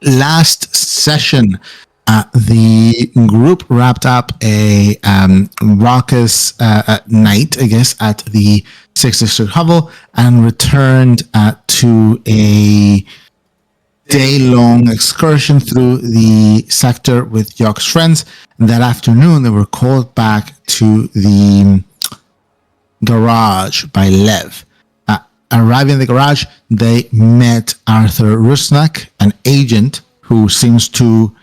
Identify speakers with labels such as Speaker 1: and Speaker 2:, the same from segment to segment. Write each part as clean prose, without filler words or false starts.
Speaker 1: last session, the group wrapped up a raucous night, I guess, at the 6th District Hovel and returned to a day-long excursion through the sector with Yock's friends. And that afternoon, they were called back to the garage by Lev. Arriving in the garage, they met Arthur Rusnak, an agent who seems to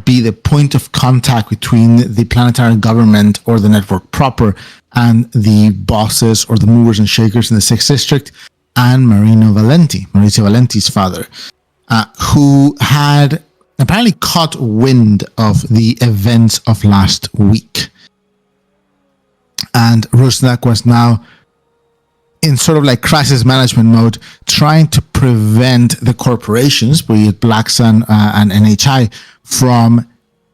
Speaker 1: be the point of contact between the planetary government or the network proper and the bosses or the movers and shakers in the 6th District, and Maurizio Valenti's father, who had apparently caught wind of the events of last week. And Rusnak was now in sort of like crisis management mode, trying to prevent the corporations, be it Black Sun and NHI, from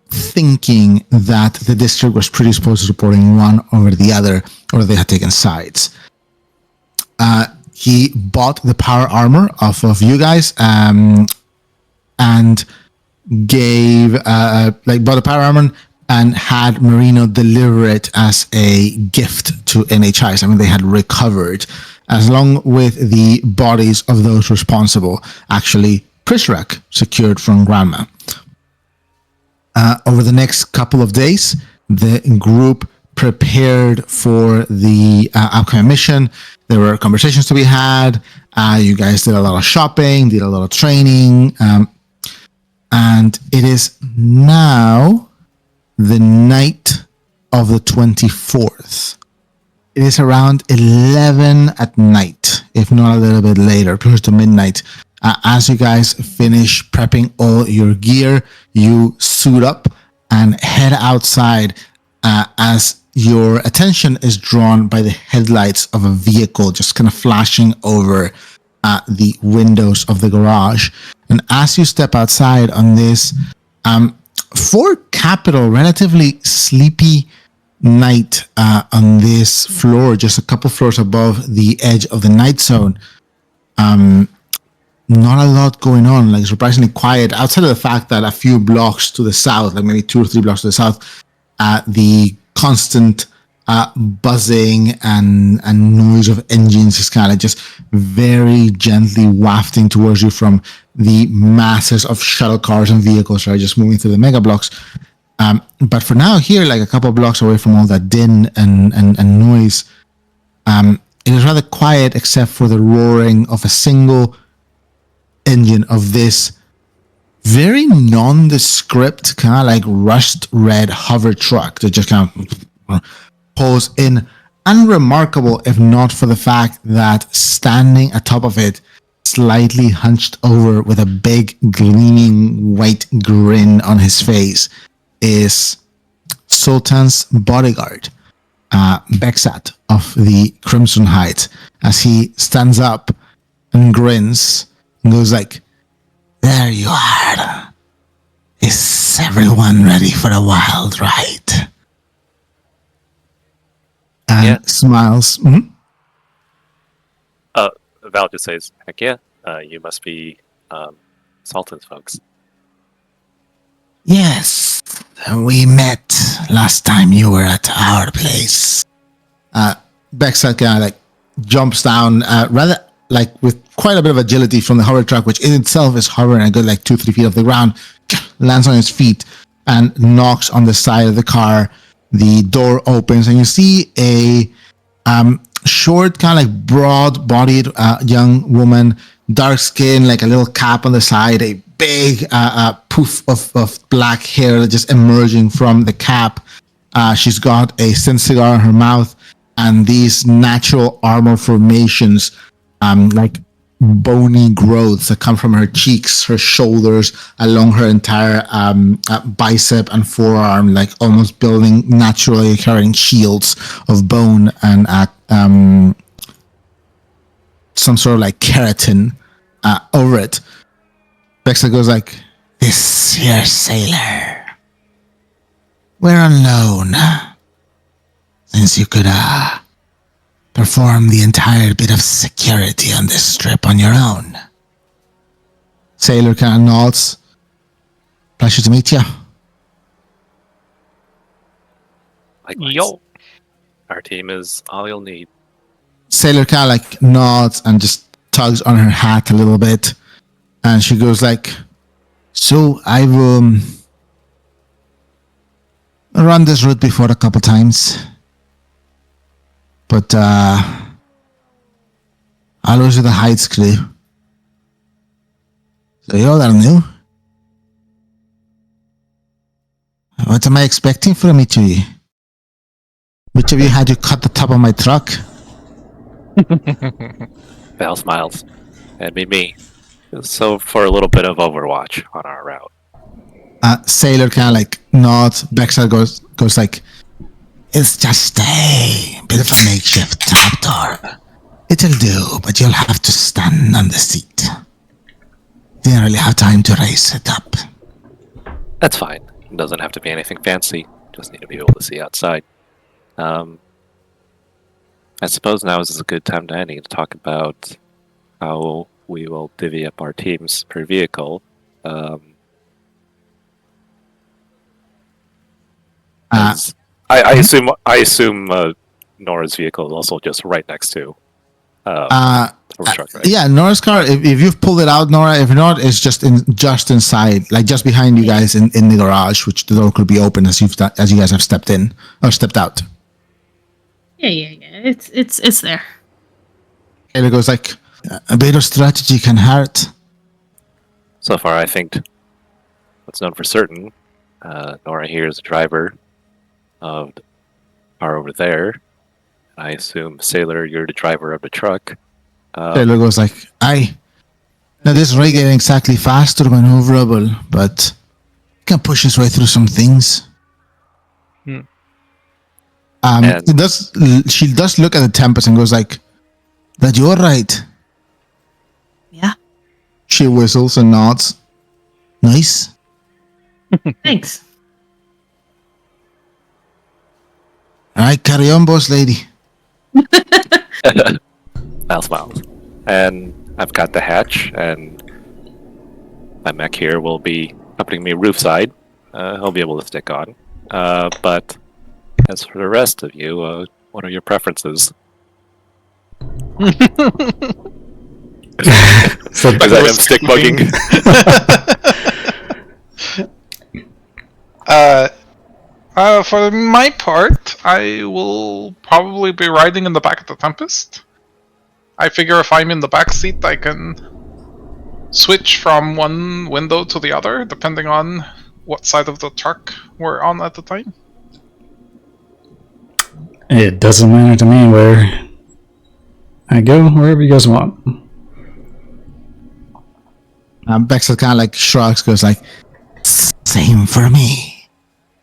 Speaker 1: thinking that the district was predisposed to supporting one over the other, or they had taken sides. He bought the power armor off of you guys, and gave bought the power armor and had Marino deliver it as a gift to NHI. I mean, they had recovered, along with the bodies of those responsible, actually Prisrak secured from Grandma. Over the next couple of days, the group prepared for the upcoming mission. There were conversations to be had. You guys did a lot of shopping, did a lot of training. And it is now the night of the 24th. It is around 11 at night, if not a little bit later, close to midnight. As you guys finish prepping all your gear, you suit up and head outside as your attention is drawn by the headlights of a vehicle just kind of flashing over the windows of the garage. And as you step outside on this, for Capital, relatively sleepy night on this floor, just a couple floors above the edge of the night zone. Not a lot going on, like surprisingly quiet, outside of the fact that a few blocks to the south, like maybe 2 or 3 blocks to the south, the constant buzzing and noise of engines is kind of just very gently wafting towards you from the masses of shuttle cars and vehicles that are just moving through the mega blocks. But for now, here, like a couple of blocks away from all that din and noise, it is rather quiet except for the roaring of a single engine of this very nondescript kind of like rust red hover truck that just kind of pulls in, unremarkable if not for the fact that standing atop of it, slightly hunched over with a big gleaming white grin on his face, is Sultan's bodyguard, Beksat of the Crimson Heights, as he stands up and grins and goes like, "There you are. Is everyone ready for a wild ride?" And smiles. Mm-hmm.
Speaker 2: Val just says, "Heck yeah, you must be Sultan's folks."
Speaker 1: Yes, we met last time you were at our place. Beksat kind of like jumps down, rather like with quite a bit of agility from the hover truck, which in itself is hovering a good like 2-3 feet off the ground, lands on his feet and knocks on the side of the car. The door opens and you see a short, kind of like broad-bodied young woman, dark skin, like a little cap on the side, a big poof of black hair just emerging from the cap. She's got a thin cigar in her mouth and these natural armor formations, like bony growths that come from her cheeks, her shoulders, along her entire bicep and forearm, like almost building naturally carrying shields of bone and some sort of like keratin over it. Bexa goes like, "This here sailor, we're on loan, since you could perform the entire bit of security on this strip on your own." Sailor kind of nods, Pleasure to meet you.
Speaker 2: Likewise.
Speaker 3: Yo.
Speaker 2: Our team is all you'll need.
Speaker 1: Sailor kind of like nods and just tugs on her hat a little bit, and she goes like, "So I've run this route before a couple times, but always with the Heights crew. So you're all new. What am I expecting from each of you? Which of you had to cut the top of my truck?"
Speaker 2: Val smiles. And me. So for a little bit of Overwatch on our route.
Speaker 1: Sailor kind of like nods. Bexar goes like, "It's just a bit of a makeshift top door. It'll do, but you'll have to stand on the seat. Didn't really have time to raise it up."
Speaker 2: That's fine. It doesn't have to be anything fancy. Just need to be able to see outside. I suppose now is a good time to ending to talk about how we will divvy up our teams per vehicle. I assume Nora's vehicle is also just right next to our truck, right?
Speaker 1: Yeah, Nora's car. If you've pulled it out, Nora. If not, it's just inside, like just behind you guys in the garage, which the door could be open as you guys have stepped in or stepped out.
Speaker 4: Yeah. It's there.
Speaker 1: Taylor goes like, "A bit of strategy can hurt."
Speaker 2: So far, I think what's known for certain, Nora here is the driver of the car over there. I assume, Sailor, you're the driver of the truck.
Speaker 1: Taylor goes like, "Aye. Now this rig ain't exactly fast or maneuverable, but he can push his way through some things." She does look at the Tempest and goes like, "That you're right."
Speaker 4: Yeah.
Speaker 1: She whistles and nods. "Nice."
Speaker 4: Thanks.
Speaker 1: "All right, carry on, boss lady."
Speaker 2: Val smiles. And I've got the hatch, and my mech here will be accompanying me roofside. He'll be able to stick on. But as for the rest of you, what are your preferences?
Speaker 3: So
Speaker 2: Is that him stick bugging?
Speaker 3: For my part, I will probably be riding in the back of the Tempest. I figure if I'm in the back seat, I can switch from one window to the other, depending on what side of the truck we're on at the time.
Speaker 5: It doesn't matter to me where I go, wherever you guys want.
Speaker 1: Bexel kind of like shrugs, goes like, "Same for me.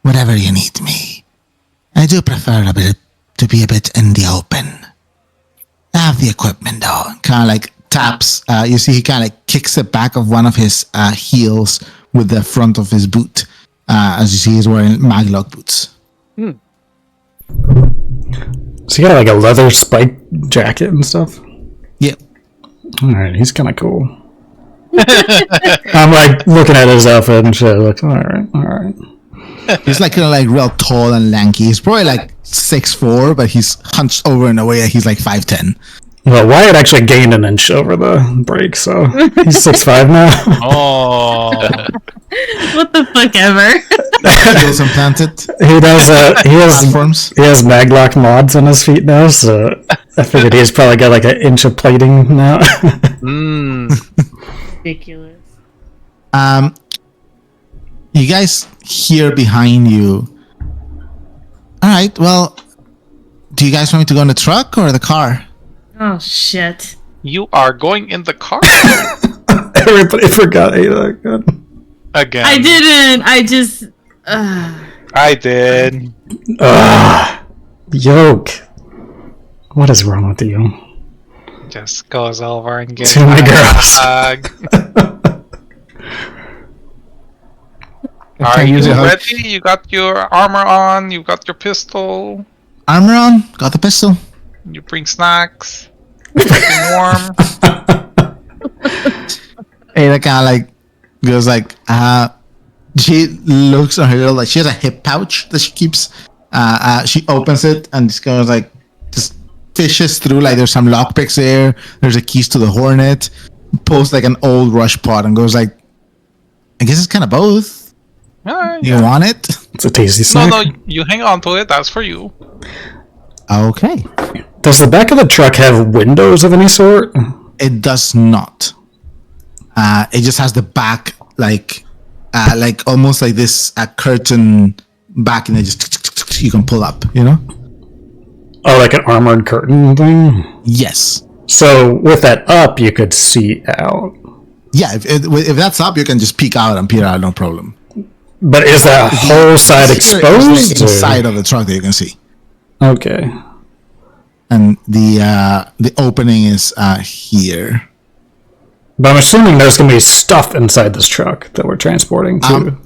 Speaker 1: Whatever you need me. I do prefer to be a bit in the open. I have the equipment though." Kind of like taps. You see, he kind of kicks the back of one of his heels with the front of his boot. As you see, he's wearing maglock boots.
Speaker 5: So you got like a leather spike jacket and stuff?
Speaker 1: Yep.
Speaker 5: Alright, he's kind of cool. I'm like looking at his outfit and shit. Like, alright.
Speaker 1: He's like kind of like real tall and lanky. He's probably like 6'4", but he's hunched over in a way that he's like 5'10".
Speaker 5: Well, Wyatt actually gained an inch over the break, so he's 6'5" now.
Speaker 3: Oh.
Speaker 4: What the fuck ever?
Speaker 1: Heels implanted.
Speaker 5: He does.
Speaker 1: Platforms.
Speaker 5: He has maglock mods on his feet now, so I figured he's probably got like an inch of plating now.
Speaker 4: Ridiculous.
Speaker 1: You guys hear behind you. All right. Well, do you guys want me to go in the truck or the car?
Speaker 4: Oh shit.
Speaker 3: You are going in the car?
Speaker 5: Everybody forgot again.
Speaker 4: I didn't. I just.
Speaker 3: I did.
Speaker 5: Yoke. What is wrong with you?
Speaker 3: Just goes over and gets
Speaker 5: Too many girls.
Speaker 3: Are you ready? You got your armor on, you got your pistol,
Speaker 1: Armor on. Got the pistol.
Speaker 3: you bring snacks, keeping warm.
Speaker 1: Hey, that kind of like goes like, she looks on her little, like, she has a hip pouch that she keeps. She opens it and just goes like, just fishes through, like there's some lockpicks there. There's a keys to the Hornet. Pulls like an old rush pot and goes like, I guess it's kind of both. You want it?
Speaker 5: It's a tasty snack.
Speaker 3: No, you hang on to it. That's for you.
Speaker 1: Okay.
Speaker 5: Does the back of the truck have windows of any sort?
Speaker 1: It does not. It just has the back, like almost like this curtain back, and it just you can pull up. You know?
Speaker 5: Oh, like an armored curtain thing?
Speaker 1: Yes.
Speaker 5: So with that up, you could see out.
Speaker 1: Yeah, if that's up, you can just peek out and peer out, no problem.
Speaker 5: But is that whole side exposed?
Speaker 1: Inside of the truck that you can see.
Speaker 5: Okay.
Speaker 1: And the opening is here.
Speaker 5: But I'm assuming there's going to be stuff inside this truck that we're transporting too.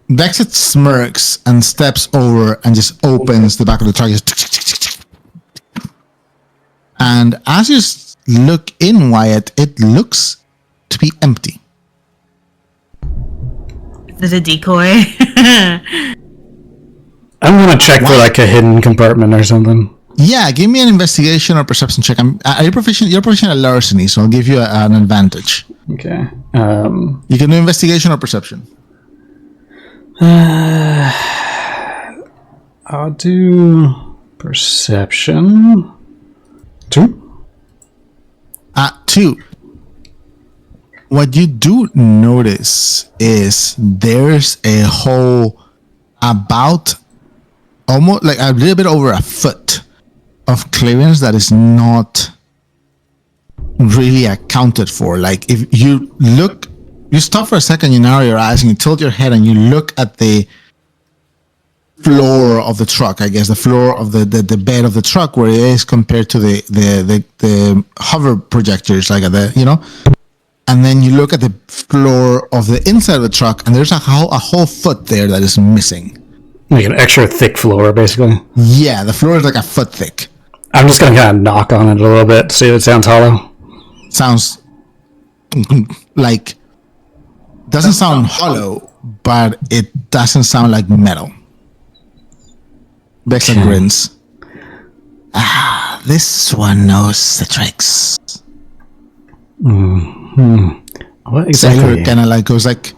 Speaker 1: Bexit smirks and steps over and just opens the back of the truck. And as you look in, Wyatt, it looks to be empty.
Speaker 4: Is it a decoy?
Speaker 5: I'm going to check for like a hidden compartment or something.
Speaker 1: Yeah, give me an investigation or perception check. Are you proficient? You're proficient at larceny, so I'll give you an advantage.
Speaker 5: Okay.
Speaker 1: You can do investigation or perception.
Speaker 5: I'll do perception. 2.
Speaker 1: 2. What you do notice is there's a hole about almost like a little bit over a foot of clearance that is not really accounted for. Like if you look, you stop for a second, you narrow your eyes and you tilt your head and you look at the floor of the truck, I guess the floor of the bed of the truck where it is compared to the hover projectors, like at the, you know, and then you look at the floor of the inside of the truck and there's a whole foot there that is missing.
Speaker 5: Like an extra thick floor, basically.
Speaker 1: Yeah, the floor is like a foot thick.
Speaker 5: I'm just going to kind of knock on it a little bit, see if it sounds hollow.
Speaker 1: Sounds like, doesn't sound hollow, but it doesn't sound like metal. Bexa grins. This one knows the tricks.
Speaker 5: What exactly?
Speaker 1: Kind of like goes like,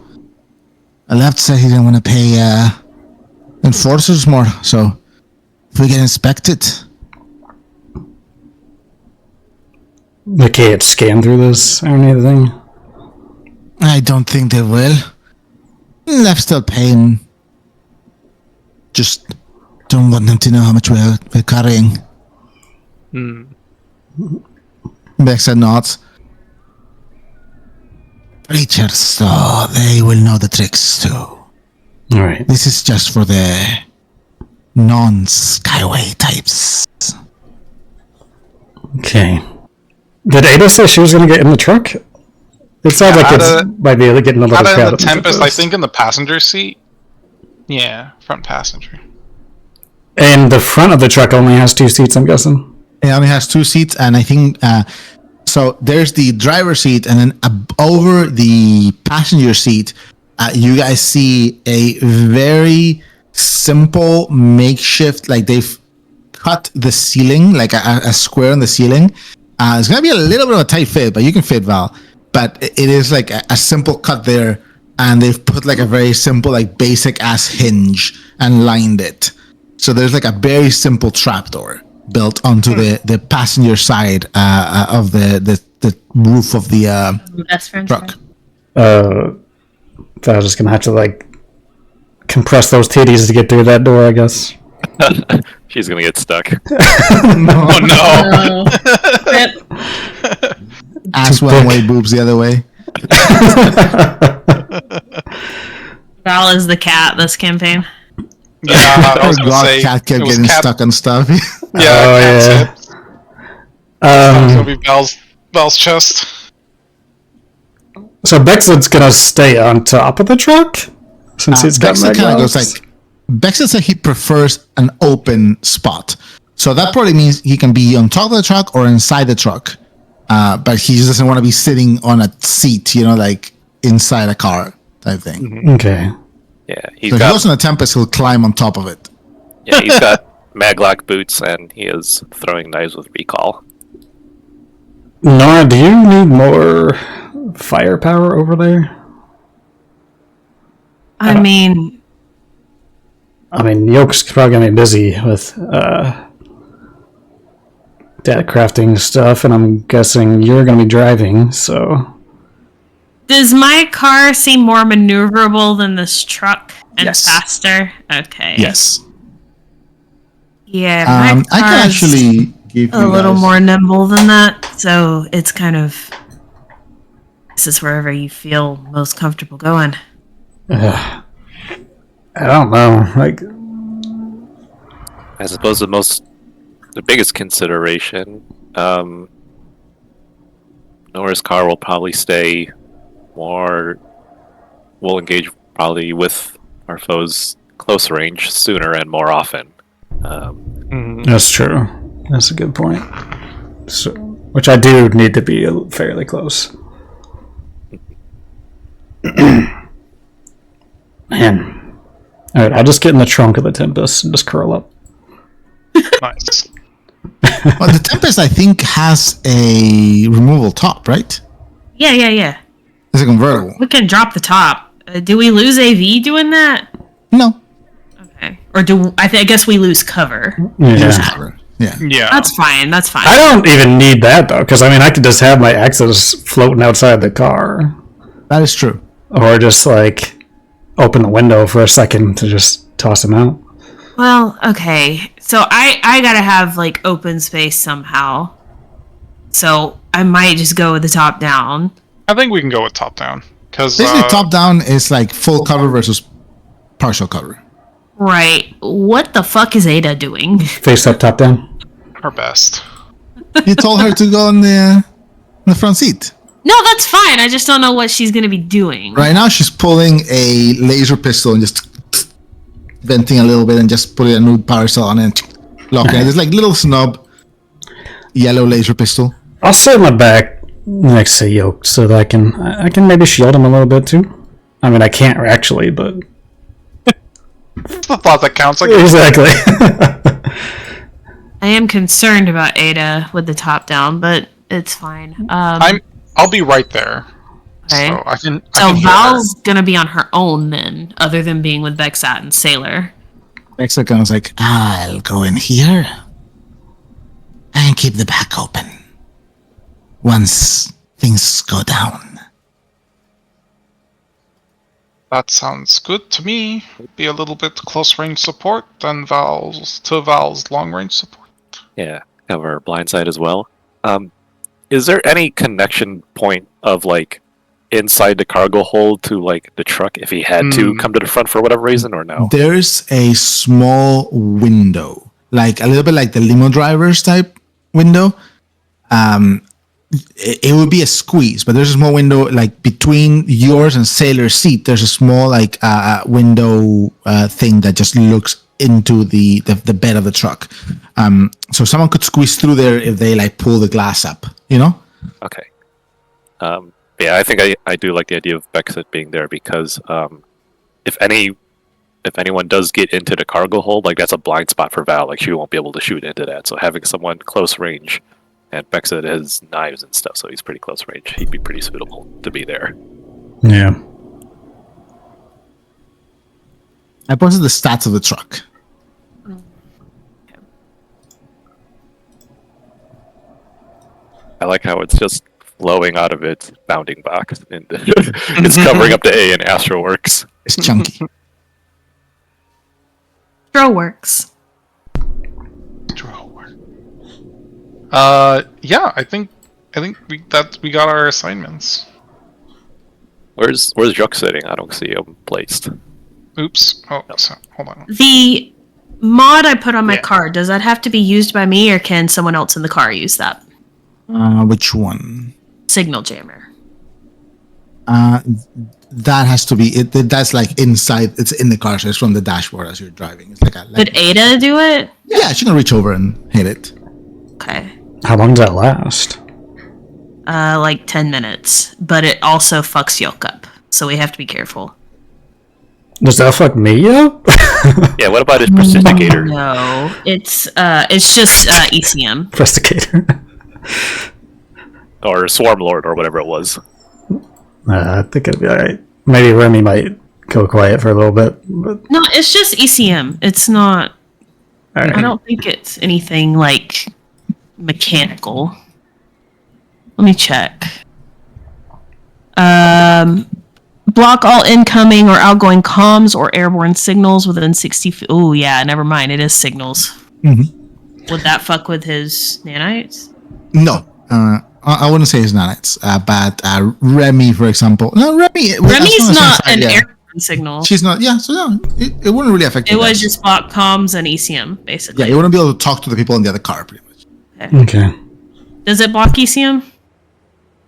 Speaker 1: I left said he didn't want to pay enforcers more, so if we get inspected.
Speaker 5: They can't scan through this or anything?
Speaker 1: I don't think they will. Left still paying. Just don't want them to know how much we're carrying. Bexa nods. Preachers, so they will know the tricks too.
Speaker 5: All right.
Speaker 1: This is just for the non-Skyway types.
Speaker 5: Okay. Did Ada say she was going to get in the truck? It sounds like it might be getting a little
Speaker 3: crowded.
Speaker 5: crowded.
Speaker 3: In the Tempest, I think in the passenger seat. Yeah, front passenger.
Speaker 5: And the front of the truck only has 2 seats, I'm guessing?
Speaker 1: It only has 2 seats, and I think... so there's the driver's seat, and then over the passenger seat, you guys see a very simple makeshift, like they've cut the ceiling, like a square in the ceiling. It's going to be a little bit of a tight fit, but you can fit, Val. But it is like a simple cut there, and they've put like a very simple, like basic ass hinge and lined it. So there's like a very simple trapdoor built onto the passenger side of the roof of the
Speaker 4: best friend
Speaker 1: truck.
Speaker 5: So I was just going to have to like compress those titties to get through that door, I guess.
Speaker 2: She's gonna get stuck.
Speaker 3: Oh no!
Speaker 1: Ass one way, boobs the other way.
Speaker 4: Val is the cat this campaign.
Speaker 3: Yeah, I was
Speaker 1: Our
Speaker 3: gonna
Speaker 1: god
Speaker 3: say
Speaker 1: cat kept getting stuck on stuff.
Speaker 3: Yeah,
Speaker 5: Oh,
Speaker 3: that's it. It'll be Belle's chest.
Speaker 5: So Bexit's going to stay on top of the truck? Since he's got
Speaker 1: Bexit kind of
Speaker 5: magloves?
Speaker 1: goes like, Bexit said he prefers an open spot. So that probably means he can be on top of the truck or inside the truck. But he just doesn't want to be sitting on a seat, you know, like inside a car. type thing.
Speaker 2: Mm-hmm.
Speaker 5: Okay.
Speaker 2: Yeah,
Speaker 1: So if he goes in a Tempest, he'll climb on top of it.
Speaker 2: Yeah, he's got maglock boots and he is throwing knives with recall.
Speaker 5: Nora, do you need more firepower over there?
Speaker 4: I mean,
Speaker 5: Yoke's probably gonna be busy with data crafting stuff, and I'm guessing you're gonna be driving, so.
Speaker 4: does my car seem more maneuverable than this truck and
Speaker 1: Yes.
Speaker 4: faster? Okay.
Speaker 1: Yes.
Speaker 4: Yeah, my
Speaker 1: I can
Speaker 4: car's
Speaker 1: actually give you
Speaker 4: a little
Speaker 1: guys-
Speaker 4: more nimble than that, so it's kind of. This is wherever you feel most comfortable going.
Speaker 5: I don't know. Like,
Speaker 2: I suppose the biggest consideration, Nora's car will probably stay more. We'll engage probably with our foes close range sooner and more often.
Speaker 5: that's true. That's a good point. So, which I do need to be fairly close. Man. Alright, I just get in the trunk of the Tempest and just curl up.
Speaker 3: Nice.
Speaker 1: Well, the Tempest, I think, has a removable top, right?
Speaker 4: Yeah.
Speaker 1: It's a convertible.
Speaker 4: We can drop the top. Do we lose AV doing that?
Speaker 1: No.
Speaker 4: Okay. Or I guess we lose cover.
Speaker 1: Use
Speaker 5: Yeah.
Speaker 1: cover. Yeah.
Speaker 3: Yeah.
Speaker 4: That's fine.
Speaker 5: I don't even need that though, because I could just have my X's floating outside the car.
Speaker 1: That is true.
Speaker 5: Or just like open the window for a second to just toss them out.
Speaker 4: Well, okay. So I gotta have like open space somehow. So I might just go with the top down.
Speaker 3: I think we can go with top down. Because
Speaker 1: Basically, top down is like full cover versus partial cover.
Speaker 4: Right. What the fuck is Ada doing?
Speaker 5: Face up, top down.
Speaker 3: our best.
Speaker 1: You told her to go in the front seat.
Speaker 4: No, that's fine. I just don't know what she's gonna be doing.
Speaker 1: Right now, she's pulling a laser pistol and just venting a little bit and just putting a new power cell on it and locking it. There's like little snub yellow laser pistol.
Speaker 5: I'll sit in the back next to Yoke so that I can maybe shield him a little bit too. I can't actually, but
Speaker 3: It's the thought that counts. Like,
Speaker 5: exactly.
Speaker 4: I am concerned about Ada with the top down, but it's fine.
Speaker 3: I'll be right there.
Speaker 4: Okay.
Speaker 3: So I can.
Speaker 4: So
Speaker 3: I can hear her.
Speaker 4: Val's gonna be on her own then, other than being with Vexat and Sailor.
Speaker 1: Mexican was like, I'll go in here and keep the back open once things go down.
Speaker 3: That sounds good to me. Be a little bit close range support than Val's long range support.
Speaker 2: Yeah, cover blindside as well. Is there any connection point of like inside the cargo hold to like the truck if he had to come to the front for whatever reason, or no?
Speaker 1: There's a small window, like a little bit like the limo driver's type window. It would be a squeeze, but there's a small window like between yours and Sailor's seat. There's a small like window thing that just looks into the bed of the truck. So someone could squeeze through there if they like pull the glass up, you know?
Speaker 2: Okay. Yeah, I think I do like the idea of Bexit being there because if anyone does get into the cargo hold, like that's a blind spot for Val. Like she won't be able to shoot into that. So having someone close range, and Bexit has knives and stuff, so he's pretty close range. He'd be pretty suitable to be there.
Speaker 5: Yeah.
Speaker 1: I posted the stats of the truck.
Speaker 2: I like how it's just flowing out of its bounding box, and it's covering up the A in Astroworks.
Speaker 1: It's chunky.
Speaker 4: Throw works.
Speaker 3: Yeah, I think we got our assignments.
Speaker 2: Where's Juk sitting? I don't see him placed.
Speaker 3: Oops. Oh, so, hold on.
Speaker 4: The mod I put on my car, does that have to be used by me, or can someone else in the car use that?
Speaker 1: Which one?
Speaker 4: Signal jammer.
Speaker 1: That has to be it. That's like inside. It's in the car, so it's from the dashboard as you're driving. It's like
Speaker 4: Could Ada do it?
Speaker 1: yeah, she can reach over and hit it.
Speaker 4: Okay.
Speaker 5: How long does that last?
Speaker 4: Like 10 minutes, but it also fucks Yoke up. so we have to be careful.
Speaker 5: Does that fuck me up?
Speaker 2: Yeah, what about his Prestigigator?
Speaker 4: No, it's just ECM.
Speaker 5: Prestigator.
Speaker 2: Or Swarm Lord, or whatever it was.
Speaker 5: I think it'll be alright. Maybe Remy might go quiet for a little bit. But...
Speaker 4: No, it's just ECM. It's not.
Speaker 5: Right.
Speaker 4: I don't think it's anything like mechanical. Let me check. Block all incoming or outgoing comms or airborne signals within 60 feet. Oh, yeah, never mind. It is signals.
Speaker 1: Mm-hmm.
Speaker 4: Would that fuck with his nanites?
Speaker 1: No. I wouldn't say it's nanites. But Remy, for example. No, Remy's
Speaker 4: not an airborne signal.
Speaker 1: She's not. Yeah, so no, it wouldn't really affect you.
Speaker 4: It was just block comms and ECM, basically.
Speaker 1: Yeah, you wouldn't be able to talk to the people in the other car, pretty much.
Speaker 5: Okay.
Speaker 4: Does it block ECM?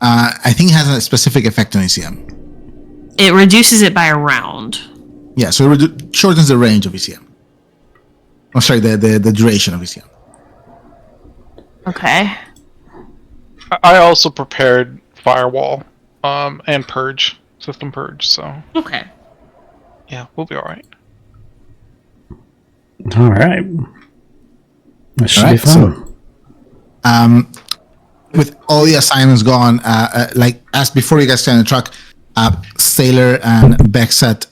Speaker 1: I think it has a specific effect on ECM.
Speaker 4: It reduces it by a round.
Speaker 1: Yeah, so it shortens the range of ECM. Oh, sorry, the duration of ECM.
Speaker 4: Okay.
Speaker 3: I also prepared firewall, and purge, system purge. So
Speaker 4: Okay.
Speaker 3: yeah, we'll be all right.
Speaker 5: All right. That should be fun.
Speaker 1: So, with all the assignments gone, like as before you guys stand in the truck, Sailor and Bexet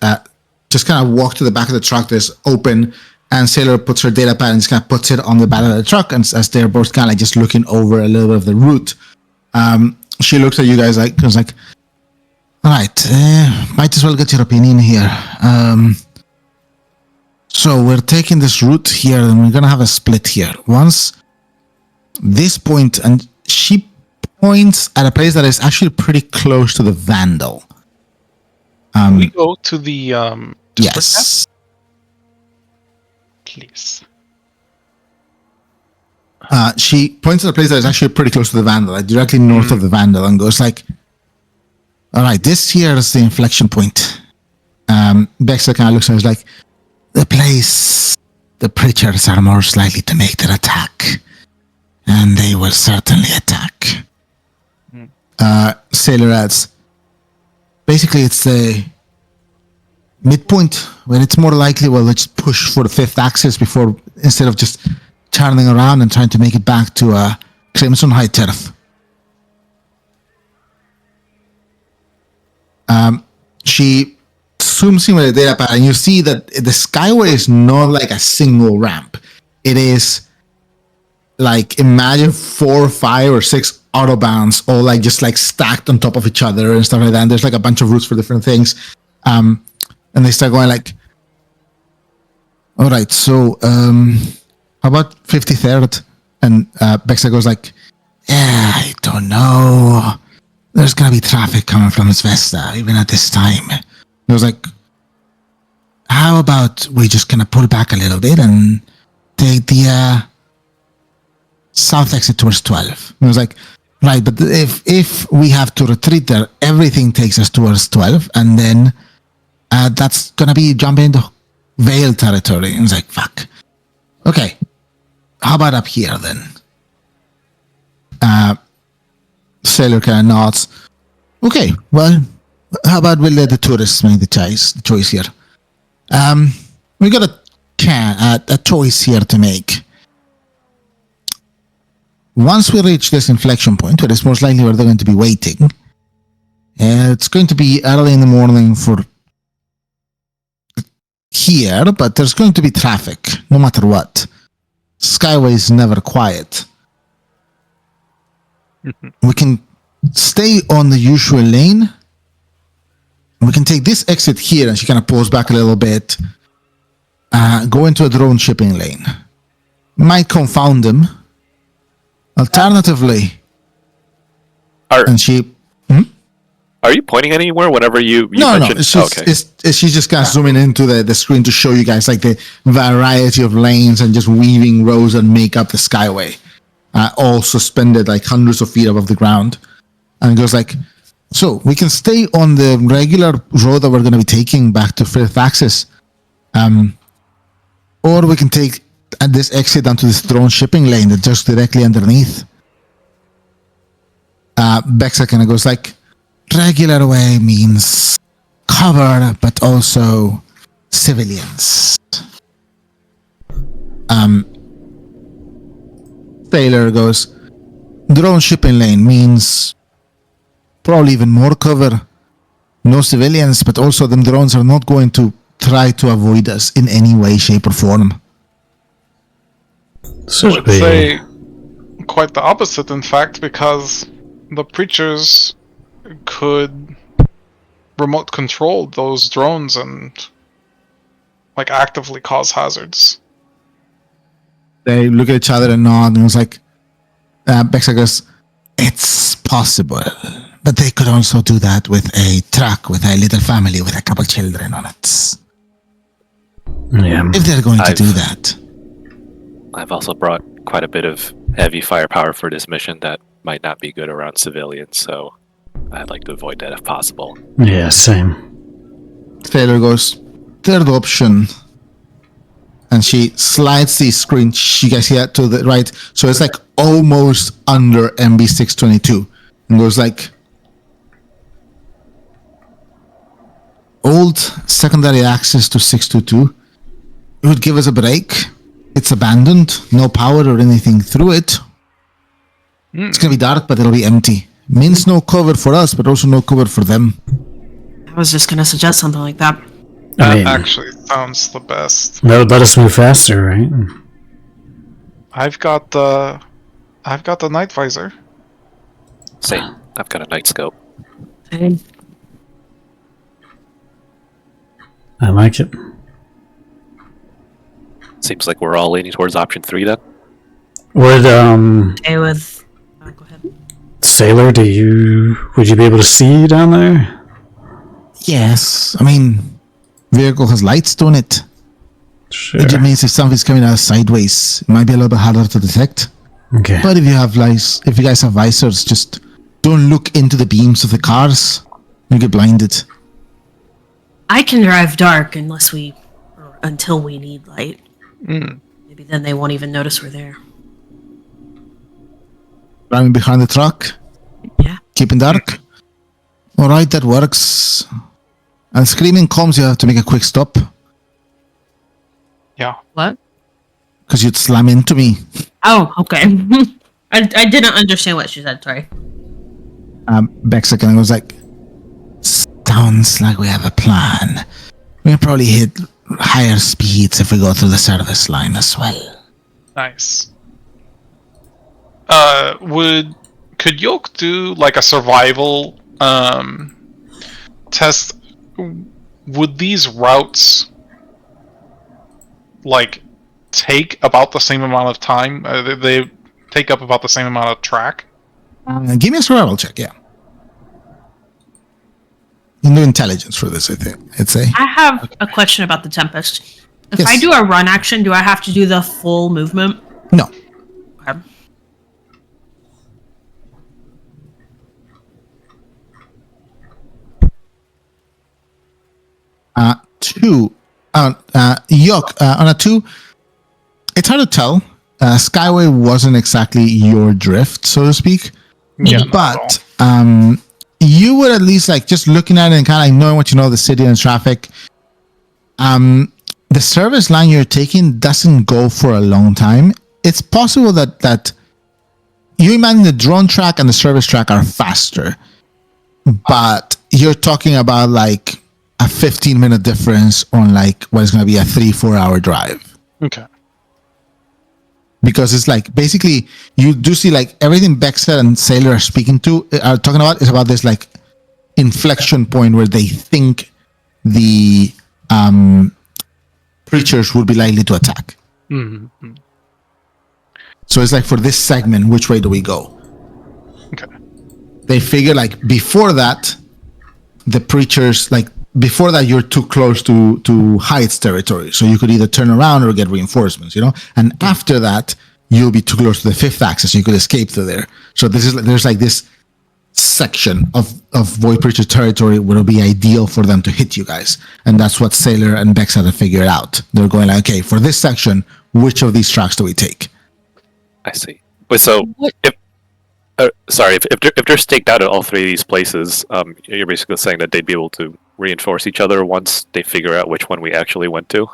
Speaker 1: just kind of walk to the back of the truck that's open, and Sailor puts her data pad and just kind of puts it on the back of the truck, and as they're both kind of like just looking over a little bit of the route, she looks at you guys like, all right, might as well get your opinion here. So we're taking this route here, and we're gonna have a split here. Once this point, and she points at a place that is actually pretty close to the Vandal.
Speaker 3: We go to the
Speaker 1: Yes.
Speaker 3: please.
Speaker 1: She points at a place that is actually pretty close to the Vandal, like directly north of the Vandal, and goes like, all right, this here is the inflection point. Bexter kind of looks at us like, the place the preachers are most likely to make their attack. And they will certainly attack. Sailor adds, basically it's the midpoint where it's more likely, well, let's push for the fifth axis before, instead of just turning around and trying to make it back to Crimson High Turf. She zooms in with the data pad, and you see that the Skyway is not like a single ramp. It is like, imagine 4, 5, or 6 autobahns all like just like stacked on top of each other and stuff like that. And there's like a bunch of routes for different things. And they start going like, all right, so how about 53rd? And Bexa goes like, yeah, I don't know. There's gonna be traffic coming from Svesta even at this time. It was like, how about we just kind of pull back a little bit and take the south exit towards 12. And I was like, right, but if we have to retreat there, everything takes us towards 12, and then that's gonna be jumping into Vale territory. And it's like, fuck. Okay, how about up here then? Sailor kind of nods. Okay, well, how about we let the tourists make the choice here? We got a choice here to make. Once we reach this inflection point, where it's most likely where they're going to be waiting, it's going to be early in the morning for here, but there's going to be traffic, no matter what. Skyway is never quiet. We can stay on the usual lane. We can take this exit here, and she kind of pulls back a little bit. Go into a drone shipping lane. Might confound them. Alternatively, and she.
Speaker 2: Are you pointing anywhere whenever you
Speaker 1: No.
Speaker 2: mentioned?
Speaker 1: It's just, she's just kind of zooming into the screen to show you guys like the variety of lanes and just weaving rows that make up the Skyway, all suspended like hundreds of feet above the ground. And it goes like, so we can stay on the regular road that we're going to be taking back to Fifth Axis, or we can take this exit onto this drone shipping lane that's just directly underneath. Bexa kind of goes like, regular way means cover, but also civilians. Sailor goes, drone shipping lane means probably even more cover. No civilians, but also them drones are not going to try to avoid us in any way, shape, or form.
Speaker 3: I would say quite the opposite, in fact, because the preachers could remote control those drones and like actively cause hazards.
Speaker 1: They look at each other and nod, and it's like, Bexa goes, it's possible, but they could also do that with a truck, with a little family, with a couple children on it.
Speaker 5: Yeah.
Speaker 1: If they're going to do that.
Speaker 2: I've also brought quite a bit of heavy firepower for this mission that might not be good around civilians, so I'd like to avoid that if possible.
Speaker 5: Yeah, same.
Speaker 1: Taylor goes, third option. And she slides the screen, you guys see that, to the right. So it's like almost under MB622. And goes like, old secondary access to 622. It would give us a break. It's abandoned, no power or anything through it. It's going to be dark, but it'll be empty. Means no cover for us, but also no cover for them.
Speaker 4: I was just gonna suggest something like that.
Speaker 5: I mean,
Speaker 3: That actually sounds the best.
Speaker 5: that would let us move faster, right?
Speaker 3: I've got the night visor.
Speaker 2: Same. I've got a night scope.
Speaker 4: Same.
Speaker 5: I like it.
Speaker 2: Seems like we're all leaning towards option 3 then.
Speaker 5: Would
Speaker 4: Okay with. Oh, go ahead.
Speaker 5: Sailor, would you be able to see down there?
Speaker 1: Yes, I mean, vehicle has lights, don't it?
Speaker 5: Sure.
Speaker 1: It means if something's coming out sideways, it might be a little bit harder to detect.
Speaker 5: Okay.
Speaker 1: But if you guys have visors, just don't look into the beams of the cars. You get blinded.
Speaker 4: I can drive dark until we need light. Maybe then they won't even notice we're there.
Speaker 1: Driving behind the truck,
Speaker 4: Yeah.
Speaker 1: keeping dark. All right, that works. And screaming comms, you have to make a quick stop
Speaker 3: Yeah.
Speaker 4: What?
Speaker 1: because you'd slam into me.
Speaker 4: Oh, okay. I didn't understand what she said. Sorry.
Speaker 1: Bexa kind of was like, sounds like we have a plan. We'll probably hit higher speeds if we go through the service line as well.
Speaker 3: Nice. Could Yoke do like a survival test? Would these routes like take about the same amount of time? They take up about the same amount of track?
Speaker 1: Give me a survival check, yeah. You can do intelligence for this, I think. I'd say.
Speaker 4: I have a question about the Tempest. If
Speaker 1: Yes.
Speaker 4: I do a run action, do I have to do the full movement?
Speaker 1: No.
Speaker 4: Okay.
Speaker 1: Two. Yuck. On a 2, it's hard to tell. Skyway wasn't exactly your drift, so to speak.
Speaker 3: Yeah, not at
Speaker 1: But you would at least, like, just looking at it and kind of like knowing what you know of the city and traffic. The service line you're taking doesn't go for a long time. It's possible that you imagine the drone track and the service track are faster, but you're talking about like a 15-minute difference on like what is going to be a 3-4 hour drive.
Speaker 3: Okay.
Speaker 1: Because it's like basically you do see like everything Bexa and Sailor are talking about is about this like inflection point where they think the preachers would be likely to attack.
Speaker 3: Mm-hmm.
Speaker 1: So it's like for this segment, which way do we go?
Speaker 3: Okay.
Speaker 1: They figure like before that, the preachers like before that you're too close to Hyde's territory, so you could either turn around or get reinforcements, you know. And after that, you'll be too close to the 5th axis, so you could escape through there. So there's like this section of Void Preacher territory where it'll be ideal for them to hit you guys, and that's what Sailor and Bex had to figure out. They're going like, okay, for this section, which of these tracks do we take?
Speaker 2: I see. Wait, so if they're staked out at all 3 of these places, you're basically saying that they'd be able to reinforce each other once they figure out which one we actually went to?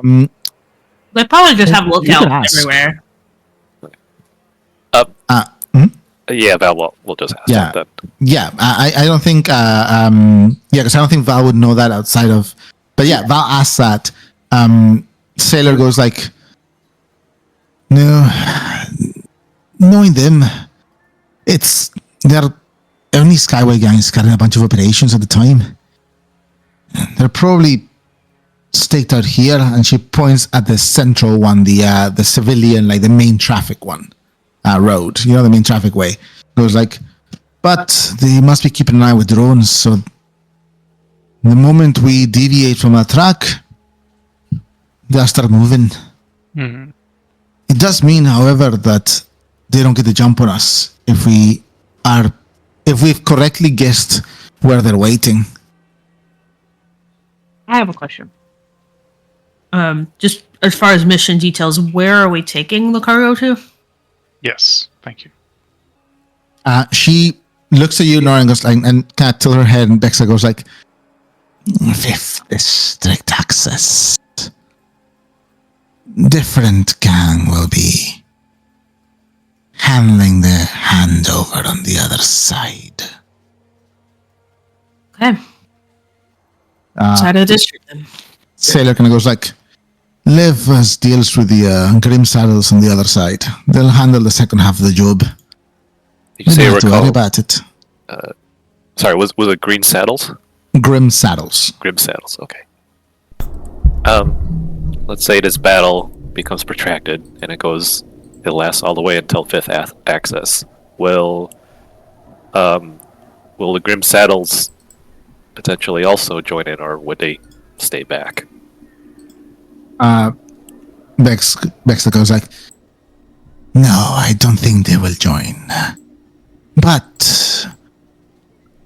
Speaker 4: They probably just have
Speaker 1: You
Speaker 4: lookouts
Speaker 1: can ask.
Speaker 4: everywhere.
Speaker 2: Yeah, Val, we'll just ask
Speaker 1: Yeah.
Speaker 2: that.
Speaker 1: Yeah, I don't think. Because I don't think Val would know that outside of. But yeah, Val asks that. Sailor goes like, no, knowing them, they're only Skyway gangs carrying a bunch of operations at the time. They're probably staked out here, and she points at the central one, the civilian, like the main traffic one, road. You know, the main traffic way. Goes like, but they must be keeping an eye with drones. So the moment we deviate from our track, they'll start moving.
Speaker 3: Mm-hmm.
Speaker 1: It does mean, however, that they don't get the jump on us if we've correctly guessed where they're waiting.
Speaker 4: I have a question. Just as far as mission details, where are we taking the cargo to?
Speaker 3: Yes, thank you.
Speaker 1: She looks at you, Nora, and goes like, and kind of tilts her head, and Bexa goes like, 5th District access. Different gang will be handling the handover on the other side.
Speaker 4: Okay. Side of the district then.
Speaker 1: Sailor kind of goes like, Lev deals with the Grim Saddles on the other side. They'll handle the second half of the job.
Speaker 2: Did you say
Speaker 1: Don't
Speaker 2: you
Speaker 1: have to worry
Speaker 2: recall?
Speaker 1: about it.
Speaker 2: Sorry, was it Green Saddles?
Speaker 1: Grim Saddles.
Speaker 2: Grim Saddles, okay. Let's say this battle becomes protracted and it lasts all the way until 5th access. Will the Grim Saddles potentially also join in, or would they stay back?
Speaker 1: Bexa goes like, no, I don't think they will join. But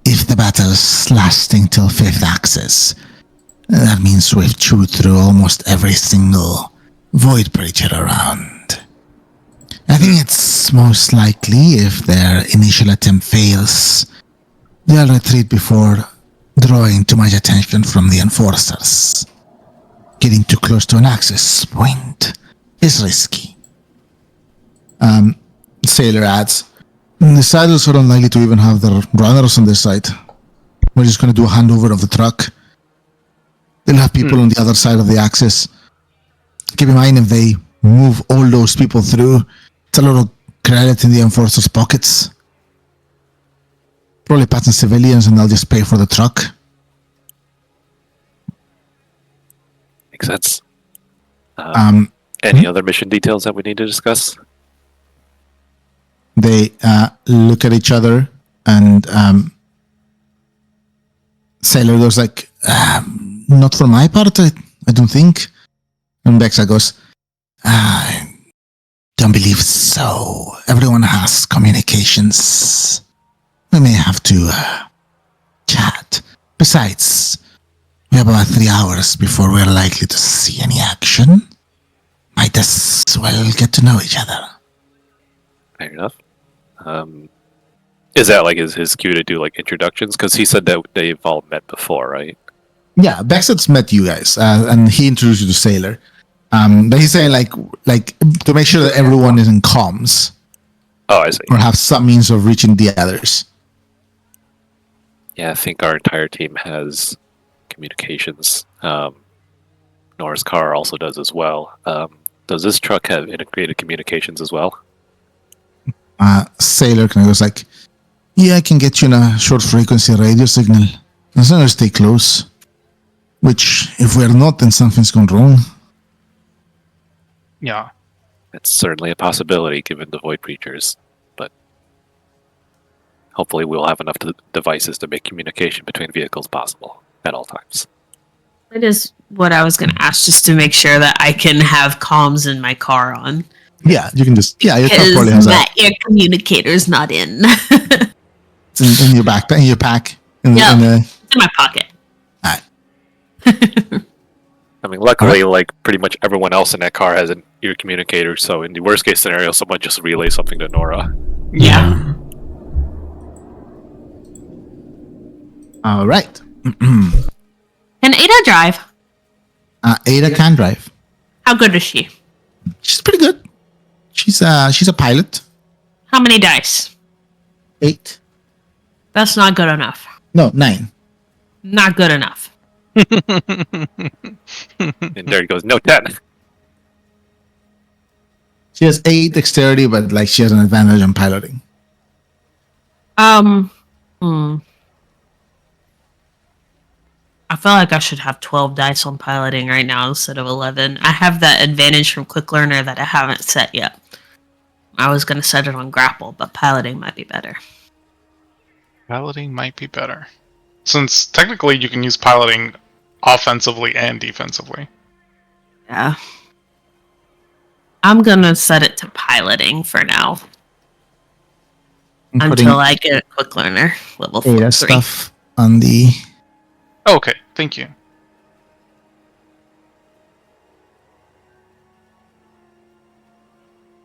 Speaker 1: if the battle's lasting till 5th access, that means we've chewed through almost every single void breacher around. I think it's most likely, if their initial attempt fails, they'll retreat before drawing too much attention from the enforcers. Getting too close to an access point is risky. Sailor adds, the saddles are unlikely to even have their runners on this side. We're just going to do a handover of the truck. They'll have people on the other side of the axis. Keep in mind, if they move all those people through, it's a lot of credit in the enforcers' pockets. Probably passing civilians, and they'll just pay for the truck.
Speaker 2: Makes sense. Any other mission details that we need to discuss?
Speaker 1: They look at each other, and Sailor goes like, not for my part, I don't think. And Bexa goes, I don't believe so. Everyone has communications. We may have to chat. Besides, we have about 3 hours before we're likely to see any action. Might as well get to know each other.
Speaker 2: Fair enough. Is that like his cue to do like introductions? Because he said that they've all met before, right?
Speaker 1: Yeah, Bexet's met you guys, and he introduced you to Sailor. But he's saying like to make sure that everyone is in comms
Speaker 2: Oh, I see.
Speaker 1: or have some means of reaching the others.
Speaker 2: Yeah, I think our entire team has communications. Nora's car also does as well. Does this truck have integrated communications as well?
Speaker 1: Sailor kind of goes like, yeah, I can get you in a short frequency radio signal as long as stay close. Which, if we're not, then something's gone wrong.
Speaker 3: Yeah.
Speaker 2: It's certainly a possibility given the void creatures, but hopefully we'll have enough devices to make communication between vehicles possible at all times.
Speaker 4: That is what I was going to ask, just to make sure that I can have comms in my car on.
Speaker 1: Yeah, you can just your car
Speaker 4: Because
Speaker 1: probably has
Speaker 4: that air communicator's not in.
Speaker 1: it's in your backpack, in your pack, in
Speaker 4: Yeah.
Speaker 1: the
Speaker 4: It's in my pocket.
Speaker 1: Alright.
Speaker 2: I mean, luckily, like pretty much everyone else in that car has an ear communicator, so in the worst case scenario, someone just relays something to Nora.
Speaker 4: Yeah.
Speaker 1: All right.
Speaker 4: Can Ada drive?
Speaker 1: Ada can drive.
Speaker 4: How good is she?
Speaker 1: She's pretty good. She's a pilot.
Speaker 4: How many dice?
Speaker 1: 8.
Speaker 4: That's not good enough.
Speaker 1: No, 9.
Speaker 4: Not good enough.
Speaker 2: And there he goes. No 10.
Speaker 1: She has 8 dexterity, but like she has an advantage on piloting.
Speaker 4: I feel like I should have 12 dice on piloting right now instead of 11. I have that advantage from Quick Learner that I haven't set yet. I was going to set it on grapple, but piloting might be better.
Speaker 3: Piloting might be better. Since technically you can use piloting offensively and defensively.
Speaker 4: Yeah. I'm going to set it to piloting for now.
Speaker 1: I'm
Speaker 4: Until I get a Quick Learner level 3.
Speaker 1: stuff on the.
Speaker 3: Okay, thank you.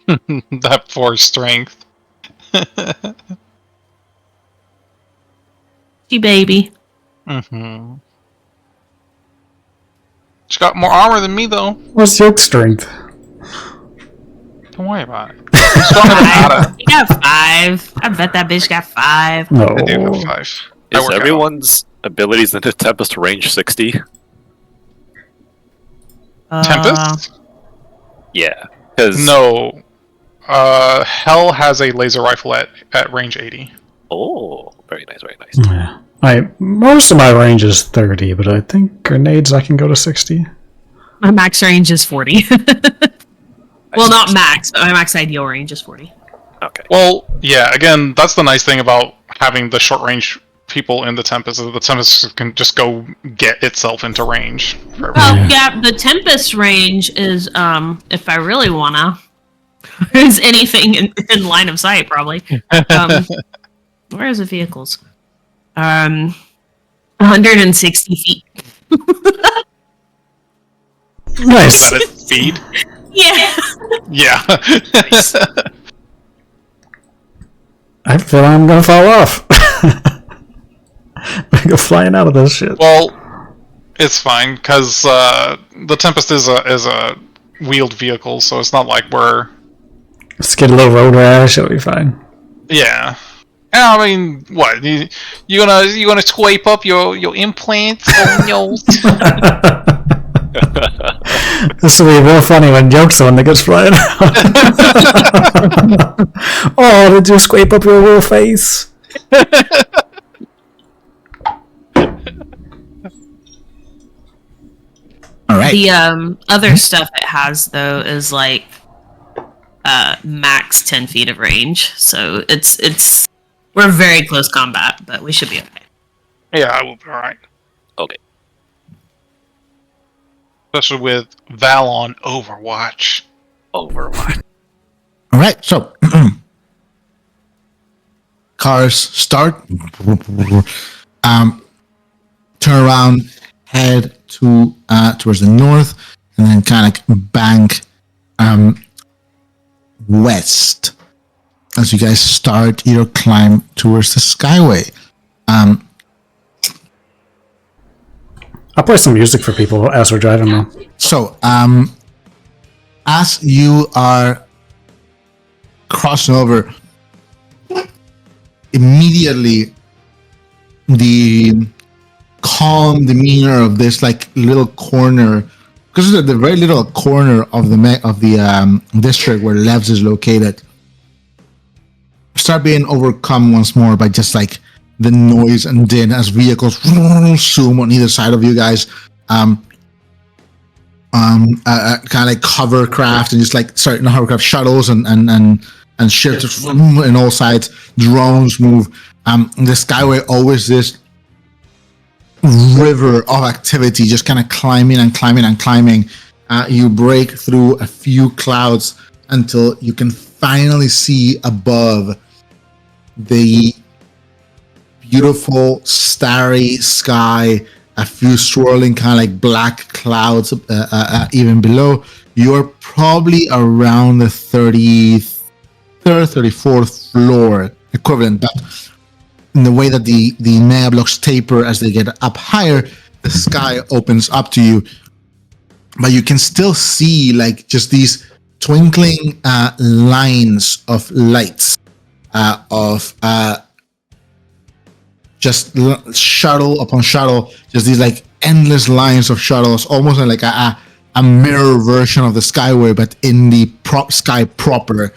Speaker 3: That 4 strength.
Speaker 4: She baby.
Speaker 3: Mm-hmm. She got more armor than me, though.
Speaker 5: What's your strength?
Speaker 3: Don't worry about it. I'm stronger than Ada.
Speaker 4: You got 5. I bet that bitch got 5.
Speaker 5: No.
Speaker 3: I do have 5. I
Speaker 2: Is
Speaker 3: work out.
Speaker 2: everyone's abilities in the Tempest range 60?
Speaker 3: Tempest?
Speaker 2: Yeah. Because
Speaker 3: No. Hell has a laser rifle at range 80.
Speaker 2: Oh, very nice, very nice.
Speaker 5: Yeah. Most of my range is 30, but I think grenades I can go to 60.
Speaker 4: My max range is 40. Well, not max, but my max ideal range is 40.
Speaker 2: Okay.
Speaker 3: Well, yeah, again, that's the nice thing about having the short range people in the Tempest, is the Tempest can just go get itself into range. For
Speaker 4: Well, yeah, the Tempest range is, if I really wanna, is anything in line of sight, probably. Where is the vehicles? 160 feet.
Speaker 5: Nice.
Speaker 3: At its speed.
Speaker 4: Yeah.
Speaker 3: Yeah.
Speaker 5: I feel I'm gonna fall off. I go flying out of this shit.
Speaker 3: Well, it's fine because the Tempest is a wheeled vehicle, so it's not like we're.
Speaker 5: Let's get a little road rash. It'll be fine.
Speaker 3: Yeah. I mean, what you gonna scrape up your implants on your.
Speaker 5: This will be real funny when Joke's the one that gets flying out. Oh, did you scrape up your little face?
Speaker 1: All right.
Speaker 4: The other stuff it has though is like max 10 feet of range, so it's we're very close combat, but we should be okay.
Speaker 3: Yeah, I will be alright.
Speaker 2: Okay.
Speaker 3: Especially with Val on Overwatch.
Speaker 2: Overwatch.
Speaker 1: All right. So cars start. Turn around, head to towards the north, and then kind of bank west as you guys start your climb towards the Skyway.
Speaker 5: I'll play some music for people as we're driving though.
Speaker 1: So, as you are crossing over, immediately the calm demeanor of this like little corner, because it's the very little corner of the district where Levs is located, start being overcome once more by just like the noise and din as vehicles zoom on either side of you guys. Kind of like hovercraft and just like not hovercraft, shuttles and ships in all sides. Drones move. The Skyway always this river of activity, just kind of climbing and climbing and climbing. You break through a few clouds until you can finally see above the beautiful starry sky, a few swirling kind of like black clouds even below. You're probably around the 33rd, 34th floor equivalent, but in the way that the mega blocks taper as they get up higher, the sky opens up to you, but you can still see like just these twinkling lines of lights just shuttle upon shuttle, just these like endless lines of shuttles, almost like a mirror version of the Skyway, but in the sky proper,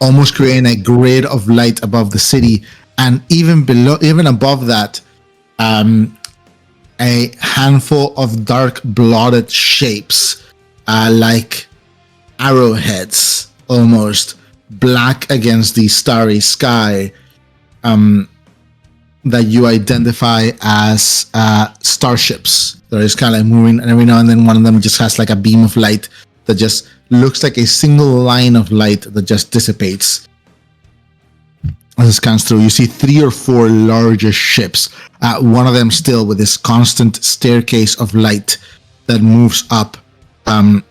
Speaker 1: almost creating a grid of light above the city, and even above that, a handful of dark blotted shapes, like arrowheads, almost black against the starry sky, that you identify as starships. They're just kind of like moving, and every now and then one of them just has like a beam of light that just looks like a single line of light that just dissipates as it scans through. You see 3 or 4 larger ships, one of them still with this constant staircase of light that moves up and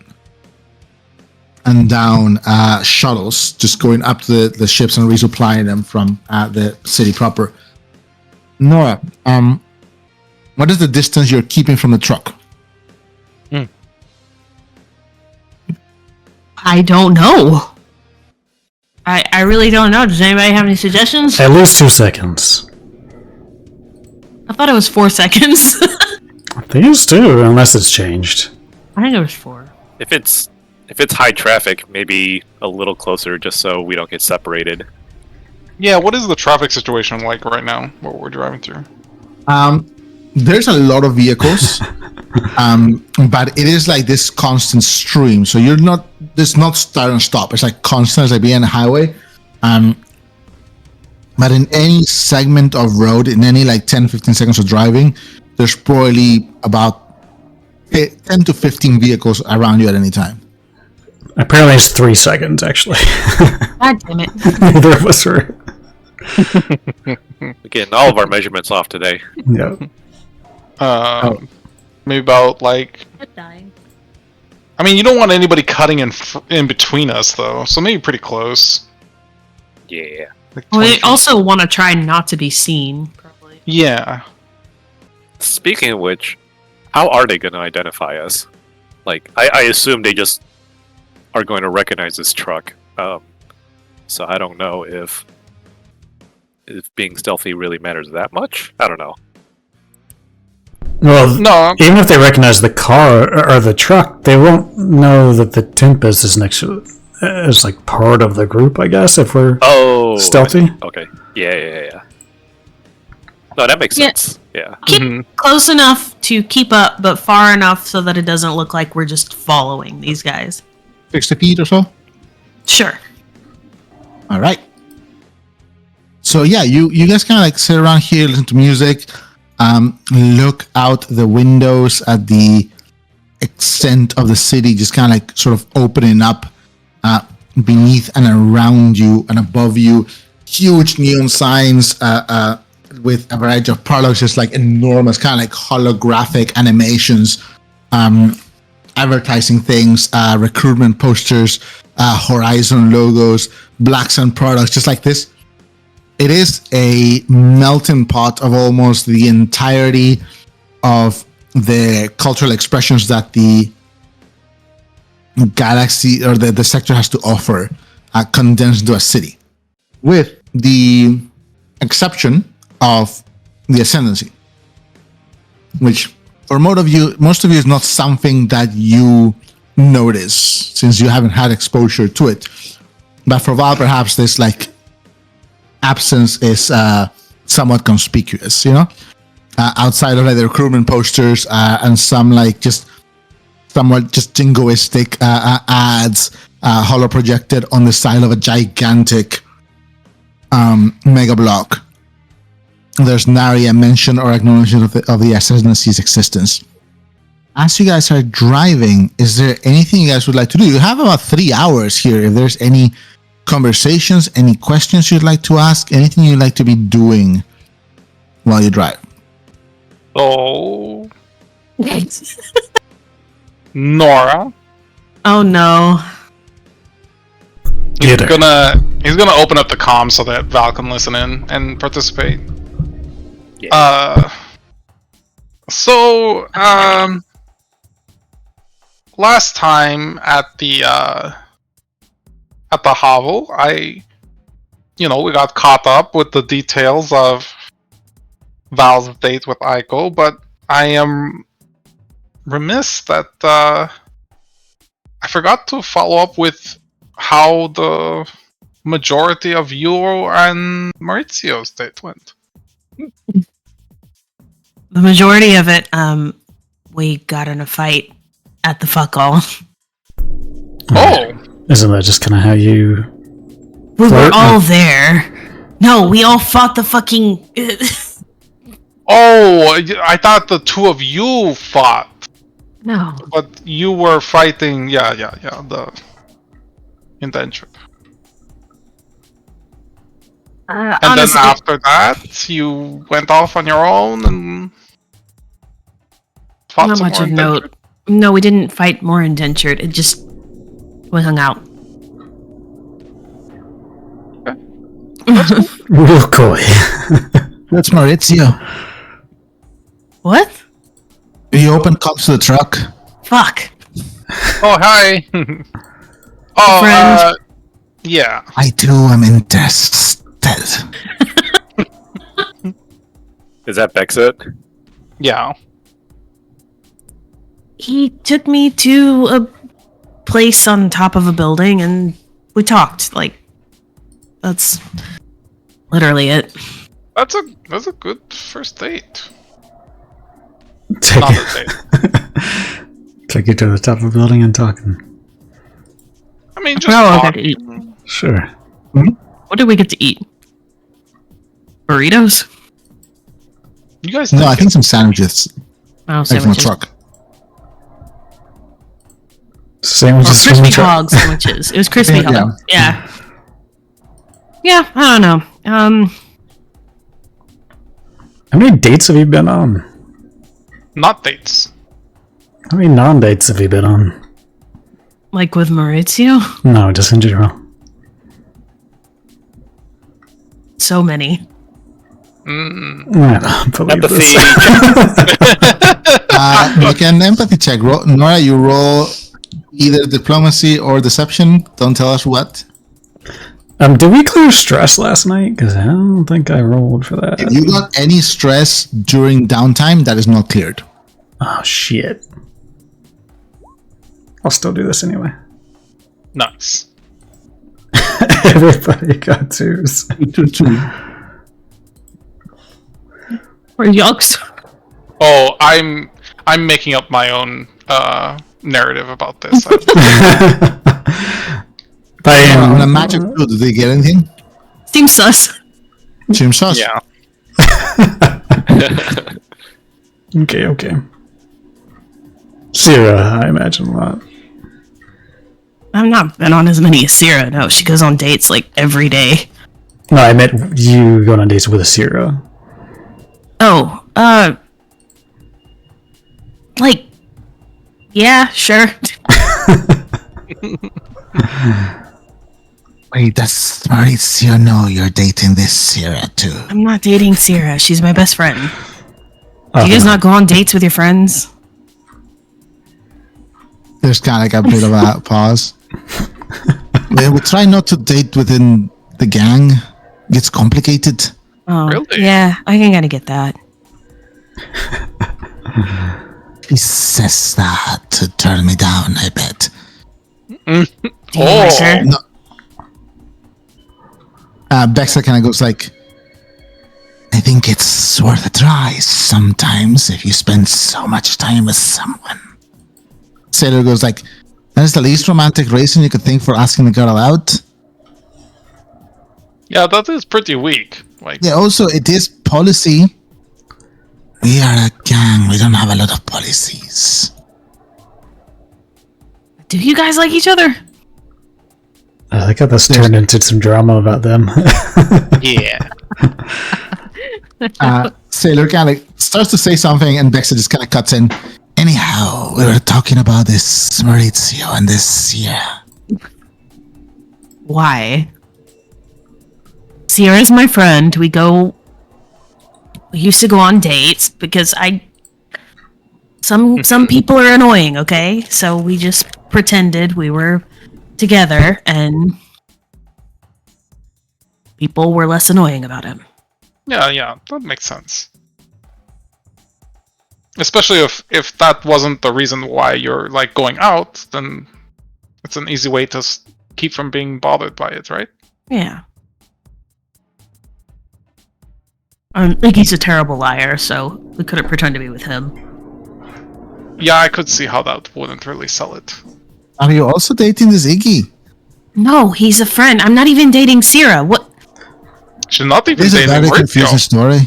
Speaker 1: down, shuttles just going up to the ships and resupplying them from the city proper. Nora, what is the distance you're keeping from the truck?
Speaker 4: I don't know. I really don't know. Does anybody have any suggestions?
Speaker 5: At least 2 seconds.
Speaker 4: I thought it was 4 seconds.
Speaker 5: I think it's 2, unless it's changed.
Speaker 4: I think it was 4.
Speaker 2: If it's high traffic, maybe a little closer, just so we don't get separated.
Speaker 3: Yeah, what is the traffic situation like right now, what we're driving through?
Speaker 1: There's a lot of vehicles, but it is like this constant stream. So there's not start and stop. It's like constant, it's like being on a highway. But in any segment of road, in any like 10, 15 seconds of driving, there's probably about 10 to 15 vehicles around you at any time.
Speaker 5: Apparently it's 3 seconds, actually.
Speaker 4: God damn it.
Speaker 5: Neither of us are.
Speaker 2: We're getting all of our measurements off today.
Speaker 5: Yeah.
Speaker 3: Maybe about like...
Speaker 4: Dying.
Speaker 3: I mean, you don't want anybody cutting in between us, though, so maybe pretty close.
Speaker 2: Yeah.
Speaker 3: Like
Speaker 4: Well,
Speaker 3: 20
Speaker 4: they
Speaker 3: feet.
Speaker 4: also want to try not to be seen, probably.
Speaker 3: Yeah.
Speaker 2: Speaking of which, how are they going to identify us? Like, I assume they just are going to recognize this truck. So I don't know if being stealthy really matters that much. I don't know.
Speaker 5: Well,
Speaker 3: No,
Speaker 5: even if they recognize the car or the truck, they won't know that the Tempest is next to is like part of the group, I guess, if we're stealthy.
Speaker 2: Okay. Yeah. No, that makes
Speaker 4: Yeah.
Speaker 2: sense. Yeah.
Speaker 4: Keep close enough to keep up, but far enough so that it doesn't look like we're just following these guys.
Speaker 1: 60 feet or so?
Speaker 4: Sure.
Speaker 1: All right. So yeah, you guys kind of like sit around here, listen to music, look out the windows at the extent of the city, just kind of like sort of opening up beneath and around you and above you. Huge neon signs with a variety of products, just like enormous kind of like holographic animations, advertising things, recruitment posters, Horizon logos, Black Sun products, just like this. It is a melting pot of almost the entirety of the cultural expressions that the galaxy or the sector has to offer, condensed into a city, with the exception of the Ascendancy, which for most of you is not something that you notice since you haven't had exposure to it. But for Val, perhaps this like absence is somewhat conspicuous, you know, outside of like the recruitment posters and some like just somewhat just jingoistic ads holo projected on the side of a gigantic mega block. There's nary a mention or acknowledgement of the Ascendancy's existence. As you guys are driving, is there anything you guys would like to do? You have about 3 hours here. If there's any conversations, any questions you'd like to ask, anything you'd like to be doing while you drive.
Speaker 3: Oh, Nora,
Speaker 4: Oh no.
Speaker 5: Get her.
Speaker 3: gonna He's gonna open up the comm so that Val can listen in and participate.
Speaker 2: Yeah.
Speaker 3: So, last time at the hovel, we got caught up with the details of Val's date with Aiko, but I am remiss that I forgot to follow up with how the majority of you and Maurizio's date went.
Speaker 4: The majority of it, we got in a fight at the fuck all.
Speaker 3: Oh!
Speaker 5: Isn't that just kind of how you...
Speaker 4: We were
Speaker 5: flirt?
Speaker 4: all there. No, we all fought the fucking...
Speaker 3: Oh, I thought the two of you fought.
Speaker 4: No.
Speaker 3: But you were fighting, the indenture. And
Speaker 4: honestly,
Speaker 3: then after that, you went off on your own and fought
Speaker 4: not
Speaker 3: some
Speaker 4: much
Speaker 3: more
Speaker 4: of
Speaker 3: indenture.
Speaker 4: note. No, we didn't fight more indentured. It just... We hung out.
Speaker 5: Real coy.
Speaker 1: That's Maurizio.
Speaker 4: What?
Speaker 1: You open comms to the truck.
Speaker 4: Fuck.
Speaker 3: Oh, hi! Oh,
Speaker 4: Friend.
Speaker 3: yeah.
Speaker 1: I too am interested.
Speaker 2: Is that Bexit?
Speaker 3: Yeah.
Speaker 4: He took me to a place on top of a building and we talked. Like, that's literally it.
Speaker 3: That's a good first date.
Speaker 5: Take
Speaker 3: Not a date.
Speaker 5: Take you to the top of a building and talking.
Speaker 3: I mean, just
Speaker 4: We're all
Speaker 3: talk.
Speaker 4: good to eat.
Speaker 5: Sure.
Speaker 4: What did we get to eat? Burritos?
Speaker 3: You guys
Speaker 1: No, I think some sandwiches.
Speaker 4: Oh,
Speaker 1: Like from a
Speaker 4: sandwiches.
Speaker 1: truck.
Speaker 4: Or
Speaker 5: Sandwiches from the
Speaker 4: crispy
Speaker 5: truck.
Speaker 4: hog sandwiches. It was crispy
Speaker 1: Yeah,
Speaker 4: hog. Yeah. Yeah, I don't know.
Speaker 5: How many dates have you been on?
Speaker 3: Not dates.
Speaker 5: How many non-dates have you been on?
Speaker 4: Like with Maurizio?
Speaker 5: No, just in general.
Speaker 4: So many.
Speaker 5: I don't believe
Speaker 2: Empathy.
Speaker 5: this.
Speaker 1: Make an empathy check. Nora, you roll either diplomacy or deception. Don't tell us what.
Speaker 5: Did we clear stress last night? Because I don't think I rolled for that.
Speaker 1: If you got any stress during downtime, that is not cleared.
Speaker 5: Oh, shit. I'll still do this anyway.
Speaker 3: Nice.
Speaker 5: Everybody got twos.
Speaker 4: Or yucks.
Speaker 3: Oh, I'm making up my own narrative about this.
Speaker 1: On a magic roll, did they get anything?
Speaker 4: Seems sus.
Speaker 1: Jim sauce?
Speaker 3: Yeah.
Speaker 5: Okay. Sierra, I imagine a lot.
Speaker 4: I've not been on as many as Sierra. No, she goes on dates like every day.
Speaker 5: No, I meant you going on dates with a Sierra.
Speaker 4: Oh, like, yeah, sure.
Speaker 1: Wait, that's Maurizio. No, you're dating this Sierra too.
Speaker 4: I'm not dating Sierra. She's my best friend.
Speaker 5: Oh,
Speaker 4: Do you guys
Speaker 5: no.
Speaker 4: not go on dates with your friends?
Speaker 1: There's kind of like a bit of a pause. We try not to date within the gang. It gets complicated.
Speaker 4: Oh,
Speaker 3: Really?
Speaker 4: yeah, I can kind of get that.
Speaker 1: He says that to turn me down, I bet.
Speaker 4: Do you like her?
Speaker 1: No. Bexa kind of goes like, I think it's worth a try sometimes if you spend so much time with someone. Sailor goes like, that is the least romantic reason you could think for asking the girl out.
Speaker 3: Yeah, that is pretty weak. Like,
Speaker 1: Yeah, also, it is policy. We are a gang. We don't have a lot of policies.
Speaker 4: Do you guys like each other?
Speaker 5: I think this turned into some drama about them.
Speaker 3: yeah.
Speaker 1: Sailor kind of starts to say something, and Bexa just kind of cuts in. Anyhow, we were talking about this Maurizio and this Sierra.
Speaker 4: Why? Sierra's my friend. We used to go on dates because some people are annoying, okay? So we just pretended we were together and people were less annoying about him.
Speaker 3: Yeah, that makes sense. Especially if that wasn't the reason why you're like going out, then it's an easy way to keep from being bothered by it, right?
Speaker 4: Yeah. Like he's a terrible liar, so we couldn't pretend to be with him.
Speaker 3: Yeah, I could see how that wouldn't really sell it.
Speaker 1: Are you also dating this Iggy?
Speaker 4: No, he's a friend. I'm not even dating Sierra. What?
Speaker 3: She's not even
Speaker 1: This is a
Speaker 3: dating
Speaker 1: very
Speaker 3: Maurizio.
Speaker 1: confusing story.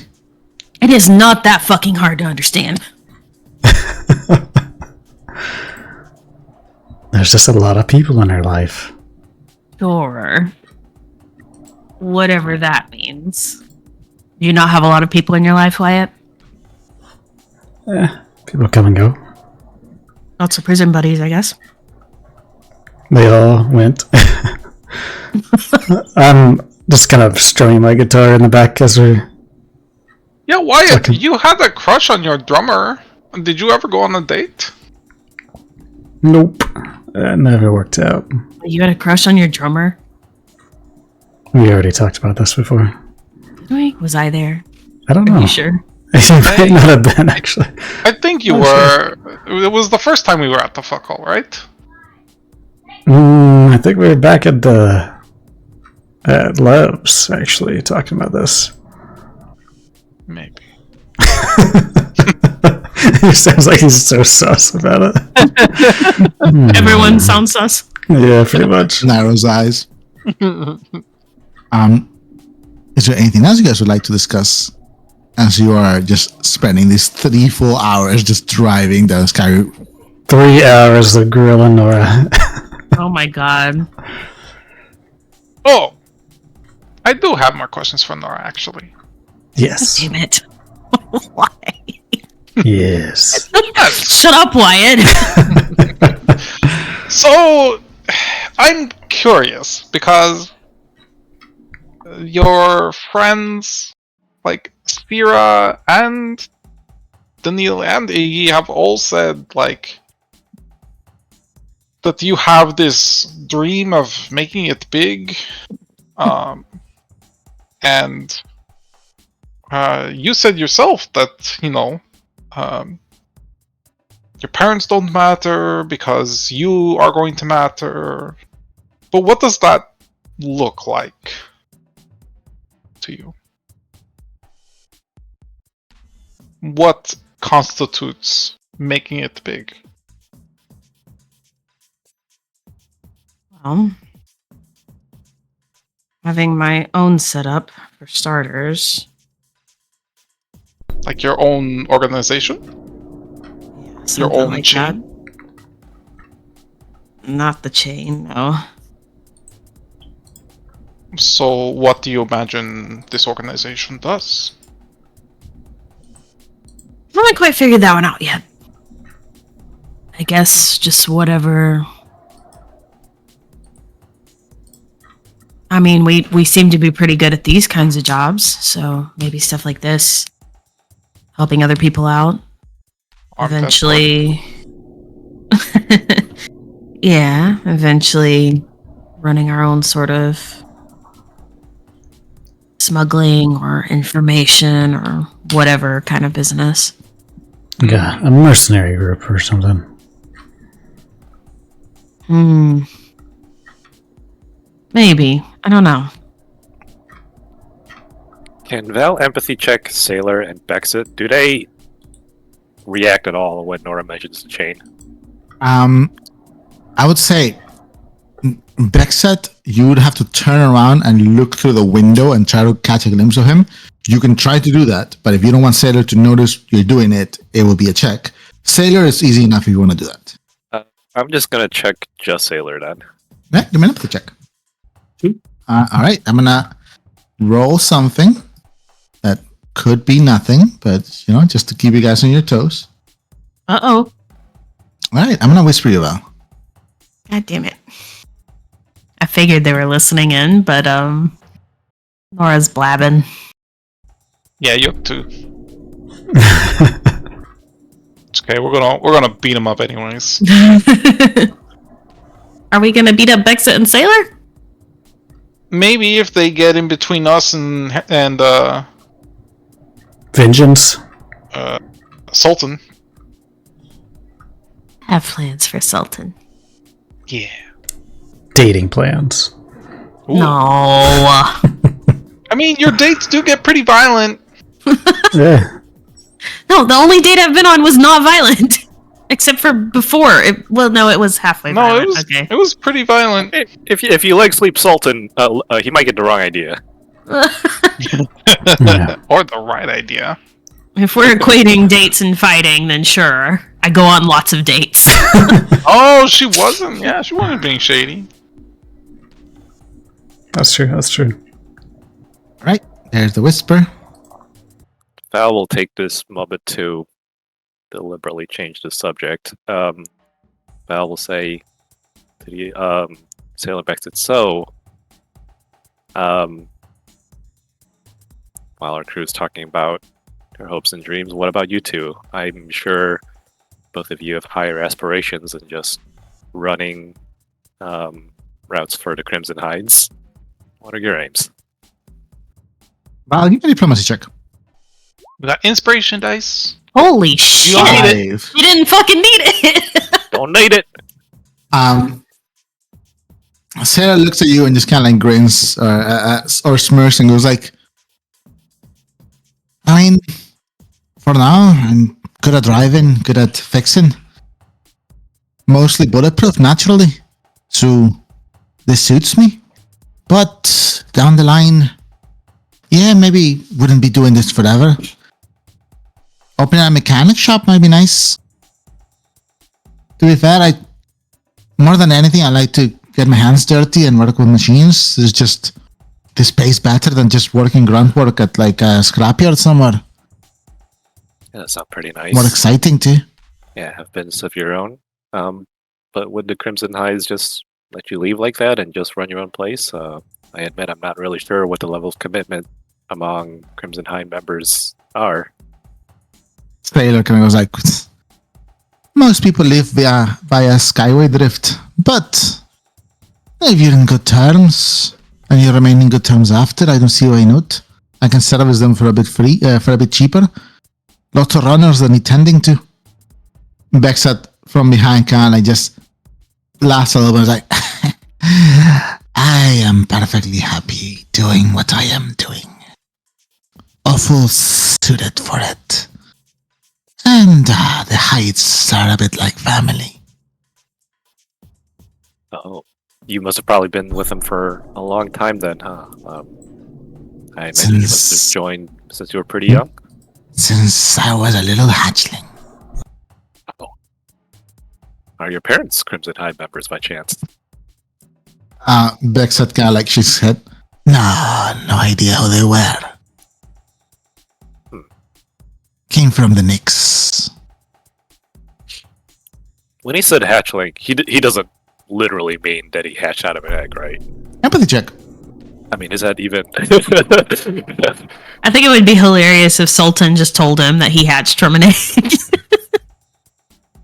Speaker 4: It is not that fucking hard to understand.
Speaker 5: There's just a lot of people in her life.
Speaker 4: Sure. Whatever that means. Do you not have a lot of people in your life, Wyatt?
Speaker 5: People come and go.
Speaker 4: Lots of prison buddies, I guess.
Speaker 5: They all went. I'm just kind of strumming my guitar in the back as we're...
Speaker 3: Yeah, Wyatt,
Speaker 5: Okay.
Speaker 3: you had a crush on your drummer. Did you ever go on a date?
Speaker 5: Nope. That never worked out.
Speaker 4: You had a crush on your drummer?
Speaker 5: We already talked about this before.
Speaker 4: Was I there?
Speaker 5: I don't
Speaker 4: Are
Speaker 5: know.
Speaker 4: you sure?
Speaker 5: You might not have been, actually.
Speaker 3: I think you
Speaker 5: Oh,
Speaker 3: were. It was the first time we were at the fuck hall, right?
Speaker 5: I think we were back at Love's, actually, talking about this.
Speaker 3: Maybe.
Speaker 5: He sounds like he's so sus about it.
Speaker 4: Everyone sounds sus.
Speaker 5: Yeah, pretty much.
Speaker 1: Narrows eyes. Is there anything else you guys would like to discuss as you are just spending these 3 full hours just driving down Skyway?
Speaker 5: 3 hours of grilling Nora.
Speaker 4: Oh my god.
Speaker 3: Oh, I do have more questions for Nora, actually.
Speaker 5: Yes.
Speaker 4: Damn it. Why?
Speaker 5: Yes.
Speaker 4: Shut up, Wyatt.
Speaker 3: So, I'm curious because your friends, like Spira and Daniil and Iggy, have all said like that you have this dream of making it big, and you said yourself that your parents don't matter because you are going to matter. But what does that look like to you? What constitutes making it big?
Speaker 4: Well, having my own setup, for starters.
Speaker 3: Like your own organization?
Speaker 4: Yeah,
Speaker 3: Your
Speaker 4: something
Speaker 3: own
Speaker 4: like
Speaker 3: chain?
Speaker 4: that. Not the chain, no.
Speaker 3: So what do you imagine this organization does?
Speaker 4: I haven't quite figured that one out yet. I guess just whatever. I mean, we seem to be pretty good at these kinds of jobs, so maybe stuff like this, helping other people out. Eventually, yeah, eventually running our own sort of smuggling or information or whatever kind of business.
Speaker 5: Yeah, a mercenary group or something.
Speaker 4: Maybe. I don't know.
Speaker 2: Can Val empathy check Sailor and Bexit? Do they react at all when Nora mentions the chain?
Speaker 1: I would say Bexet, you would have to turn around and look through the window and try to catch a glimpse of him. You can try to do that, but if you don't want Sailor to notice you're doing it, it will be a check. Sailor is easy enough if you want to do that.
Speaker 2: I'm just gonna check just Sailor then.
Speaker 1: Yeah, give me an empathy check. All right, I'm gonna roll something that could be nothing, but just to keep you guys on your toes.
Speaker 4: Uh-oh.
Speaker 1: All right, I'm gonna whisper you, Val.
Speaker 4: God damn it. I figured they were listening in, but Nora's blabbing.
Speaker 3: Yeah, you have to. It's okay. We're gonna beat him up anyways.
Speaker 4: Are we gonna beat up Bexit and Sailor?
Speaker 3: Maybe if they get in between us and
Speaker 5: Vengeance.
Speaker 3: Sultan.
Speaker 4: Have plans for Sultan.
Speaker 3: Yeah.
Speaker 5: Dating plans.
Speaker 3: Ooh.
Speaker 4: No.
Speaker 3: I mean, your dates do get pretty violent.
Speaker 5: Yeah.
Speaker 4: No, the only date I've been on was not violent. Except for before. It was halfway violent.
Speaker 3: It was pretty violent.
Speaker 2: If you leg sleep Sultan, he might get the wrong idea.
Speaker 5: Yeah.
Speaker 3: Or the right idea.
Speaker 4: If we're equating dates and fighting, then sure. I go on lots of dates.
Speaker 3: Oh, she wasn't. Yeah, she wasn't being shady.
Speaker 5: That's true.
Speaker 1: Right, there's the whisper.
Speaker 2: Val will take this moment to deliberately change the subject. Val will say to the Sailor Bexit, so, while our crew's talking about their hopes and dreams, what about you two? I'm sure both of you have higher aspirations than just running routes for the Crimson Hides. What are your aims?
Speaker 1: Val, give me a diplomacy check.
Speaker 3: We got inspiration dice.
Speaker 4: Holy shit.
Speaker 3: don't need it.
Speaker 4: You didn't fucking need it.
Speaker 2: Don't need it!
Speaker 1: Sarah looks at you and just kind of like grins or smirks and goes like, I mean, for now, I'm good at driving, good at fixing. Mostly bulletproof, naturally. So, this suits me. But, down the line, yeah, maybe wouldn't be doing this forever. Opening a mechanic shop might be nice. To be fair, more than anything, I like to get my hands dirty and work with machines. This pays better than just working grunt work at like a scrapyard somewhere.
Speaker 2: Yeah, that sounds pretty nice.
Speaker 1: More exciting too.
Speaker 2: Yeah, have business of your own. But would the Crimson Hides just let you leave like that and just run your own place? I admit I'm not really sure what the level of commitment among Crimson Hide members are.
Speaker 1: Sailor kind of goes like, most people live via skyway drift, but if you're in good terms and you remain in good terms after, I don't see why not. I can service them for a bit cheaper. Lots of runners that need tending to. Bexat from behind kind of just laughs a little bit, like, I am perfectly happy doing what I am doing. Awful suited for it. And the Heights are a bit like family.
Speaker 2: Oh, you must have probably been with them for a long time then, huh? I imagine you must have joined since you were pretty young.
Speaker 1: Since I was a little hatchling.
Speaker 2: Oh. Are your parents Crimson Hide members by chance?
Speaker 1: Bexat kind of like shakes his head. No idea who they were. Came from the Knicks.
Speaker 2: When he said hatchling, he doesn't literally mean that he hatched out of an egg, right?
Speaker 1: Empathy check.
Speaker 2: I mean, is that even...
Speaker 4: I think it would be hilarious if Sultan just told him that he hatched from an egg.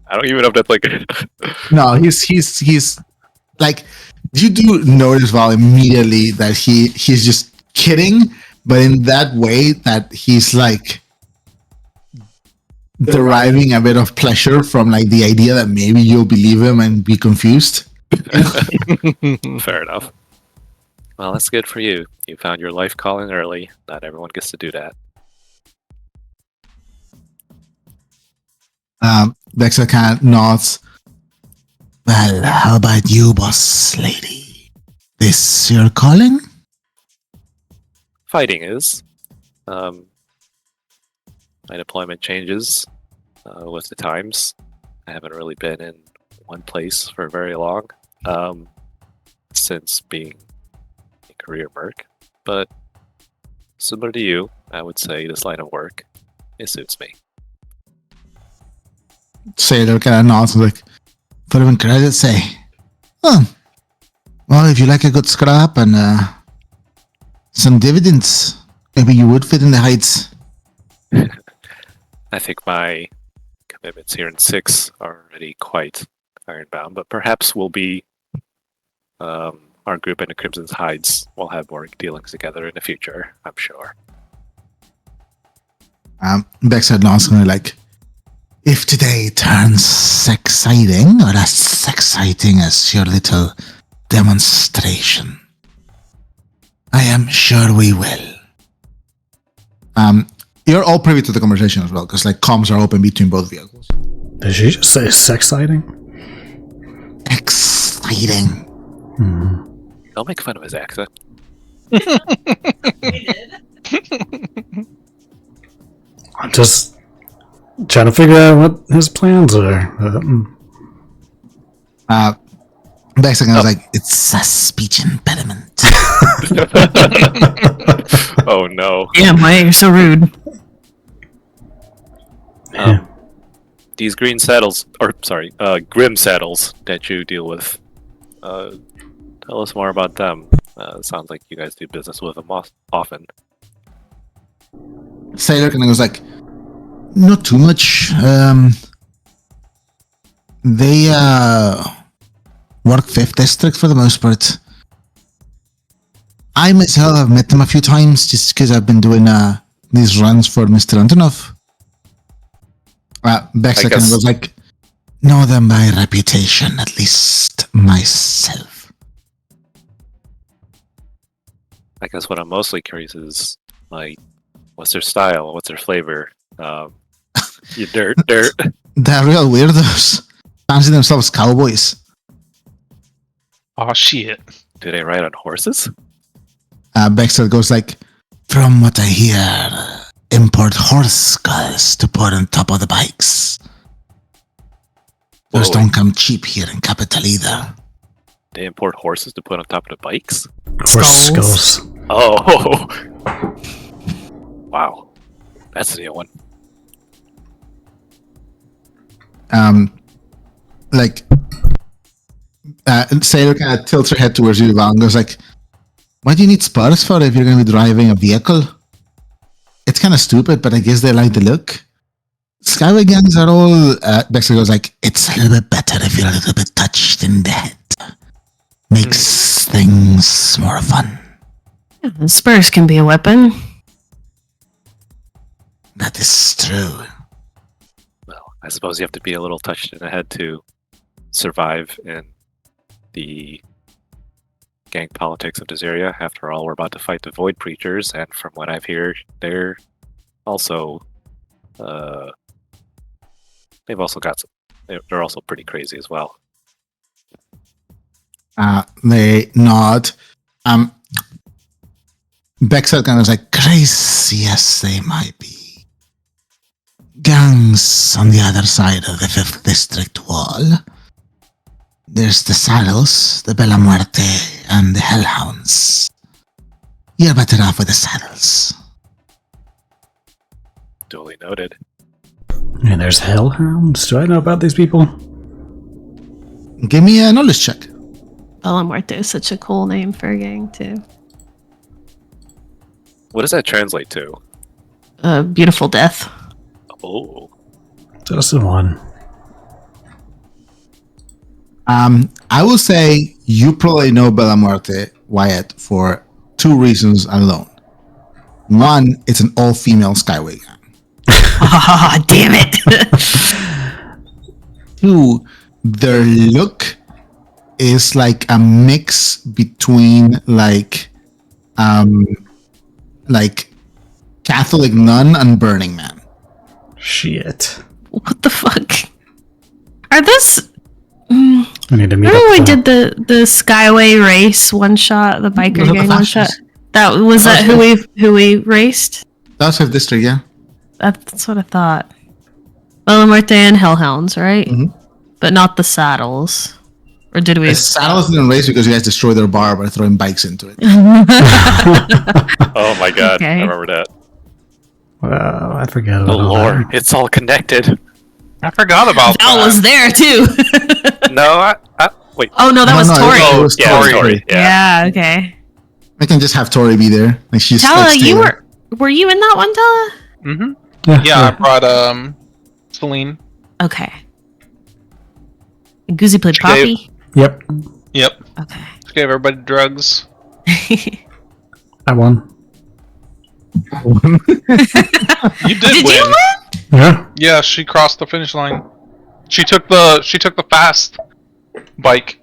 Speaker 2: I don't even know if that's like...
Speaker 1: No, he's like, you do notice Val immediately that he's just kidding, but in that way that he's like deriving a bit of pleasure from like the idea that maybe you'll believe him and be confused.
Speaker 2: Fair enough. Well, that's good for you. You found your life calling early. Not everyone gets to do that.
Speaker 1: Dexter kind of nods. Well, how about you, boss lady? This your calling?
Speaker 2: Fighting is. My deployment changes with the times. I haven't really been in one place for very long since being a career merc. But similar to you, I would say this line of work, it suits me.
Speaker 1: Sailor kind of nods like, for even credit, say, oh, well, if you like a good scrap and some dividends. Maybe you would fit in the heights.
Speaker 2: I think my commitments here in 6 are already quite ironbound, but perhaps we'll be our group in the Crimson's Hides will have more dealings together in the future, I'm sure.
Speaker 1: Backside Law's gonna like, if today turns exciting or as exciting as your little demonstration, I am sure we will. You're all privy to the conversation as well, because like comms are open between both vehicles.
Speaker 5: Did she just say sex-citing?
Speaker 1: Exciting.
Speaker 2: Don't make fun of his accent.
Speaker 5: I'm just trying to figure out what his plans are.
Speaker 1: Backside was like, it's a speech impediment.
Speaker 2: Oh no.
Speaker 4: Yeah, Mike, you're so rude.
Speaker 2: These green saddles, grim saddles that you deal with. Tell us more about them. It sounds like you guys do business with them often.
Speaker 1: Sailor kind of goes like, not too much. They work 5th District for the most part. I myself have met them a few times just because I've been doing these runs for Mr. Antonov. Bexa kind of goes like, know them by reputation, at least myself.
Speaker 2: I guess what I'm mostly curious is, like, what's their style? What's their flavor? You dirt.
Speaker 1: They're real weirdos. Fancy themselves cowboys.
Speaker 3: Oh shit.
Speaker 2: Do they ride on horses?
Speaker 1: Baxter goes like, from what I hear, import horse skulls to put on top of the bikes. Those don't come cheap here in Capital either.
Speaker 2: They import horses to put on top of the bikes?
Speaker 5: Horse skulls.
Speaker 2: Oh! Wow. That's a new one.
Speaker 1: Sailor kind of tilts her head towards you, Val, and goes like, what do you need spurs for if you're going to be driving a vehicle? It's kind of stupid, but I guess they like the look. Skyway gangs are all... Dexter goes like, it's a little bit better if you're a little bit touched in the head. Makes things more fun.
Speaker 4: Yeah, spurs can be a weapon.
Speaker 1: That is true.
Speaker 2: Well, I suppose you have to be a little touched in the head to survive in the gang politics of this area. After all, we're about to fight the Void Preachers, and from what I've heard, they're also they've also got some. They're also pretty crazy as well.
Speaker 1: They nod. Bexel kind of like, crazy as they might be. Gangs on the other side of the 5th District wall. There's the Saddles, the Bella Muerte, and the Hellhounds. You're better off with the Saddles.
Speaker 2: Duly noted.
Speaker 5: And there's hellhounds. Do I know about these people?
Speaker 1: Give me a knowledge check.
Speaker 4: Bella Muerte is such a cool name for a gang, too.
Speaker 2: What does that translate to?
Speaker 4: Beautiful death.
Speaker 2: Oh.
Speaker 5: Just the one.
Speaker 1: I will say you probably know Bella Muerte, Wyatt, for 2 reasons alone. One, it's an all-female Skyway gang.
Speaker 4: Ah, damn it!
Speaker 1: 2, their look is like a mix between like Catholic nun and Burning Man.
Speaker 5: Shit.
Speaker 4: What the fuck? Are this...
Speaker 5: We need to meet
Speaker 4: Remember
Speaker 5: up.
Speaker 4: we did the Skyway race one shot, the biker
Speaker 1: Was that
Speaker 4: gang
Speaker 1: the
Speaker 4: one shot?
Speaker 1: fashions?
Speaker 4: That was that who we raced?
Speaker 1: That's 5th District, yeah.
Speaker 4: That's what I thought. Bella Muerte and Hellhounds, right?
Speaker 1: Mhm.
Speaker 4: But not the Saddles. Or did we?
Speaker 1: The Saddles didn't race because you guys destroyed their bar by throwing bikes into it.
Speaker 2: Oh my god,
Speaker 4: Okay.
Speaker 2: I remember that.
Speaker 5: Wow, I forgot
Speaker 2: The
Speaker 5: about all
Speaker 2: lore.
Speaker 5: that.
Speaker 2: It's all connected.
Speaker 3: I forgot about
Speaker 4: Val
Speaker 3: that.
Speaker 4: was there too.
Speaker 2: No, wait.
Speaker 4: Oh no, that was
Speaker 1: No,
Speaker 4: Tori.
Speaker 1: it was
Speaker 2: Yeah,
Speaker 1: Tori.
Speaker 2: Tori.
Speaker 4: Yeah. Okay.
Speaker 1: I can just have Tori be there. Like she's
Speaker 4: Tala,
Speaker 1: like,
Speaker 4: you were you in that one, Tala?
Speaker 3: Mm-hmm. Yeah, I brought Celine.
Speaker 4: Okay. And Goozy played
Speaker 3: She gave-
Speaker 4: Poppy?
Speaker 5: Yep.
Speaker 3: Yep.
Speaker 4: Okay.
Speaker 3: She gave everybody drugs.
Speaker 5: I won.
Speaker 3: You did
Speaker 4: Did
Speaker 3: win.
Speaker 4: you win?
Speaker 5: Yeah.
Speaker 3: Yeah, she crossed the finish line. She took the fast bike.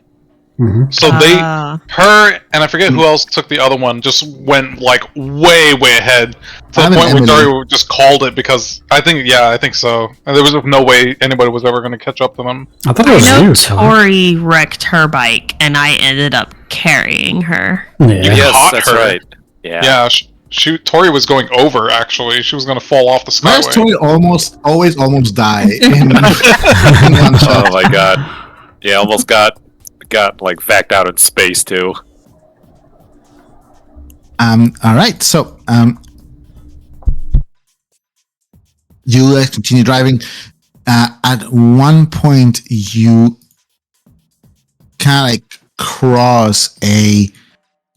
Speaker 5: Mm-hmm.
Speaker 3: So her and I forget who else took the other one. Just went like way ahead to the point where Dory just called it because I think so. And there was no way anybody was ever going to catch up to them.
Speaker 5: I thought it was
Speaker 4: I know
Speaker 5: you, Tala.
Speaker 4: Tori wrecked her bike, and I ended up carrying her.
Speaker 5: Yeah.
Speaker 2: Yes,
Speaker 3: caught
Speaker 2: that's
Speaker 3: her.
Speaker 2: right. Yeah.
Speaker 3: Yeah, Tori was going over. Actually, she was going to fall off the
Speaker 1: why does
Speaker 3: skyway.
Speaker 1: Tori almost die in one shot?
Speaker 2: Oh my god. Yeah, almost got like vacked out in space too.
Speaker 1: All right, so you guys continue driving. At one point, you kind of like cross a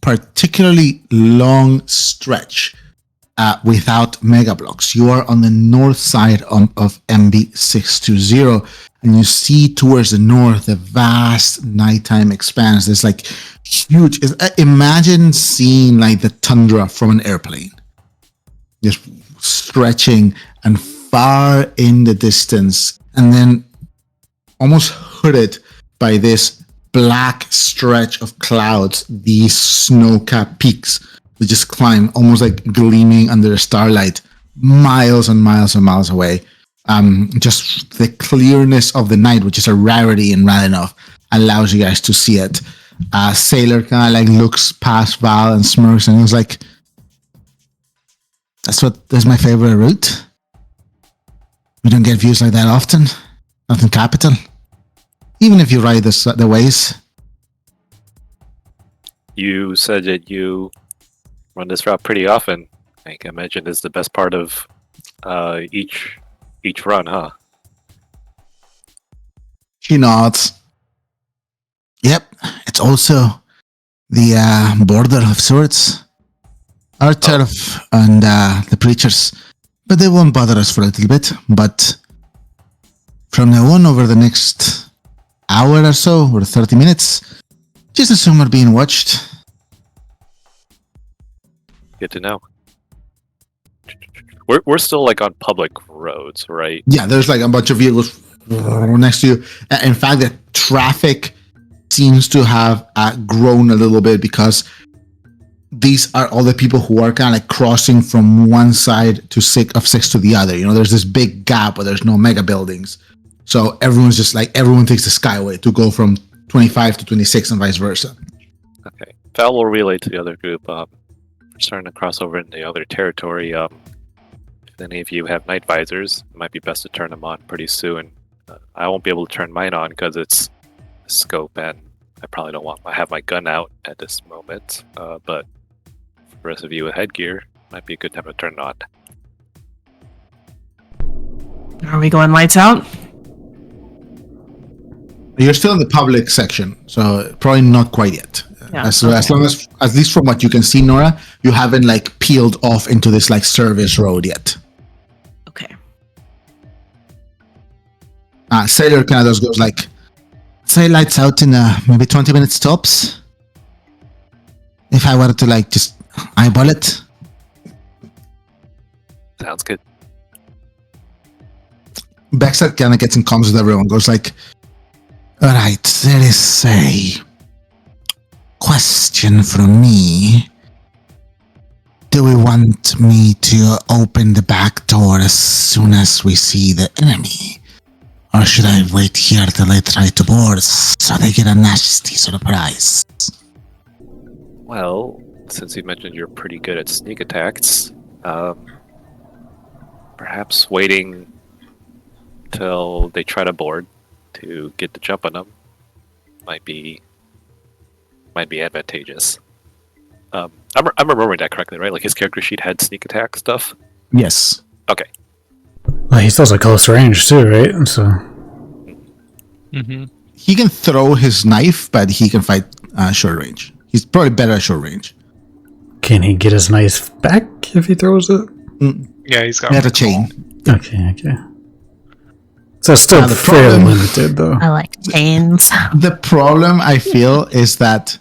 Speaker 1: particularly long stretch without mega blocks. You are on the north side of MB620, and you see towards the north the vast nighttime expanse. There's like huge. Imagine seeing like the tundra from an airplane, just stretching and far in the distance, and then almost hooded by this black stretch of clouds, these snow-capped peaks that just climb, almost like gleaming under the starlight, miles and miles and miles away. Just the clearness of the night, which is a rarity in Radinov, allows you guys to see it. Sailor kind of like looks past Val and smirks, and he's like, that's my favorite route. We don't get views like that often. Not in capital. Even if you ride the ways.
Speaker 2: You said that you run this route pretty often. I can imagine it's the best part of each run, huh?
Speaker 1: She nods. Yep, it's also the border of sorts. Our turf and the preachers. But they won't bother us for a little bit. But from now on, over the next hour or so, or 30 minutes, just assume we're being watched.
Speaker 2: Good to know. We're still like on public roads, right?
Speaker 1: Yeah, there's like a bunch of vehicles next to you. In fact, the traffic seems to have grown a little bit because these are all the people who are kind of like crossing from one side to six to the other. You know, there's this big gap where there's no mega buildings. So everyone's just like, everyone takes the Skyway to go from 25 to 26 and vice versa.
Speaker 2: Okay. Val will relay to the other group. We're starting to cross over into the other territory. If any of you have night visors, it might be best to turn them on pretty soon. I won't be able to turn mine on because it's a scope, and I probably don't want to have my gun out at this moment. But for the rest of you with headgear, might be a good time to turn it on.
Speaker 4: Are we going lights out?
Speaker 1: You're still in the public section, so probably not quite yet.
Speaker 4: Yeah,
Speaker 1: As long as, at least from what you can see, Nora, you haven't like peeled off into this like service road yet.
Speaker 4: Okay.
Speaker 1: Sailor kind of just goes like, say lights out in maybe 20 minutes tops. If I were to like just eyeball it.
Speaker 2: Sounds good.
Speaker 1: Baxter kind of gets in comms with everyone, goes like, all right, there is a question from me. Do we want me to open the back door as soon as we see the enemy? Or should I wait here till they try to board so they get a nasty surprise?
Speaker 2: Well, since you mentioned you're pretty good at sneak attacks, perhaps waiting till they try to board to get the jump on them might be advantageous. I'm remembering that correctly, right? Like his character sheet had sneak attack stuff.
Speaker 1: Yes.
Speaker 2: Okay.
Speaker 5: Well, he's also close range too, right? So
Speaker 3: Mm-hmm.
Speaker 1: He can throw his knife, but he can fight short range. He's probably better at short range.
Speaker 5: can he get his knife back if he throws it?
Speaker 3: Yeah, he's got
Speaker 1: He had a chain.
Speaker 5: Okay. So it's still
Speaker 1: the
Speaker 5: fairly
Speaker 1: problem-
Speaker 5: limited, though.
Speaker 4: I like chains.
Speaker 1: The problem I feel is that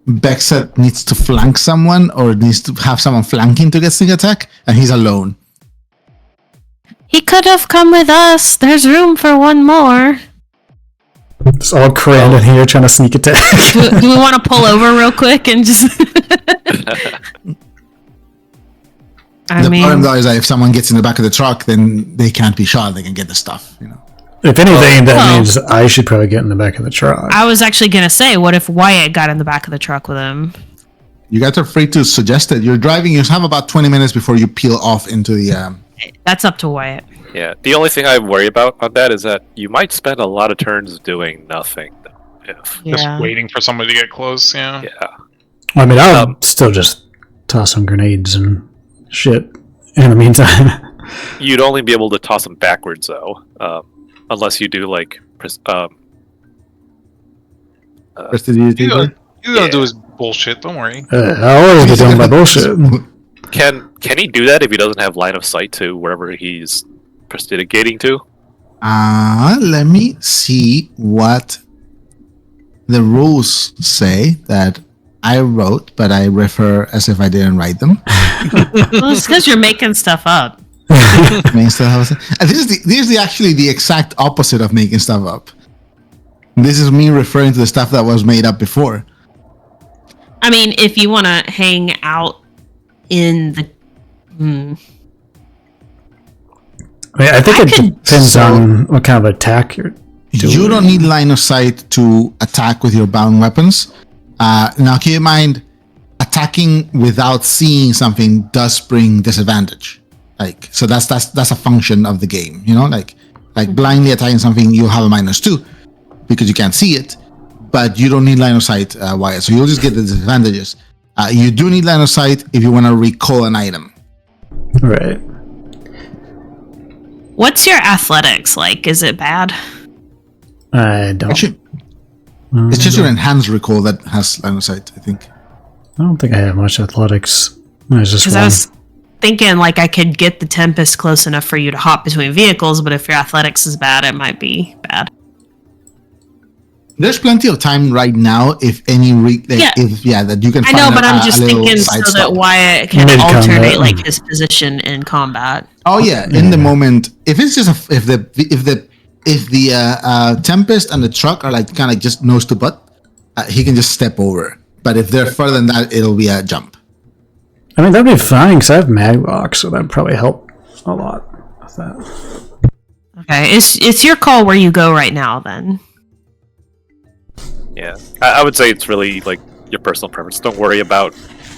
Speaker 1: Bexet needs to flank someone or needs to have someone flanking to get sneak attack, and he's alone.
Speaker 4: He could have come with us. There's room for one more.
Speaker 5: It's all crammed in here trying to sneak attack.
Speaker 4: Do we want to pull over real quick and just? I
Speaker 1: The
Speaker 4: mean,
Speaker 1: problem though is that if someone gets in the back of the truck, then they can't be shot. They can get the stuff,
Speaker 5: If anything, that
Speaker 4: Well-
Speaker 5: means I should probably get in the back of the truck.
Speaker 4: I was actually gonna say, what if Wyatt got in the back of the truck with him?
Speaker 1: You guys are free to suggest it. You're driving. You have about 20 minutes before you peel off into the.
Speaker 4: That's up to Wyatt.
Speaker 2: Yeah. The only thing I worry about on that is that you might spend a lot of turns doing nothing. If
Speaker 3: just
Speaker 4: Yeah.
Speaker 3: waiting for somebody to get close. Yeah.
Speaker 5: I mean, I'll still just toss some grenades and shit in the meantime.
Speaker 2: you'd only be able to toss them backwards though, unless you do like
Speaker 1: Prestidigitator?
Speaker 3: He's gonna do his bullshit. Don't worry.
Speaker 5: I always be doing my bullshit.
Speaker 2: Can he do that if he doesn't have line of sight to wherever he's prestidigitating to?
Speaker 1: Let me see what the rules say that I wrote, but I refer as if I didn't write them.
Speaker 4: Well, it's because you're making stuff up.
Speaker 1: Making stuff up. And this is actually the exact opposite of making stuff up. This is me referring to the stuff that was made up before.
Speaker 4: I mean, if you want to hang out in the.
Speaker 5: I think
Speaker 4: I
Speaker 5: it
Speaker 4: could-
Speaker 5: depends on what kind of attack you're doing.
Speaker 1: You don't need line of sight to attack with your bound weapons. Now, keep in mind, attacking without seeing something does bring disadvantage. So that's a function of the game. Like blindly attacking something, you'll have a -2 because you can't see it, but you don't need line of sight, Wyatt. So you'll just get the disadvantages. You do need line of sight if you want to recall an item.
Speaker 5: Right.
Speaker 4: What's your athletics like? Is it bad?
Speaker 5: I don't.
Speaker 1: Actually, it's just your enhanced recall that has line of sight, I think.
Speaker 5: I don't think I have much athletics. There's just
Speaker 4: Because
Speaker 5: one.
Speaker 4: I was thinking like I could get the Tempest close enough for you to hop between vehicles, but if your athletics is bad, it might be bad.
Speaker 1: There's plenty of time right now, if any,
Speaker 4: Yeah.
Speaker 1: that you can.
Speaker 4: I
Speaker 1: find
Speaker 4: know, but I'm
Speaker 1: a
Speaker 4: just
Speaker 1: little
Speaker 4: thinking
Speaker 1: side
Speaker 4: so that
Speaker 1: stop.
Speaker 4: Wyatt can
Speaker 5: Mid-combat.
Speaker 4: alternate like his position in combat.
Speaker 1: Oh yeah, in the moment, if it's just if the Tempest and the truck are like kind of just nose to butt, he can just step over. But if they're further than that, it'll be a jump.
Speaker 5: I mean, that'd be fine because I have Maglock, so that'd probably help a lot with that.
Speaker 4: Okay, it's your call where you go right now. Then
Speaker 2: Yeah, I would say it's really like your personal preference. Don't worry about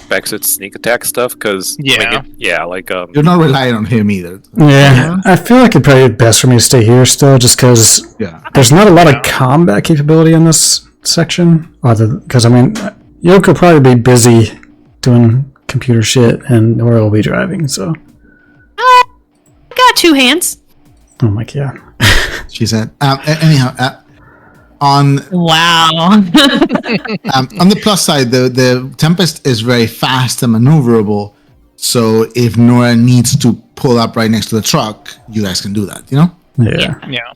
Speaker 2: Bexit's sneak attack stuff because
Speaker 1: You're not relying on him either.
Speaker 5: Yeah, I feel like it'd probably be best for me to stay here still, just because
Speaker 1: Yeah.
Speaker 5: there's not a lot of combat capability in this section. Because I mean, Yoke will probably be busy doing computer shit, and Nora will be driving. So,
Speaker 4: I got 2 hands.
Speaker 5: oh my god.
Speaker 1: She said. Anyhow, on
Speaker 4: Wow.
Speaker 1: on the plus side, the Tempest is very fast and maneuverable. So if Nora needs to pull up right next to the truck, you guys can do that.
Speaker 5: Yeah.
Speaker 3: Yeah.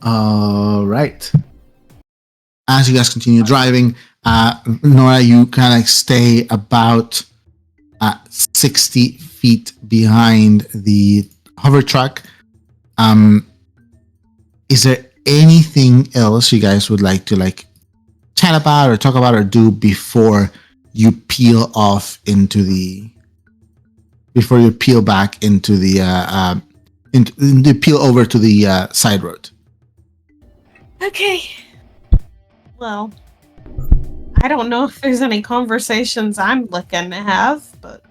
Speaker 1: All right. As you guys continue driving, Nora, you kind of stay about 60 feet behind the hover truck. Is there anything else you guys would like to chat about or talk about or do before you peel off into before you peel back into the peel over to the side road?
Speaker 4: Okay. Well, I don't know if there's any conversations I'm looking to have, but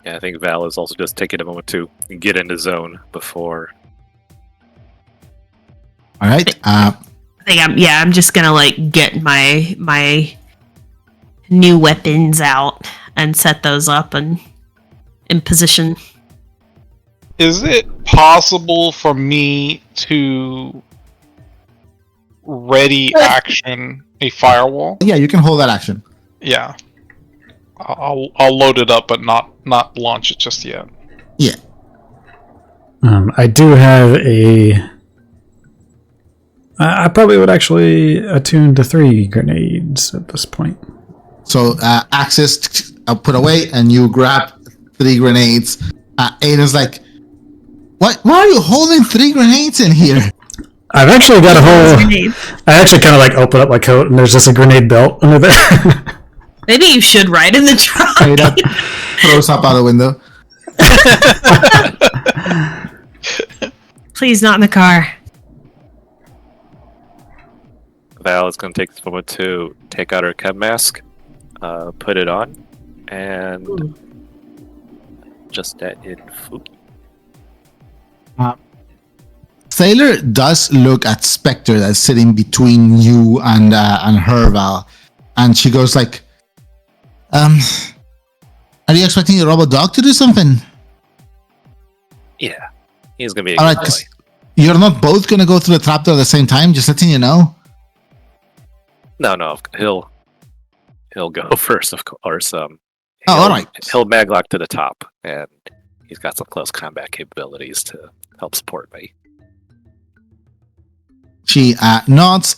Speaker 2: Yeah, I think Val is also just taking a moment to get into zone before.
Speaker 1: All right.
Speaker 4: I think I'm just gonna get my new weapons out and set those up and in position.
Speaker 3: Is it possible for me to ready action a firewall?
Speaker 1: Yeah, you can hold that action.
Speaker 3: Yeah. I'll load it up, but not launch it just yet.
Speaker 1: Yeah.
Speaker 5: I do have a. I probably would actually attune to 3 grenades at this point.
Speaker 1: So access, put away, and you grab 3 grenades. Aiden's like, "What? Why are you holding 3 grenades in here?"
Speaker 5: I've actually got a whole. I actually kind of like open up my coat, and there's just a grenade belt under there.
Speaker 4: Maybe you should ride in the truck.
Speaker 1: Aiden throws up out the window.
Speaker 4: Please, not in the car.
Speaker 2: Val is going to take this moment to take out her chem mask, put it on, and just that in food.
Speaker 1: Sailor does look at Spectre that's sitting between you and her, Val, and she goes like, "Are you expecting your robot dog to do something?"
Speaker 2: Yeah, he's going to be a
Speaker 1: All
Speaker 2: good
Speaker 1: right,
Speaker 2: boy.
Speaker 1: you're not both gonna go through the trapdoor at the same time. Just letting you know.
Speaker 2: No, he'll go first, of course.
Speaker 1: Oh, all right.
Speaker 2: He'll maglock to the top, and he's got some close combat capabilities to help support me.
Speaker 1: She nods.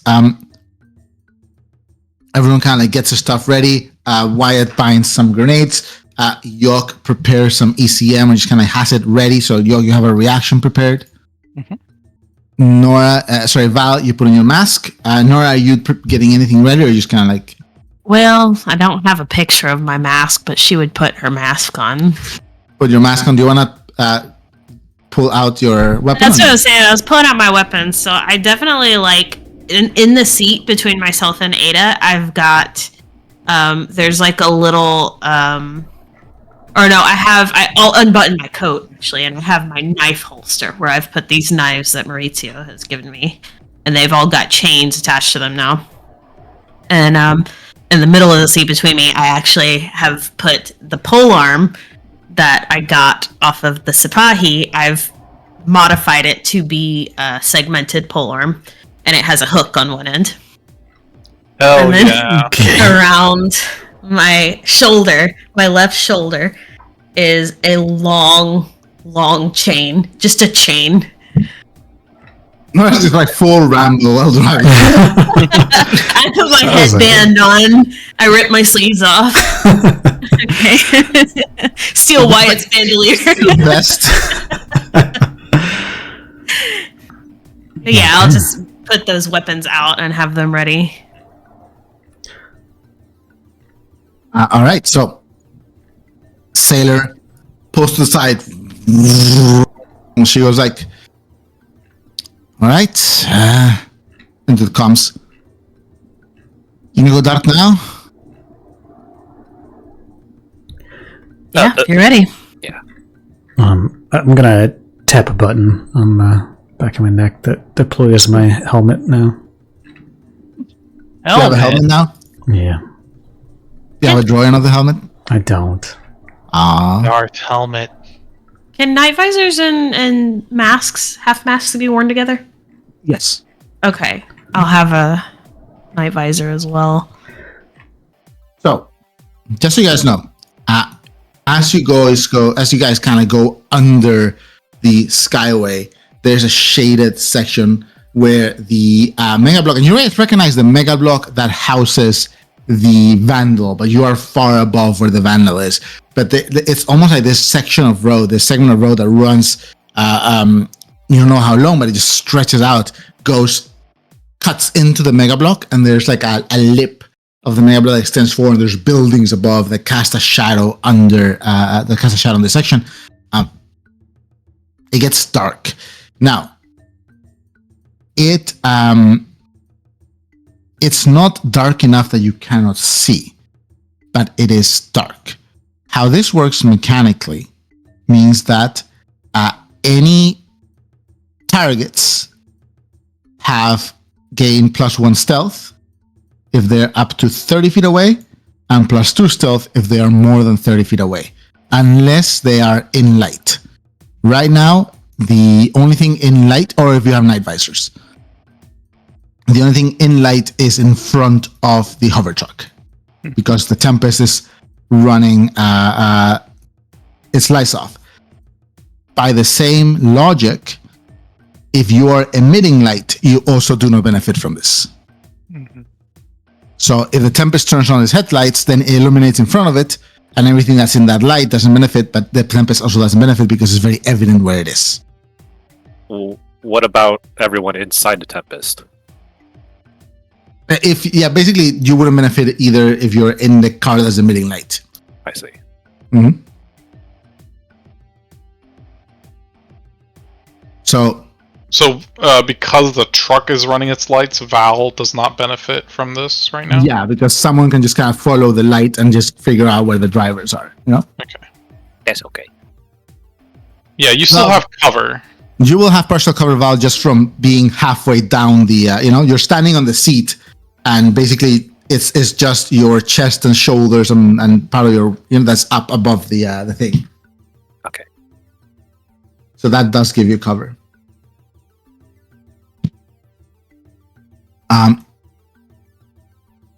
Speaker 1: Everyone kind of gets their stuff ready. Wyatt binds some grenades. York prepares some ECM and just kind of has it ready. So York, you have a reaction prepared.
Speaker 3: Mhm.
Speaker 1: Val, you put on your mask. Nora, are you getting anything ready, or you just kind of like?
Speaker 4: Well, I don't have a picture of my mask, but she would put her mask on.
Speaker 1: Put your mask on. Do you want to pull out your weapon?
Speaker 4: That's what I was saying. I was pulling out my weapons, so I definitely like in the seat between myself and Ada. I've got there's like a little I'll unbutton my coat actually, and I have my knife holster where I've put these knives that Maurizio has given me, and they've all got chains attached to them now. And in the middle of the seat between me, I actually have put the pole arm that I got off of the Sipahi. I've modified it to be a segmented pole arm, and it has a hook on one end.
Speaker 3: Hell
Speaker 4: And then-
Speaker 3: yeah.
Speaker 4: Around my shoulder, my left shoulder, is a long chain. Just a chain.
Speaker 1: Nora's just like full Rambo while driving.
Speaker 4: I put my
Speaker 5: Sounds like
Speaker 4: headband on. I rip my sleeves off. Okay. Steal Wyatt's bandolier.
Speaker 1: Best.
Speaker 4: Yeah, I'll just put those weapons out and have them ready.
Speaker 1: All right, so Sailor pulls to the side, and she goes like, "All right," into the comms. You gonna go dark now?
Speaker 4: Yeah, you're ready.
Speaker 5: I'm gonna tap a button on the back of my neck that deploys my helmet now.
Speaker 1: You have a helmet now?
Speaker 5: Yeah,
Speaker 1: You have a drawing of the helmet?
Speaker 5: I don't.
Speaker 3: Darth helmet.
Speaker 4: Can night visors and masks, half masks, be worn together?
Speaker 1: Yes.
Speaker 4: Okay, I'll have a night visor as well.
Speaker 1: So, just so you guys know, as you guys kind of go under the Skyway, there's a shaded section where the mega block, and you recognize the mega block that houses the Vandal, but you are far above where the Vandal is. But it's almost like this section of road, this segment of road that runs, you don't know how long, but it just stretches out, cuts into the mega block, and there's like a lip of the mega block that extends forward, and there's buildings above that cast a shadow under the section. It gets dark. Now, it's not dark enough that you cannot see, but it is dark. How this works mechanically means that any targets have gained +1 stealth if they're up to 30 feet away, and +2 stealth if they are more than 30 feet away, unless they are in light. Right now, the only thing in light, or if you have night visors. The only thing in light is in front of the hover truck, because the Tempest is running its lights off. By the same logic, if you are emitting light, you also do not benefit from this. So if the Tempest turns on its headlights, then it illuminates in front of it, and everything that's in that light doesn't benefit, but the Tempest also doesn't benefit because it's very evident where it is.
Speaker 2: Well, what about everyone inside the Tempest?
Speaker 1: Basically, you wouldn't benefit either if you're in the car that's emitting light.
Speaker 2: I see.
Speaker 1: Mm-hmm. So
Speaker 3: because the truck is running its lights, Val does not benefit from this right now?
Speaker 1: yeah, because someone can just kind of follow the light and just figure out where the drivers are, you know?
Speaker 3: Okay.
Speaker 2: That's okay.
Speaker 3: Yeah, you still have cover.
Speaker 1: You will have partial cover, Val, just from being halfway down the, you're standing on the seat, and basically it's just your chest and shoulders and part of your, that's up above the thing.
Speaker 2: Okay.
Speaker 1: So that does give you cover.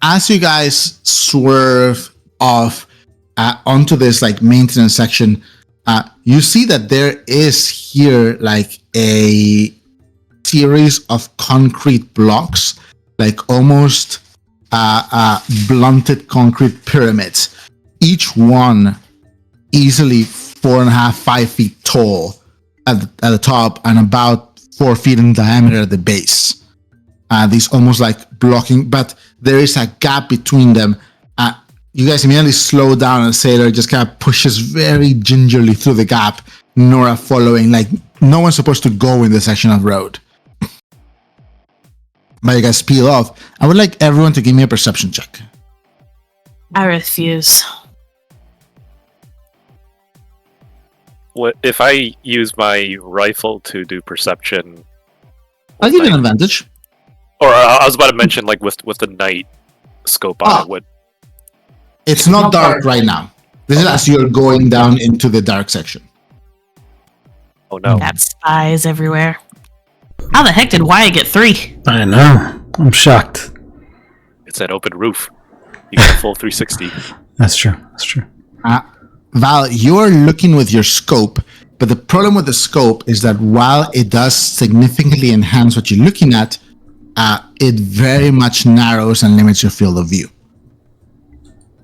Speaker 1: As you guys swerve off onto this like maintenance section, you see that there is here like a series of concrete blocks, like almost blunted concrete pyramids, each one easily 4.5, 5 feet tall at the top and about 4 feet in diameter at the base. These almost like blocking, but there is a gap between them. You guys immediately slow down, and Sailor just kind of pushes very gingerly through the gap, Nora following, like no one's supposed to go in this section of road. But you guys peel off. I would like everyone to give me a perception check.
Speaker 4: I refuse.
Speaker 2: What if I use my rifle to do perception?
Speaker 1: I'll give you an advantage.
Speaker 2: Or I was about to mention, like with the night scope on it, would.
Speaker 1: It's not dark right now. This is as you're going down into the dark section.
Speaker 2: Oh no!
Speaker 4: Got spies everywhere. How the heck did Wyatt get 3?
Speaker 5: I know. I'm shocked.
Speaker 2: It's an open roof. You get a full 360.
Speaker 5: That's true. That's true.
Speaker 1: Val, you're looking with your scope, but the problem with the scope is that while it does significantly enhance what you're looking at, it very much narrows and limits your field of view.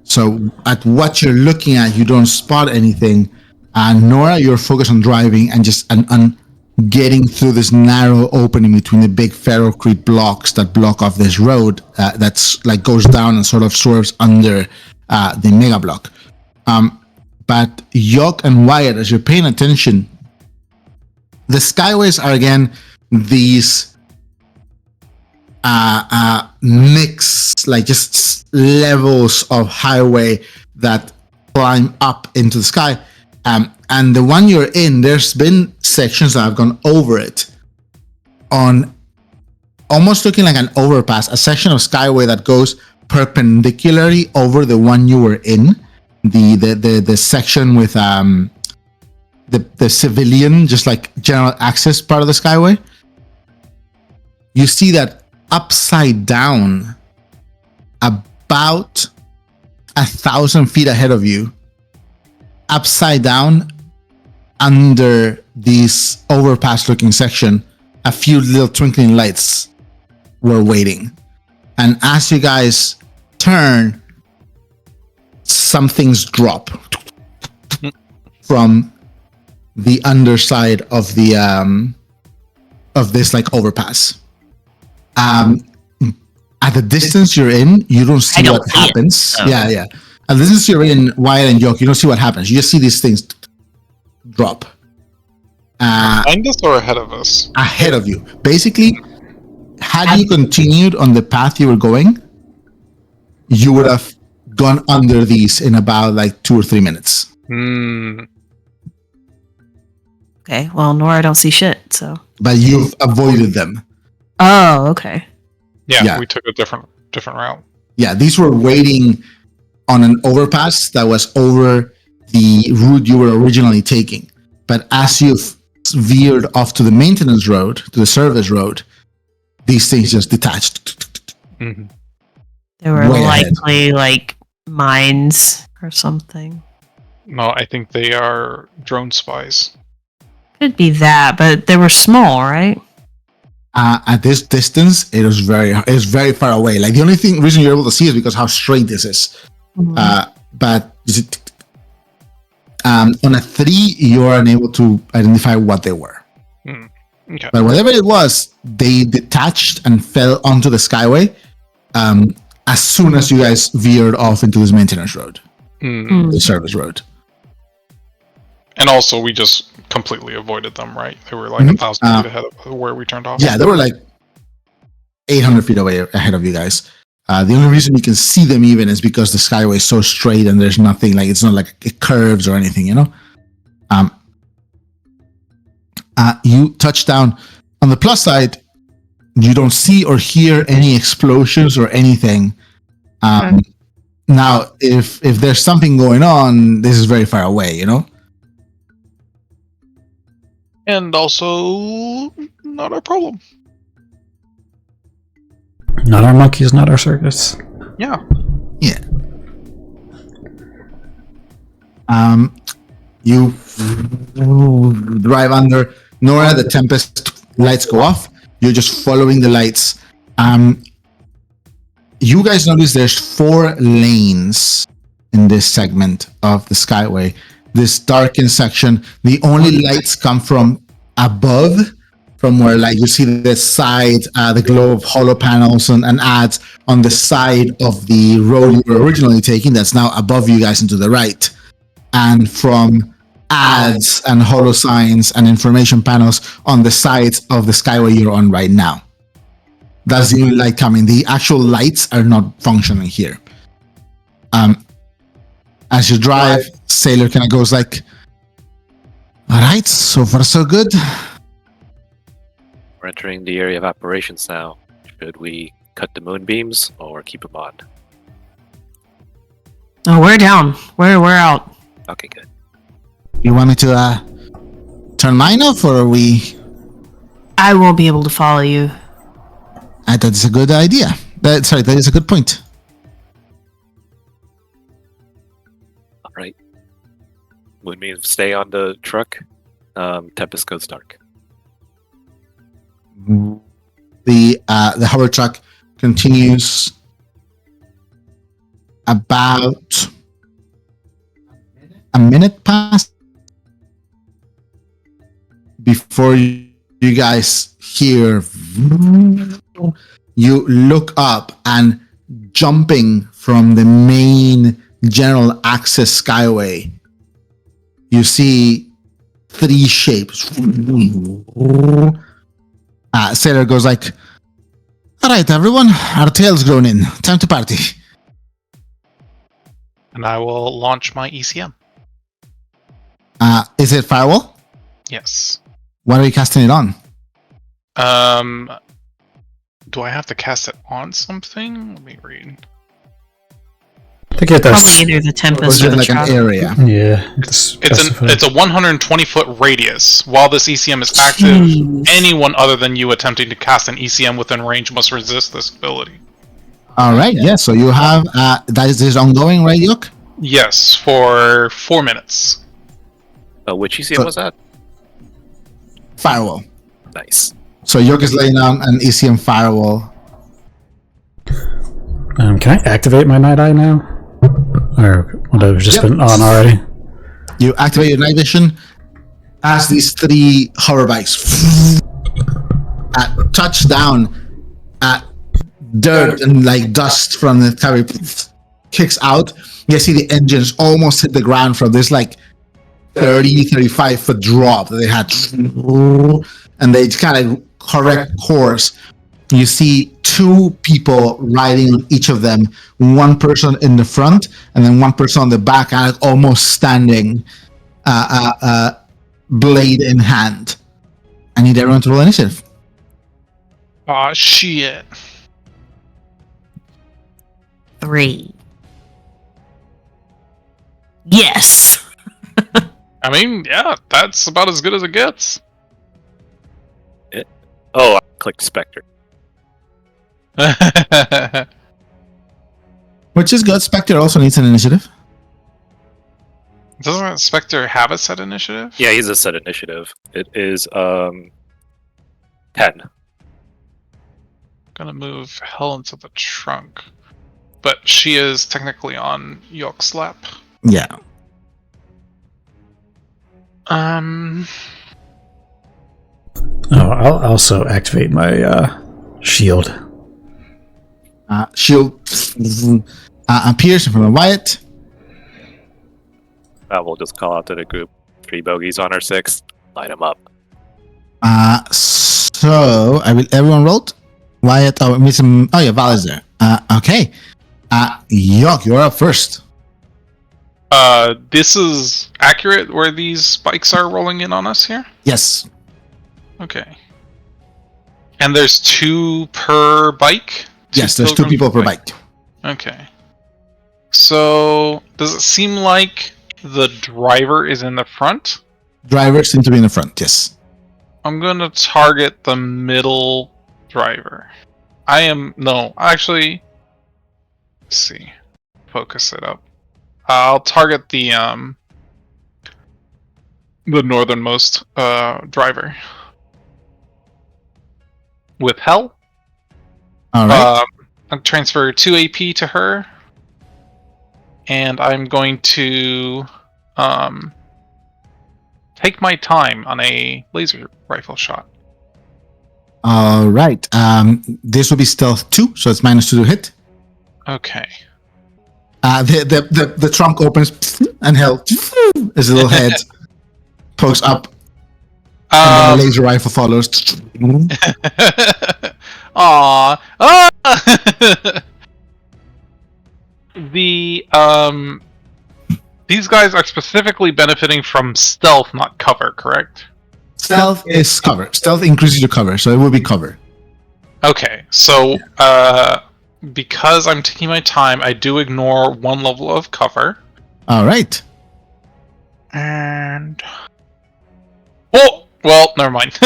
Speaker 1: So at what you're looking at, you don't spot anything. Nora, you're focused on driving and just on getting through this narrow opening between the big ferrocrete blocks that block off this road that's like goes down and sort of swerves under the mega block. But Yok and Wyatt, as you're paying attention, the Skyways are again these mix, like just levels of highway that climb up into the sky. And the one you're in, there's been sections that have gone over it on almost looking like an overpass, a section of Skyway that goes perpendicularly over the one you were in, the section with the civilian, just like general access part of the Skyway. You see that upside down, about 1,000 feet ahead of you, upside down under this overpass looking section, a few little twinkling lights were waiting. And as you guys turn, some things drop from the underside of the of this like overpass. At the distance you're in, you don't see what happens. Yeah. At the distance you're in, Wyatt and Yok, you don't see what happens. You just see these things drop.
Speaker 3: Behind us or ahead of us?
Speaker 1: Ahead of you. Basically, had you continued on the path you were going, you would have gone under these in about like 2 or 3 minutes.
Speaker 4: Okay, well, Nora don't see shit, so.
Speaker 1: But you've avoided them.
Speaker 4: Oh, okay.
Speaker 3: Yeah, we took a different route.
Speaker 1: Yeah, these were waiting on an overpass that was over the route you were originally taking. But as you've veered off to the maintenance road, to the service road, these things just detached.
Speaker 3: Mhm.
Speaker 4: They were
Speaker 1: Way ahead.
Speaker 4: likely like mines or something.
Speaker 3: No, I think they are drone spies.
Speaker 4: Could be that, but they were small, right?
Speaker 1: At this distance, it was very far away. Like the only reason you're able to see is because how straight this is. But on a 3, you are unable to identify what they were.
Speaker 3: Okay.
Speaker 1: But whatever it was, they detached and fell onto the Skyway as soon as you guys veered off into this maintenance road, the service road.
Speaker 3: And also, we just completely avoided them, right? They were like 1,000 feet ahead of where we turned off.
Speaker 1: Yeah, they were like 800 feet away ahead of you guys. The only reason you can see them even is because the Skyway is so straight and there's nothing, like it's not like it curves or anything, you know? You touch down. On the plus side, you don't see or hear any explosions or anything. Now, if there's something going on, this is very far away, you know?
Speaker 3: And also, not our problem.
Speaker 5: Not our monkeys, not our circus.
Speaker 3: Yeah.
Speaker 1: Yeah. You drive under Nora, the Tempest lights go off. You're just following the lights. You guys notice there's 4 lanes in this segment of the Skyway. This darkened section, the only lights come from above, from where like you see the side, the glow of hollow panels and ads on the side of the road you were originally taking that's now above you guys and to the right. And from ads and hollow signs and information panels on the sides of the Skyway you're on right now. That's the only light coming. The actual lights are not functioning here. As you drive, Sailor kind of goes like, all right, so far so good.
Speaker 2: We're entering the area of operations now. Should we cut the moonbeams or keep them on?
Speaker 4: Oh, we're down. We're out.
Speaker 2: Okay, good.
Speaker 1: You want me to turn mine off, or are we?
Speaker 4: I won't be able to follow you.
Speaker 1: That's a good idea. That is a good point.
Speaker 2: All right. Moonbeams stay on the truck. Tempest goes dark.
Speaker 1: The hover truck continues about a minute past before you guys hear. You look up, and jumping from the main general access Skyway, you see 3 shapes. Sailor goes like, all right, everyone, our tail's grown in. Time to party.
Speaker 3: And I will launch my ECM.
Speaker 1: Is it firewall?
Speaker 3: Yes.
Speaker 1: What are you casting it on?
Speaker 3: Do I have to cast it on something? Let me read.
Speaker 5: I think it
Speaker 4: Probably
Speaker 5: does.
Speaker 4: either the
Speaker 1: Or
Speaker 4: Tempest
Speaker 1: is
Speaker 4: or
Speaker 1: it
Speaker 4: the
Speaker 1: like
Speaker 4: truck.
Speaker 1: an area?
Speaker 5: Yeah.
Speaker 3: It's a 120-foot radius. While this ECM is active,
Speaker 4: Jeez.
Speaker 3: anyone other than you attempting to cast an ECM within range must resist this ability.
Speaker 1: All right, yeah. So you have that is ongoing, right, Yoke?
Speaker 3: Yes, for 4 minutes.
Speaker 2: Which ECM
Speaker 1: So-
Speaker 2: was that?
Speaker 1: Firewall.
Speaker 2: Nice.
Speaker 1: So Yoke is laying down an ECM firewall.
Speaker 5: Can I activate my night eye now? Or would it have just
Speaker 1: Yep.
Speaker 5: been on already?
Speaker 1: You activate your night vision as these 3 hover bikes touch down. Dirt and like dust from the carry kicks out. You see the engines almost hit the ground from this like 35 foot drop that they had, and they kind of correct course. You see 2 people riding on each of them, one person in the front and then one person on the back, and almost standing, blade in hand. I need everyone to roll initiative.
Speaker 3: Aw, shit.
Speaker 4: 3. Yes.
Speaker 3: I mean, yeah, that's about as good as it gets.
Speaker 2: Oh, I clicked Spectre.
Speaker 1: Which is good. Spectre also needs an initiative.
Speaker 3: Doesn't Spectre have a set initiative?
Speaker 2: Yeah, he's a set initiative. It is 10.
Speaker 3: Gonna move Hell into the trunk. But she is technically on York's lap.
Speaker 1: Yeah.
Speaker 5: Oh, I'll also activate my shield.
Speaker 1: Shield appears in front of Wyatt.
Speaker 2: We'll just call out to the group. 3 bogeys on our 6. Light them up.
Speaker 1: So everyone rolled. Wyatt. Oh, yeah, Val is there. Okay. York, you're up first.
Speaker 3: This is accurate where these spikes are rolling in on us here?
Speaker 1: Yes.
Speaker 3: Okay. And there's 2 per bike?
Speaker 1: Yes, there's 2 people per bike.
Speaker 3: Okay. So, does it seem like the driver is in the front?
Speaker 1: Drivers seem to be in the front, yes.
Speaker 3: I'm gonna target the middle driver. Let's see. Focus it up. I'll target the northernmost driver. With Hell.
Speaker 1: Alright.
Speaker 3: I'll transfer 2 AP to her. And I'm going to take my time on a laser rifle shot.
Speaker 1: Alright. This will be stealth 2, so it's -2 to hit.
Speaker 3: Okay.
Speaker 1: The trunk opens and Hell his little head pokes up. And the laser rifle follows.
Speaker 3: Aww. Ah! These guys are specifically benefiting from stealth, not cover, correct?
Speaker 1: Stealth is cover. Stealth increases your cover, so it will be cover.
Speaker 3: Okay, so because I'm taking my time, I do ignore 1 level of cover.
Speaker 1: Alright.
Speaker 3: And oh, well, never mind.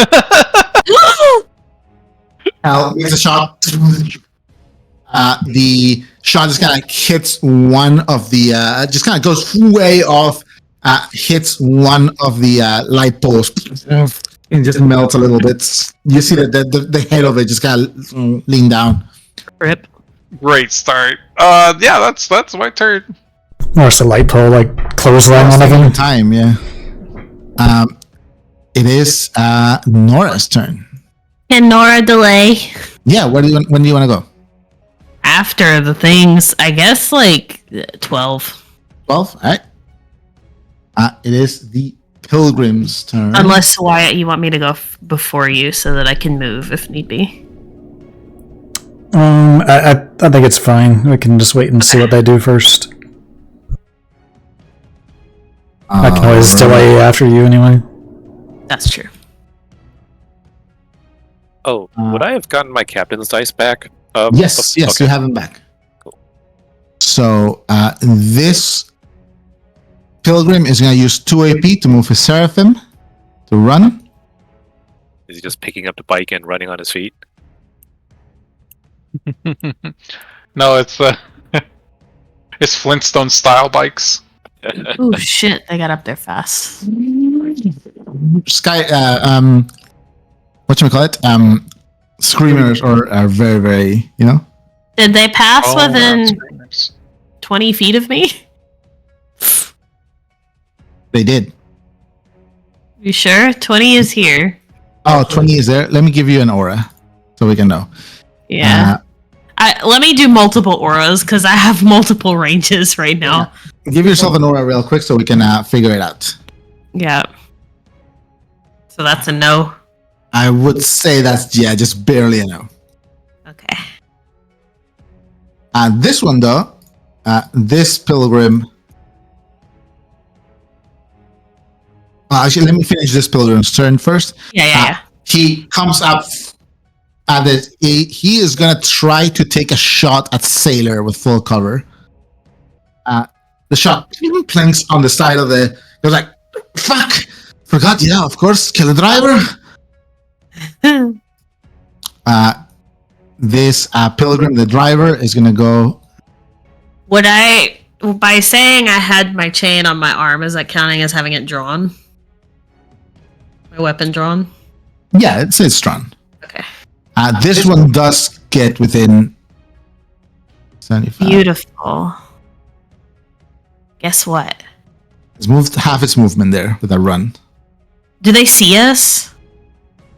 Speaker 1: Hell makes a shot. The shot just kind of hits one of the, just kind of goes way off, hits one of the light posts, and just melts a little bit. You see that the head of it just kind of lean down.
Speaker 4: Rip.
Speaker 3: Great start. Yeah, that's my turn.
Speaker 5: Or it's a light pole, like clothesline one of them.
Speaker 1: Time, yeah. It is Nora's turn.
Speaker 4: Can Nora delay?
Speaker 1: Yeah, when do you want to go?
Speaker 4: After the things, I guess, like 12.
Speaker 1: 12? Alright. It is the Pilgrim's turn.
Speaker 4: Unless, Wyatt, you want me to go before you so that I can move if need be.
Speaker 5: I think it's fine. We can just wait and see what they do first. I can always delay after you anyway.
Speaker 4: That's true.
Speaker 2: Oh, would I have gotten my captain's dice back?
Speaker 1: Yes,
Speaker 2: okay.
Speaker 1: you have him back.
Speaker 2: Cool.
Speaker 1: So this Pilgrim is going to use 2 AP to move his Seraphim to run.
Speaker 2: Is he just picking up the bike and running on his feet?
Speaker 3: No, it's it's Flintstone style bikes.
Speaker 4: Oh shit, they got up there fast.
Speaker 1: Whatchamacallit? Screamers are very, very,
Speaker 4: Did they pass
Speaker 3: Oh,
Speaker 4: within
Speaker 3: screamers.
Speaker 4: 20 feet of me?
Speaker 1: They did.
Speaker 4: You sure? 20 is here.
Speaker 1: Oh, 20 is there. Let me give you an aura so we can know.
Speaker 4: Yeah. Let me do multiple auras because I have multiple ranges right now.
Speaker 1: Give yourself an aura real quick so we can figure it out.
Speaker 4: Yeah. So that's a no.
Speaker 1: I would say that's, just barely a no.
Speaker 4: Okay.
Speaker 1: This one, though, this Pilgrim... actually, let me finish this Pilgrim's turn first.
Speaker 4: Yeah.
Speaker 1: He comes up and he is going to try to take a shot at Sailor with full cover. The shot planks on the side of the... Goes like, fuck! Forgot, of course, kill the driver. this pilgrim, the driver, is going to go.
Speaker 4: Would I, by saying I had my chain on my arm, is that counting as having it drawn? My weapon drawn?
Speaker 1: Yeah, it's drawn.
Speaker 4: Okay.
Speaker 1: This one does get within 75.
Speaker 4: Beautiful. Guess what?
Speaker 1: It's moved half its movement there with a run.
Speaker 4: Do they see us?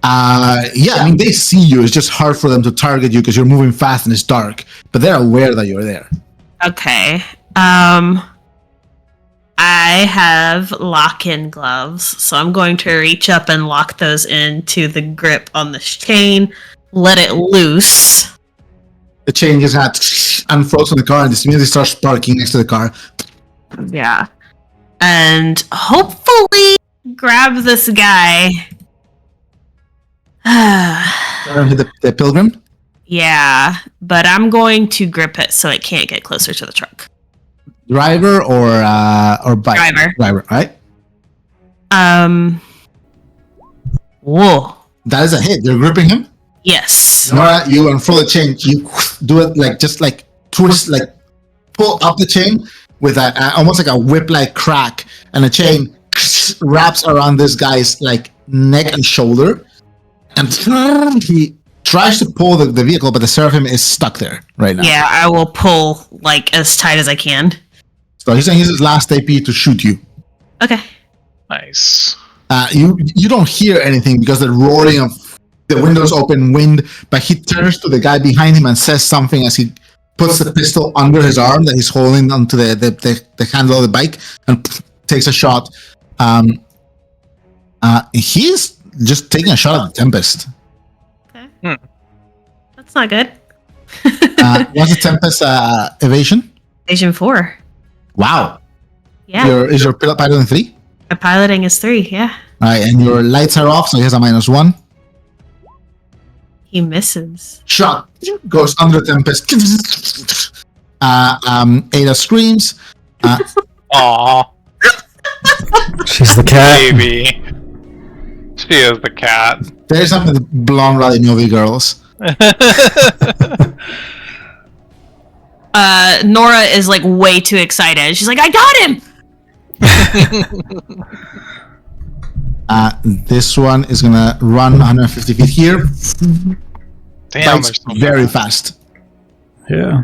Speaker 1: Yeah, I mean, they see you. It's just hard for them to target you because you're moving fast and it's dark. But they're aware that you're there.
Speaker 4: Okay. I have lock-in gloves, so I'm going to reach up and lock those into the grip on this chain, let it loose.
Speaker 1: The chain just had unfroze from the car and this immediately starts sparking next to the car.
Speaker 4: Yeah. And hopefully grab this guy.
Speaker 1: The pilgrim?
Speaker 4: Yeah, but I'm going to grip it so it can't get closer to the truck.
Speaker 1: Driver or bike?
Speaker 4: Driver,
Speaker 1: right?
Speaker 4: Whoa.
Speaker 1: That is a hit. You're gripping him?
Speaker 4: Yes.
Speaker 1: Nora, you unfurl the chain. You do it like twist, like pull up the chain with almost like a whip-like crack, and the chain wraps around this guy's like neck and shoulder, and he tries to pull the vehicle, but the Seraphim is stuck there right now.
Speaker 4: Yeah, I will pull like as tight as I can.
Speaker 1: So he's going to use his last AP to shoot you.
Speaker 4: Okay.
Speaker 3: Nice.
Speaker 1: You don't hear anything because the roaring of the windows open wind, but he turns to the guy behind him and says something as he puts the pistol under his arm that he's holding onto the handle of the bike and takes a shot. He's just taking a shot at the Tempest.
Speaker 4: Okay. That's not good.
Speaker 1: What's the Tempest evasion?
Speaker 4: Evasion 4.
Speaker 1: Wow.
Speaker 4: Yeah.
Speaker 1: Is your pilot 3?
Speaker 4: My piloting is 3, yeah.
Speaker 1: Alright, and your lights are off, so he has a -1.
Speaker 4: He misses.
Speaker 1: Shot goes under Tempest. Ada screams.
Speaker 3: Aww,
Speaker 5: She's the cat.
Speaker 3: baby. She is the cat.
Speaker 1: There's something with blonde rally movie girls.
Speaker 4: Nora is like way too excited. She's like, I got him!
Speaker 1: This one is gonna run 150 feet here.
Speaker 3: Damn,
Speaker 1: Bites
Speaker 3: they're so
Speaker 1: very
Speaker 3: bad.
Speaker 1: fast.
Speaker 5: Yeah.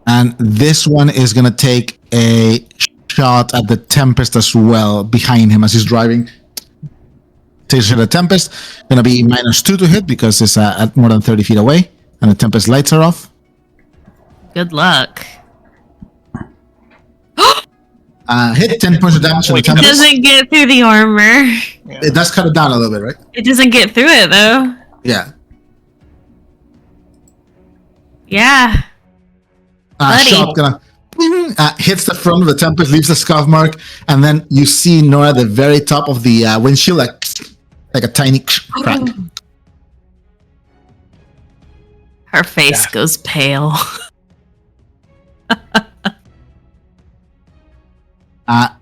Speaker 1: And this one is gonna take a shot at the Tempest as well, behind him as he's driving. Takes a shot at Tempest. Gonna be -2 to hit because it's at more than 30 feet away. And the Tempest lights are off.
Speaker 4: Good luck.
Speaker 1: Hit 10 points of damage to the
Speaker 4: It
Speaker 1: Tempest.
Speaker 4: doesn't get through the armor.
Speaker 1: It does cut it down a little bit, right?
Speaker 4: It doesn't get through it, though.
Speaker 1: Yeah.
Speaker 4: Yeah. Buddy.
Speaker 1: Shot gonna hits the front of the Tempest, leaves a scuff mark, and then you see Nora at the very top of the windshield, like a tiny crack.
Speaker 4: Her face goes pale.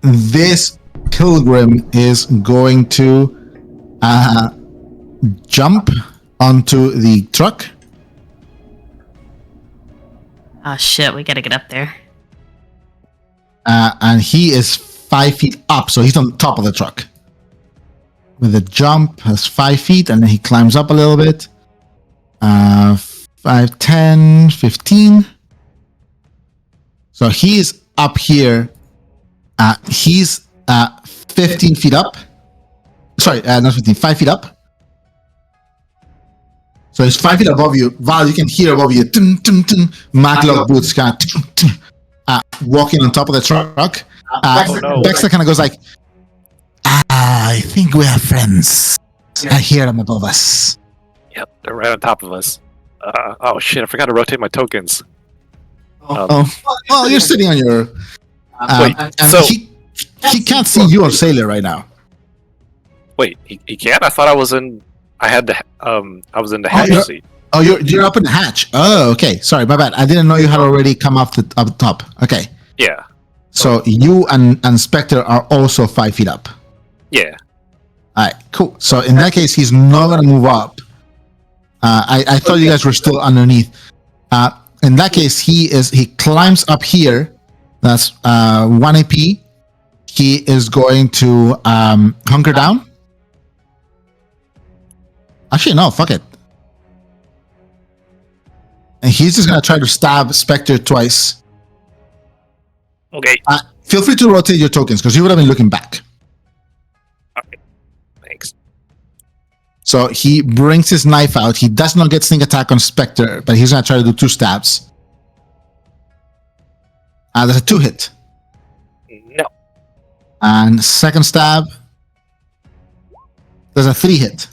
Speaker 1: This pilgrim is going to jump onto the truck.
Speaker 4: Oh shit, we gotta get up there.
Speaker 1: And he is 5 feet up, so he's on top of the truck. With a jump, has 5 feet, and then he climbs up a little bit. 5, 10, 15. So he's up here. He's 15 feet up. Sorry, not 15, 5 feet up. So he's 5 feet above you. Val, you can hear above you. Matlock boots kind of walking on top of the truck.
Speaker 2: no.
Speaker 1: Baxter kind of goes like, I think we are friends. I hear them above us.
Speaker 2: Yep, they're right on top of us. Oh shit, I forgot to rotate my tokens.
Speaker 1: Oh, well, you're sitting on your.
Speaker 2: Wait,
Speaker 1: and
Speaker 2: so-
Speaker 1: he can't see you or Sailor right now.
Speaker 2: Wait, he can't? I thought I was in. I was in the hatch
Speaker 1: you're-
Speaker 2: seat.
Speaker 1: Oh, you're up in the hatch. Oh, okay. Sorry, my bad. I didn't know you had already come up top. Okay,
Speaker 2: Yeah,
Speaker 1: so you and Spectre are also 5 feet up.
Speaker 2: yeah.
Speaker 1: All right, cool. So in that case, he's not gonna move up I thought you guys were still underneath. In that case, he climbs up here. That's 1 AP. He is going to hunker down. Actually, no, fuck it. And he's just gonna try to stab Spectre twice.
Speaker 2: Okay.
Speaker 1: Feel free to rotate your tokens because you would have been looking back.
Speaker 2: Okay. Thanks.
Speaker 1: So he brings his knife out. He does not get sneak attack on Spectre, but he's gonna try to do 2 stabs. There's a 2 hit.
Speaker 2: No.
Speaker 1: And second stab. There's a 3 hit.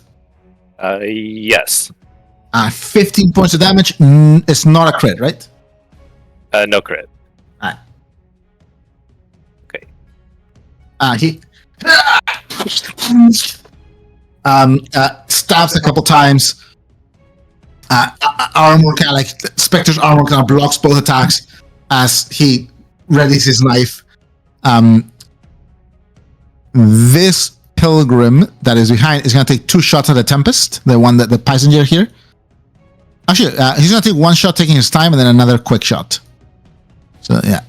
Speaker 2: Yes.
Speaker 1: 15 points of damage. It's not a crit, right?
Speaker 2: No crit.
Speaker 1: Alright.
Speaker 2: Okay.
Speaker 1: He stabs a couple times. Armor kind of like Spectre's armor kind of blocks both attacks as he readies his knife. This pilgrim that is behind is going to take 2 shots at the Tempest, the passenger here. Actually, he's going to take 1 shot taking his time and then another quick shot. So, yeah.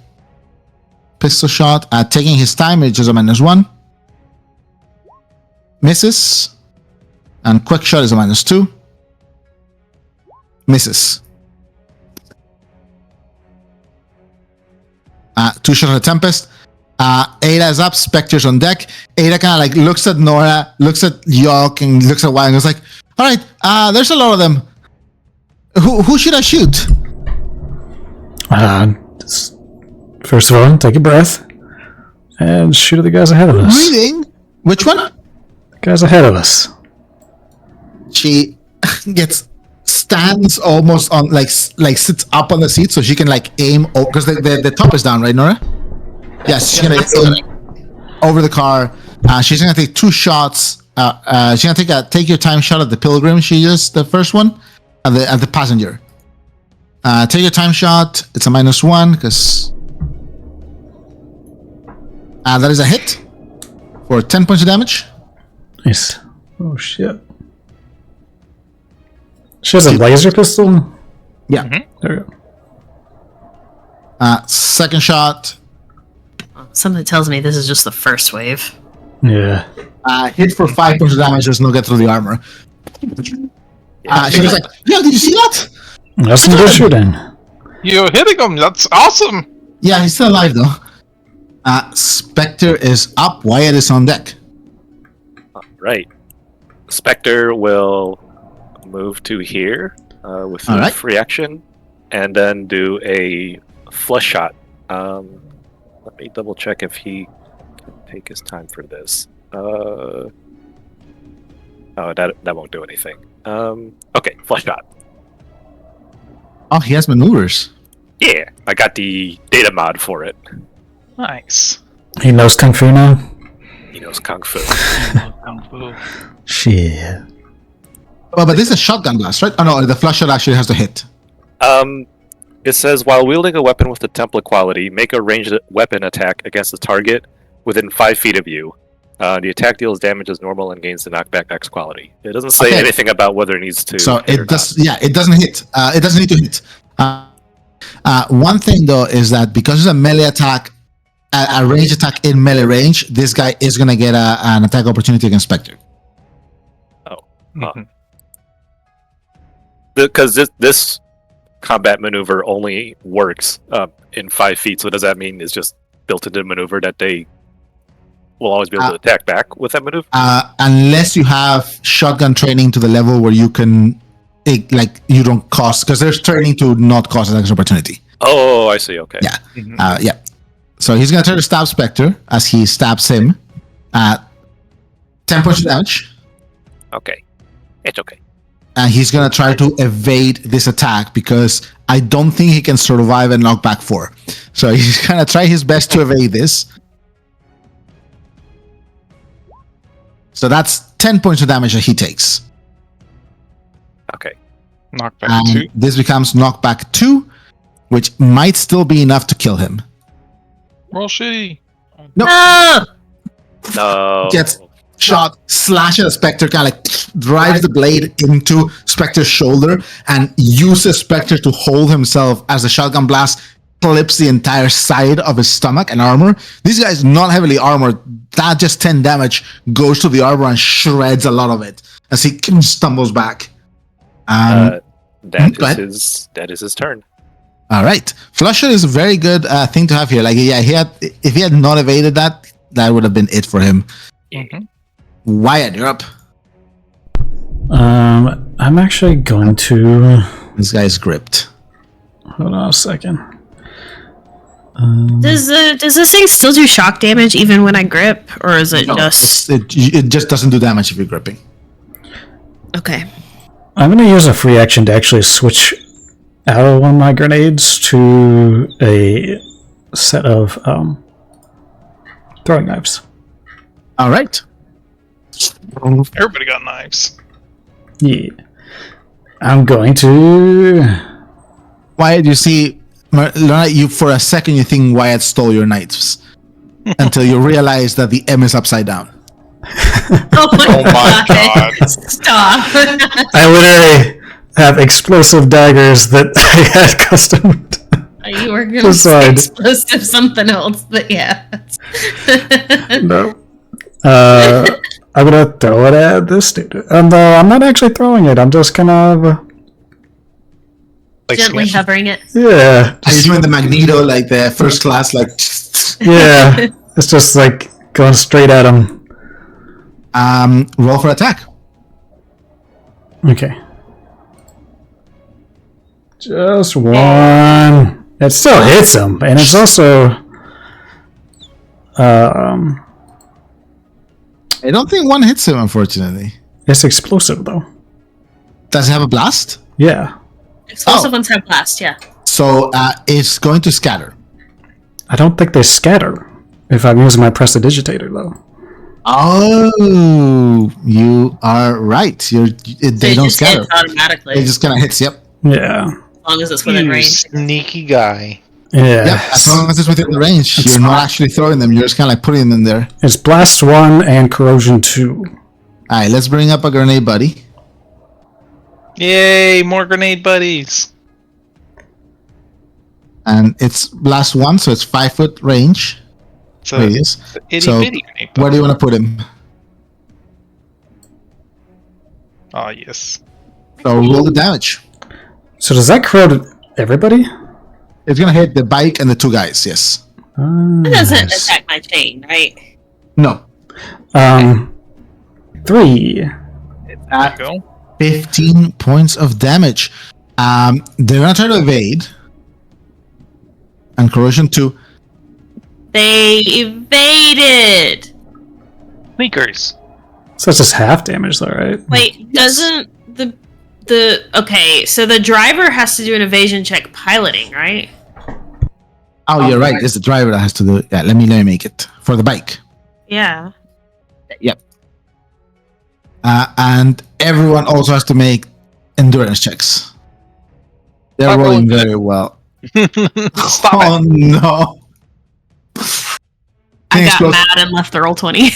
Speaker 1: Pistol shot. Taking his time, which is a -1. Misses. And quick shot is a -2. Misses. 2 shots at the Tempest. Ada is up, Spectre's on deck. Ada kind of like looks at Nora, looks at York, and looks at Wyatt and goes like, alright, there's a lot of them. Who should I shoot?
Speaker 5: First of all, take a breath and shoot at the guys ahead of us.
Speaker 1: Breathing? Which one?
Speaker 5: The guys ahead of us.
Speaker 1: She stands almost on like sits up on the seat so she can like aim because the top is down, right, Nora? Yes, she's gonna aim over the car. She's gonna take 2 shots. She's gonna take your time shot at the pilgrim. She used the first one at the passenger. Take your time shot. It's a -1 because that is a hit for 10 points of damage.
Speaker 5: Nice. Oh shit. She has a laser pistol?
Speaker 1: Yeah.
Speaker 5: There we go.
Speaker 1: Second shot.
Speaker 4: Something tells me this is just the first wave.
Speaker 5: Yeah.
Speaker 1: Hit for 5 points of damage. Does not get through the armor. She was like, "Yeah, did you see that?
Speaker 5: That's some good shooting.
Speaker 3: You're hitting him. That's awesome.
Speaker 1: Yeah, he's still alive though." Spectre is up. Wyatt is on deck.
Speaker 2: Right. Spectre will move to here with a
Speaker 1: Alright.
Speaker 2: free action, and then do a flush shot. Let me double check if he can take his time for this. Oh, that won't do anything. Okay, flush shot.
Speaker 1: Oh, he has maneuvers.
Speaker 2: Yeah, I got the data mod for it.
Speaker 3: Nice.
Speaker 5: He knows Kung Fu now?
Speaker 2: He knows Kung Fu.
Speaker 5: Shit.
Speaker 1: Oh, but this is a shotgun blast, right? Oh no, the flush shot actually has to hit.
Speaker 2: It says, while wielding a weapon with the template quality, make a ranged weapon attack against the target within 5 feet of you. The attack deals damage as normal and gains the knockback X quality. It doesn't say anything about whether it needs to.
Speaker 1: So
Speaker 2: hit or
Speaker 1: it does.
Speaker 2: not.
Speaker 1: Yeah, it doesn't hit. It doesn't need to hit. One thing though is that because it's a melee attack, a range attack in melee range, this guy is gonna get an attack opportunity against Spectre.
Speaker 2: Because this combat maneuver only works in 5 feet. So does that mean it's just built into the maneuver that they will always be able to attack back with that maneuver?
Speaker 1: Unless you have shotgun training to the level where you can, you don't cost, because there's training to not cost attack opportunity.
Speaker 2: Oh, I see. Okay.
Speaker 1: Yeah. Yeah. So he's gonna try to stab Spectre as he stabs him. 10 points of damage.
Speaker 2: Okay. It's okay.
Speaker 1: And he's gonna try to evade this attack because I don't think he can survive a knockback 4. So he's gonna try his best to evade this. So that's 10 points of damage that he takes.
Speaker 2: Okay.
Speaker 3: Knockback
Speaker 1: And
Speaker 3: 2.
Speaker 1: this becomes knockback 2, which might still be enough to kill him.
Speaker 3: Roll shitty.
Speaker 1: No.
Speaker 4: Ah!
Speaker 2: No.
Speaker 1: shot, slashes at Spectre, kind of like drives the blade into Spectre's shoulder and uses Spectre to hold himself as the shotgun blast clips the entire side of his stomach and armor. These guys not heavily armored. That just 10 damage goes to the armor and shreds a lot of it as he stumbles back.
Speaker 2: That is his turn.
Speaker 1: All right, Flusher is a very good thing to have here. Like, yeah, if he had not evaded that would have been it for him.
Speaker 3: Mhm.
Speaker 1: Wyatt, you're up.
Speaker 5: I'm actually going to.
Speaker 1: This guy's gripped.
Speaker 5: Hold on a second.
Speaker 4: Does this thing still do shock damage even when I grip, or is it
Speaker 1: No,
Speaker 4: just
Speaker 1: it just doesn't do damage if you're gripping.
Speaker 4: okay?
Speaker 5: I'm going to use a free action to actually switch out of one of my grenades to a set of throwing knives.
Speaker 1: All right.
Speaker 3: Everybody got knives.
Speaker 5: Yeah. I'm going to.
Speaker 1: Wyatt, you see, you for a second you think Wyatt stole your knives until you realize that the M is upside down.
Speaker 4: Oh
Speaker 3: my God.
Speaker 4: Stop!
Speaker 5: I literally have explosive daggers that I had customed.
Speaker 4: You were gonna
Speaker 5: Just
Speaker 4: say
Speaker 5: side.
Speaker 4: explosive something else, but yeah.
Speaker 5: No. I'm gonna throw it at this dude. And I'm not actually throwing it. I'm just kind of.
Speaker 4: Gently hovering it.
Speaker 5: Yeah.
Speaker 1: Are you doing the Magneto, like the first class, like?
Speaker 5: Yeah. It's just like going straight at him.
Speaker 1: Roll for attack.
Speaker 5: Okay. Just one. It still hits him, and it's also.
Speaker 1: I don't think one hits him, unfortunately.
Speaker 5: It's explosive though.
Speaker 1: Does it have a blast?
Speaker 5: Yeah.
Speaker 4: Explosive ones have blast, yeah.
Speaker 1: So it's going to scatter.
Speaker 5: I don't think they scatter if I'm using my prestidigitator though.
Speaker 1: Oh, you are right. They don't
Speaker 4: just
Speaker 1: scatter.
Speaker 4: hits automatically,
Speaker 1: It just kind of hits. Yep.
Speaker 5: Yeah.
Speaker 4: as long as it's within
Speaker 3: You
Speaker 4: range.
Speaker 3: sneaky guy.
Speaker 5: Yeah.
Speaker 1: Yep. As long as it's within the range, you're not actually throwing them. You're just kind of like putting them in there.
Speaker 5: It's blast 1 and corrosion 2.
Speaker 1: All right. Let's bring up a grenade buddy.
Speaker 3: Yay, more grenade buddies.
Speaker 1: And it's blast 1, so it's 5 foot range.
Speaker 3: It's a
Speaker 1: Radius.
Speaker 3: itty
Speaker 1: So,
Speaker 3: bitty grenade buddy.
Speaker 1: Where do you want to put him?
Speaker 3: Oh, yes.
Speaker 1: So roll the damage.
Speaker 5: So does that corrode everybody?
Speaker 1: It's gonna hit the bike and the 2 guys. Yes.
Speaker 4: It doesn't attack my chain, right?
Speaker 1: No.
Speaker 5: 3.
Speaker 3: There you go.
Speaker 1: 15 points of damage. They're gonna try to evade. And corrosion 2.
Speaker 4: They evaded.
Speaker 3: Sneakers.
Speaker 5: So it's just half damage though, right?
Speaker 4: Wait, doesn't the okay? So the driver has to do an evasion check piloting, right?
Speaker 1: Oh, you're right. It's the driver that has to do it. Yeah, let me make it for the bike.
Speaker 4: Yeah.
Speaker 1: Yep. And everyone also has to make endurance checks. They're
Speaker 3: I'm
Speaker 1: rolling
Speaker 3: rolling
Speaker 1: very well.
Speaker 3: Stop
Speaker 1: Oh
Speaker 3: it.
Speaker 1: no!
Speaker 4: I
Speaker 1: Thing
Speaker 4: got
Speaker 1: explodes.
Speaker 4: mad and left the roll 20.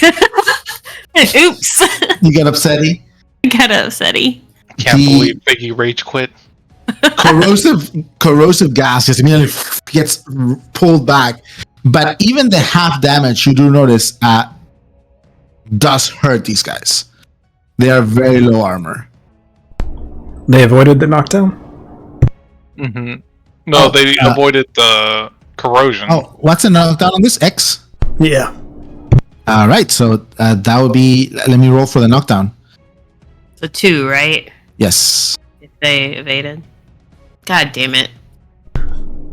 Speaker 4: Oops.
Speaker 1: You get upsetty.
Speaker 4: I got upsetty.
Speaker 3: Can't
Speaker 1: The-
Speaker 3: believe Biggie rage quit.
Speaker 1: Corrosive gas just immediately gets pulled back. But even the half damage you do notice does hurt these guys. They are very low armor.
Speaker 5: They avoided the knockdown?
Speaker 3: Mm-hmm. No, they avoided the corrosion.
Speaker 1: Oh, what's the knockdown on this? X?
Speaker 5: Yeah.
Speaker 1: All right, so that would be. Let me roll for the knockdown.
Speaker 4: So 2, right?
Speaker 1: Yes.
Speaker 4: If they evaded. God damn it.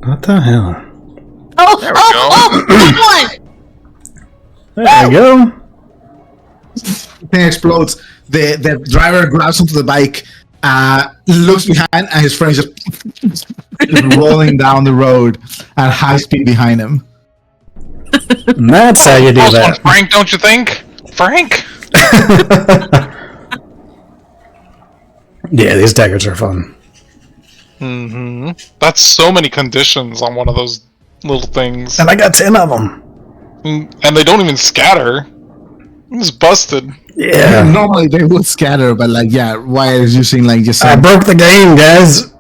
Speaker 5: What the hell?
Speaker 4: Oh,
Speaker 3: There we
Speaker 4: go.
Speaker 5: There you go.
Speaker 1: Thing explodes. The driver grabs onto the bike, looks behind, and his friend just rolling down the road at high speed behind him.
Speaker 5: And that's how you do
Speaker 3: Close one,
Speaker 5: that.
Speaker 3: Frank, don't you think? Frank?
Speaker 5: Yeah, these daggers are fun.
Speaker 3: Mm-hmm. That's so many conditions on one of those little things.
Speaker 5: And I got 10 of them.
Speaker 3: And they don't even scatter. It's busted.
Speaker 5: Yeah.
Speaker 1: Normally they would scatter, but like, yeah, Wyatt is using like just.
Speaker 5: I broke the game, guys.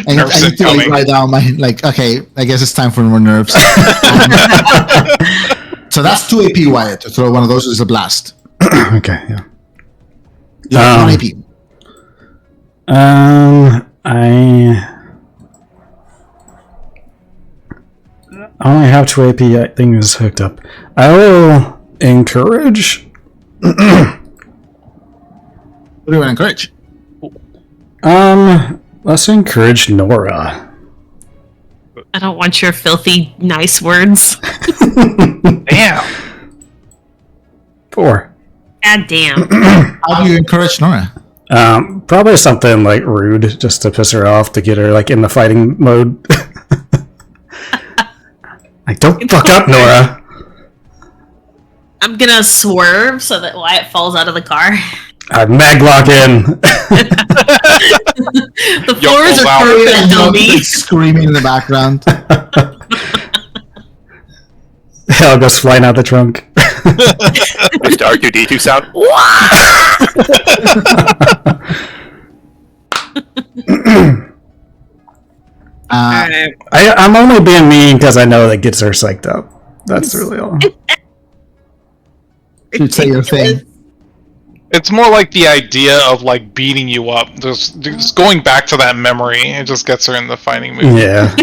Speaker 1: I
Speaker 3: Nerves
Speaker 1: need to like,
Speaker 3: incoming.
Speaker 1: write down my like. Okay, I guess it's time for more nerves. So that's 2 AP, Wyatt. To throw one of those is a blast.
Speaker 5: Okay, yeah.
Speaker 1: You have 1 AP.
Speaker 5: I only have 2 AP. I think is hooked up. I will encourage.
Speaker 1: What do you want to encourage?
Speaker 5: Let's encourage Nora.
Speaker 4: I don't want your filthy, nice words.
Speaker 3: Damn.
Speaker 5: 4.
Speaker 4: God damn.
Speaker 1: How do you encourage Nora?
Speaker 5: Probably something like rude, just to piss her off, to get her like in the fighting mode. Like, don't fuck up, Nora.
Speaker 4: I'm gonna swerve so that Wyatt falls out of the car.
Speaker 5: I maglock in.
Speaker 4: The floors
Speaker 3: pulls
Speaker 4: are
Speaker 3: out.
Speaker 4: perfect, dummy.
Speaker 1: Like, screaming in the background.
Speaker 5: I'll go flying out the trunk.
Speaker 2: Which the R2D2 sound.
Speaker 4: Alright.
Speaker 5: I'm only being mean because I know that gets her psyched up. That's really all.
Speaker 1: Should say your thing.
Speaker 3: It's more like the idea of like beating you up. Just going back to that memory, it just gets her in the fighting mood.
Speaker 5: Yeah.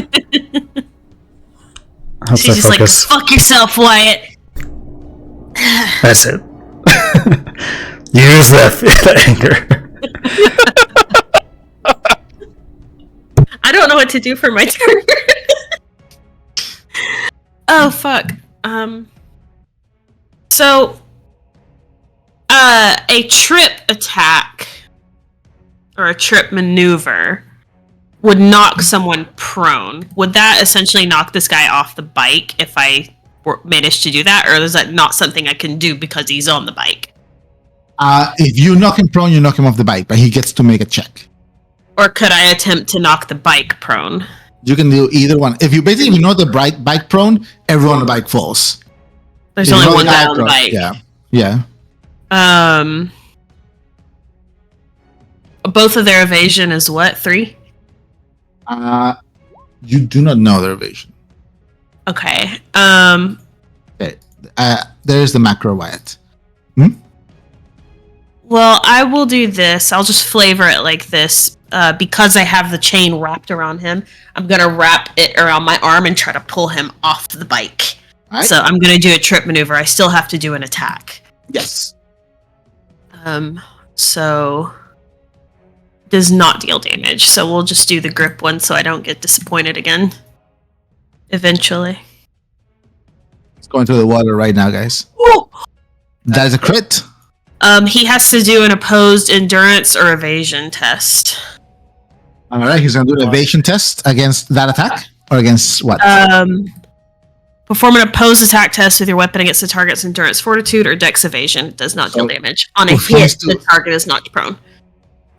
Speaker 5: Helps
Speaker 4: She's
Speaker 5: her
Speaker 4: just
Speaker 5: focus.
Speaker 4: like, fuck yourself, Wyatt.
Speaker 5: That's it. Use that anger.
Speaker 4: I don't know what to do for my turn. Oh, fuck. So, a trip attack or a trip maneuver would knock someone prone. Would that essentially knock this guy off the bike if I managed to do that, or is that not something I can do because he's on the bike?
Speaker 1: If you knock him prone, you knock him off the bike, but he gets to make a check.
Speaker 4: Or could I attempt to knock the bike prone?
Speaker 1: You can do either one. If you basically know the bike prone, everyone on the bike falls.
Speaker 4: There's
Speaker 1: If you
Speaker 4: only
Speaker 1: know
Speaker 4: one
Speaker 1: the
Speaker 4: guy
Speaker 1: guy
Speaker 4: on the
Speaker 1: prone,
Speaker 4: bike.
Speaker 1: Yeah.
Speaker 4: Both of their evasion is what? 3?
Speaker 1: You do not know their evasion.
Speaker 4: Okay.
Speaker 1: There's the macro Wyatt.
Speaker 4: Well, I will do this. I'll just flavor it like this. Because I have the chain wrapped around him, I'm going to wrap it around my arm and try to pull him off the bike.
Speaker 1: Right?
Speaker 4: So I'm going to do a trip maneuver. I still have to do an attack.
Speaker 1: Yes.
Speaker 4: So does not deal damage. So we'll just do the grip one so I don't get disappointed again. Eventually.
Speaker 1: It's going through the water right now, guys.
Speaker 4: Whoa!
Speaker 1: That is a crit.
Speaker 4: He has to do an opposed endurance or evasion test.
Speaker 1: All right, he's going to do an evasion test against that attack, or against what?
Speaker 4: Perform an opposed attack test with your weapon against the target's endurance, fortitude, or dex evasion. It does not deal damage. On a
Speaker 1: he has
Speaker 4: hit,
Speaker 1: to-
Speaker 4: the target is knocked prone.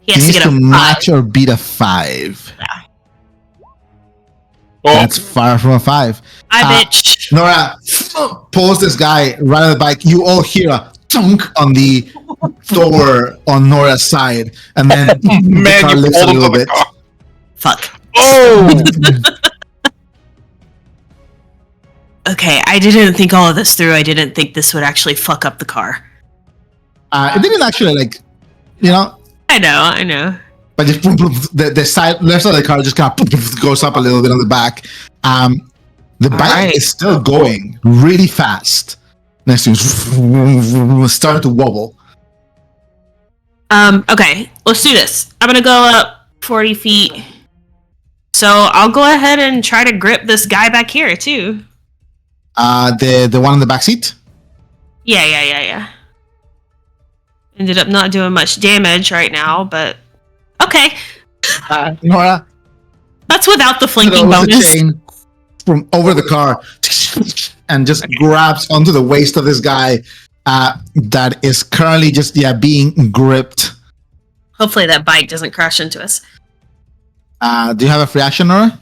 Speaker 4: He
Speaker 1: He
Speaker 4: has to
Speaker 1: needs
Speaker 4: get
Speaker 1: to
Speaker 4: a 5.
Speaker 1: match or beat a 5.
Speaker 3: Well,
Speaker 1: That's far from a 5.
Speaker 4: Bitch.
Speaker 1: Nora pulls this guy right on the bike. You all hear a chunk on the door on Nora's side, and then the
Speaker 3: man,
Speaker 1: car
Speaker 3: you
Speaker 1: lifts a
Speaker 3: pulled him
Speaker 1: little
Speaker 3: to the
Speaker 1: bit.
Speaker 3: car.
Speaker 4: Fuck.
Speaker 3: Oh!
Speaker 4: Okay, I didn't think all of this through. I didn't think this would actually fuck up the car.
Speaker 1: It didn't actually,
Speaker 4: I know.
Speaker 1: but just the side left side of the car just kind of goes up a little bit on the back. The bike
Speaker 4: right.
Speaker 1: is still going really fast. Next thing is starting to wobble.
Speaker 4: Okay, let's do this. I'm gonna go up 40 feet. So I'll go ahead and try to grip this guy back here, too.
Speaker 1: The one in the back seat.
Speaker 4: Yeah. Ended up not doing much damage right now, but okay.
Speaker 1: Nora
Speaker 4: That's without the flanking
Speaker 1: throws the
Speaker 4: bonus.
Speaker 1: chain from over the car and just grabs onto the waist of this guy that is currently just being gripped.
Speaker 4: Hopefully that bike doesn't crash into us.
Speaker 1: Do you have a free action, Nora?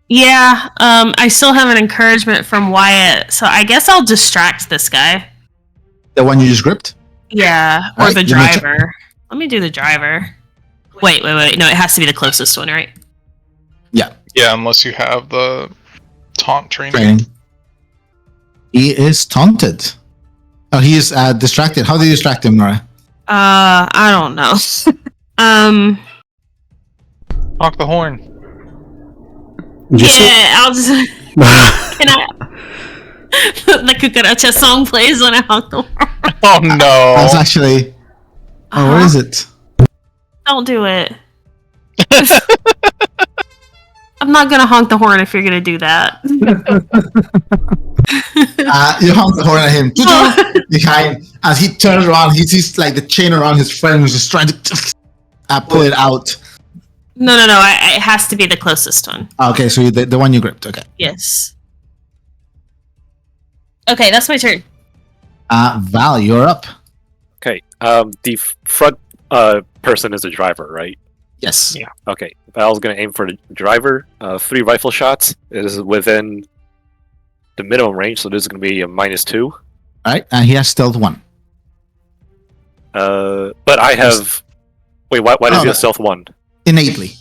Speaker 4: Yeah, I still have an encouragement from Wyatt, so I guess I'll distract this guy.
Speaker 1: The one you just gripped?
Speaker 4: Yeah, or
Speaker 1: Alright,
Speaker 4: the
Speaker 1: give me a check.
Speaker 4: driver. Let me do the driver. Wait. No, it has to be the closest one, right?
Speaker 1: Yeah,
Speaker 3: Yeah, unless you have the taunt training.
Speaker 1: training. He is taunted. Oh, he is distracted. How do you distract him, Nora?
Speaker 4: I don't know.
Speaker 3: Honk the horn.
Speaker 5: Did you
Speaker 4: Yeah, I'll just. Can I? The cucaracha song plays when I honk the horn.
Speaker 3: Oh no!
Speaker 1: That's actually. Oh, where is it?
Speaker 4: Don't do it. I'm not gonna honk the horn if you're gonna do that.
Speaker 1: You honk the horn at him behind. As he turns around, he sees like the chain around his friend who's just trying to pull it out.
Speaker 4: No. It has to be the closest one.
Speaker 1: Okay, so the one you gripped. Okay.
Speaker 4: Yes. Okay, that's my turn.
Speaker 1: Val, you're up.
Speaker 2: Okay. The front person is a driver, right?
Speaker 1: Yes.
Speaker 2: Yeah. Okay. Val's gonna aim for the driver. 3 rifle shots. It is within the minimum range, so this is gonna be a -2.
Speaker 1: All right, and he has stealth 1.
Speaker 2: But I have. Wait, why does he have stealth 1?
Speaker 1: Innately.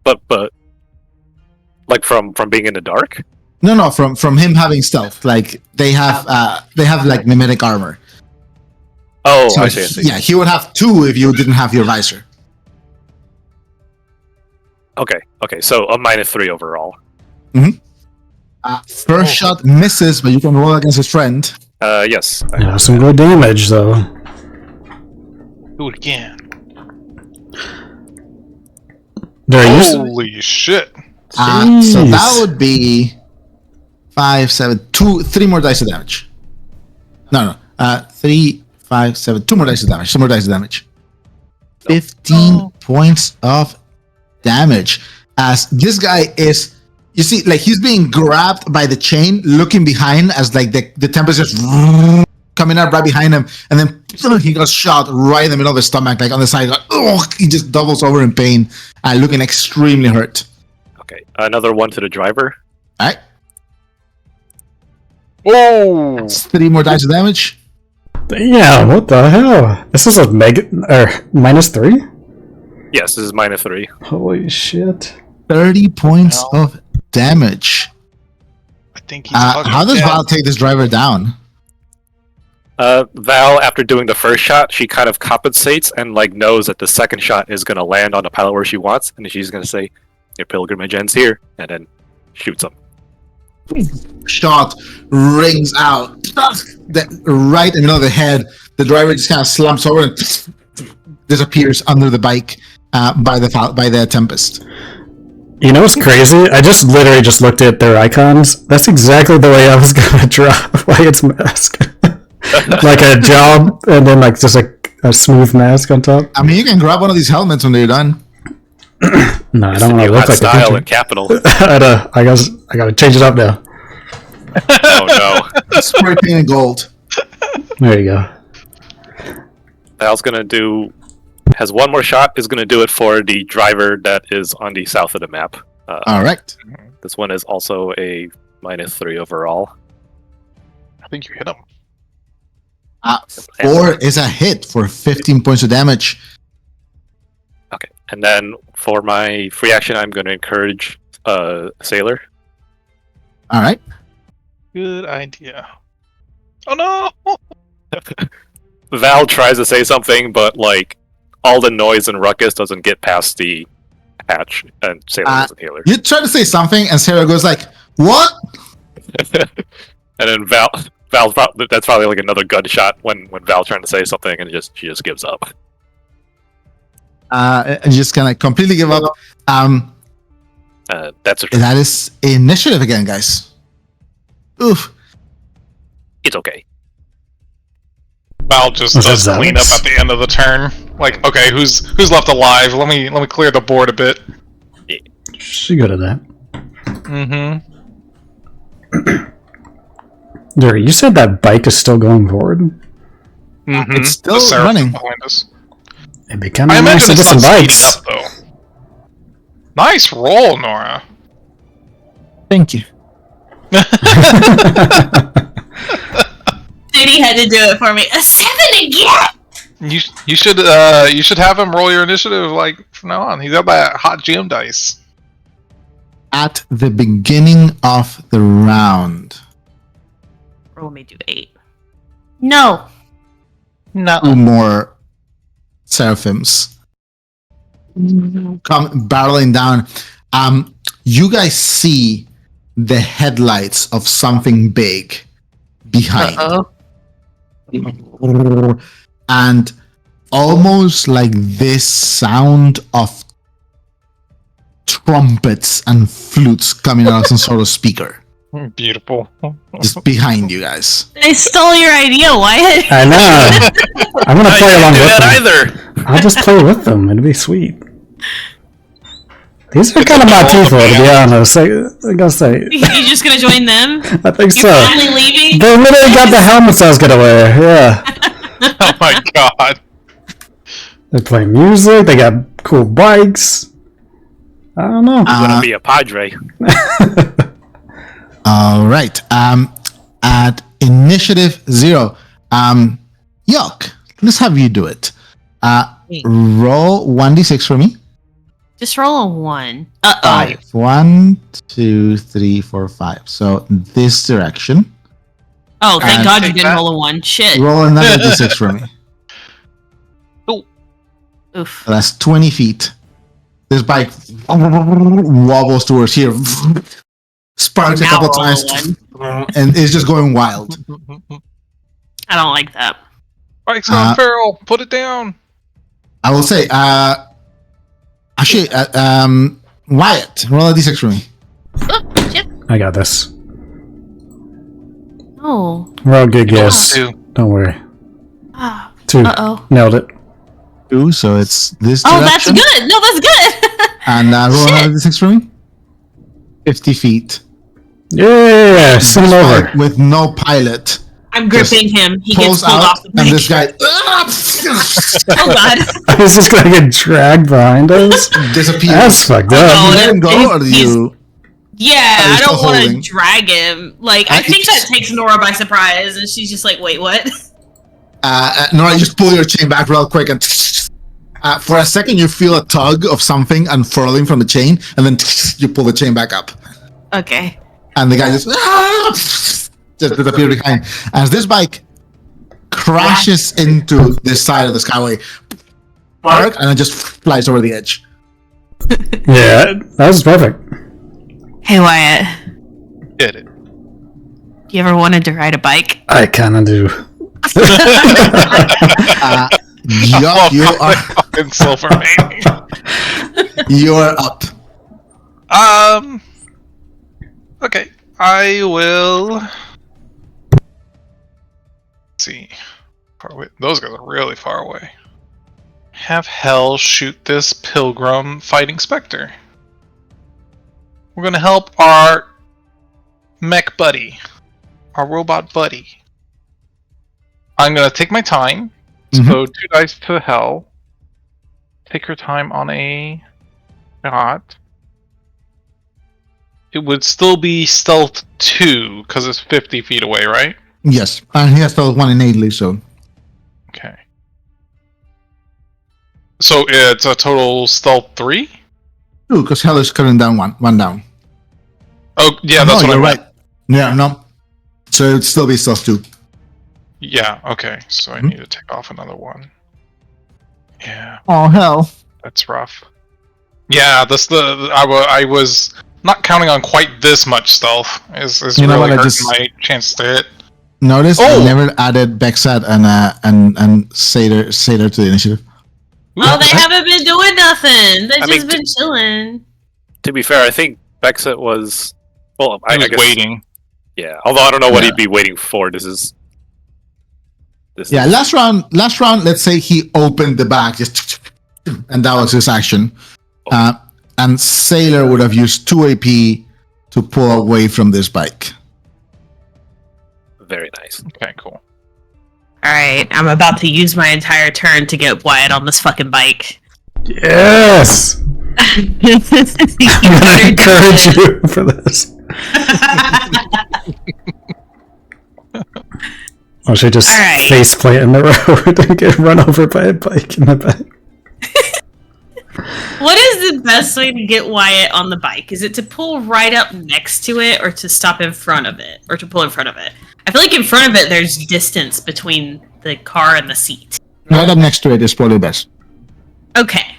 Speaker 2: But like from being in the dark.
Speaker 1: No, from him having stealth. Like they have like mimetic armor.
Speaker 2: Oh,
Speaker 1: So
Speaker 2: I see.
Speaker 1: yeah, he would have 2 if you didn't have your visor.
Speaker 2: Okay. So a -3 overall.
Speaker 1: First shot misses, but you can roll against his friend.
Speaker 2: Yes.
Speaker 5: Yeah, some good damage though.
Speaker 3: Do it again.
Speaker 5: There you
Speaker 3: Holy shit!
Speaker 1: So
Speaker 5: Jeez.
Speaker 1: that would be 5, 7, 2, 3 more dice of damage. No. 3, 5, 7, 2 more dice of damage. 2 more dice of damage. 15 points of damage. As this guy is, you see, like he's being grabbed by the chain, looking behind as like the tempest is coming up right behind him, and then he got shot right in the middle of his stomach, like on the side. Like, he just doubles over in pain, looking extremely hurt.
Speaker 2: Okay. Another one to the driver.
Speaker 1: All right,
Speaker 3: Whoa!
Speaker 1: that's 3 more dice of damage.
Speaker 5: Yeah, what the hell? This is a -3?
Speaker 2: Yes, this is -3.
Speaker 5: Holy shit.
Speaker 1: 30 points of damage.
Speaker 3: I think he's fucking
Speaker 1: How does
Speaker 3: dead.
Speaker 1: Val take this driver down?
Speaker 2: Val, after doing the first shot, she kind of compensates and like knows that the second shot is gonna land on the pilot where she wants, and she's gonna say, "Your pilgrimage ends here," and then shoots him.
Speaker 1: Shot rings out right in the middle of the head. The driver just kind of slumps over and disappears under the bike by the Tempest.
Speaker 5: You know what's crazy? I just literally just looked at their icons. That's exactly the way I was gonna drop Wyatt's mask. Like a job and then like just a smooth mask on top.
Speaker 1: I mean, you can grab one of these helmets when they're done.
Speaker 5: No, I don't want to look like
Speaker 2: style
Speaker 5: a
Speaker 2: and capital.
Speaker 5: I gotta change it up now.
Speaker 2: Oh no.
Speaker 1: Spray painted gold.
Speaker 5: There you go.
Speaker 2: Val's has one more shot, is gonna do it for the driver that is on the south of the map.
Speaker 1: All right.
Speaker 2: This one is also a -3 overall.
Speaker 3: I think you hit him.
Speaker 1: 4 is a hit for 15 points of damage.
Speaker 2: Okay, and then for my free action, I'm gonna encourage Sailor.
Speaker 1: All right.
Speaker 3: Good idea. Oh no!
Speaker 2: Val tries to say something, but like all the noise and ruckus doesn't get past the hatch, and Sailor doesn't hear her.
Speaker 1: You try to say something, and Sarah goes like, "What?"
Speaker 2: And then Val's that's probably like another gunshot when Val's trying to say something, and she just gives up.
Speaker 1: And just kind of completely give up.
Speaker 2: That's a
Speaker 1: That is initiative again, guys. Oof.
Speaker 2: It's okay.
Speaker 3: Val just
Speaker 5: Was that
Speaker 3: does clean up
Speaker 5: Zalix?
Speaker 3: at the end of the turn. Like, okay, who's left alive? Let me clear the board a bit.
Speaker 5: She good at that.
Speaker 3: Mm-hmm.
Speaker 5: Dude, you said that bike is still going forward?
Speaker 3: Mm-hmm.
Speaker 1: It's still
Speaker 3: The Seraphim
Speaker 1: running.
Speaker 3: behind us.
Speaker 5: It'd be kind
Speaker 3: I
Speaker 5: of nice
Speaker 3: imagine
Speaker 5: to
Speaker 3: it's
Speaker 5: get
Speaker 3: not
Speaker 5: some
Speaker 3: speeding
Speaker 5: bikes.
Speaker 3: up though. Nice roll, Nora.
Speaker 1: Thank you.
Speaker 4: Duty had to do it for me. A 7 again.
Speaker 3: You should have him roll your initiative like from now on. He's got that hot GM dice.
Speaker 1: At the beginning of the round,
Speaker 4: Roll me do 8. No.
Speaker 1: two more seraphims come barreling down. You guys see the headlights of something big behind.
Speaker 4: Uh-oh.
Speaker 1: And almost like this sound of trumpets and flutes coming out of some sort of speaker
Speaker 3: Beautiful.
Speaker 1: just behind you guys.
Speaker 4: I stole your idea, Wyatt.
Speaker 5: I know. I'm gonna play along
Speaker 2: do
Speaker 5: with
Speaker 2: that
Speaker 5: them.
Speaker 2: either.
Speaker 5: I'll just play with them. It'll be sweet. These are kind of my people, to be honest. I gotta say,
Speaker 4: You just gonna join them?
Speaker 5: I think so.
Speaker 4: You're finally leaving?
Speaker 5: They literally got the helmets I was gonna wear. Yeah.
Speaker 3: Oh my god.
Speaker 5: They play music. They got cool bikes. I don't know.
Speaker 2: I'm gonna be a padre.
Speaker 1: All right. At initiative 0, Yok, let's have you do it. Roll 1d6 for me.
Speaker 4: Just roll a 1.
Speaker 1: 5. 1, 2, 3, 4, 5. So this direction.
Speaker 4: Oh, thank
Speaker 1: And
Speaker 4: God you
Speaker 3: take
Speaker 4: didn't
Speaker 3: that.
Speaker 4: roll a 1. Shit.
Speaker 1: Roll another d6 for me.
Speaker 4: Oof.
Speaker 1: So that's 20 feet. This bike wobbles towards here, sparks a
Speaker 4: Now
Speaker 1: couple
Speaker 4: roll
Speaker 1: times,
Speaker 4: a
Speaker 1: and it's just going wild.
Speaker 4: I don't like that.
Speaker 3: Bike's on feral. Put it down.
Speaker 1: I will say, actually, Wyatt, roll a d6 for me.
Speaker 4: Oh, shit.
Speaker 5: I got this.
Speaker 4: Oh.
Speaker 5: We're all good, guys.
Speaker 3: Two.
Speaker 5: Don't worry.
Speaker 4: Ah.
Speaker 5: 2.
Speaker 4: Uh-oh.
Speaker 5: Nailed it.
Speaker 1: 2, so it's this
Speaker 4: Oh,
Speaker 1: direction.
Speaker 4: that's good. No, that's good.
Speaker 1: And roll
Speaker 4: Shit.
Speaker 1: another d6 for me. 50 feet.
Speaker 5: Yeah, send him over.
Speaker 1: Bike with no pilot.
Speaker 4: I'm gripping him. He gets
Speaker 1: Pulls
Speaker 4: pulled
Speaker 1: out,
Speaker 4: off the
Speaker 1: and
Speaker 4: bike.
Speaker 1: this guy
Speaker 4: Oh, God.
Speaker 5: He's just gonna get dragged behind us.
Speaker 1: disappears.
Speaker 5: That's fucked
Speaker 4: Oh,
Speaker 5: up.
Speaker 1: Do you let him go,
Speaker 4: he's-
Speaker 1: or do
Speaker 4: he's-
Speaker 1: you?
Speaker 4: Yeah,
Speaker 1: Are you
Speaker 4: I
Speaker 1: still
Speaker 4: don't want to
Speaker 1: holding?
Speaker 4: drag him. Like, I think that takes Nora by surprise, and she's just like, wait, what?
Speaker 1: No, you just pull your chain back real quick, and for a second you feel a tug of something unfurling from the chain, and then you pull the chain back up,
Speaker 4: Okay.
Speaker 1: and the guy just disappears behind. As this bike crashes into this side of the skyway, and then just flies over the edge.
Speaker 5: Yeah, that was perfect.
Speaker 4: Hey, Wyatt.
Speaker 3: Did it.
Speaker 4: You ever wanted to ride a bike?
Speaker 5: I kind of do.
Speaker 1: You are
Speaker 3: Fucking silver man.
Speaker 1: you are up.
Speaker 3: Okay. I will. Let's see. Far away. Those guys are really far away. Have Hell shoot this pilgrim fighting specter. We're gonna help our mech buddy, our robot buddy. I'm gonna take my time. So 2 dice to Hell. Take her time on a shot. It would still be stealth 2 because it's 50 feet away, right?
Speaker 1: Yes, and he has still one innately, so
Speaker 3: Okay. So it's a total stealth 3?
Speaker 1: 2, because hell is cutting down one down.
Speaker 3: Oh, yeah, that's
Speaker 1: no,
Speaker 3: what I
Speaker 1: you're
Speaker 3: meant.
Speaker 1: right. Yeah, no. So it'd still be stealth 2.
Speaker 3: Yeah, okay. So I need to take off another one. Yeah,
Speaker 1: Oh hell.
Speaker 3: that's rough. Yeah, I was not counting on quite this much stealth. Is
Speaker 1: You know
Speaker 3: really
Speaker 1: what, I
Speaker 3: hurting
Speaker 1: just-
Speaker 3: my chance to hit.
Speaker 1: Notice
Speaker 3: Oh!
Speaker 1: I never added Bexat and Satyr to the initiative.
Speaker 4: Oh, they haven't been doing nothing. They've
Speaker 2: I
Speaker 4: just
Speaker 2: mean,
Speaker 4: been chilling.
Speaker 2: To be fair, I think Bexit was. Well,
Speaker 3: I
Speaker 2: I
Speaker 3: was
Speaker 2: guess.
Speaker 3: waiting.
Speaker 2: Yeah, although I don't know what
Speaker 1: Yeah.
Speaker 2: he'd be waiting for. This is.
Speaker 1: Yeah, last round, let's say he opened the bag, just and that was his action. And Sailor would have used 2 AP to pull away from this bike.
Speaker 2: Very nice.
Speaker 3: Okay, cool.
Speaker 4: Alright, I'm about to use my entire turn to get Wyatt on this fucking bike.
Speaker 5: Yes! I'm gonna encourage you for this. Or should just
Speaker 4: All right.
Speaker 5: face plant in the road and get run over by a bike in the back?
Speaker 4: What is the best way to get Wyatt on the bike? Is it to pull right up next to it, or to stop in front of it, or to pull in front of it? I feel like in front of it, there's distance between the car and the seat.
Speaker 1: Right up next to it is probably best.
Speaker 4: Okay.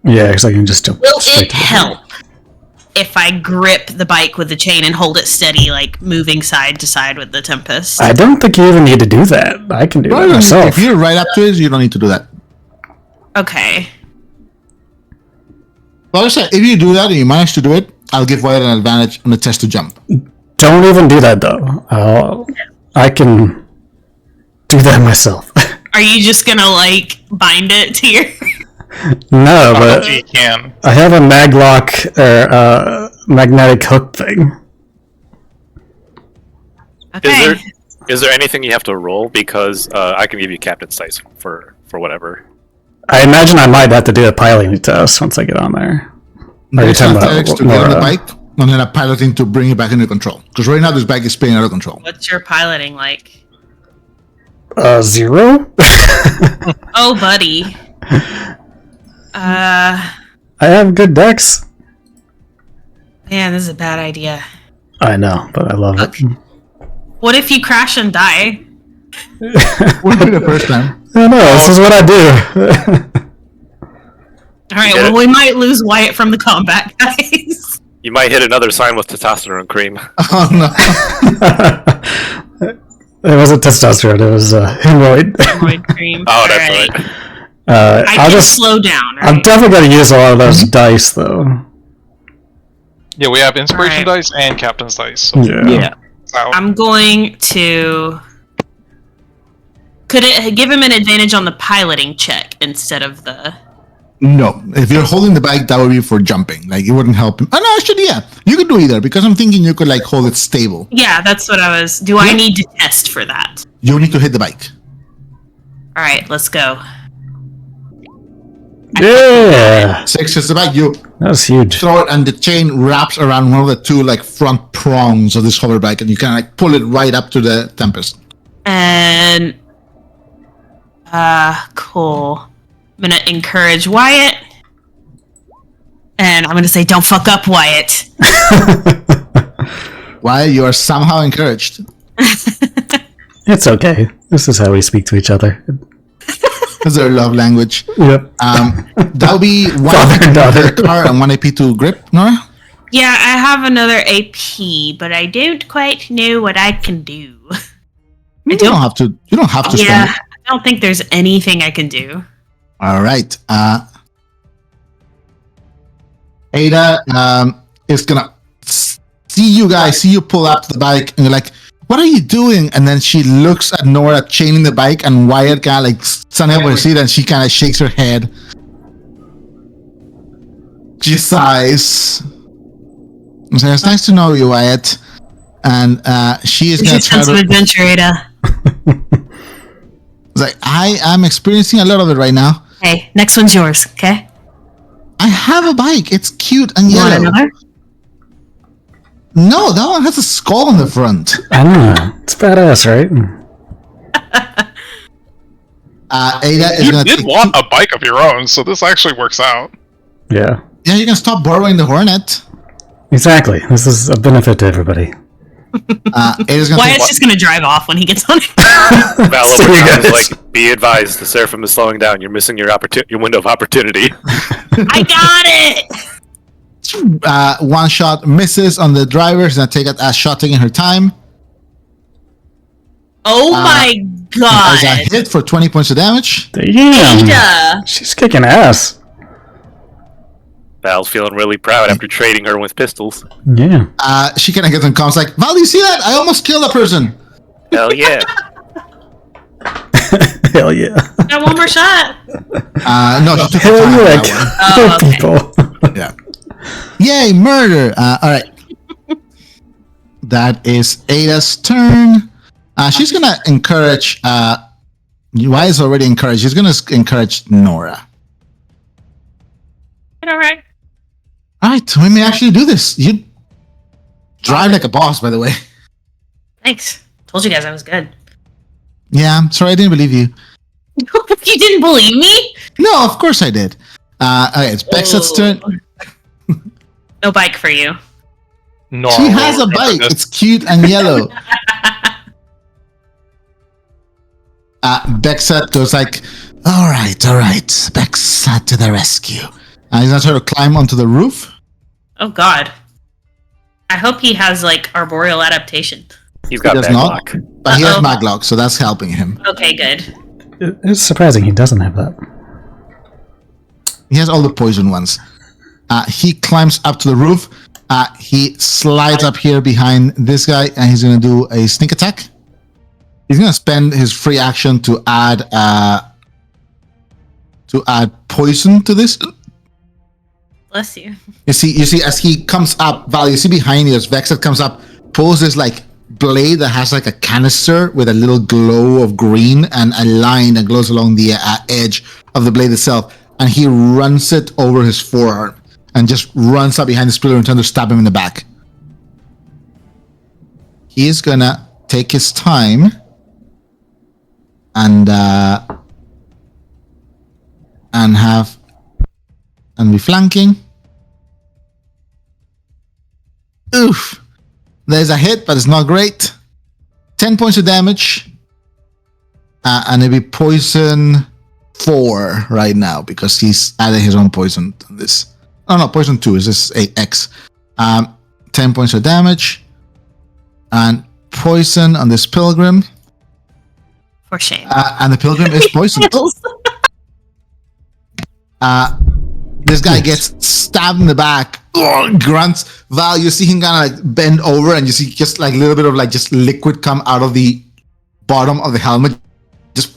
Speaker 5: Yeah, because I can just jump
Speaker 4: Will
Speaker 5: straight
Speaker 4: it
Speaker 5: to the
Speaker 4: help if I grip the bike with the chain and hold it steady, like moving side to side with the Tempest?
Speaker 5: I don't think you even need to do that. I can do that myself.
Speaker 1: If you're right up to it, you don't need to do that.
Speaker 4: Okay.
Speaker 1: Well, I said, if you do that and you manage to do it, I'll give Wyatt an advantage on the test to jump.
Speaker 5: Don't even do that though. I can do that myself.
Speaker 4: Are you just gonna like bind it to your?
Speaker 5: No, but
Speaker 3: You can.
Speaker 5: I have a maglock or magnetic hook thing.
Speaker 4: Okay.
Speaker 2: Is there anything you have to roll? Because I can give you captain's dice for whatever.
Speaker 5: I imagine I might have to do a piloting test once I get on there. Are you
Speaker 1: There's
Speaker 5: talking
Speaker 1: athletics
Speaker 5: about
Speaker 1: to get on the
Speaker 5: Laura?
Speaker 1: bike, and then a piloting to bring it back into control. Because right now this bike is spinning out of control.
Speaker 4: What's your piloting like?
Speaker 5: 0?
Speaker 4: Oh, buddy.
Speaker 5: I have good decks.
Speaker 4: Man, this is a bad idea.
Speaker 5: I know, but I love it.
Speaker 4: What if you crash and die?
Speaker 1: Wouldn't be the first time.
Speaker 5: I know, this is what I do.
Speaker 4: All right.
Speaker 2: Get
Speaker 4: Well,
Speaker 2: it?
Speaker 4: we might lose Wyatt from the combat, guys.
Speaker 2: You might hit another sign with testosterone cream.
Speaker 1: Oh no.
Speaker 5: It wasn't testosterone, it was hemorrhoid.
Speaker 4: Hemorrhoid cream.
Speaker 2: Oh,
Speaker 4: All
Speaker 2: that's
Speaker 4: right.
Speaker 2: right.
Speaker 4: I
Speaker 5: I'll
Speaker 4: can
Speaker 5: just.
Speaker 4: slow down.
Speaker 5: I'm
Speaker 4: Right?
Speaker 5: definitely going to use a lot of those dice, though.
Speaker 3: Yeah, we have inspiration
Speaker 4: Alright.
Speaker 3: dice and captain's dice. So
Speaker 5: Yeah.
Speaker 3: it's out.
Speaker 4: I'm going to. Could it give him an advantage on the piloting check instead of the?
Speaker 1: No. If you're holding the bike, that would be for jumping. Like it wouldn't help him. Oh no, actually, yeah. You could do either because I'm thinking you could like hold it stable.
Speaker 4: Yeah, that's what I was. Do I need to test for that?
Speaker 1: You need to hit the bike.
Speaker 4: All right, let's go.
Speaker 5: Yeah!
Speaker 1: 6 hits the bike. You
Speaker 5: That was huge.
Speaker 1: throw it, and the chain wraps around one of the two like front prongs of this hover bike, and you can like pull it right up to the Tempest.
Speaker 4: And cool. I'm gonna encourage Wyatt. And I'm gonna say, don't fuck up, Wyatt.
Speaker 1: Why you are somehow encouraged?
Speaker 5: It's okay. This is how we speak to each other.
Speaker 1: That's their love language.
Speaker 5: Yep.
Speaker 1: That'll be 1
Speaker 5: Father
Speaker 1: AP
Speaker 5: and
Speaker 1: to
Speaker 5: daughter.
Speaker 1: the car and 1 AP to grip, Nora?
Speaker 4: Yeah, I have another AP, but I don't quite know what I can do.
Speaker 1: You don't have to. You don't have to
Speaker 4: Yeah,
Speaker 1: spend it.
Speaker 4: I don't think there's anything I can do.
Speaker 1: All right. Ada is gonna see you guys, see you pull up the bike, and you're like, "What are you doing?" And then she looks at Nora chaining the bike, and Wyatt kind of like standing up with her seat, and she kind of shakes her head. She sighs. And says, "It's nice to know you, Wyatt." And she is
Speaker 4: It's
Speaker 1: gonna
Speaker 4: a
Speaker 1: try
Speaker 4: sense of
Speaker 1: to.
Speaker 4: adventure, Ada.
Speaker 1: It's like I am experiencing a lot of it right now.
Speaker 4: Hey, next one's yours, okay?
Speaker 1: I have a bike. It's cute and
Speaker 4: You want
Speaker 1: yellow.
Speaker 4: another?
Speaker 1: No, that one has a skull on the front.
Speaker 5: I know. It's badass, right?
Speaker 1: Ada is
Speaker 3: You
Speaker 1: gonna
Speaker 3: did
Speaker 1: take
Speaker 3: want a bike of your own, so this actually works out.
Speaker 5: Yeah.
Speaker 1: Yeah, you can stop borrowing the Hornet.
Speaker 5: Exactly. This is a benefit to everybody.
Speaker 1: Ada's gonna
Speaker 4: Wyatt's
Speaker 1: take,
Speaker 4: just gonna drive off when he gets on it.
Speaker 2: Val
Speaker 5: See
Speaker 2: over
Speaker 5: you
Speaker 2: time is
Speaker 5: guys.
Speaker 2: like, be advised, the Seraphim is slowing down. You're missing your your window of opportunity.
Speaker 4: I got it!
Speaker 1: one shot misses on the driver. She's gonna take a shot taking her time.
Speaker 4: Oh my
Speaker 1: As a
Speaker 4: god.
Speaker 1: hit for 20 points of damage.
Speaker 5: Damn.
Speaker 4: Ada!
Speaker 5: She's kicking ass.
Speaker 2: Val's feeling really proud after trading her with pistols.
Speaker 5: Yeah.
Speaker 1: She kind of gets on comms like, Val, do you see that? I almost killed a person.
Speaker 2: Hell yeah.
Speaker 5: Hell yeah.
Speaker 4: Got one more shot.
Speaker 1: No, she took her
Speaker 5: Hell
Speaker 1: time on
Speaker 5: yeah.
Speaker 1: that
Speaker 4: Oh, okay.
Speaker 5: People.
Speaker 1: one. Yeah. Yay, murder. All right. That is Ada's turn. She's gonna encourage. Why is already encouraged? She's gonna encourage Nora.
Speaker 4: All right.
Speaker 1: All right, we may actually do this. You Drive like a boss, by the way.
Speaker 4: Thanks. Told you guys I was good.
Speaker 1: Yeah, sorry, I didn't believe you.
Speaker 4: You didn't believe me?
Speaker 1: No, of course I did. Okay, it's Bexat's turn.
Speaker 4: No bike for you.
Speaker 3: No.
Speaker 1: She has a bike. It's cute and yellow. Bexat goes like, all right, Bexat to the rescue. He's gonna try to climb onto the roof.
Speaker 4: Oh God. I hope he has like arboreal adaptation.
Speaker 2: He's got
Speaker 1: He does
Speaker 2: backlock.
Speaker 1: not, but he has
Speaker 4: Uh-oh.
Speaker 1: maglock, so that's helping him.
Speaker 4: Okay, good.
Speaker 5: It's surprising he doesn't have that.
Speaker 1: He has all the poison ones. He climbs up to the roof. He slides up here behind this guy, and he's gonna do a sneak attack. He's gonna spend his free action to add poison to this.
Speaker 4: Bless you.
Speaker 1: You see, as he comes up, Val, you see behind you as Vexat comes up, pulls this like blade that has like a canister with a little glow of green and a line that glows along the edge of the blade itself, and he runs it over his forearm and just runs up behind this pillar and trying to stab him in the back. He is gonna take his time and be flanking. Oof. There's a hit, but it's not great. 10 points of damage. And it'll be poison 4 right now because he's added his own poison to this. Oh no, poison 2 is this X. 10 points of damage. And poison on this pilgrim.
Speaker 4: For shame.
Speaker 1: And the pilgrim is poisoned. This guy gets stabbed in the back. Grunts. Val, you see him kind of like bend over, and you see just like a little bit of like just liquid come out of the bottom of the helmet. Just.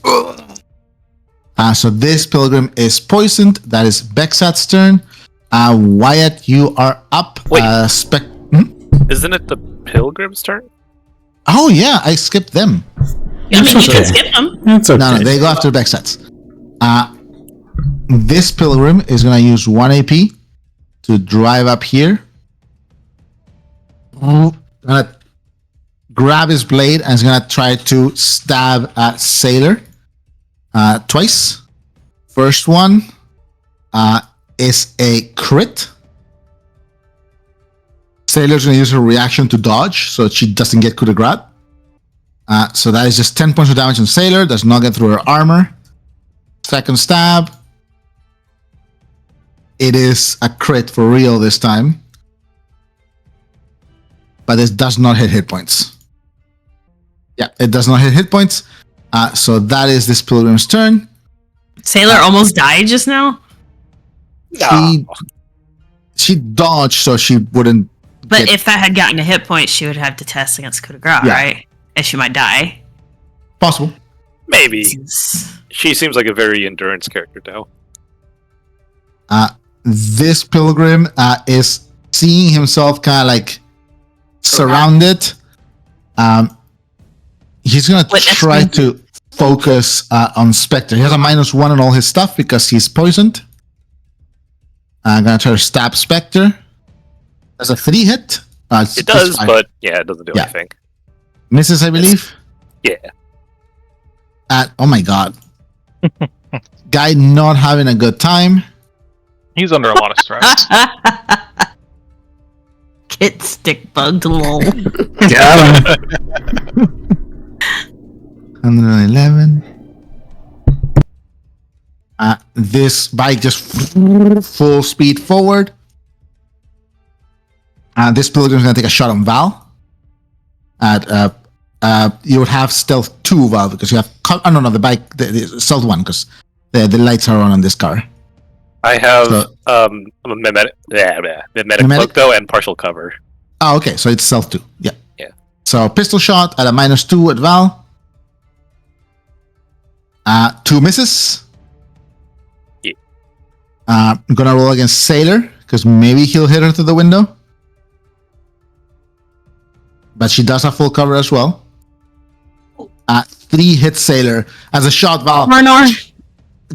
Speaker 1: So this pilgrim is poisoned. That is Bexat's turn. Wyatt, you are up.
Speaker 2: Wait. Isn't it the pilgrim's turn?
Speaker 1: Oh yeah, I skipped them.
Speaker 4: I mean, you
Speaker 5: okay.
Speaker 4: can skip them.
Speaker 5: It's okay.
Speaker 1: No, they go after Bexat's. This pilgrim is gonna use 1 AP to drive up here. Gonna grab his blade and is gonna try to stab at Sailor twice. First one is a crit. Sailor's gonna use her reaction to dodge so she doesn't get coup de grace. So that is just 10 points of damage on Sailor. Does not get through her armor. Second stab. It is a crit for real this time. But this does not hit points. Yeah, it does not hit points. So that is this pilgrim's turn.
Speaker 4: Sailor almost died just now.
Speaker 1: She dodged so she wouldn't.
Speaker 4: But if that had gotten a hit point, she would have to test against coup de grace,
Speaker 1: Yeah.
Speaker 4: right? And she might die.
Speaker 1: Possible.
Speaker 2: Maybe. She seems like a very endurance character now.
Speaker 1: This pilgrim is seeing himself kind of like surrounded. He's gonna try to focus on Spectre. He has a -1 on all his stuff because he's poisoned. I'm gonna try to stab Spectre. That's a 3 hit.
Speaker 2: It does, but yeah, it doesn't do anything.
Speaker 1: Misses, I believe.
Speaker 2: Yeah.
Speaker 1: Oh my god. Guy not having a good time.
Speaker 3: He's under a lot of stress.
Speaker 4: Get stick bugged, lol.
Speaker 5: Got him.
Speaker 1: 111. This bike just full speed forward. This pilgrim's gonna take a shot on Val. You would have stealth 2, Val, because you have. No, the bike, the stealth 1, because the lights are on this car.
Speaker 2: I have
Speaker 1: So-
Speaker 2: mimetic
Speaker 1: Mimetic?
Speaker 2: cloak though and partial cover.
Speaker 1: Oh, okay, so it's stealth 2. Yeah.
Speaker 2: Yeah.
Speaker 1: So pistol shot at a -2 at Val. 2 misses.
Speaker 2: Yeah.
Speaker 1: I'm gonna roll against Sailor because maybe he'll hit her through the window. But she does have full cover as well. 3 hits Sailor as a shot. Val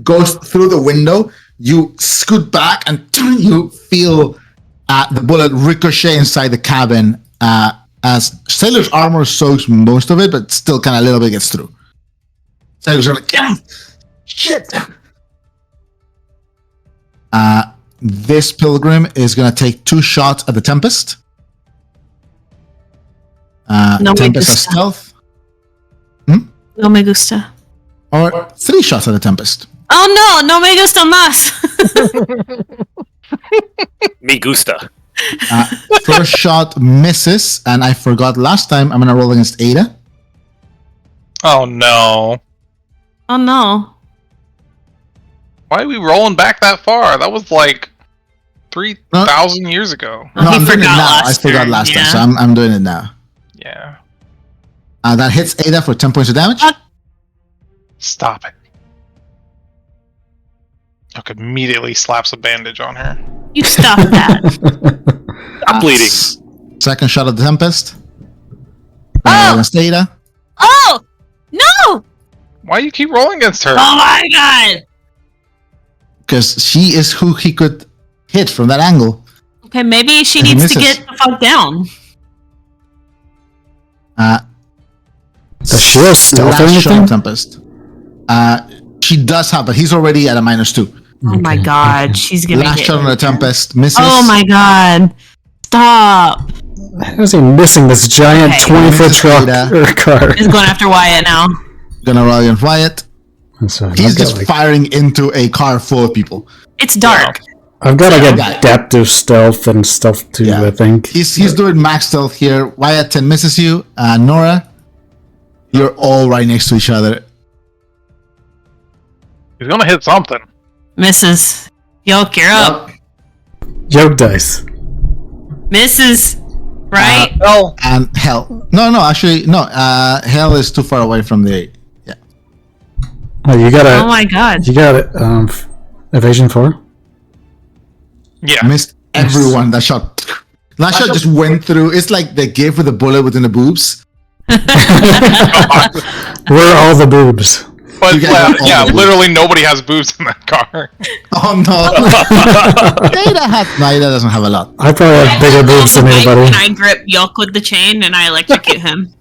Speaker 1: goes through the window. You scoot back and you feel the bullet ricochet inside the cabin as Sailor's armor soaks most of it, but still kind of a little bit gets through. Sailor's like, yeah, shit. This pilgrim is going to take 2 shots at the Tempest.
Speaker 4: No me
Speaker 1: Tempest has
Speaker 4: gusta.
Speaker 1: stealth.
Speaker 4: No me gusta.
Speaker 1: Or 3 shots at the Tempest.
Speaker 4: Oh no, no me gusta más.
Speaker 2: Me gusta.
Speaker 1: First shot misses, and I forgot last time I'm going to roll against Ada.
Speaker 3: Oh no.
Speaker 4: Oh no.
Speaker 3: Why are we rolling back that far? That was like 3,000 years ago.
Speaker 1: No,
Speaker 4: He
Speaker 1: I'm doing it
Speaker 4: forgot
Speaker 1: now. I
Speaker 4: last
Speaker 1: forgot
Speaker 4: turn,
Speaker 1: last time,
Speaker 4: yeah.
Speaker 1: so I'm doing it now.
Speaker 3: Yeah.
Speaker 1: That hits Ada for 10 points of damage.
Speaker 3: Stop it. Look, immediately slaps a bandage on her.
Speaker 4: You stop that.
Speaker 2: I'm bleeding.
Speaker 1: Second shot of the Tempest.
Speaker 4: Oh!
Speaker 1: Against Ada.
Speaker 4: Oh no!
Speaker 3: Why you keep rolling against her?
Speaker 4: Oh my god!
Speaker 1: Because she is who he could hit from that angle.
Speaker 4: Okay, maybe she
Speaker 1: And he
Speaker 4: needs to
Speaker 1: misses.
Speaker 4: get the fuck down.
Speaker 5: Does she have stealth or
Speaker 1: Last shot
Speaker 5: anything?
Speaker 1: of Tempest. She does have, but he's already at a -2.
Speaker 4: Oh my god, she's gonna
Speaker 1: Last
Speaker 4: get
Speaker 1: shot on the Tempest misses.
Speaker 4: Oh my god. Stop.
Speaker 5: How is he missing this giant
Speaker 4: Okay.
Speaker 5: 20-foot
Speaker 1: Mrs.
Speaker 5: truck
Speaker 1: Ada.
Speaker 5: or car?
Speaker 4: He's going after Wyatt now.
Speaker 1: Gonna roll against Wyatt.
Speaker 5: So
Speaker 1: He's
Speaker 5: I've got,
Speaker 1: just
Speaker 5: like,
Speaker 1: firing into a car full of people.
Speaker 4: It's dark.
Speaker 5: I've got like
Speaker 1: Yeah.
Speaker 5: adaptive stealth and stuff too.
Speaker 1: Yeah.
Speaker 5: I think.
Speaker 1: He's doing max stealth here. Wyatt 10 misses you. Nora, you're all right next to each other.
Speaker 3: He's gonna hit something.
Speaker 4: Mrs. Yoke, you're up.
Speaker 5: Joke dice.
Speaker 4: Mrs. Right?
Speaker 3: No.
Speaker 1: And Hell. No, actually, no. Hell is too far away from the. Yeah.
Speaker 5: Oh, you got
Speaker 4: Oh
Speaker 5: a
Speaker 4: my god.
Speaker 5: you got it. Evasion 4.
Speaker 3: Yeah.
Speaker 1: Missed everyone. That shot. That shot just went through. It's like the gif with the bullet within the boobs.
Speaker 5: Where are all the boobs?
Speaker 3: But
Speaker 1: You guys have all
Speaker 3: yeah,
Speaker 1: the boobs.
Speaker 3: literally nobody has boobs in that car.
Speaker 1: Oh no. Ada doesn't have a lot.
Speaker 5: I probably have bigger boobs than anybody.
Speaker 4: And I grip Yoke with the chain and I electrocute him.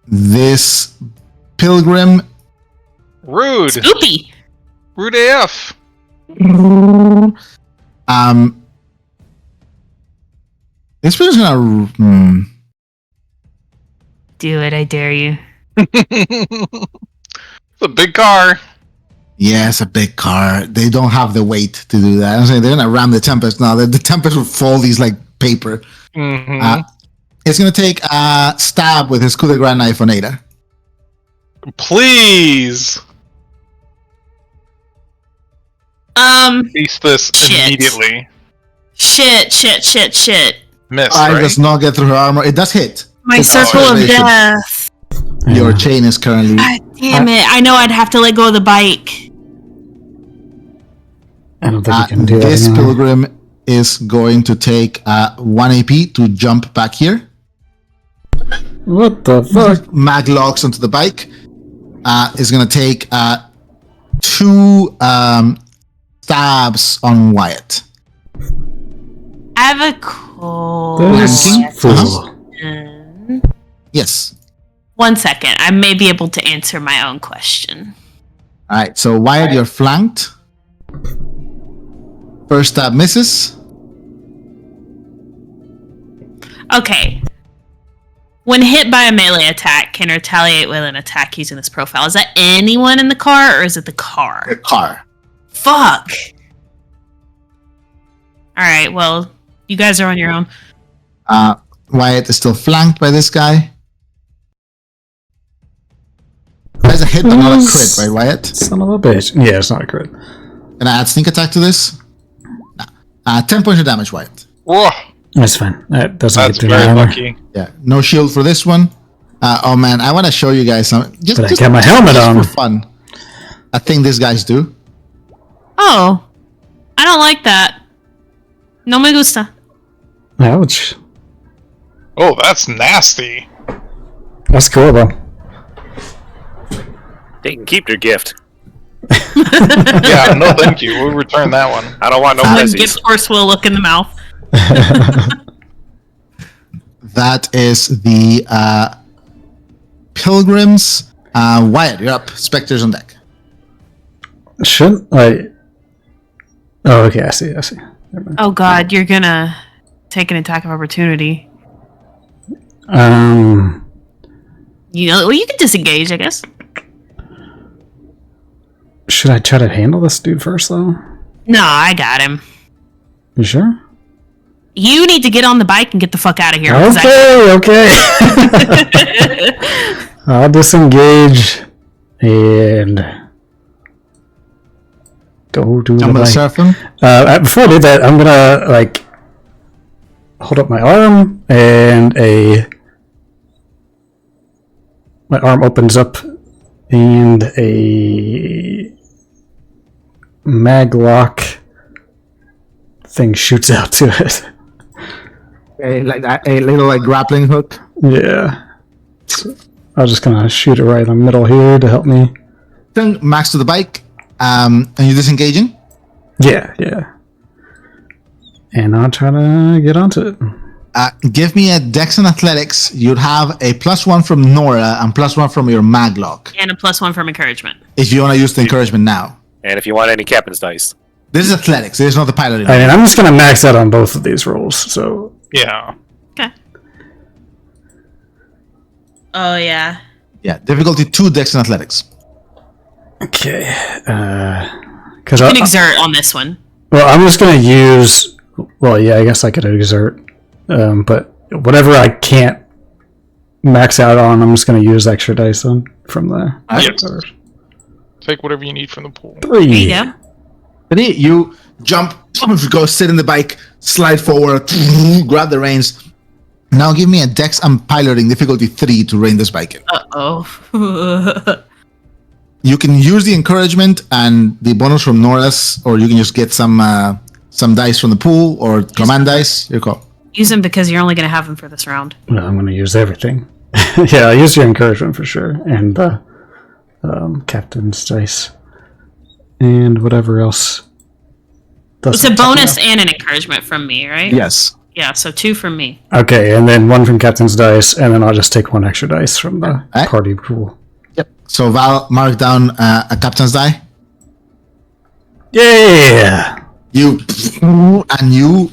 Speaker 1: This pilgrim.
Speaker 3: Rude.
Speaker 4: Scoopy.
Speaker 3: Rude AF.
Speaker 1: This pilgrim's gonna.
Speaker 4: Do it, I dare you.
Speaker 3: It's a big car.
Speaker 1: Yeah, it's a big car. They don't have the weight to do that. I'm saying they're gonna ram the Tempest now. The Tempest will fall these like paper.
Speaker 3: Mm-hmm.
Speaker 1: It's gonna take a stab with his coup de grace knife on Ada.
Speaker 3: Please. Release this
Speaker 4: Shit.
Speaker 3: immediately.
Speaker 4: Shit.
Speaker 3: Miss,
Speaker 1: I
Speaker 3: right?
Speaker 1: does not get through her armor. It does hit.
Speaker 4: My
Speaker 1: It's
Speaker 4: circle of
Speaker 1: isolation.
Speaker 4: death.
Speaker 1: Your
Speaker 5: Yeah.
Speaker 1: chain is currently.
Speaker 4: God damn it. I know I'd have to let go of the bike.
Speaker 5: I don't think you can do that
Speaker 1: This
Speaker 5: anymore.
Speaker 1: pilgrim is going to take 1 AP to jump back here.
Speaker 5: What the fuck?
Speaker 1: Mag locks onto the bike. Is going to take 2 stabs on Wyatt.
Speaker 4: I have a cold.
Speaker 5: This
Speaker 1: Flanking?
Speaker 5: fool.
Speaker 1: Yes.
Speaker 4: 1 second. I may be able to answer my own question.
Speaker 1: All right. So Wyatt, you're flanked. First stab misses.
Speaker 4: Okay. When hit by a melee attack, can retaliate with an attack using this profile. Is that anyone in the car or is it the car?
Speaker 1: The car.
Speaker 4: Fuck. Alright, well, you guys are on your own.
Speaker 1: Wyatt is still flanked by this guy. That's a hit, but not a crit, right, Wyatt?
Speaker 5: Son of a bitch. Yeah, it's not a crit.
Speaker 1: Can I add sneak attack to this? No. 10 points of damage, Wyatt.
Speaker 3: Whoa,
Speaker 5: That's fine. That doesn't
Speaker 3: that's
Speaker 5: get through my
Speaker 3: very
Speaker 5: armor.
Speaker 3: lucky.
Speaker 1: Yeah, no shield for this one. Oh man, I want to show you guys some. Just,
Speaker 5: But I got my helmet
Speaker 1: just
Speaker 5: on.
Speaker 1: for fun. I think these guys do.
Speaker 4: Oh. I don't like that. No me gusta.
Speaker 5: Ouch.
Speaker 3: Oh, that's nasty.
Speaker 5: That's cool though.
Speaker 2: They can keep their gift.
Speaker 3: Yeah, no thank you. We'll return that one.
Speaker 2: I don't want no
Speaker 4: Someone
Speaker 2: pussies.
Speaker 4: gives horse will look in the mouth.
Speaker 1: That is the Pilgrims. Wyatt, you're up. Spectres on deck.
Speaker 5: Shouldn't I? Oh, okay. I see. Never mind.
Speaker 4: Oh god, you're gonna take an attack of opportunity. You know, well, you can disengage, I guess.
Speaker 5: Should I try to handle this dude first, though?
Speaker 4: No, I got him.
Speaker 5: You sure?
Speaker 4: You need to get on the bike and get the fuck out of here.
Speaker 5: Okay. I'll disengage and go to the
Speaker 1: Jump
Speaker 5: bike.
Speaker 1: Seraphim.
Speaker 5: Before I do that, I'm gonna like hold up my arm and my arm opens up and a maglock thing shoots out to it.
Speaker 1: A little like grappling hook.
Speaker 5: Yeah. So I'm just gonna shoot it right in the middle here to help me.
Speaker 1: Then Max to the bike. And you're disengaging?
Speaker 5: Yeah. And I'll try to get onto it.
Speaker 1: Give me a Dex and Athletics. You'd have a +1 from Nora and +1 from your Maglock.
Speaker 4: And a +1 from encouragement.
Speaker 1: If you want to use the encouragement now.
Speaker 2: And if you want any captain's dice.
Speaker 1: This is Athletics. This is not the pilot.
Speaker 5: I mean, I'm just gonna max out on both of these rolls. So
Speaker 3: Yeah.
Speaker 4: Okay. Oh, yeah.
Speaker 1: Yeah, difficulty 2 Dex and Athletics.
Speaker 5: okay. Because
Speaker 4: You can exert on this one.
Speaker 5: well, I'm just gonna use. Well, yeah, I guess I could exert. But whatever I can't max out on, I'm just gonna use extra dice on from the.
Speaker 3: Yes. Take whatever you need from the pool.
Speaker 5: 3.
Speaker 4: There you go.
Speaker 1: Ready? You jump, go sit in the bike, slide forward, grab the reins. Now give me a Dex and piloting difficulty 3 to rein this bike in.
Speaker 4: Uh-oh.
Speaker 1: You can use the encouragement and the bonus from Nora's, or you can just get some dice from the pool or command dice. Your call.
Speaker 4: Use them because you're only going to have them for this round.
Speaker 5: Well, I'm gonna use everything. Yeah, I'll use your encouragement for sure, and captain's dice, and whatever else.
Speaker 4: It's a bonus and an encouragement from me, right?
Speaker 1: Yes.
Speaker 4: Yeah, so 2 from me.
Speaker 5: Okay, and then 1 from captain's dice, and then I'll just take 1 extra dice from the
Speaker 1: Alright.
Speaker 5: party pool.
Speaker 1: Yep. So Val, mark down a captain's die.
Speaker 5: Yeah.
Speaker 1: You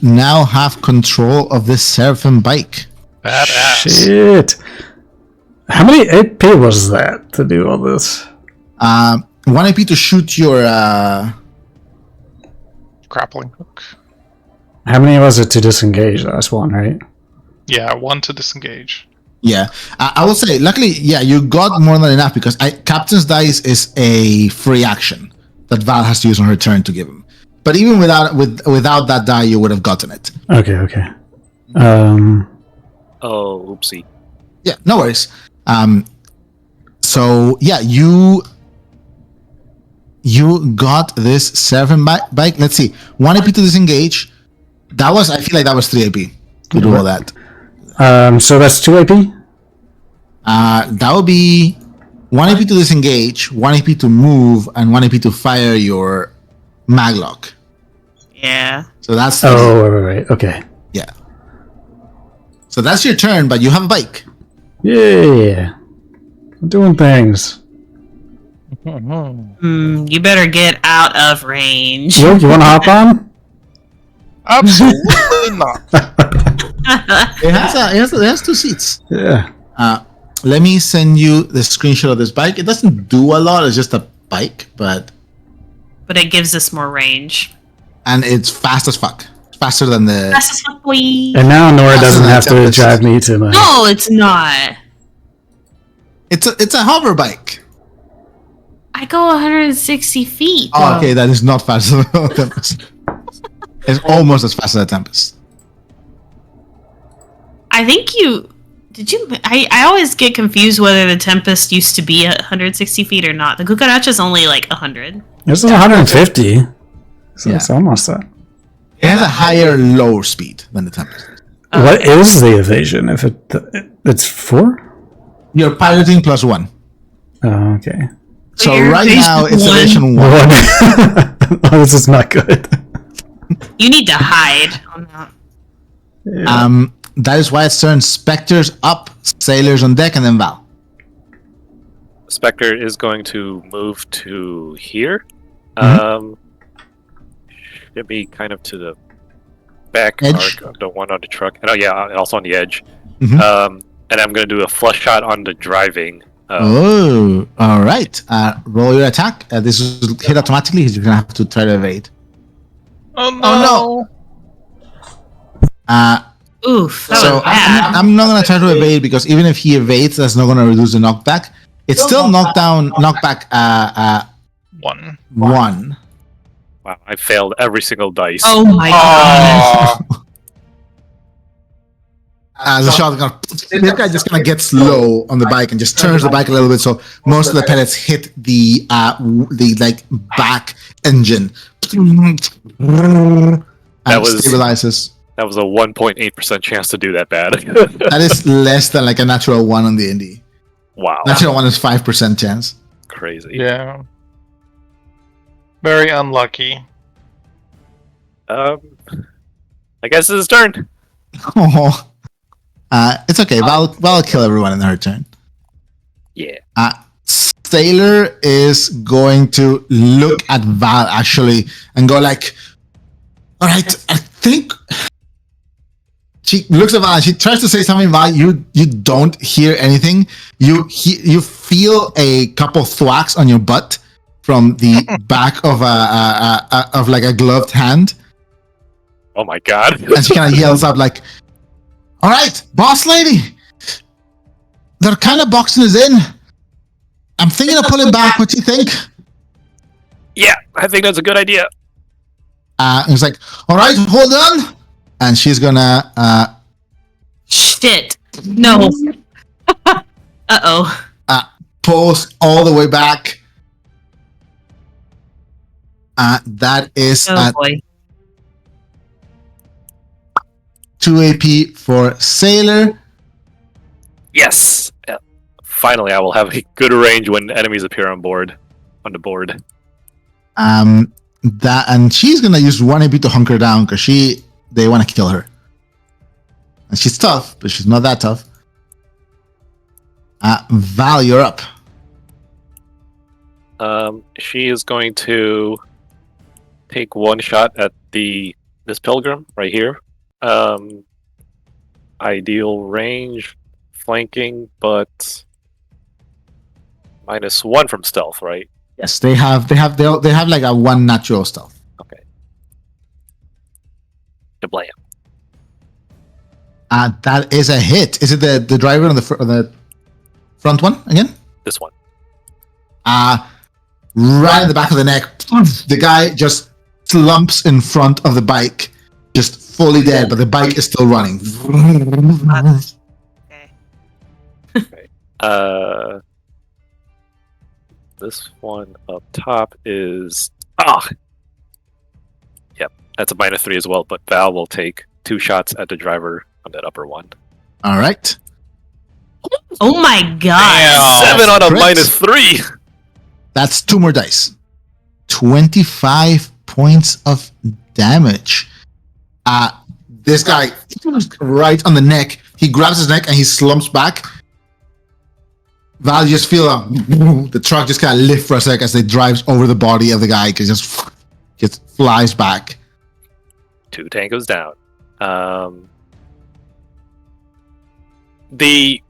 Speaker 1: now have control of this Seraphim bike.
Speaker 3: Badass.
Speaker 5: Shit. How many AP was that to do all this?
Speaker 1: 1 AP to shoot your.
Speaker 3: Grappling hook.
Speaker 5: How many was it to disengage? That's 1, right?
Speaker 3: Yeah, 1 to disengage.
Speaker 1: Yeah, I will say. Luckily, yeah, you got more than enough because captain's dice is a free action that Val has to use on her turn to give him. But even without that die, you would have gotten it.
Speaker 5: Okay.
Speaker 2: Oh, oopsie.
Speaker 1: Yeah, no worries. So yeah, you got this Seraphim bike. Let's see, 1 AP to disengage. I feel like that was 3 AP to do all that.
Speaker 5: So that's 2 AP?
Speaker 1: That would be 1 AP to disengage, 1 AP to move, and 1 AP to fire your maglock.
Speaker 4: Yeah.
Speaker 1: So that's
Speaker 5: Oh, right. Okay.
Speaker 1: yeah. So that's your turn, but you have a bike.
Speaker 5: Yeah. I'm doing things.
Speaker 4: You better get out of range.
Speaker 5: You want to hop on?
Speaker 3: Absolutely not.
Speaker 1: It has 2 seats.
Speaker 5: Yeah.
Speaker 1: Let me send you the screenshot of this bike. It doesn't do a lot. It's just a bike, but
Speaker 4: it gives us more range.
Speaker 1: and it's fast as fuck. Faster than the.
Speaker 4: That's just what we...
Speaker 5: And now Nora doesn't have to
Speaker 1: Tempest.
Speaker 5: drive me to my...
Speaker 4: No, it's not.
Speaker 1: It's a hover bike.
Speaker 4: I go 160 feet.
Speaker 1: Oh, okay, that is not faster than the Tempest. It's almost as fast as a Tempest.
Speaker 4: I think you... Did you... I always get confused whether the Tempest used to be at 160 feet or not. The Cucaracha is only like 100.
Speaker 5: This is 150. So
Speaker 1: Yeah.
Speaker 5: it's almost that.
Speaker 1: It has a higher lower speed than the Tempest.
Speaker 5: What is the evasion? If it's 4?
Speaker 1: You're piloting +1.
Speaker 5: Oh, okay.
Speaker 1: So
Speaker 4: Your
Speaker 1: right
Speaker 4: base
Speaker 1: now
Speaker 4: is
Speaker 1: it's
Speaker 4: one.
Speaker 1: evasion 1.
Speaker 5: Oh, this is not good.
Speaker 4: You need to hide on that.
Speaker 1: That is why it's turn. Spectres up, sailors on deck, and then Val.
Speaker 2: Spectre is going to move to here.
Speaker 1: Mhm.
Speaker 2: Should be kind of to the back
Speaker 1: Edge.
Speaker 2: arc of the one on the truck. And also on the edge.
Speaker 1: Mhm.
Speaker 2: And I'm going to do a flush shot on the driving.
Speaker 1: Oh, all right. Roll your attack. This is hit automatically. You're gonna have to try to evade.
Speaker 3: Oh no!
Speaker 1: Oh,
Speaker 4: Oof. That
Speaker 1: So
Speaker 4: was bad.
Speaker 1: I'm not gonna try to evade because even if he evades, that's not gonna reduce the knockback. It's still knockback
Speaker 3: 1.
Speaker 1: 1.
Speaker 2: Wow, I failed every single dice.
Speaker 4: Oh my god.
Speaker 3: Oh,
Speaker 1: As a shotgun, this guy just kind of gets low on the bike and just turns the bike a little bit, so most of the pellets hit the like back engine. And
Speaker 2: was-
Speaker 1: stabilizes.
Speaker 2: That was a 1.8% chance to do that bad.
Speaker 1: That is less than like a natural 1 on the indie.
Speaker 2: Wow.
Speaker 1: Natural 1 is 5% chance.
Speaker 2: Crazy.
Speaker 3: yeah. Very unlucky.
Speaker 2: I guess it's his turn.
Speaker 1: Oh. It's okay. Val will kill everyone in her turn.
Speaker 2: Yeah.
Speaker 1: Sailor is going to look at Val actually and go like, all right, I think she looks at Val and she tries to say something. Val, you don't hear anything. You feel a couple thwacks on your butt from the back of like a gloved hand,
Speaker 2: Oh my god.
Speaker 1: and she kind of yells out like, all right, boss lady, they're kind of boxing us in. I'm thinking of pulling back. What do you think?
Speaker 2: Yeah, I think that's a good idea.
Speaker 1: And he's like, all right, hold on. And she's gonna
Speaker 4: Shit. No. Uh-oh.
Speaker 1: pulls all the way back. That is
Speaker 4: Oh
Speaker 1: at
Speaker 4: boy.
Speaker 1: 2 AP for Sailor.
Speaker 2: Yes. Yeah. Finally, I will have a good range when enemies appear on the board.
Speaker 1: That, and she's gonna use 1 AP to hunker down because they want to kill her. And she's tough, but she's not that tough. Val, you're up.
Speaker 2: She is going to take one shot at this pilgrim right here. Ideal range, flanking, but -1 from stealth, right?
Speaker 1: Yes, they have like a 1 natural stealth.
Speaker 2: Okay. Deblam.
Speaker 1: That is a hit. Is it the driver on the front one again?
Speaker 2: This one.
Speaker 1: Right in the back of the neck. The guy just slumps in front of the bike, just fully dead, but the bike is still running.
Speaker 4: Okay.
Speaker 2: This one up top is Yep, that's a -3 as well. But Val will take 2 shots at the driver on that upper one.
Speaker 1: All right.
Speaker 4: Oh my god.
Speaker 3: Damn.
Speaker 2: 7 on a
Speaker 1: Crit.
Speaker 2: -3.
Speaker 1: That's 2 more dice. 25 points of damage. This guy right on the neck. He grabs his neck and he slumps back. Val, you just feel the truck just kind of lift for a sec as it drives over the body of the guy because just flies back.
Speaker 2: 2 tangos down. The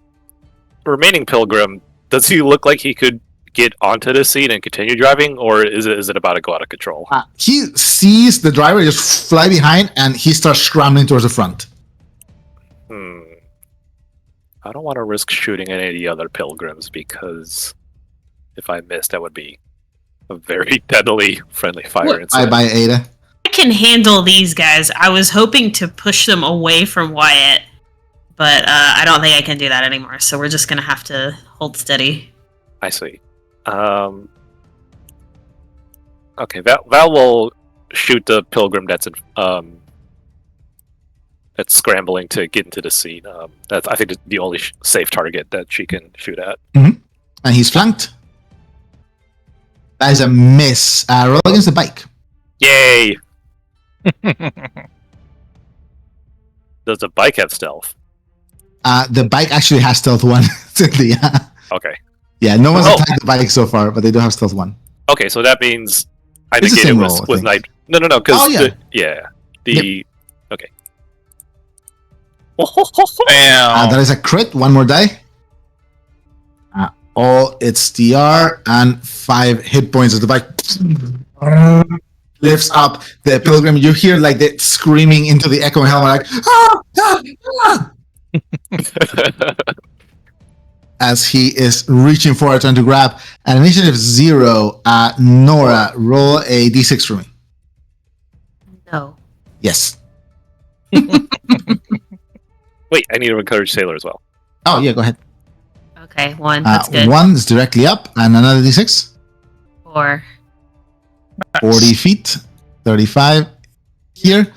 Speaker 2: remaining pilgrim, does he look like he could get onto the seat and continue driving, or is it about to go out of control?
Speaker 1: He sees the driver just fly behind and he starts scrambling towards the front.
Speaker 2: I don't want to risk shooting any of the other pilgrims because if I miss, that would be a very deadly friendly fire incident.
Speaker 1: Bye, Ada.
Speaker 4: I can handle these guys. I was hoping to push them away from Wyatt, but I don't think I can do that anymore. So we're just gonna have to hold steady.
Speaker 2: I see. Okay, Val will shoot the pilgrim that's scrambling to get into the scene. That's, I think, the only safe target that she can shoot at.
Speaker 1: And he's flanked. That is a miss. Roll against the bike.
Speaker 2: Yay! Does the bike have stealth?
Speaker 1: The bike actually has stealth 1.
Speaker 2: Okay.
Speaker 1: Yeah, no one's
Speaker 2: Oh.
Speaker 1: attacked the bike so far, but they do have stealth 1.
Speaker 2: Okay, so that means I
Speaker 1: It's the
Speaker 2: negated
Speaker 1: same
Speaker 2: with,
Speaker 1: roll, I
Speaker 2: with
Speaker 1: think.
Speaker 2: night. No, because
Speaker 1: Oh, yeah.
Speaker 2: okay.
Speaker 3: Damn.
Speaker 1: That is a crit. 1 more die. All its DR and 5 hit points as the bike lifts up the pilgrim. You hear like the screaming into the echoing helmet, like as he is reaching forward, trying to grab. At initiative 0, Nora, roll a d6 for me.
Speaker 4: No.
Speaker 1: Yes.
Speaker 2: Wait, I need to encourage Sailor as well.
Speaker 1: Oh yeah, go ahead.
Speaker 4: Okay, 1. That's good.
Speaker 1: 1 is directly up, and another d6.
Speaker 4: 4.
Speaker 1: 40 feet, 35 here.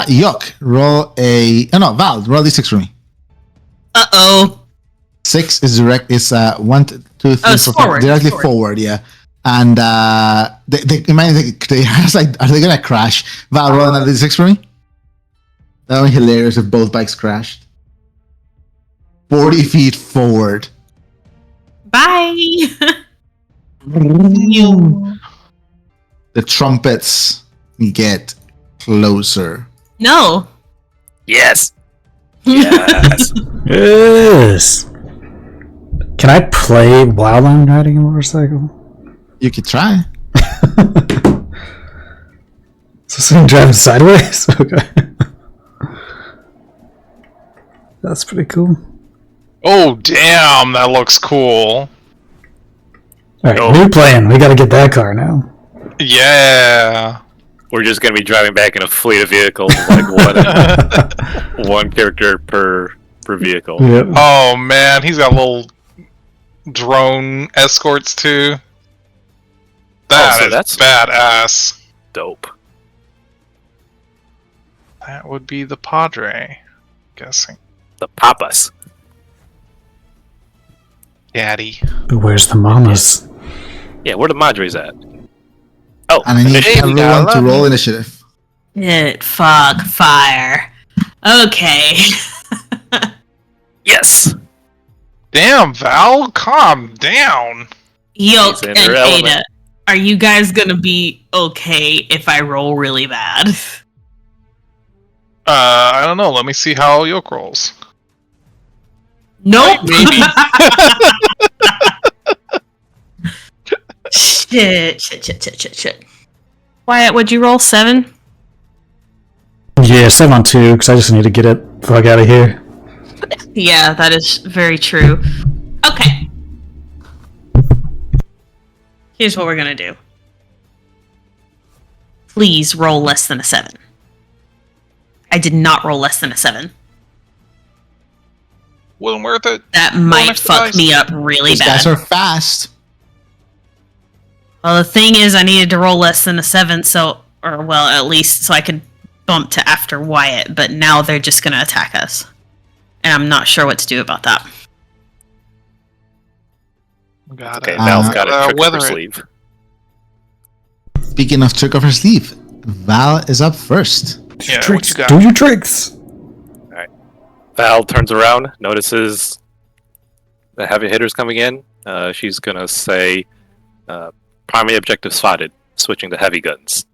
Speaker 1: Yok, roll a. Oh no, Val, roll d6 for me.
Speaker 4: Uh-oh.
Speaker 1: 6 is direct. Is 1, 2, 3,
Speaker 4: Oh,
Speaker 1: 4,
Speaker 4: it's
Speaker 1: 5,
Speaker 4: forward,
Speaker 1: directly
Speaker 4: forward.
Speaker 1: forward. Yeah, and they imagine they like, are they gonna crash? Val, roll another d6 for me. That would be hilarious if both bikes crashed. 40 feet forward.
Speaker 4: Bye.
Speaker 1: The trumpets get closer.
Speaker 4: No.
Speaker 2: Yes. Yes.
Speaker 5: Yes. Can I play while I'm riding a motorcycle?
Speaker 1: You could try.
Speaker 5: So someone driving sideways? Okay. That's pretty cool.
Speaker 3: Oh, damn, that looks cool.
Speaker 5: Alright,
Speaker 2: Oh.
Speaker 5: new plan. We gotta get that car now.
Speaker 3: Yeah.
Speaker 2: We're just gonna be driving back in a fleet of vehicles, like one character per vehicle.
Speaker 5: Yep.
Speaker 3: Oh, man, he's got little drone escorts, too. That
Speaker 2: so
Speaker 3: is
Speaker 2: that's-
Speaker 3: badass.
Speaker 2: Dope.
Speaker 3: That would be the Padre, guessing.
Speaker 2: The Papas.
Speaker 3: Daddy.
Speaker 5: But where's the mamas?
Speaker 2: Yeah, where the Madres at? Oh,
Speaker 1: And I need
Speaker 2: initiative.
Speaker 1: everyone to roll initiative.
Speaker 4: Fuck, fire. Okay.
Speaker 2: Yes.
Speaker 3: Damn, Val, calm down.
Speaker 4: Yoke
Speaker 2: She's in
Speaker 4: and
Speaker 2: her
Speaker 4: Ada,
Speaker 2: element.
Speaker 4: are you guys gonna be okay if I roll really bad?
Speaker 3: I don't know. Let me see how Yoke rolls.
Speaker 4: Nope.
Speaker 3: Maybe.
Speaker 4: Shit. Wyatt, would you roll 7?
Speaker 5: Yeah, 7 on 2, because I just need to get it fuck out of here.
Speaker 4: Yeah, that is very true. Okay. Here's what we're gonna do. Please roll less than a 7. I did not roll less than a 7.
Speaker 3: Wasn't worth it.
Speaker 4: That might
Speaker 3: extra
Speaker 4: fuck
Speaker 3: dice.
Speaker 4: me up really
Speaker 1: These guys
Speaker 4: bad.
Speaker 1: are fast.
Speaker 4: Well, the thing is, I needed to roll less than a 7, at least so I could bump to after Wyatt, but now they're just gonna attack us. And I'm not sure what to do about that.
Speaker 3: Got
Speaker 2: Okay,
Speaker 3: it.
Speaker 2: Val's got a trick up
Speaker 3: weather
Speaker 2: her
Speaker 3: it.
Speaker 2: sleeve.
Speaker 1: Speaking of trick of her sleeve, Val is up first.
Speaker 3: Yeah, what
Speaker 5: Tricks.
Speaker 3: you got?
Speaker 5: Do your tricks.
Speaker 2: Val turns around, notices the heavy hitters coming in. She's gonna say, primary objective spotted, switching to heavy guns.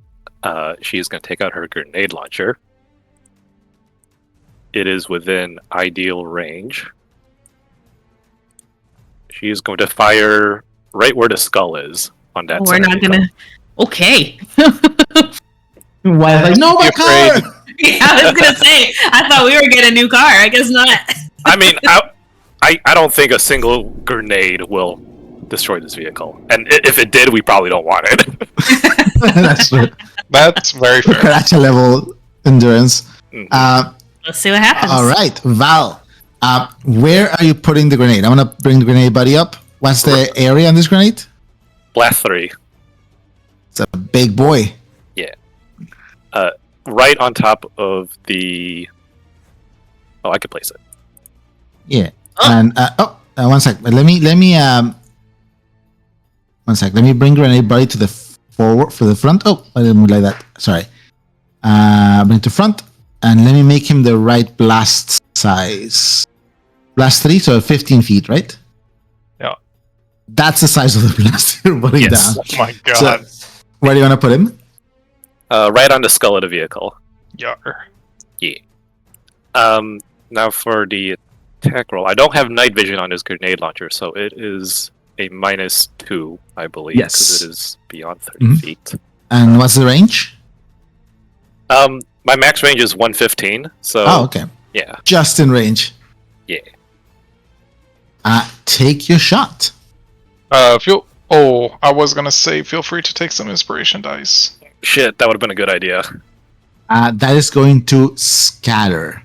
Speaker 2: She's gonna take out her grenade launcher. It is within ideal range. She is going to fire right where the skull is on that
Speaker 4: We're
Speaker 2: center
Speaker 4: not
Speaker 2: vehicle.
Speaker 4: gonna. Okay.
Speaker 1: Wyatt's like, no, my
Speaker 3: Afraid.
Speaker 1: car!
Speaker 4: Yeah, I was gonna say. I thought we were getting a new car. I guess not.
Speaker 2: I mean, I don't think a single grenade will destroy this vehicle. And if it did, we probably don't want it.
Speaker 1: That's true.
Speaker 3: That's very fair.
Speaker 1: Karacha level endurance.
Speaker 2: Mhm.
Speaker 4: Let's see what happens.
Speaker 1: All right, Val. Where are you putting the grenade? I'm gonna bring the grenade buddy up. What's the area on this grenade?
Speaker 2: Blast 3.
Speaker 1: It's a big boy.
Speaker 2: Right on top of the... Oh, I could place it.
Speaker 1: Yeah.
Speaker 4: Oh.
Speaker 1: And one sec. Let me one 1 sec. Let me bring Grenade Buddy to the forward for the front. Oh, I didn't move like that. Sorry. Bring it to front, and let me make him the right blast size. Blast 3, so 15 feet, right?
Speaker 3: Yeah.
Speaker 1: That's the size of the blast you're putting
Speaker 2: Yes.
Speaker 1: down.
Speaker 3: Oh my god.
Speaker 1: So, where do you want to put him?
Speaker 2: Right on the skull of the vehicle.
Speaker 3: Yar.
Speaker 2: Yeah. Now for the attack roll. I don't have night vision on this grenade launcher, so it is a -2, I believe,
Speaker 1: Yes.
Speaker 2: because it is beyond 30
Speaker 1: Mhm.
Speaker 2: feet.
Speaker 1: And what's the range?
Speaker 2: My max range is 115, so
Speaker 1: Oh, okay.
Speaker 2: yeah.
Speaker 1: Just in range.
Speaker 2: Yeah.
Speaker 1: Take your shot.
Speaker 3: I was gonna say, feel free to take some inspiration dice.
Speaker 2: Shit, that would have been a good idea.
Speaker 1: That is going to scatter.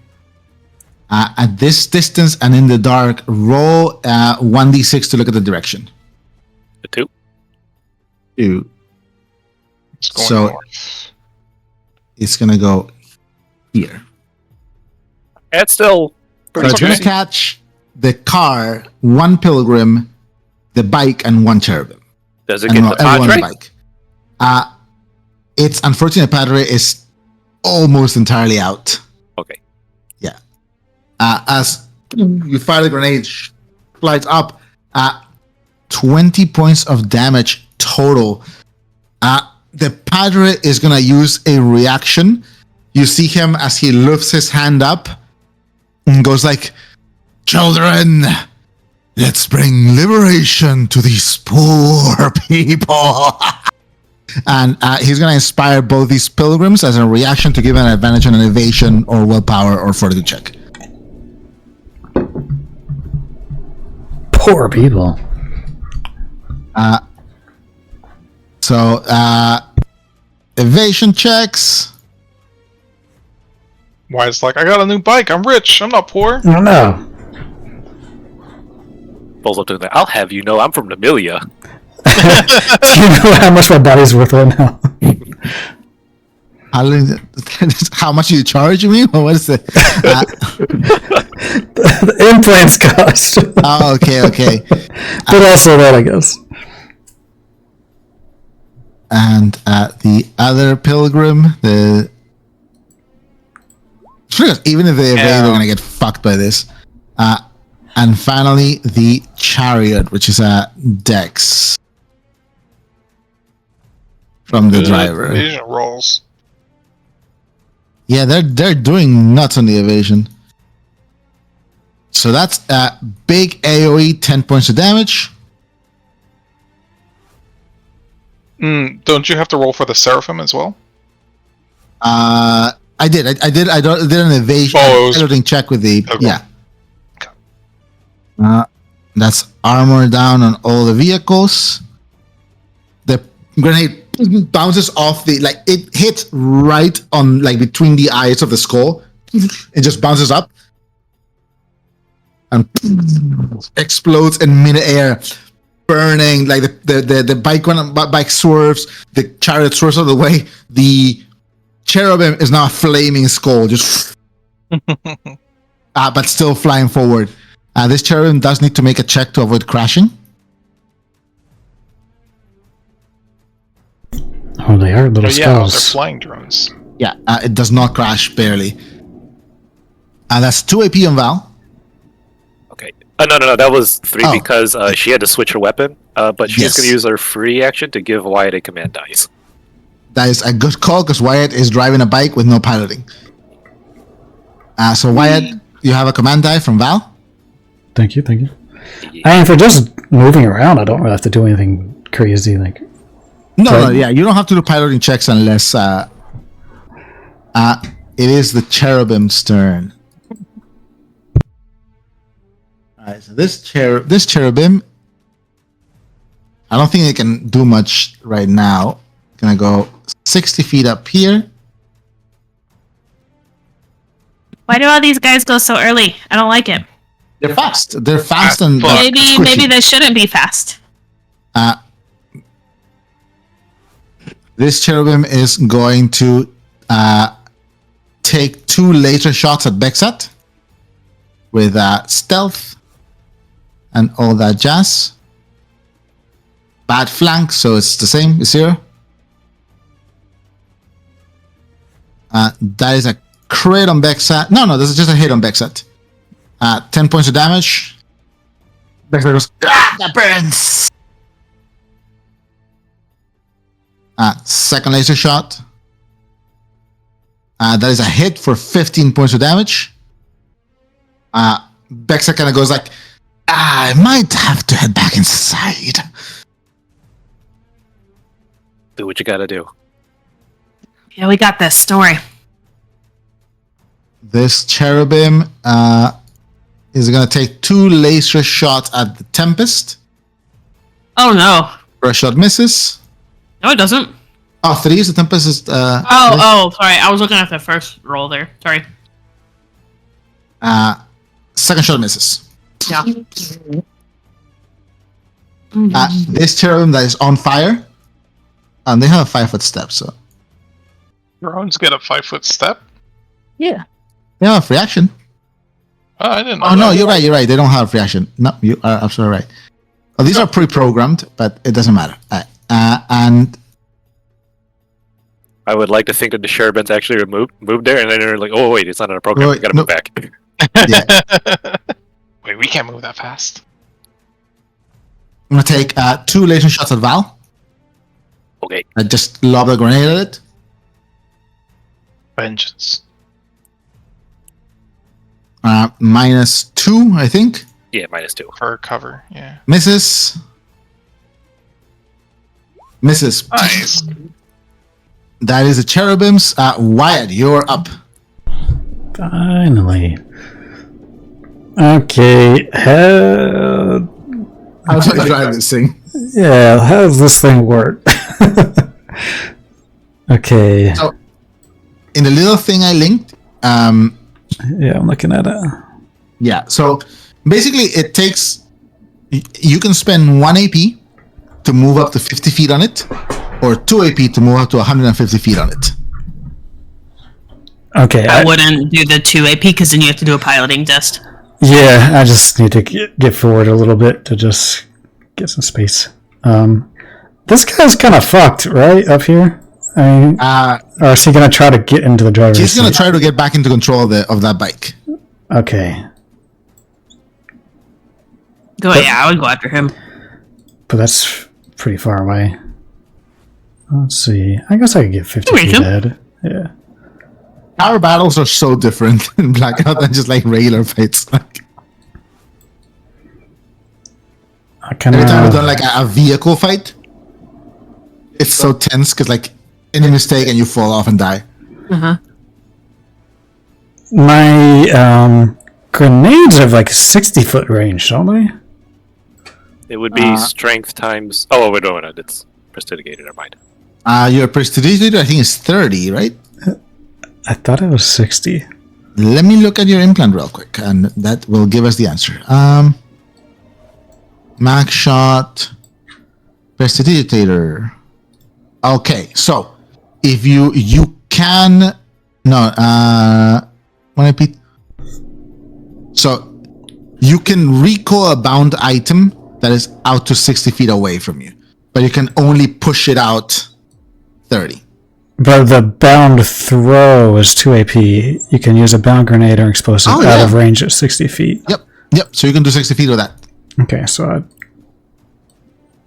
Speaker 1: At this distance and in the dark, roll 1d6 to look at the direction.
Speaker 2: The 2?
Speaker 1: 2.
Speaker 3: It's going
Speaker 1: So-
Speaker 3: north.
Speaker 1: It's going to go here.
Speaker 2: It's still
Speaker 1: So
Speaker 2: pretty
Speaker 1: it's going to
Speaker 2: juicy.
Speaker 1: catch the car, 1 pilgrim, the bike, and 1 cherubim.
Speaker 2: Does it
Speaker 1: And
Speaker 2: get the
Speaker 1: everyone on the
Speaker 2: padre?
Speaker 1: bike. Its unfortunate padre is almost entirely out.
Speaker 2: Okay.
Speaker 1: As you fire the grenade, flies up, 20 points of damage total. The padre is gonna use a reaction. You see him as he lifts his hand up and goes like, "Children, let's bring liberation to these poor people." And he's gonna inspire both these pilgrims as a reaction to give an advantage on an evasion or willpower or fortitude check.
Speaker 5: Poor people.
Speaker 1: So, evasion checks.
Speaker 3: Why it's like, I got a new bike, I'm rich, I'm not poor.
Speaker 5: I don't know.
Speaker 2: Pulls up to the, I'll have you know I'm from Namilia.
Speaker 5: Do you know how much my body's worth right now?
Speaker 1: How much do you charge me? Or what is it?
Speaker 5: The implants cost.
Speaker 1: Oh, okay.
Speaker 5: But also that, I guess.
Speaker 1: And the other pilgrim, even if they evade, they're gonna get fucked by this. And finally, the chariot, which is a dex from the
Speaker 3: Good
Speaker 1: driver.
Speaker 3: Evasion rolls.
Speaker 1: Yeah, they're doing nuts on the evasion. So that's big AOE, 10 points of damage.
Speaker 3: Don't you have to roll for the Seraphim as well?
Speaker 1: I did an evasion
Speaker 3: Oh, it was-
Speaker 1: piloting check with the
Speaker 3: Okay.
Speaker 1: yeah.
Speaker 3: Okay.
Speaker 1: That's armor down on all the vehicles. The grenade bounces off it hits right on between the eyes of the skull. It just bounces up and explodes in midair, burning. Like the bike swerves, the chariot swerves out of the way. The cherubim is now a flaming skull, just but still flying forward. This cherubim does need to make a check to avoid crashing.
Speaker 5: Oh, they are little
Speaker 3: Oh yeah, they're
Speaker 5: skulls.
Speaker 3: flying drones.
Speaker 1: Yeah, it does not crash, barely. That's 2 AP on Val.
Speaker 2: Okay. No. That was 3
Speaker 1: Oh.
Speaker 2: because she had to switch her weapon. But she's
Speaker 1: Yes.
Speaker 2: going to use her free action to give Wyatt a command dice.
Speaker 1: That is a good call because Wyatt is driving a bike with no piloting. So Wyatt, you have a command die from Val.
Speaker 5: Thank you. I mean, for just moving around, I don't really have to do anything crazy.
Speaker 1: No, yeah, you don't have to do piloting checks unless it is the cherubim's turn. All right, so this cherubim, I don't think it can do much right now. Gonna go 60 feet up here.
Speaker 4: Why do all these guys go so early? I don't like it.
Speaker 1: They're fast. They're fast and
Speaker 3: Fuck.
Speaker 4: Maybe
Speaker 1: squishy.
Speaker 4: they shouldn't be fast.
Speaker 1: This cherubim is going to take 2 laser shots at Bexat with stealth and all that jazz. bad flank, so it's the same. It's 0. That is a crit on Bexat. No, this is just a hit on Bexat. 10 points of damage. Bexat goes, that burns! Second laser shot. That is a hit for 15 points of damage. Bexat kind of goes like, I might have to head back inside.
Speaker 2: Do what you gotta do.
Speaker 4: Yeah, we got this. Don't worry.
Speaker 1: This cherubim is going to take 2 laser shots at the Tempest.
Speaker 4: Oh no.
Speaker 1: First shot misses.
Speaker 4: No, it doesn't.
Speaker 1: Oh, 3 is the Tempest is.
Speaker 4: Sorry. I was looking at the first roll there. Sorry.
Speaker 1: Second shot misses.
Speaker 4: Yeah.
Speaker 1: This cherubim that is on fire, and they have a 5-foot step, so
Speaker 3: Drones get a 5-foot step.
Speaker 4: Yeah.
Speaker 1: they have a free action.
Speaker 3: Oh, I didn't know.
Speaker 1: Oh no,
Speaker 3: that.
Speaker 1: you're right. They don't have a free action. No, you are absolutely right. Oh, these are pre-programmed, but it doesn't matter. And
Speaker 2: I would like to think that the Sherbens actually moved there, and then they're like, "Oh wait, it's not in a program.
Speaker 1: Wait,
Speaker 2: We gotta
Speaker 1: no.
Speaker 2: move back."
Speaker 1: yeah,
Speaker 3: Wait, we can't move that fast.
Speaker 1: I'm gonna take 2 laser shots at Val.
Speaker 2: Okay.
Speaker 1: I just lob a grenade at it.
Speaker 3: Vengeance.
Speaker 1: -2, I think.
Speaker 2: Yeah, -2.
Speaker 3: For cover, yeah.
Speaker 1: Misses. Misses.
Speaker 3: Nice.
Speaker 1: That is the cherubims. Wyatt, you're up.
Speaker 5: Finally. Okay.
Speaker 1: How do I drive this thing?
Speaker 5: Yeah, how does this thing work? Okay.
Speaker 1: So, in the little thing I linked,
Speaker 5: Yeah, I'm looking at it.
Speaker 1: yeah. So basically, it takes. You can spend 1 AP to move up to 50 feet on it, or 2 AP to move up to 150 feet on it.
Speaker 5: Okay.
Speaker 4: I wouldn't do the 2 AP because then you have to do a piloting test.
Speaker 5: Yeah, I just need to get forward a little bit to just get some space. This guy's kind of fucked, right, up here? I mean, or is he going to try to get into the driver's
Speaker 1: He's going to
Speaker 5: seat?
Speaker 1: try to get back into control of that bike.
Speaker 5: Okay.
Speaker 4: Yeah, I would go after him.
Speaker 5: But that's pretty far away. Let's see. I guess I could get 50
Speaker 4: Reach
Speaker 5: feet
Speaker 4: him.
Speaker 5: ahead. Yeah.
Speaker 1: Our battles are so different in Blackout than just like regular fights. Like,
Speaker 5: I kind
Speaker 1: every time we've
Speaker 5: of...
Speaker 1: done like a vehicle fight, it's so tense because like any mistake and you fall off and die.
Speaker 4: Uh-huh.
Speaker 5: My grenades have like 60-foot range, don't they?
Speaker 2: It would be strength times. Oh, wait, no, it's prestidigitated. Never mind.
Speaker 1: Your prestidigitator, I think, is 30, right?
Speaker 5: I thought it was 60.
Speaker 1: Let me look at your implant real quick, and that will give us the answer. Max shot, prestidigitator. Okay, so if you can when I repeat, so you can recall a bound item that is out to 60 feet away from you, but you can only push it out 30.
Speaker 5: But the bound throw is 2 AP. You can use a bound grenade or explosive out of range at 60 feet.
Speaker 1: Yep. So you can do 60 feet with that.
Speaker 5: Okay, so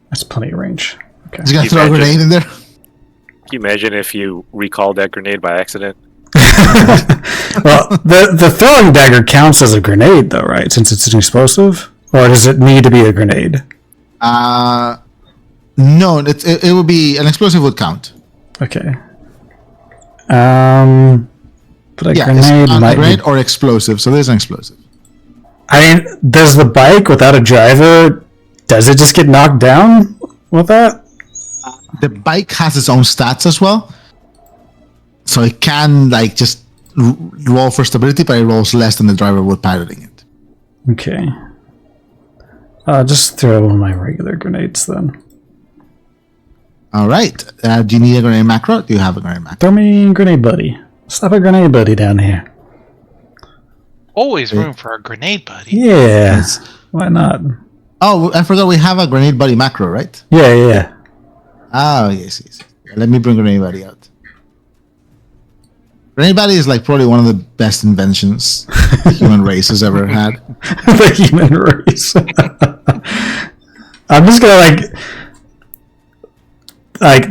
Speaker 5: that's plenty of range. Okay.
Speaker 1: He's gonna throw a grenade in there.
Speaker 2: Can you imagine if you recalled that grenade by accident?
Speaker 5: Well, the throwing dagger counts as a grenade, though, right? Since it's an explosive, or does it need to be a grenade?
Speaker 1: No, it would be an explosive would count.
Speaker 5: Okay. But a
Speaker 1: Yeah,
Speaker 5: grenade
Speaker 1: it's
Speaker 5: might
Speaker 1: a grenade
Speaker 5: be...
Speaker 1: or explosive. So there's an explosive.
Speaker 5: I mean, does the bike without a driver, does it just get knocked down with that?
Speaker 1: The bike has its own stats as well, so it can like just roll for stability, but it rolls less than the driver would piloting it.
Speaker 5: Okay. Just throw one of my regular grenades then.
Speaker 1: All right. Do you need a grenade macro? Do you have a grenade macro?
Speaker 5: Throw me grenade buddy. Slap a grenade buddy down here.
Speaker 3: Always room for a grenade buddy.
Speaker 5: Yeah. Why not?
Speaker 1: Oh, I forgot we have a grenade buddy macro, right?
Speaker 5: Yeah.
Speaker 1: Oh, yes. Let me bring grenade buddy out. Grenade buddy is like probably one of the best inventions the human race has ever had.
Speaker 5: The human race. I'm just gonna like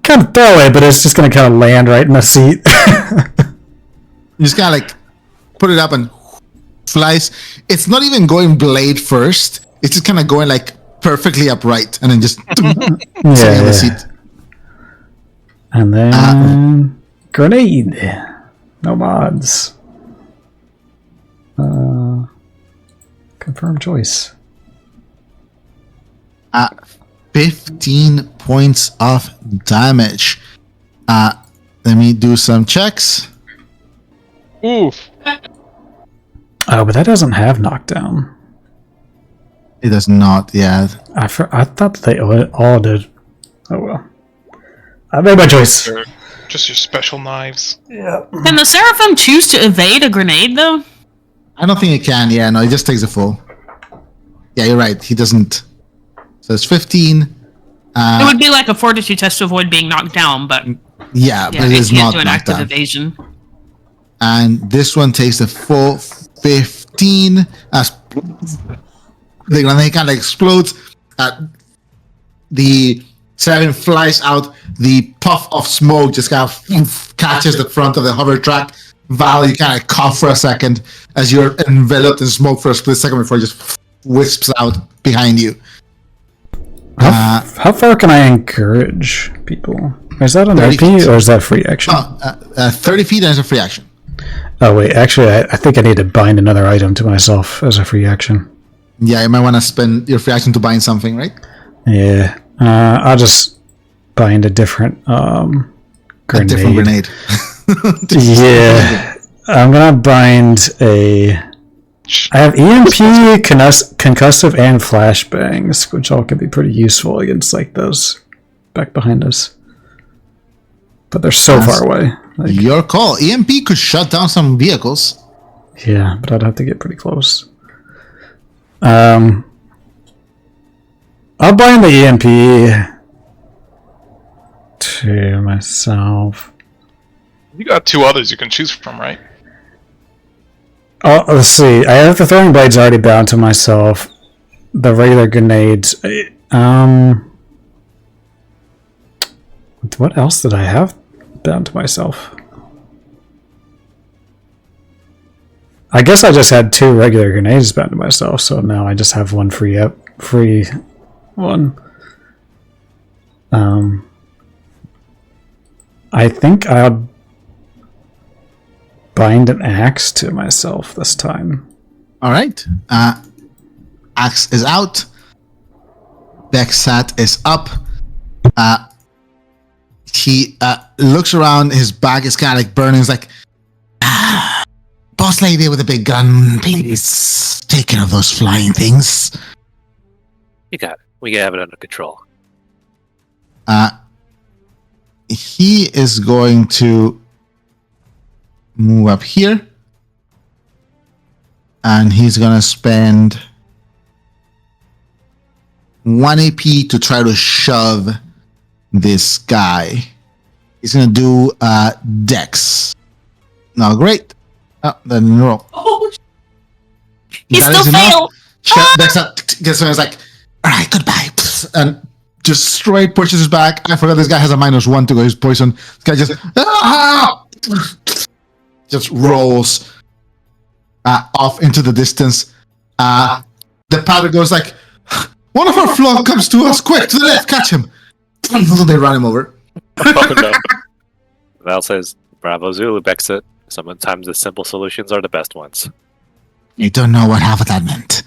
Speaker 5: kind of throw it, but it's just gonna kind of land right in the seat.
Speaker 1: You just gotta like put it up and flies. It's not even going blade first. It's just kind of going like perfectly upright and then just sitting in the seat.
Speaker 5: And then grenade. No mods. Confirm choice.
Speaker 1: 15 points of damage. Let me do some checks.
Speaker 3: Oof.
Speaker 5: Oh, but that doesn't have knockdown.
Speaker 1: It does not, yeah.
Speaker 5: I thought they all did. Oh well. I made my choice.
Speaker 3: Just your special knives.
Speaker 5: Yeah.
Speaker 4: Can the Seraphim choose to evade a grenade, though?
Speaker 1: I don't think it can, yeah, no, he just takes a full. Yeah, you're right, he doesn't. So it's 15.
Speaker 4: It would be like a fortitude test to avoid being knocked down, but
Speaker 1: yeah, but it
Speaker 4: it
Speaker 1: is
Speaker 4: can't
Speaker 1: not
Speaker 4: do an
Speaker 1: knocked
Speaker 4: active
Speaker 1: down.
Speaker 4: evasion.
Speaker 1: And this one takes a full 15. As the grenade kind of explodes. The Seraphim flies out. The puff of smoke just kind of catches the front of the hover track. Val, you kind of cough for a second as you're enveloped in smoke for a split second before it just wisps out behind you.
Speaker 5: How far can I encourage people? Is that an
Speaker 1: 30
Speaker 5: IP
Speaker 1: feet.
Speaker 5: or is that free action?
Speaker 1: 30 feet and it's a free action.
Speaker 5: Oh wait, actually, I think I need to bind another item to myself as a free action.
Speaker 1: Yeah, you might want to spend your free action to bind something, right?
Speaker 5: Yeah, I'll just bind a different grenade.
Speaker 1: A different grenade.
Speaker 5: Yeah, I'm gonna bind a. I have EMP, concussive, and flashbangs, which all could be pretty useful against like those back behind us. But they're so far away. Like,
Speaker 1: Your call. EMP could shut down some vehicles.
Speaker 5: yeah, but I'd have to get pretty close. I'll bind the EMP to myself.
Speaker 3: You got two others you can choose from, right?
Speaker 5: Oh, let's see. I have the throwing blades already bound to myself. The regular grenades. What else did I have bound to myself? I guess I just had 2 regular grenades bound to myself, so now I just have one free one. I think I'll bind an axe to myself this time.
Speaker 1: All right. Axe is out. Bexat is up. He looks around. His back is kind of like burning. He's like, boss lady with a big gun, please take care of those flying things.
Speaker 2: You got it. We have it under control.
Speaker 1: He is going to move up here. And he's going to spend 1 AP to try to shove this guy. He's going to do Dex. No, great. Oh, then roll.
Speaker 4: Oh, he
Speaker 1: That
Speaker 4: still
Speaker 1: is enough.
Speaker 4: failed.
Speaker 1: Dex gets him. He's like, all right, goodbye. And just straight pushes his back. I forgot this guy has a -1 to go. His poison. This guy just rolls off into the distance. The powder goes like, one of our flock comes to us. Quick, to the left, catch him. They run him over.
Speaker 2: Oh, no. Val says, "Bravo, Zulu, Bexit. Sometimes the simple solutions are the best ones."
Speaker 1: You don't know what half of that meant.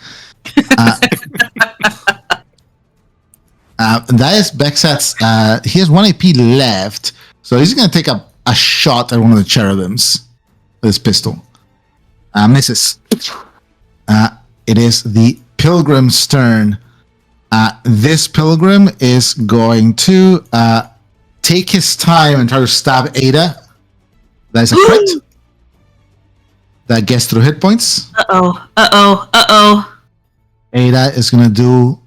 Speaker 1: That is Bexat's. He has 1 AP left, so he's going to take a shot at one of the cherubims with his pistol. Misses. It is the pilgrim's turn. This pilgrim is going to take his time and try to stab Ada. That is a crit. That gets through hit points.
Speaker 4: Uh-oh.
Speaker 1: Ada is gonna do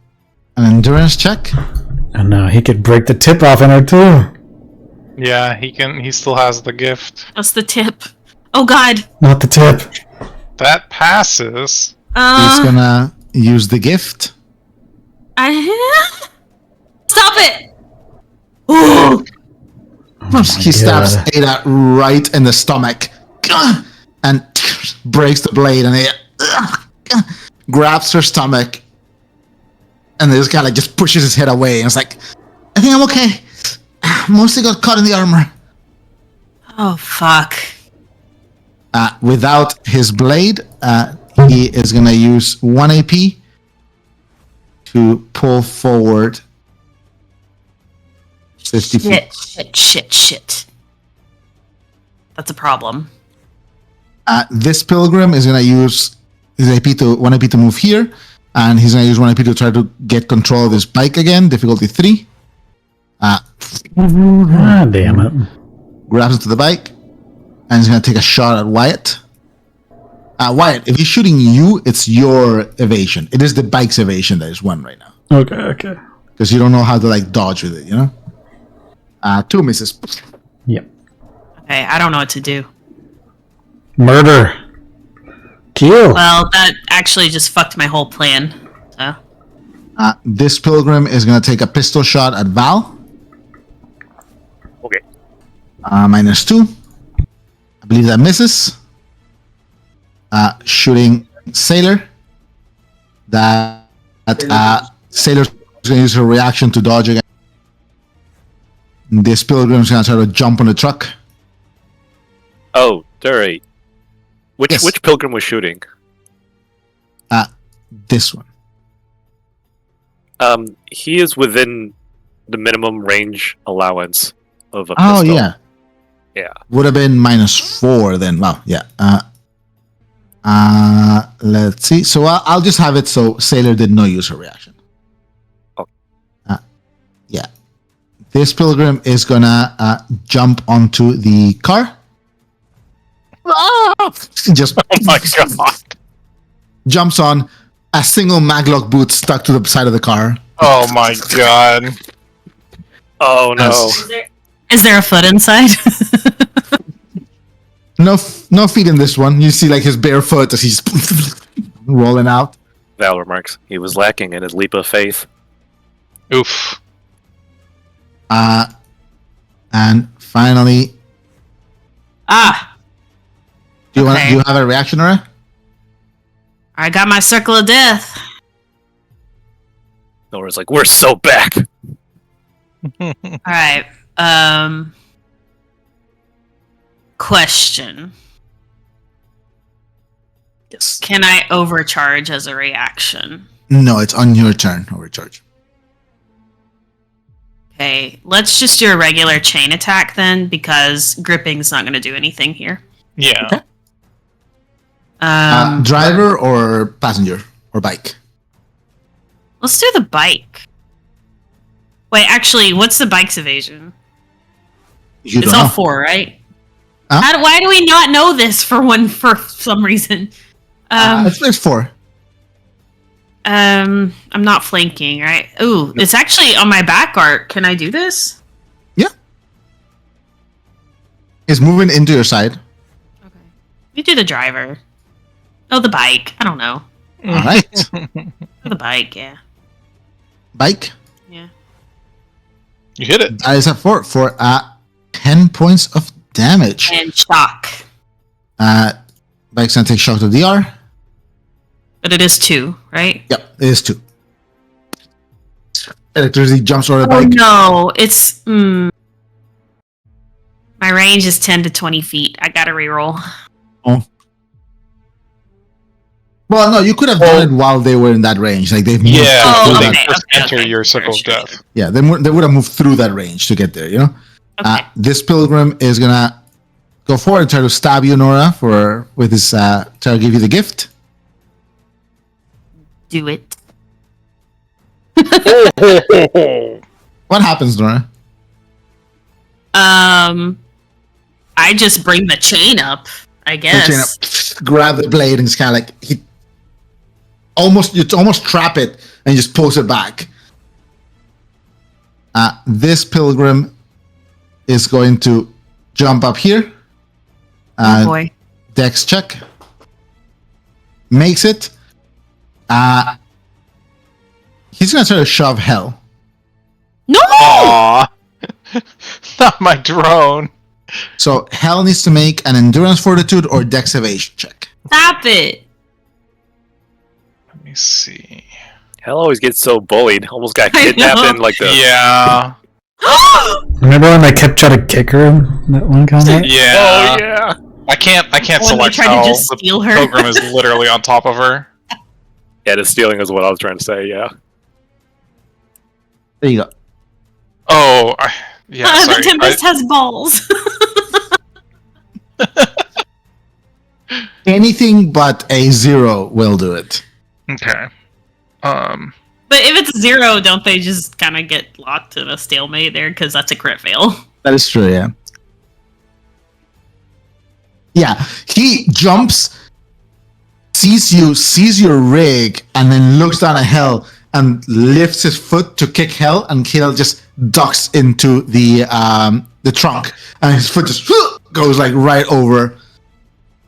Speaker 1: an endurance check.
Speaker 5: And he could break the tip off in her too.
Speaker 3: Yeah, he can. He still has the gift.
Speaker 4: What's the tip? Oh God.
Speaker 5: Not the tip.
Speaker 3: That passes.
Speaker 1: He's gonna use the gift.
Speaker 4: Stop it! Ooh.
Speaker 1: He stabs Ada right in the stomach and breaks the blade, and he grabs her stomach and this guy just pushes his head away, and it's like, I think I'm okay. Mostly got caught in the armor.
Speaker 4: Oh fuck.
Speaker 1: Without his blade, he is gonna use 1 AP to pull forward 50 feet.
Speaker 4: Shit. That's a problem.
Speaker 1: This pilgrim is gonna use his AP to 1 AP to move here, and he's gonna use 1 AP to try to get control of this bike again. Difficulty 3.
Speaker 5: Damn it.
Speaker 1: Grabs into the bike, and he's gonna take a shot at Wyatt. Wyatt, if he's shooting you, it's your evasion. It is the bike's evasion that is 1 right now.
Speaker 5: Okay.
Speaker 1: Because you don't know how to dodge with it, you know? 2 misses.
Speaker 5: Yep.
Speaker 4: Okay, I don't know what to do.
Speaker 5: Murder. Kill.
Speaker 4: Well, that actually just fucked my whole plan. So.
Speaker 1: This pilgrim is gonna take a pistol shot at Val.
Speaker 2: Okay.
Speaker 1: -2. I believe that misses. Shooting Sailor. Sailor's gonna use her reaction to dodge again. This pilgrim's gonna try to jump on the truck.
Speaker 2: Oh, Dury.
Speaker 1: Yes.
Speaker 2: Which pilgrim was shooting?
Speaker 1: This one.
Speaker 2: He is within the minimum range allowance of a
Speaker 1: Oh,
Speaker 2: pistol.
Speaker 1: yeah.
Speaker 2: Yeah.
Speaker 1: Would have been -4 then. Wow, yeah. Let's see. So I'll just have it so Sailor did not use her reaction.
Speaker 2: Okay.
Speaker 1: Yeah. This pilgrim is gonna jump onto the car. Just
Speaker 2: Oh my god.
Speaker 1: jumps on. A single maglock boot stuck to the side of the car.
Speaker 3: Oh my god.
Speaker 2: Oh no.
Speaker 4: Is there a foot inside?
Speaker 1: No feet in this one. You see his bare foot as he's rolling out.
Speaker 2: Val remarks, he was lacking in his leap of faith.
Speaker 3: Oof.
Speaker 1: And finally, do you
Speaker 4: Okay.
Speaker 1: do you have a reaction, Nora?
Speaker 4: I got my circle of death.
Speaker 2: Nora's like, we're so back.
Speaker 4: All right. Question.
Speaker 1: Yes.
Speaker 4: Can I overcharge as a reaction?
Speaker 1: No, it's on your turn. Overcharge.
Speaker 4: Okay, let's just do a regular chain attack then, because gripping's not going to do anything here.
Speaker 3: Yeah.
Speaker 1: Okay. Driver or passenger or bike?
Speaker 4: Let's do the bike. Wait, actually, what's the bike's evasion?
Speaker 1: You
Speaker 4: It's
Speaker 1: don't
Speaker 4: all
Speaker 1: know.
Speaker 4: 4, right?
Speaker 1: Huh?
Speaker 4: Why do we not know this for some reason?
Speaker 1: It's 4.
Speaker 4: I'm not flanking, right? Ooh, it's actually on my back arc. Can I do this?
Speaker 1: Yeah. It's moving into your side.
Speaker 4: Okay. You do the driver. Oh, the bike. I don't know.
Speaker 1: All right.
Speaker 4: The bike, yeah.
Speaker 1: Bike.
Speaker 4: Yeah.
Speaker 3: You hit it.
Speaker 1: That is a 4 for 10 points of damage.
Speaker 4: And shock.
Speaker 1: Bike's gonna take shock to DR.
Speaker 4: But it is 2, right?
Speaker 1: Yep, it is 2. Electricity jumps over the
Speaker 4: Oh
Speaker 1: bike.
Speaker 4: no, it's... my range is 10 to 20 feet. I gotta reroll.
Speaker 1: Well, no, you could have done it while they were in that range. They've moved
Speaker 3: Yeah.
Speaker 1: through
Speaker 4: okay.
Speaker 1: that.
Speaker 3: Just enter your circle of
Speaker 4: Sure.
Speaker 3: death.
Speaker 1: Yeah, they would have moved through that range to get there. You know.
Speaker 4: Okay.
Speaker 1: This pilgrim is gonna go forward and try to stab you, Nora, with his try to give you the gift.
Speaker 4: Do it.
Speaker 1: What happens, Nora?
Speaker 4: I just bring the chain up, I
Speaker 1: The chain
Speaker 4: guess.
Speaker 1: up, grab the blade and just kind of almost trap it and just pulls it back. This pilgrim is going to jump up here.
Speaker 4: Oh boy.
Speaker 1: Dex check. Makes it. He's going to try to shove Hell.
Speaker 4: No!
Speaker 3: Aww. Not my drone.
Speaker 1: So Hell needs to make an endurance fortitude or dex evasion check.
Speaker 4: Stop it!
Speaker 3: Let me see.
Speaker 2: Hell always gets so bullied. Almost got
Speaker 4: I
Speaker 2: kidnapped
Speaker 4: know.
Speaker 2: in like the.
Speaker 3: Yeah.
Speaker 5: Remember when they kept trying to kick her in that one combat?
Speaker 3: Yeah.
Speaker 2: Oh yeah.
Speaker 3: I can't
Speaker 4: When they
Speaker 3: select
Speaker 4: tried
Speaker 3: how
Speaker 4: to just
Speaker 3: the
Speaker 4: steal her.
Speaker 3: pilgrim is literally on top of her.
Speaker 2: Yeah, the stealing is what I was trying to say. Yeah.
Speaker 1: There you go.
Speaker 3: Oh, yeah. Sorry.
Speaker 4: The Tempest has balls.
Speaker 1: Anything but a 0 will do it.
Speaker 3: Okay.
Speaker 4: But if it's 0, don't they just kind of get locked in a stalemate there? Because that's a crit fail.
Speaker 1: That is true, yeah. Yeah, he jumps, sees your rig, and then looks down at Hell and lifts his foot to kick Hell, and Hell just ducks into the trunk, and his foot just goes like right over.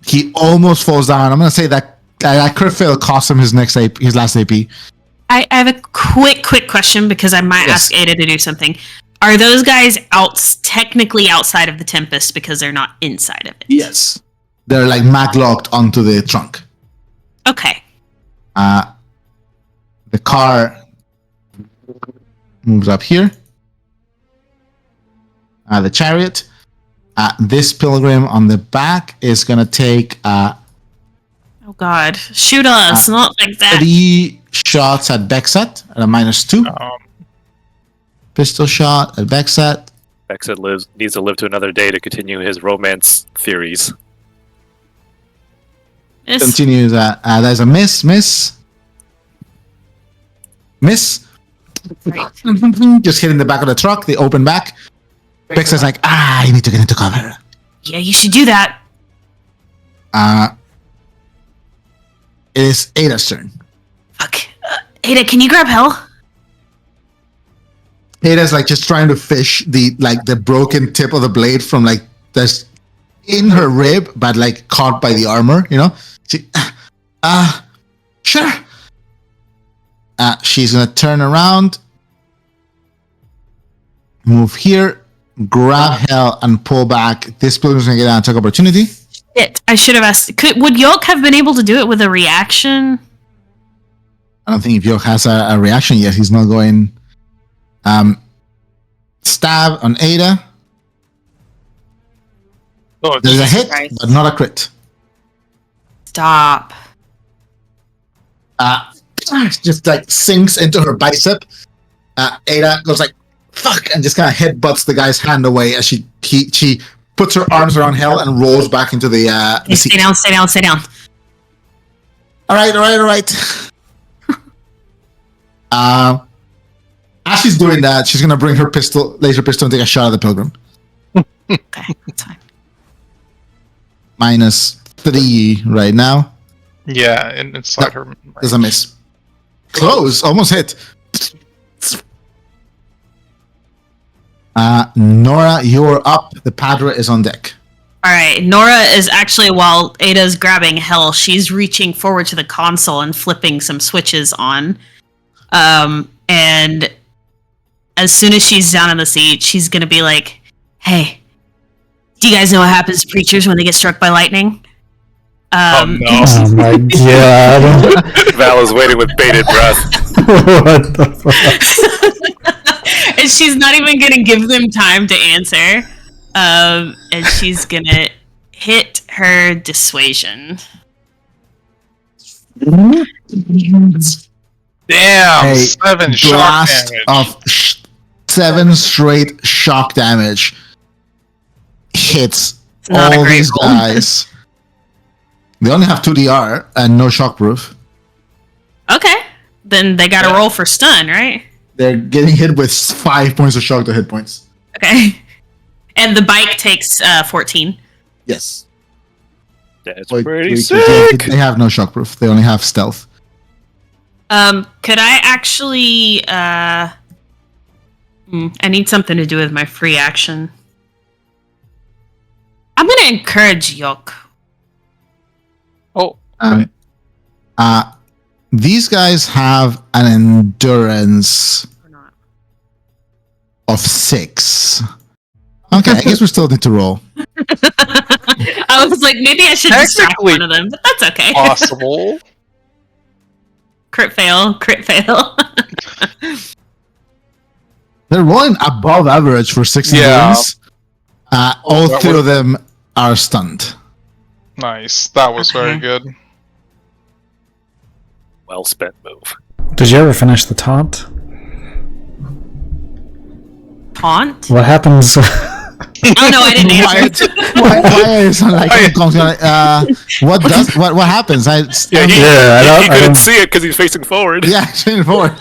Speaker 1: He almost falls down. I'm gonna say that crit fail cost him his last AP.
Speaker 4: I have a quick question because I might
Speaker 1: Yes.
Speaker 4: ask Ada to do something. Are those guys technically outside of the Tempest because they're not inside of it?
Speaker 1: Yes, they're like maglocked onto the trunk.
Speaker 4: Okay.
Speaker 1: The car moves up here. The chariot. This pilgrim on the back is gonna take
Speaker 4: Oh God! Shoot us! Not like that.
Speaker 1: 3 shots at Bexat at a -2. Pistol shot at Bexat.
Speaker 2: Exit needs to live to another day to continue his romance theories.
Speaker 4: Miss.
Speaker 1: Continues. There's a miss.
Speaker 4: Right.
Speaker 1: Just hitting the back of the truck. The open back. Bexat's like, you need to get into cover.
Speaker 4: Yeah, you should do that.
Speaker 1: It is Ada's turn.
Speaker 4: Fuck. Ada, can you grab Hell?
Speaker 1: Ada's like just trying to fish the broken tip of the blade from like that's in her rib, but like caught by the armor. You know. She, sure. She's gonna turn around, move here, grab Hell, and pull back. This pilgrim's gonna get an attack opportunity.
Speaker 4: Shit. I should have asked. Would Yolk have been able to do it with a reaction?
Speaker 1: I don't think if York has a reaction yet. He's not going. Stab on Ada.
Speaker 3: Oh,
Speaker 1: There's a hit,
Speaker 4: Christ.
Speaker 1: but not a crit.
Speaker 4: Stop.
Speaker 1: Just like sinks into her bicep. Ada goes like, fuck, and just kind of headbutts the guy's hand away as she puts her arms around Hell and rolls back into the
Speaker 4: Hey,
Speaker 1: seat.
Speaker 4: stay down.
Speaker 1: All right. As she's doing that, she's gonna bring her laser pistol, and take a shot at the pilgrim.
Speaker 4: Okay, that's fine.
Speaker 1: -3 right now.
Speaker 3: yeah, and inside her.
Speaker 1: There's a miss. Close, almost hit. Nora, you're up. The Padre is on deck.
Speaker 4: All right, Nora is actually, while Ada's grabbing Hell, she's reaching forward to the console and flipping some switches on. And as soon as she's down in the seat, she's gonna be like, "Hey, do you guys know what happens to preachers when they get struck by lightning?"
Speaker 3: Oh no!
Speaker 5: Oh my god.
Speaker 2: Val is waiting with bated breath.
Speaker 5: What the fuck?
Speaker 4: And she's not even gonna give them time to answer. And she's gonna hit her dissuasion.
Speaker 3: Damn!
Speaker 1: A
Speaker 3: 7 shock
Speaker 1: blast
Speaker 3: damage.
Speaker 1: of 7 straight shock damage hits
Speaker 4: It's not a
Speaker 1: all
Speaker 4: great
Speaker 1: these
Speaker 4: roll.
Speaker 1: guys. They only have 2 DR and no shockproof.
Speaker 4: Okay, then they gotta roll for stun, right?
Speaker 1: They're getting hit with 5 points of shock to hit points.
Speaker 4: Okay. And the bike takes 14.
Speaker 1: Yes.
Speaker 2: That's
Speaker 1: Wait,
Speaker 2: pretty
Speaker 1: wait,
Speaker 2: sick.
Speaker 1: They have no shockproof. They only have stealth.
Speaker 4: Could I actually, I need something to do with my free action. I'm gonna encourage Yok.
Speaker 3: Oh,
Speaker 1: These guys have an endurance
Speaker 4: Or not.
Speaker 1: of 6. Okay, I guess we still need to roll.
Speaker 4: I was like, maybe I should distract
Speaker 3: Technically
Speaker 4: one of them, but that's okay.
Speaker 3: possible.
Speaker 4: Crit fail.
Speaker 1: They're rolling above average for 6
Speaker 3: Yeah.
Speaker 1: endurance. All
Speaker 3: that
Speaker 1: 3
Speaker 3: was-
Speaker 1: of them are stunned.
Speaker 3: Nice. That was very
Speaker 4: Okay.
Speaker 3: good.
Speaker 2: Well spent move.
Speaker 5: Did you ever finish the taunt?
Speaker 4: Taunt?
Speaker 5: What happens?
Speaker 4: Oh no, I didn't answer.
Speaker 1: Why is it like what happens?
Speaker 2: Yeah,
Speaker 5: Yeah, I
Speaker 2: he couldn't
Speaker 5: don't-
Speaker 2: see it because he's facing forward.
Speaker 1: yeah, straight forward.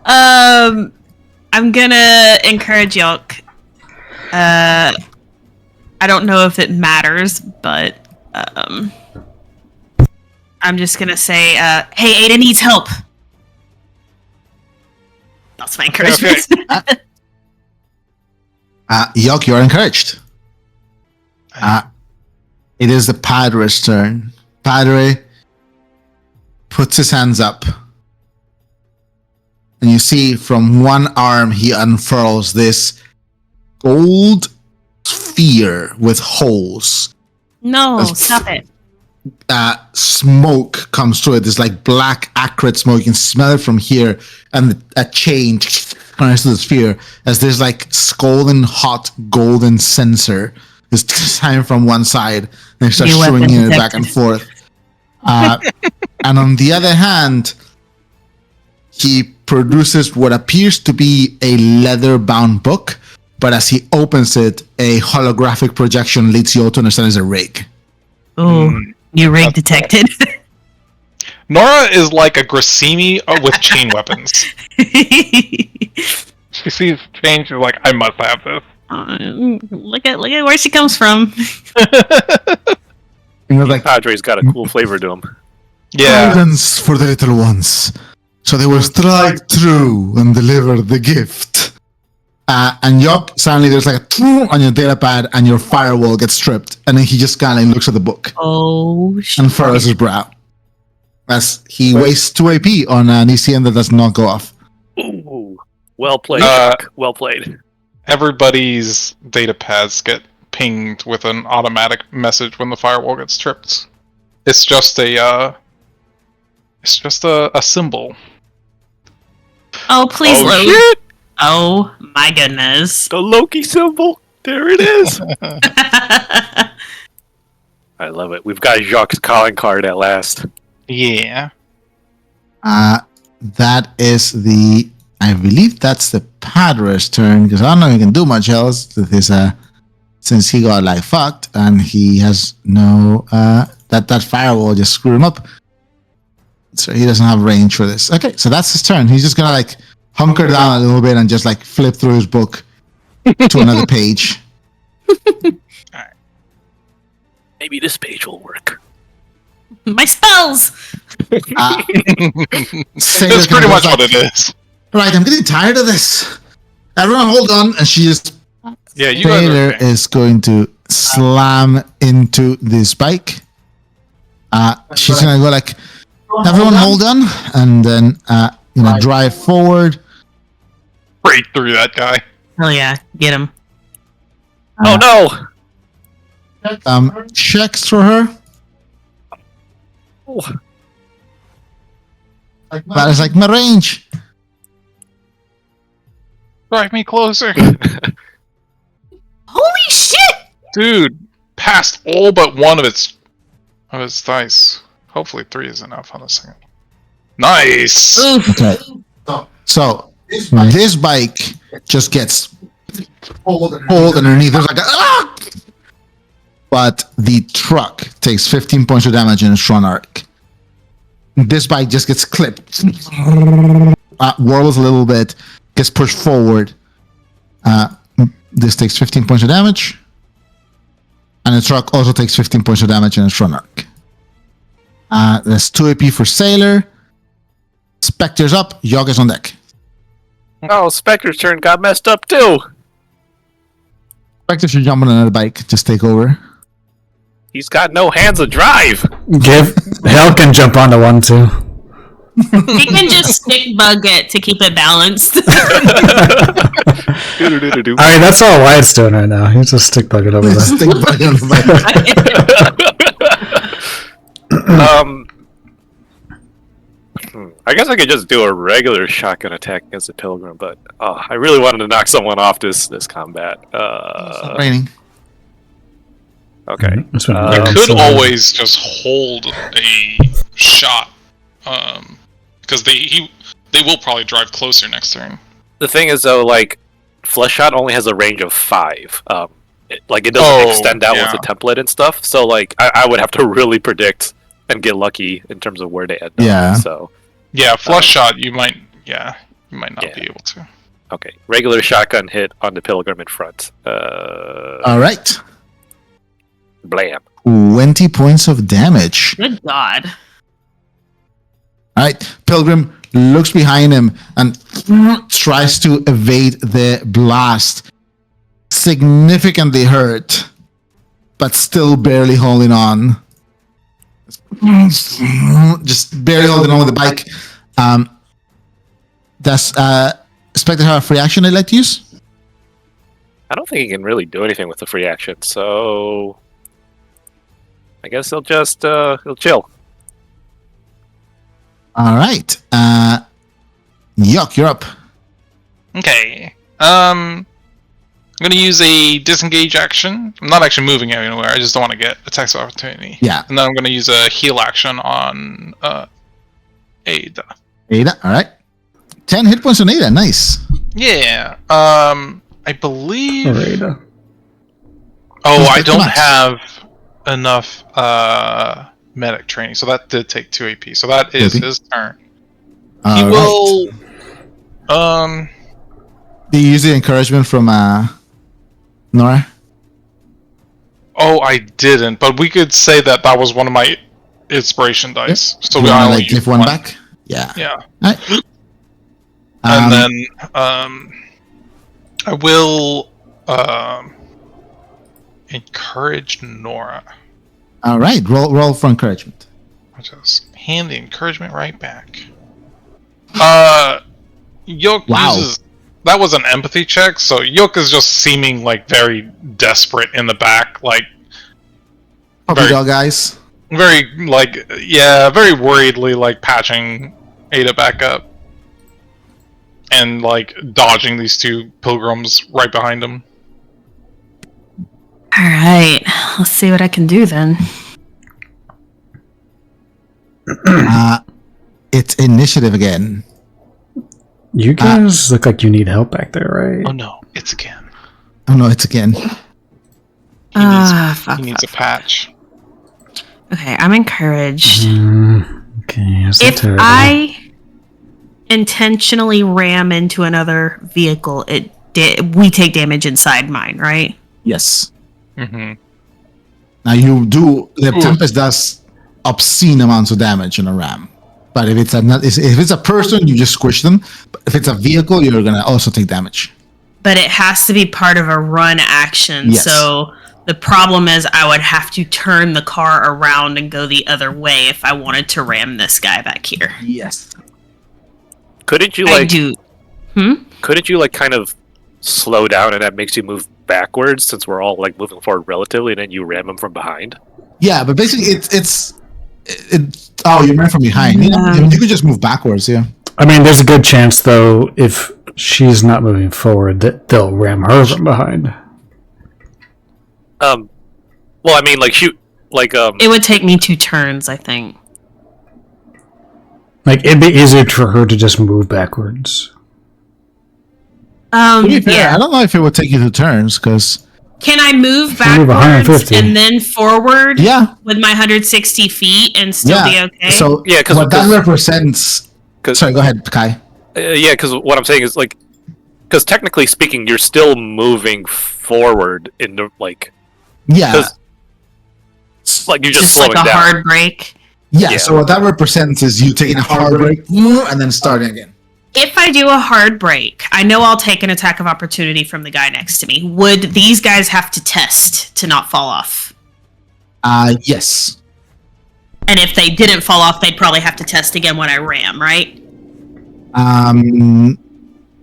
Speaker 4: I'm gonna encourage Yok. I don't know if it matters, but I'm just gonna say, hey, Ada needs help. That's my encouragement.
Speaker 1: Yok, you're encouraged. It is the Padre's turn. Padre puts his hands up. And you see from one arm he unfurls this gold sphere with holes.
Speaker 4: No,
Speaker 1: That's-
Speaker 4: stop it.
Speaker 1: Smoke comes through it. There's like black, acrid smoke. You can smell it from here. And a chain connects to the sphere as there's like scalding hot golden censer is time from one side and it starts
Speaker 4: New weapon
Speaker 1: swinging it
Speaker 4: detected.
Speaker 1: back and forth. And on the other hand, he produces what appears to be a leather-bound book, but as he opens it, a holographic projection leads you all to understand it's a rig.
Speaker 4: Ooh, new rig detected.
Speaker 3: Nora is like a Grassini with chain weapons. She sees chain, she's like, I must have this.
Speaker 4: Look at where she comes from.
Speaker 1: And you're like,
Speaker 2: Padre's got a cool flavor to him.
Speaker 3: Yeah.
Speaker 1: guidance for the little ones, so they will strike through and deliver the gift. And Yok, suddenly there's like a on your data pad, and your firewall gets stripped, and then he just kind of looks at the book
Speaker 4: Oh shit.
Speaker 1: and furrows his brow as he wastes 2 AP on an ECM that does not go off.
Speaker 2: Ooh, well played.
Speaker 3: Uh,
Speaker 2: Doc. Well played.
Speaker 3: Everybody's data pads get pinged with an automatic message when the firewall gets tripped. It's just a symbol.
Speaker 4: Oh please
Speaker 2: Oh
Speaker 4: load.
Speaker 2: shit!
Speaker 4: Oh my goodness.
Speaker 2: The Loki symbol. There it is. I love it. We've got Jacques' calling card at last.
Speaker 3: Yeah.
Speaker 1: That is the, I believe that's the Padre's turn, because I don't know if he can do much else with his, since he got like fucked and he has no, that firewall just screwed him up. So he doesn't have range for this. Okay, so that's his turn. He's just gonna like hunker down a little bit and just like flip through his book to another page.
Speaker 2: Maybe this page will work.
Speaker 4: My spells.
Speaker 1: Sailor
Speaker 3: That's pretty
Speaker 1: kinda
Speaker 3: much
Speaker 1: goes
Speaker 3: what
Speaker 1: like,
Speaker 3: it is.
Speaker 1: Right, I'm getting tired of this. Everyone hold on. And she just,
Speaker 3: Yeah, you guys
Speaker 1: Taylor
Speaker 3: are okay.
Speaker 1: is going to slam into this bike. She's gonna go like, everyone hold on, and then drive forward.
Speaker 3: Right through that guy.
Speaker 4: Hell yeah, get him.
Speaker 2: Oh no!
Speaker 1: Checks for her.
Speaker 2: Oh,
Speaker 1: That is like my range.
Speaker 3: Drive me closer.
Speaker 4: Holy shit!
Speaker 3: Dude, passed all but one of its dice. Hopefully 3 is enough on the second. Nice!
Speaker 4: Oof.
Speaker 1: Okay. So this bike just gets pulled underneath. There's like a, but the truck takes 15 points of damage in its front arc. This bike just gets clipped, whirls a little bit, gets pushed forward. This takes 15 points of damage, and the truck also takes 15 points of damage in its front arc. There's 2 AP for Sailor. Spectre's up. Yogg is on deck.
Speaker 2: Oh, Spectre's turn got messed up too.
Speaker 1: Spectre should jump on another bike. Just take over.
Speaker 2: He's got no hands to drive.
Speaker 5: Hell can jump onto one too.
Speaker 4: He can just stick bug it to keep it balanced.
Speaker 5: I mean, that's all Wyatt's doing right now. He's just stick bucket over there.
Speaker 1: Stick bike on the bike.
Speaker 2: I guess I could just do a regular shotgun attack against the Pilgrim, but I really wanted to knock someone off this combat.
Speaker 1: It's raining.
Speaker 2: Okay.
Speaker 5: That's what
Speaker 3: You
Speaker 5: I'm
Speaker 3: could
Speaker 5: saying.
Speaker 3: always just hold a shot, because they will probably drive closer next turn.
Speaker 2: The thing is, though, like, Flesh Shot only has a range of 5. It doesn't extend out with the template and stuff. So, like, I would have to really predict and get lucky in terms of where they end up.
Speaker 1: Yeah.
Speaker 2: So,
Speaker 3: Yeah, flush shot. You might not be able to.
Speaker 2: okay. Regular shotgun hit on the Pilgrim in front.
Speaker 1: All right.
Speaker 2: Blam.
Speaker 1: 20 points of damage.
Speaker 4: Good God.
Speaker 1: All right. Pilgrim looks behind him and tries to evade the blast. Significantly hurt, but still barely holding on. Just barely holding on with the bike. Does Spectre have a free action they'd like to use?
Speaker 2: I don't think he can really do anything with the free action, so I guess he'll just he'll chill.
Speaker 1: All right. Yuck, you're up.
Speaker 3: Okay. I'm gonna use a disengage action. I'm not actually moving anywhere. I just don't want to get attacks of opportunity.
Speaker 1: Yeah.
Speaker 3: And then I'm gonna use a heal action on Ada.
Speaker 1: Ada, all right. 10 hit points on Ada, nice.
Speaker 3: Yeah. I believe.
Speaker 5: Alright.
Speaker 3: Oh, I
Speaker 1: Just
Speaker 3: don't
Speaker 1: max.
Speaker 3: have enough medic training, so that did take 2 AP. So that is
Speaker 1: AP.
Speaker 3: his turn. He
Speaker 1: All right.
Speaker 3: will.
Speaker 1: Do you use the encouragement from Nora?
Speaker 3: Oh, I didn't. But we could say that was one of my inspiration dice. So
Speaker 1: You
Speaker 3: we
Speaker 1: wanna,
Speaker 3: only
Speaker 1: like, give
Speaker 3: use
Speaker 1: one back? Yeah.
Speaker 3: Yeah.
Speaker 1: All right.
Speaker 3: And then I will encourage Nora.
Speaker 1: All right. Roll for encouragement.
Speaker 3: I'll just hand the encouragement right back. Yoke
Speaker 1: Wow.
Speaker 3: uses. That was an empathy check, so Yoke is just seeming like very desperate in the back, like
Speaker 1: Puppy
Speaker 3: Very-
Speaker 1: dog eyes.
Speaker 3: very very worriedly like patching Ada back up. And like dodging these 2 pilgrims right behind him.
Speaker 4: All right. Let's see what I can do then.
Speaker 1: It's initiative again.
Speaker 5: You guys look like you need help back there, right?
Speaker 3: Oh no, it's again.
Speaker 1: Oh no, it's again.
Speaker 4: Fuck.
Speaker 3: He needs a patch.
Speaker 4: Okay, I'm encouraged.
Speaker 5: Okay, that's
Speaker 4: If
Speaker 5: terrible.
Speaker 4: I intentionally ram into another vehicle, we take damage inside mine, right?
Speaker 1: Yes.
Speaker 3: Mm-hmm.
Speaker 1: Now you do. The Tempest does obscene amounts of damage in a ram. But if it's a person, you just squish them. But if it's a vehicle, you're gonna also take damage.
Speaker 4: But it has to be part of a run action.
Speaker 1: Yes.
Speaker 4: So the problem is I would have to turn the car around and go the other way if I wanted to ram this guy back here.
Speaker 1: Yes.
Speaker 2: Couldn't you
Speaker 4: I
Speaker 2: like?
Speaker 4: do.
Speaker 2: Couldn't you like kind of slow down and that makes you move backwards since we're all like moving forward relatively, and then you ram them from behind?
Speaker 1: Yeah, but basically, it's. Oh, you ran from behind. Yeah. I mean, you could just move backwards. Yeah.
Speaker 5: I mean, there's a good chance, though, if she's not moving forward, that they'll ram her from behind.
Speaker 2: Well, I mean, like shoot, like
Speaker 4: It would take me 2 turns, I think.
Speaker 5: Like, it'd be easier for her to just move backwards.
Speaker 1: To be fair,
Speaker 4: Yeah.
Speaker 1: I don't know if it would take you 2 turns because
Speaker 4: Can I move
Speaker 5: move
Speaker 4: backwards
Speaker 5: 150.
Speaker 4: and then forward
Speaker 1: yeah,
Speaker 4: with my 160 feet and still be okay?
Speaker 1: So
Speaker 2: Yeah, 'cause-
Speaker 1: what that represents.
Speaker 2: 'cause-
Speaker 1: Sorry, go ahead, Kai.
Speaker 2: yeah, because what I'm saying is like, because technically speaking, you're still moving forward in the like,
Speaker 1: Yeah.
Speaker 2: 'cause, like you're just slowing
Speaker 4: like a
Speaker 2: down.
Speaker 4: hard break.
Speaker 1: Yeah, so what that represents is you taking a hard break and then starting again.
Speaker 4: If I do a hard break, I know I'll take an attack of opportunity from the guy next to me. Would these guys have to test to not fall off?
Speaker 1: Yes.
Speaker 4: And if they didn't fall off, they'd probably have to test again when I ram, right?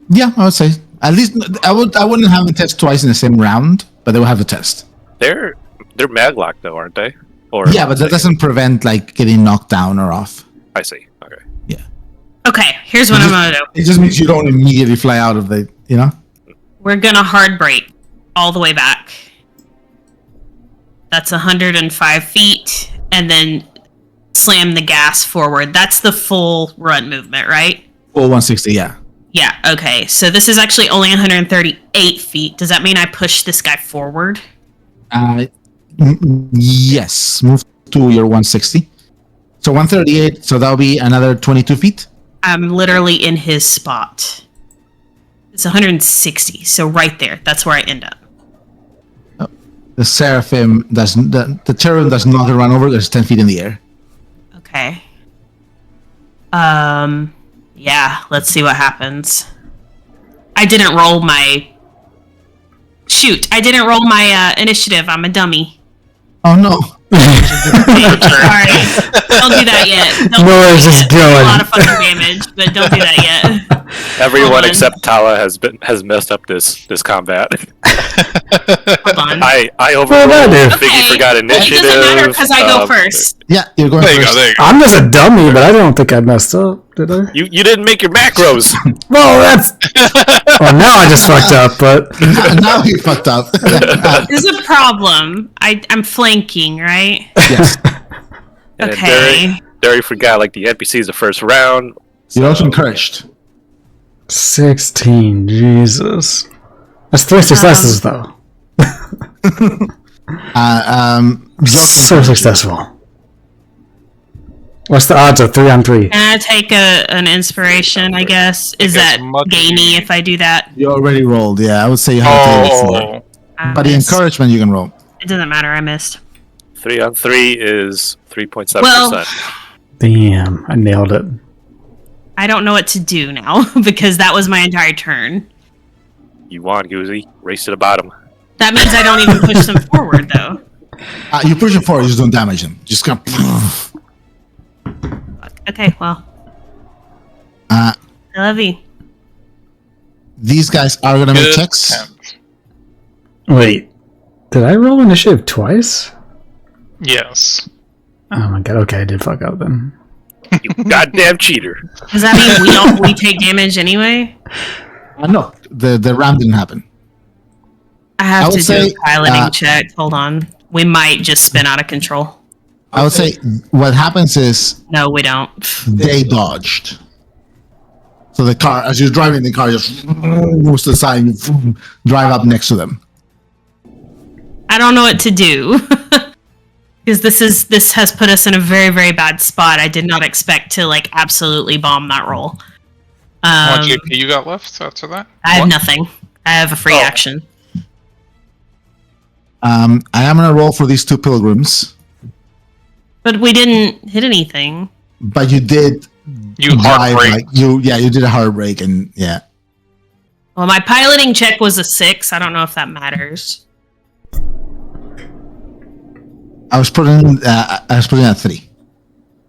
Speaker 1: Yeah, I would say. At least I wouldn't have them test twice in the same round, but they will have a test.
Speaker 2: They're maglocked though, aren't they? Or
Speaker 1: Yeah, but that doesn't prevent like getting knocked down or off.
Speaker 2: I see. Okay.
Speaker 1: Yeah.
Speaker 4: Okay, here's what I'm gonna do.
Speaker 1: It just means you don't immediately fly out of the, you know?
Speaker 4: We're gonna hard break all the way back. That's 105 feet, and then slam the gas forward. That's the full run movement, right?
Speaker 1: Full 160, yeah.
Speaker 4: Yeah, okay. So this is actually only 138 feet. Does that mean I push this guy forward?
Speaker 1: Yes. Move to your 160. So 138, so that'll be another 22 feet?
Speaker 4: I'm literally in his spot. It's 160, so right there. That's where I end up.
Speaker 1: The Seraphim the Cherubim does not run over, there's 10 feet in the air.
Speaker 4: Okay. Yeah, let's see what happens. I didn't roll my... Shoot, I didn't roll my initiative. I'm a dummy.
Speaker 1: Oh no.
Speaker 4: Sorry. Don't do that yet. Don't
Speaker 5: Noah's just
Speaker 4: a lot
Speaker 5: going.
Speaker 4: of fucking damage, but don't do that yet.
Speaker 2: Everyone
Speaker 4: on.
Speaker 2: except Tala has messed up this combat.
Speaker 4: Hold on.
Speaker 2: I
Speaker 5: Well,
Speaker 2: overruled.
Speaker 5: that dude.
Speaker 2: Figgy forgot
Speaker 4: It
Speaker 2: initiative.
Speaker 4: doesn't matter because I go first.
Speaker 1: Yeah, you're going
Speaker 3: There you
Speaker 1: first.
Speaker 3: go. There you go.
Speaker 5: I'm just a dummy, but I don't think I messed up, did I?
Speaker 2: You didn't make your macros.
Speaker 5: Well, that's. Well, now I just fucked up, but.
Speaker 1: Now you fucked up.
Speaker 4: There's a problem. I'm flanking, right?
Speaker 1: Yes.
Speaker 2: And
Speaker 4: Okay.
Speaker 2: Derry forgot like the NPCs the first round.
Speaker 1: You're also encouraged.
Speaker 5: 16, Jesus. That's 3 successes, though. So successful. What's the odds of 3 on 3?
Speaker 4: Can I take an inspiration, I guess? Is
Speaker 3: guess
Speaker 4: that
Speaker 3: much
Speaker 4: gamey if I do that?
Speaker 1: You already rolled, yeah. I would say you have to take it for.
Speaker 3: Oh,
Speaker 4: I
Speaker 1: But the
Speaker 4: missed.
Speaker 1: encouragement you can roll.
Speaker 4: It doesn't matter, I missed.
Speaker 2: 3 on 3 is 3.7%.
Speaker 4: Well-
Speaker 5: Damn, I nailed it.
Speaker 4: I don't know what to do now, because that was my entire turn.
Speaker 2: You won, Goozy. Race to the bottom.
Speaker 4: That means I don't even push them forward, though.
Speaker 1: You push it forward, you just don't damage them. Just kind of.
Speaker 4: Okay, well.
Speaker 1: Uh,
Speaker 4: I love you.
Speaker 1: These guys are gonna make
Speaker 3: good
Speaker 1: checks.
Speaker 3: attempt.
Speaker 5: Wait, did I roll initiative twice?
Speaker 3: Yes.
Speaker 5: Oh my god, okay, I did fuck up then.
Speaker 2: You goddamn cheater.
Speaker 4: Does that mean we take damage anyway?
Speaker 1: No, the ram didn't happen.
Speaker 4: I
Speaker 1: I
Speaker 4: have
Speaker 1: would
Speaker 4: to do
Speaker 1: say,
Speaker 4: a piloting check. Hold on. We might just spin out of control.
Speaker 1: I would say what happens is
Speaker 4: No, we don't.
Speaker 1: they dodged. So the car, as you're driving, the car just moves to the side and you drive up next to them.
Speaker 4: I don't know what to do. Because this has put us in a very, very bad spot. I did not expect to like absolutely bomb that roll.
Speaker 3: What GP you got left after that?
Speaker 4: I have
Speaker 3: What?
Speaker 4: nothing. I have a free
Speaker 3: Oh.
Speaker 4: action.
Speaker 1: I am gonna roll for these 2 pilgrims,
Speaker 4: But we didn't hit anything.
Speaker 1: but you did
Speaker 3: You hard break.
Speaker 1: like you did a hard break and yeah.
Speaker 4: Well, my piloting check was a 6. I don't know if that matters.
Speaker 1: I was putting at 3.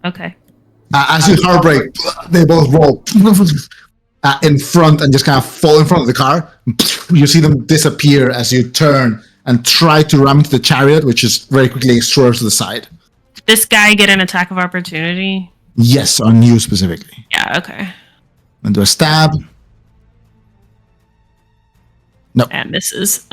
Speaker 4: Okay.
Speaker 1: As you hard break, they both roll in front and just kind of fall in front of the car. You see them disappear as you turn and try to ram into the chariot, which is very quickly swerves to the side.
Speaker 4: Did this guy get an attack of opportunity?
Speaker 1: Yes, on you specifically.
Speaker 4: Yeah, okay.
Speaker 1: And do a stab. No.
Speaker 4: That misses.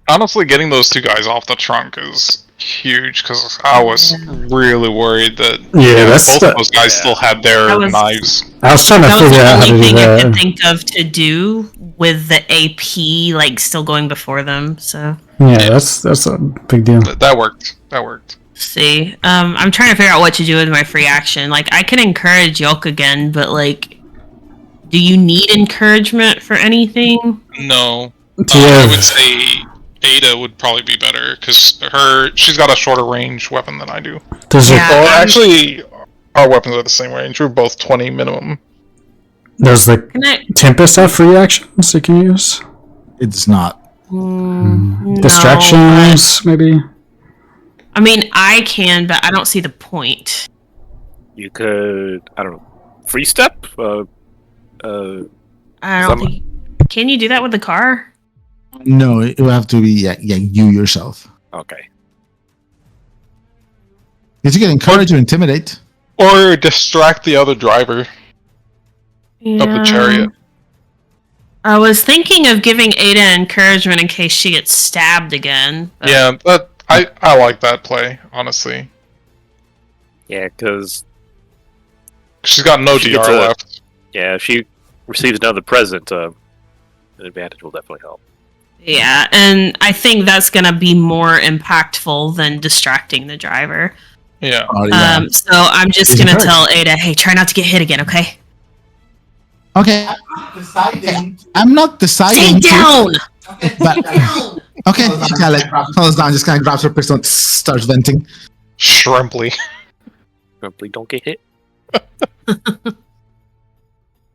Speaker 3: Honestly, getting those 2 guys off the trunk is huge because I was really worried that
Speaker 5: Yeah, that's
Speaker 3: both
Speaker 5: the-
Speaker 3: of those guys still had their
Speaker 4: That was-
Speaker 3: knives.
Speaker 5: I was trying to
Speaker 4: That was
Speaker 5: figure
Speaker 4: the
Speaker 5: out how to
Speaker 4: only
Speaker 5: do
Speaker 4: thing I could
Speaker 5: that.
Speaker 4: think of to do with the AP, like, still going before them, so...
Speaker 5: Yeah, that's a big deal.
Speaker 3: That worked. That worked.
Speaker 4: See, I'm trying to figure out what to do with my free action. Like, I can encourage Yolk again, but, like... Do you need encouragement for anything?
Speaker 3: No.
Speaker 5: Do you
Speaker 3: I
Speaker 5: have-
Speaker 3: would say Ada would probably be better because she's got a shorter range weapon than I do.
Speaker 5: Does
Speaker 4: Yeah.
Speaker 3: Well, actually, our weapons are the same range. We're both 20 minimum.
Speaker 5: There's like
Speaker 4: Can I?
Speaker 5: Tempest have free actions you can use?
Speaker 1: It's not.
Speaker 4: No,
Speaker 5: Distractions, maybe?
Speaker 4: I mean, I can, but I don't see the point.
Speaker 2: You could, I don't know, free step?
Speaker 4: I don't
Speaker 2: Some-
Speaker 4: think. Can you do that with the car?
Speaker 1: No, it will have to be you yourself.
Speaker 2: Okay.
Speaker 1: Did you get encourage or intimidate?
Speaker 3: Or distract the other driver of the chariot.
Speaker 4: I was thinking of giving Ada encouragement in case she gets stabbed again. but-
Speaker 3: Yeah, but I like that play, honestly.
Speaker 2: Yeah, because,
Speaker 3: She's got no
Speaker 2: She
Speaker 3: DR
Speaker 2: gets a-
Speaker 3: left.
Speaker 2: yeah, if she receives another present, an advantage will definitely help.
Speaker 4: Yeah, and I think that's gonna be more impactful than distracting the driver.
Speaker 3: Yeah.
Speaker 1: Oh, yeah.
Speaker 4: So I'm just
Speaker 1: She's
Speaker 4: gonna
Speaker 1: encouraged.
Speaker 4: tell Ada, hey, try not to get hit again, okay?
Speaker 1: Okay. I'm not deciding.
Speaker 4: Stay down!
Speaker 1: But, okay. She kind of like falls down, just kind of grabs her pistol and starts venting.
Speaker 3: Shrimply.
Speaker 2: Hopefully don't get hit.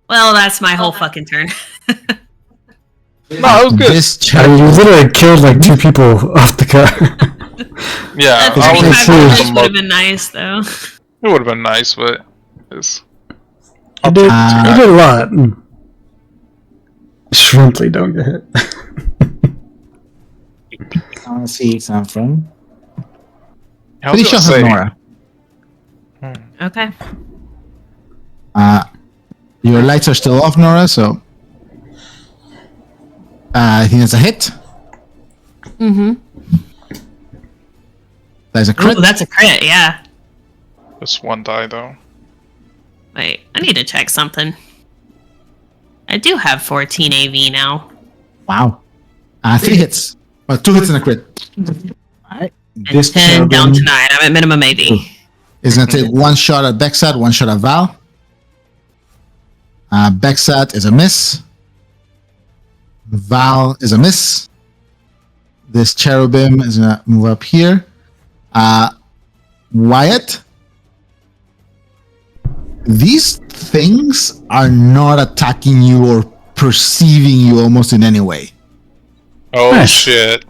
Speaker 4: Well, that's my whole fucking turn.
Speaker 3: No, it was good.
Speaker 1: This
Speaker 5: I mean, you literally killed like 2 people off the car.
Speaker 3: Yeah,
Speaker 4: That
Speaker 3: I
Speaker 5: was-
Speaker 4: 35
Speaker 5: too.
Speaker 4: would have been nice, though.
Speaker 3: It would have been nice, but it's
Speaker 5: You did a lot. Shrimply don't get hit.
Speaker 1: I want to see something.
Speaker 3: I was
Speaker 1: Pretty
Speaker 3: gonna
Speaker 1: sure
Speaker 3: say,
Speaker 1: Nora.
Speaker 4: Okay.
Speaker 1: Your lights are still off, Nora, so I think it's a hit.
Speaker 4: Mm-hmm.
Speaker 1: There's a crit.
Speaker 4: Ooh, that's a crit, yeah.
Speaker 3: Just one die though.
Speaker 4: Wait, I need to check something. I do have 14 AV now.
Speaker 1: Wow. 3 hits. Well, 2 hits and a crit. Alright.
Speaker 4: And
Speaker 1: This
Speaker 4: 10 down
Speaker 1: cherubim
Speaker 4: to 9. I'm at minimum AV.
Speaker 1: is going to take 1 shot at Bexat, 1 shot at Val. Bexat is a miss. Val is a miss. This cherubim is going to move up here. Wyatt, these things are not attacking you or perceiving you almost in any way.
Speaker 3: Oh
Speaker 5: Nice.
Speaker 3: shit.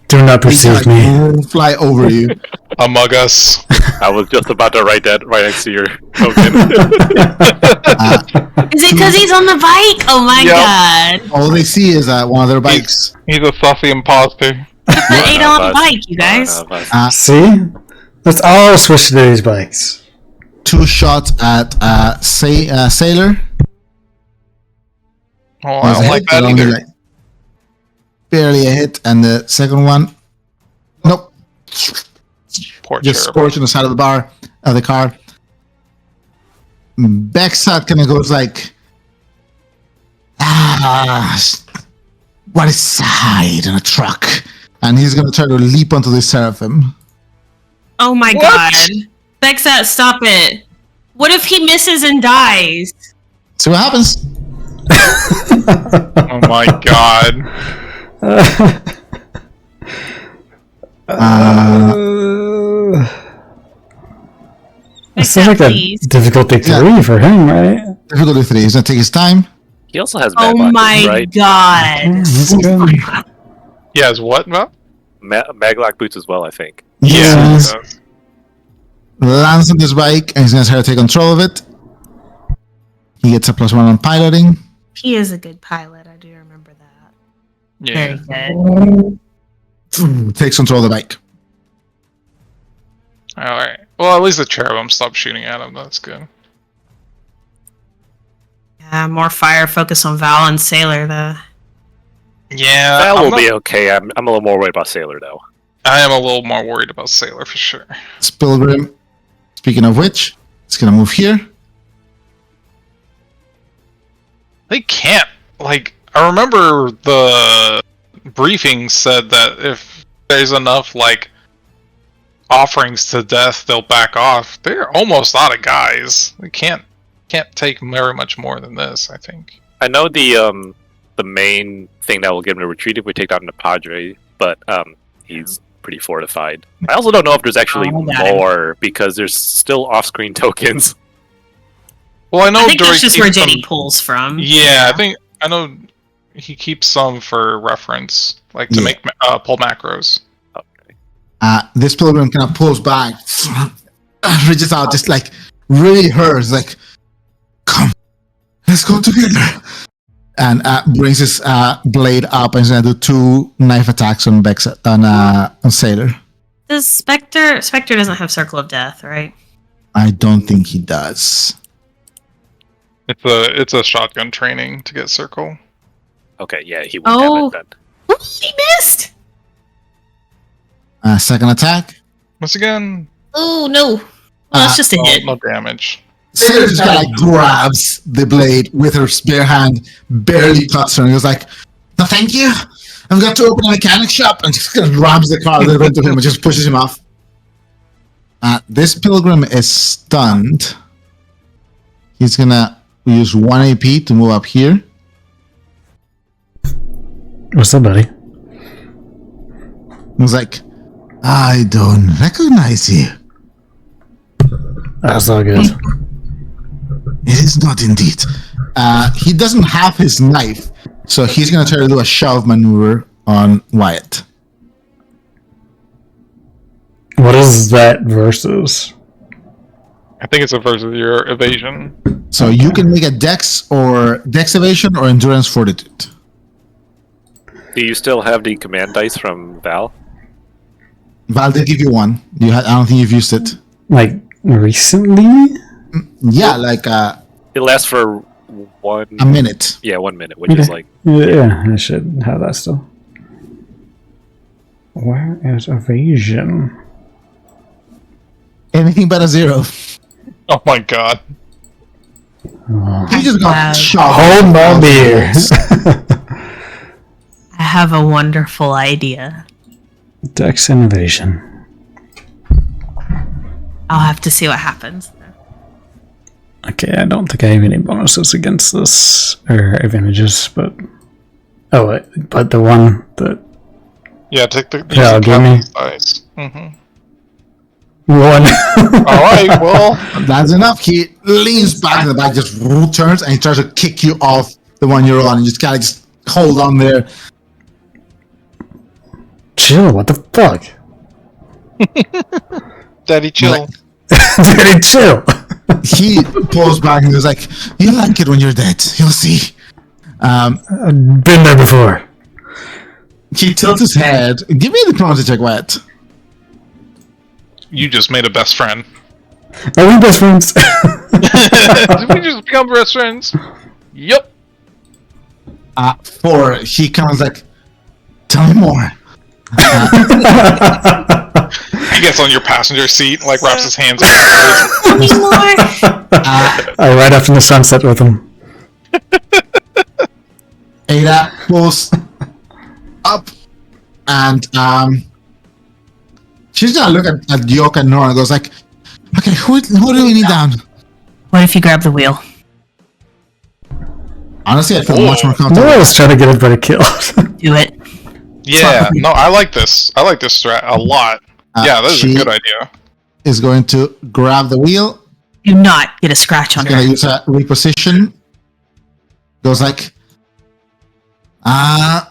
Speaker 5: Do not
Speaker 1: They
Speaker 5: perceive me.
Speaker 1: fly over you.
Speaker 3: Among Us.
Speaker 2: I was just about to write that right next to your token.
Speaker 4: Is it because he's on the bike? Oh my
Speaker 3: Yep.
Speaker 4: god.
Speaker 1: All they see is one of their bikes.
Speaker 3: He's a saucy imposter.
Speaker 4: Put Ada on the
Speaker 2: Us.
Speaker 4: bike, you guys.
Speaker 5: See? Let's all switch to these bikes.
Speaker 1: 2 shots at Sailor.
Speaker 3: Oh, I don't like that
Speaker 1: Only,
Speaker 3: either.
Speaker 1: like, barely a hit, and the second one, nope,
Speaker 3: Poor
Speaker 1: just
Speaker 3: cherub.
Speaker 1: scorched on the side of the bar of the car. Bexat kind of goes like, what is hide in a truck? And he's gonna try to leap onto the seraphim.
Speaker 4: Oh my
Speaker 3: What?
Speaker 4: god. Bexat, stop it. What if he misses and dies?
Speaker 1: See what happens.
Speaker 3: Oh my god.
Speaker 5: It sounds like a
Speaker 4: please.
Speaker 5: difficulty 3 for him, right?
Speaker 1: Difficulty 3. He's gonna take his time.
Speaker 2: He also has
Speaker 4: Oh
Speaker 2: mag
Speaker 4: my
Speaker 2: boots, right?
Speaker 4: god.
Speaker 5: That's good.
Speaker 3: Yeah, is what, Matt?
Speaker 2: Maglock boots as well, I think.
Speaker 1: Yes.
Speaker 3: Uh,
Speaker 1: Lands on his bike, and he's gonna try to take control of it. He gets a +1 on piloting.
Speaker 4: He is a good pilot, I do remember that.
Speaker 3: yeah.
Speaker 4: Very good.
Speaker 1: Takes control of the bike.
Speaker 3: Alright. Well, at least the cherubim stopped shooting at him. That's good.
Speaker 4: Yeah, more fire focus on Val and Sailor, though.
Speaker 3: Yeah,
Speaker 2: That
Speaker 3: I'm
Speaker 2: will
Speaker 3: not-
Speaker 2: be okay. I'm a little more worried about Sailor, though.
Speaker 3: I am a little more worried about Sailor for sure.
Speaker 1: Spilgrim. Speaking of which, it's gonna move here.
Speaker 3: They can't. Like, I remember the briefing said that if there's enough, like, offerings to death, they'll back off. They're almost out of guys. They can't take very much more than this, I think.
Speaker 2: I know the the main thing that will get him to retreat if we take down the Padre, but he's pretty fortified. I also don't know if there's actually more because there's still off-screen tokens.
Speaker 3: Well, I know
Speaker 4: I think
Speaker 3: Dory
Speaker 4: that's just where
Speaker 3: keeps
Speaker 4: Jenny
Speaker 3: some-
Speaker 4: pulls from.
Speaker 3: Yeah, I know he keeps some for reference, like to make pull macros.
Speaker 1: This pilgrim kind of pulls back, reaches out, just like really hurts, like, come, let's go together. And brings his blade up and he's gonna do 2 knife attacks on on Sailor.
Speaker 4: Does Spectre doesn't have Circle of Death, right?
Speaker 1: I don't think he does.
Speaker 3: It's a shotgun training to get circle.
Speaker 2: Okay, yeah, he won't have it then.
Speaker 4: Ooh, he missed!
Speaker 1: Second attack.
Speaker 3: Once again,
Speaker 4: Oh no. Well, it's just a hit.
Speaker 3: no damage.
Speaker 1: Sailor just kind of like grabs the blade with her bare hand, barely cuts her, and he was like, "No, thank you. I've got to open a mechanic shop," and just kind of grabs the car a little bit to him and just pushes him off. This pilgrim is stunned. He's gonna use 1 AP to move up here.
Speaker 5: What's up, buddy?
Speaker 1: He was like, "I don't recognize you."
Speaker 5: That's all good.
Speaker 1: It is not indeed. He doesn't have his knife, so he's going to try to do a shove maneuver on Wyatt.
Speaker 5: What is that versus?
Speaker 3: I think it's a versus your evasion.
Speaker 1: So you can make a dex evasion or endurance fortitude.
Speaker 2: Do you still have the command dice from Val?
Speaker 1: Val did give you one. I don't think you've used it.
Speaker 5: Like, recently?
Speaker 1: Yeah, like
Speaker 2: It lasts for
Speaker 1: a minute.
Speaker 2: Yeah, 1 minute, which is like
Speaker 5: Yeah, I should have that still. Where is evasion?
Speaker 1: Anything but a 0.
Speaker 3: Oh my god.
Speaker 1: He just got shot.
Speaker 5: Hold my beer.
Speaker 4: I have a wonderful idea.
Speaker 5: Dex and evasion.
Speaker 4: I'll have to see what happens.
Speaker 5: Okay, I don't think I have any bonuses against this, or advantages, but... Oh, wait, but the one that...
Speaker 3: Yeah, take the
Speaker 5: Yeah, give me.
Speaker 3: dice. Mm-hmm.
Speaker 5: One.
Speaker 3: Alright, well,
Speaker 1: That's enough. He leans back in the back, just turns, and he tries to kick you off the one you're on. And you just kind of just hold on there.
Speaker 5: Chill, what the fuck?
Speaker 3: Daddy chill.
Speaker 5: Daddy, chill.
Speaker 1: He pulls back and was like, "You like it when you're dead. You'll see."
Speaker 5: Been there before.
Speaker 1: He tilts his head. Give me a diplomacy check, Wyatt.
Speaker 3: You just made a best friend.
Speaker 5: Are we best friends?
Speaker 3: Did we just become best friends? Yep.
Speaker 1: 4. He comes like, "Tell me more."
Speaker 3: He gets on your passenger seat, like wraps his hands around his
Speaker 4: Anymore?
Speaker 5: I ride off in the sunset with him.
Speaker 1: Ada pulls up, and she's gonna look at Yoka and Nora and goes like, "Okay, who do we need down?"
Speaker 4: What if you grab the wheel?
Speaker 1: Honestly, I feel much more comfortable.
Speaker 5: Nora's trying to get everybody killed.
Speaker 4: Do it.
Speaker 3: Yeah, no, I like this. I like this strat a lot. Yeah, this is
Speaker 1: she
Speaker 3: a good idea.
Speaker 1: is going to grab the wheel.
Speaker 4: Do not get a scratch on
Speaker 1: She's gonna
Speaker 4: her.
Speaker 1: use a reposition. Goes like,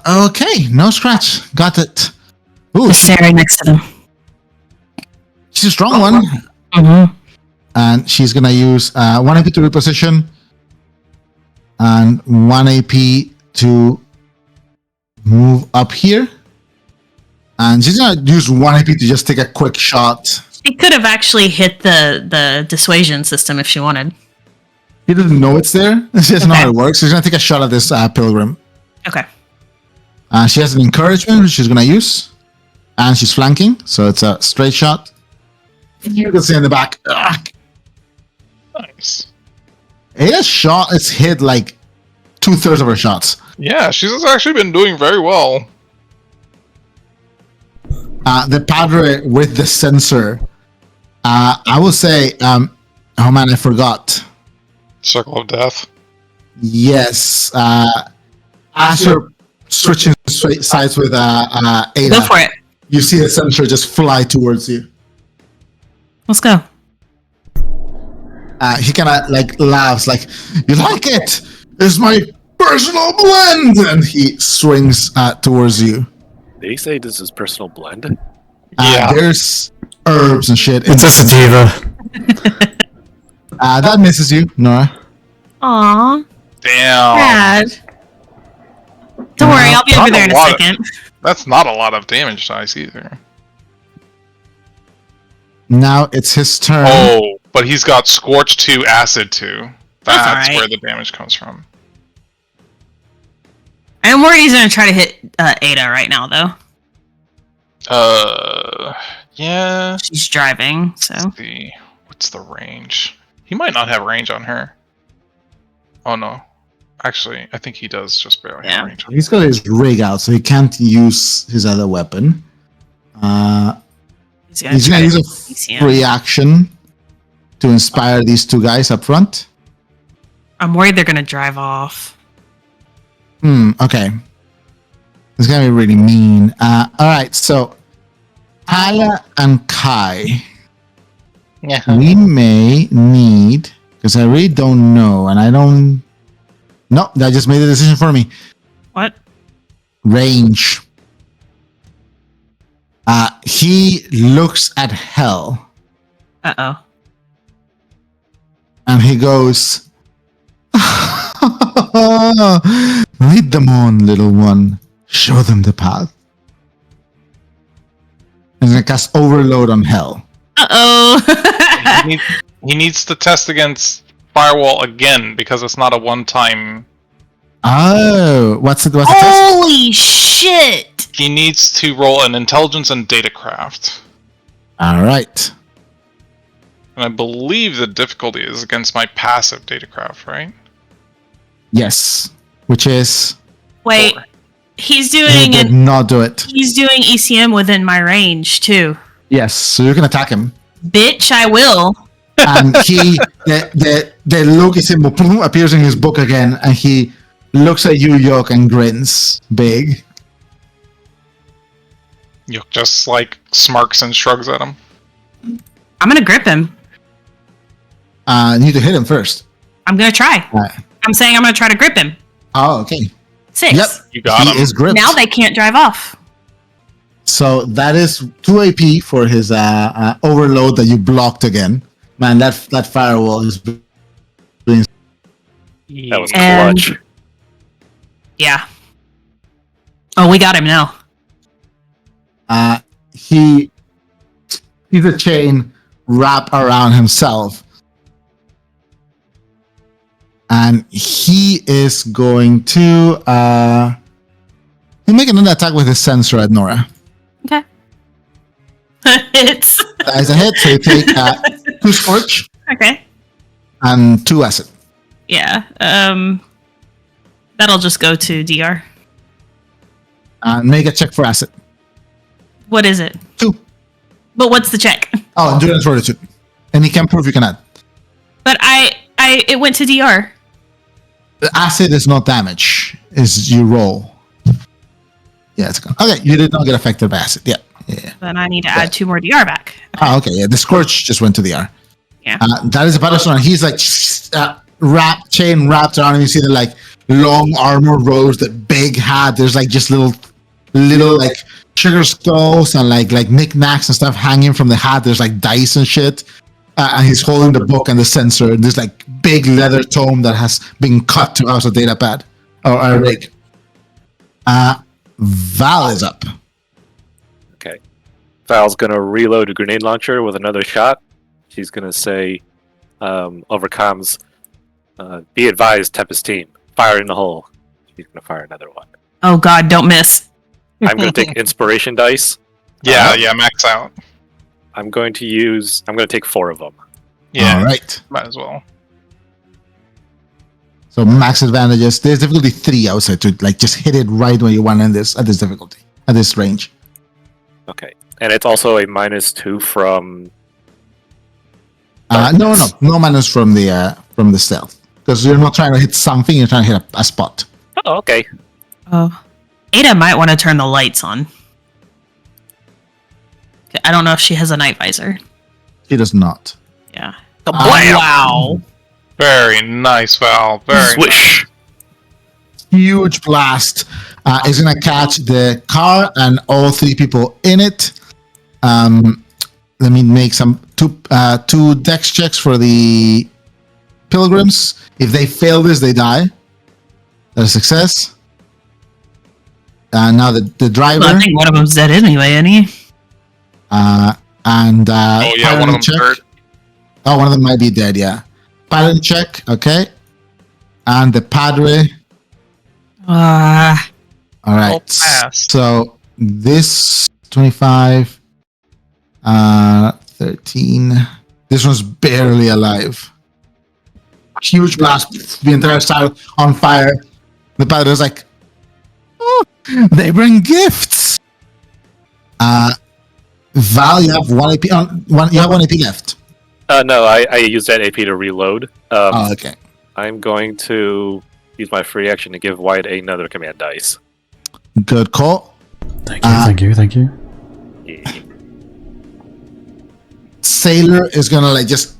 Speaker 1: okay, no scratch, got it. Ooh,
Speaker 4: Just staring next to them.
Speaker 1: she's a strong one.
Speaker 4: Mm-hmm.
Speaker 1: And she's gonna use 1 AP to reposition and 1 AP to move up here. And she's gonna use 1 AP to just take a quick shot.
Speaker 4: She could have actually hit the dissuasion system if she wanted.
Speaker 1: She doesn't know it's there. She doesn't know how it works. She's gonna take a shot at this pilgrim.
Speaker 4: Okay.
Speaker 1: She has an encouragement which she's gonna use, and she's flanking, so it's a straight shot. You can see in the back. Ugh.
Speaker 3: Nice.
Speaker 1: Ada's shot is hit like 2/3 of her shots.
Speaker 3: Yeah, she's actually been doing very well.
Speaker 1: The Padre with the sensor. I will say, oh man, I forgot.
Speaker 3: Circle of Death.
Speaker 1: Yes. As you're switching sides with Ada,
Speaker 4: Go for it.
Speaker 1: you see the sensor just fly towards you.
Speaker 4: Let's go.
Speaker 1: He kind of like laughs, like, "You like it? It's my personal blend!" And he swings towards you.
Speaker 2: Did he say this is personal blend?
Speaker 1: There's herbs and shit.
Speaker 5: It's a sativa.
Speaker 1: That misses you, Nora.
Speaker 4: Aw.
Speaker 3: Damn.
Speaker 4: Bad. Don't worry, I'll be over there in a
Speaker 3: Not a lot.
Speaker 4: second.
Speaker 3: That's not a lot of damage dice either.
Speaker 1: Now it's his turn.
Speaker 3: Oh, but he's got Scorch 2, Acid 2. That's
Speaker 4: alright.
Speaker 3: where the damage comes from.
Speaker 4: I'm worried he's gonna try to hit Ada right now, though.
Speaker 3: Yeah.
Speaker 4: She's driving, so.
Speaker 3: Let's see. What's the range? He might not have range on her. Oh no. Actually, I think he does just barely have range on her.
Speaker 1: He's got his rig out, so he can't use his other weapon. He's gonna use a
Speaker 4: ECM.
Speaker 1: free action to inspire these two guys up front.
Speaker 4: I'm worried they're gonna drive off.
Speaker 1: Okay. It's gonna be really mean. Alright, so Hala and Kai. We may need, because I really don't know, and I don't. No, that just made the decision for me.
Speaker 4: What?
Speaker 1: Range. He looks at Hell
Speaker 4: Uh-oh.
Speaker 1: and he goes, "Lead them on, little one. Show them the path." He's gonna cast Overload on Hell.
Speaker 4: Uh-oh.
Speaker 3: He needs to test against Firewall again because it's not a one-time.
Speaker 1: Oh, what's the test?
Speaker 4: Holy shit!
Speaker 3: He needs to roll an Intelligence and Datacraft.
Speaker 1: All right.
Speaker 3: And I believe the difficulty is against my passive Datacraft, right?
Speaker 1: Yes, which is
Speaker 4: Wait,
Speaker 3: 4.
Speaker 4: he's
Speaker 1: he
Speaker 4: doing
Speaker 1: did not do it.
Speaker 4: he's doing ECM within my range, too.
Speaker 1: Yes, so you can attack him.
Speaker 4: Bitch, I will.
Speaker 1: And the Loki symbol appears in his book again, and he looks at you, Yok, and grins big.
Speaker 3: Yuk just like smirks and shrugs at him.
Speaker 4: I'm gonna grip him.
Speaker 1: You need to hit him first.
Speaker 4: I'm gonna try.
Speaker 1: Right.
Speaker 4: I'm saying I'm gonna try to grip him.
Speaker 1: Oh, okay.
Speaker 4: 6.
Speaker 1: Yep,
Speaker 3: You got
Speaker 1: he
Speaker 3: him.
Speaker 1: is gripped.
Speaker 4: Now they can't drive off.
Speaker 1: So that is 2 AP for his overload that you blocked again. Man, that firewall is
Speaker 2: That was
Speaker 4: And-
Speaker 2: clutch.
Speaker 4: Yeah. Oh, we got him now.
Speaker 1: he sees a chain wrap around himself, and he is going to he'll make another attack with his sensor at Nora.
Speaker 4: Okay. Hits.
Speaker 1: That is a hit, so you take 2 Scorch
Speaker 4: Okay.
Speaker 1: and 2 Acid.
Speaker 4: Yeah. That'll just go to DR.
Speaker 1: And make a check for Acid.
Speaker 4: What is it?
Speaker 1: 2.
Speaker 4: But what's the check?
Speaker 1: Oh, endurance fortitude. And he can prove you can add.
Speaker 4: But it went to DR.
Speaker 1: The acid is not damage. Is you roll. Yeah, it's gone. Okay, you did not get affected by acid. Yeah.
Speaker 4: Then I need to add 2 more DR back.
Speaker 1: Oh, okay. Yeah, the Scorch just went to the R.
Speaker 4: Yeah.
Speaker 1: That is a battle. He's like chain wrapped around him. You see the like long armor rows, that big hat. There's like just little like sugar skulls and like knickknacks and stuff hanging from the hat. There's like dice and shit. And he's holding the book and the sensor. This like big leather tome that has been cut to as a data pad or a rig. Val is up.
Speaker 2: Okay. Val's gonna reload a grenade launcher with another shot. She's gonna say, overcomes, be advised, Tempest team, fire in the hole. She's gonna fire another one.
Speaker 4: Oh god, don't miss.
Speaker 2: I'm gonna take inspiration dice.
Speaker 3: Yeah, max out.
Speaker 2: I'm going to take 4 of them.
Speaker 3: Yeah,
Speaker 1: All right.
Speaker 3: might as well.
Speaker 1: So max advantages. There's difficulty 3, I would say, to like just hit it right when you want at this difficulty, at this range.
Speaker 2: Okay. And it's also a -2 from...
Speaker 1: No minus from the stealth, because you're not trying to hit something. You're trying to hit a spot.
Speaker 2: Oh, okay.
Speaker 4: Oh, Ada might want to turn the lights on. I don't know if she has a night visor.
Speaker 1: She does not.
Speaker 4: Yeah.
Speaker 2: Kablam!
Speaker 4: Wow.
Speaker 3: Very nice, Val. Very
Speaker 2: Swish!
Speaker 1: Huge blast is going to catch the car and all 3 people in it. Let me make two dex checks for the pilgrims. If they fail this, they die. That's a success. Now the driver.
Speaker 4: Well, I think one of them's dead anyway, isn't he?
Speaker 3: Oh yeah, one of them's
Speaker 1: check.
Speaker 3: hurt.
Speaker 1: Oh, one of them might be dead, yeah. Pattern check, okay. And the padre. All right.
Speaker 3: Oh, pass.
Speaker 1: So this 25, 13. This one's barely alive. Huge blast. The entire side on fire. The padre's like, oh, they bring gifts. Val, you have 1 AP. You have 1 AP left.
Speaker 2: No, I used that AP to reload.
Speaker 1: Okay.
Speaker 2: I'm going to use my free action to give Wyatt another command dice.
Speaker 1: Good call.
Speaker 5: Thank you.
Speaker 2: Yeah.
Speaker 1: Sailor is gonna like just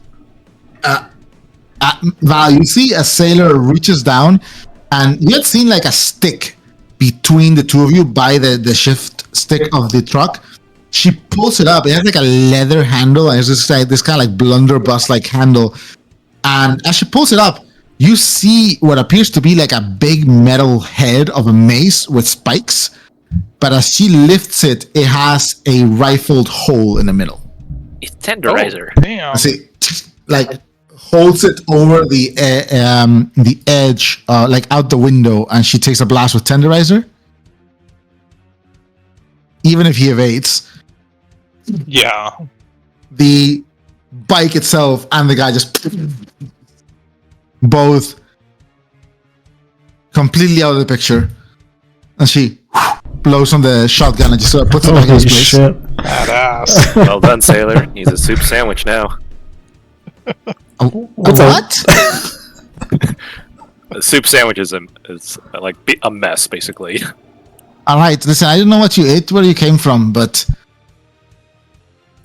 Speaker 1: Val, you see a sailor reaches down and you had seen like a stick between the 2 of you by the shift stick of the truck. She pulls it up. It has like a leather handle and it's just like this kind of like blunderbuss like handle. And as she pulls it up, you see what appears to be like a big metal head of a mace with spikes. But as she lifts it, it has a rifled hole in the middle.
Speaker 2: It's tenderizer.
Speaker 3: Oh, damn.
Speaker 1: I see, like holds it over the edge, like out the window, and she takes a blast with tenderizer. Even if he evades,
Speaker 3: Yeah.
Speaker 1: the bike itself and the guy just both completely out of the picture, and she blows on the shotgun and just sort of puts it back in
Speaker 5: Holy
Speaker 1: its place.
Speaker 5: shit.
Speaker 3: Badass.
Speaker 2: Well done, sailor. He's a soup sandwich now.
Speaker 1: What?
Speaker 2: A soup sandwich is like a mess, basically.
Speaker 1: All right, listen, I don't know what you ate, where you came from, but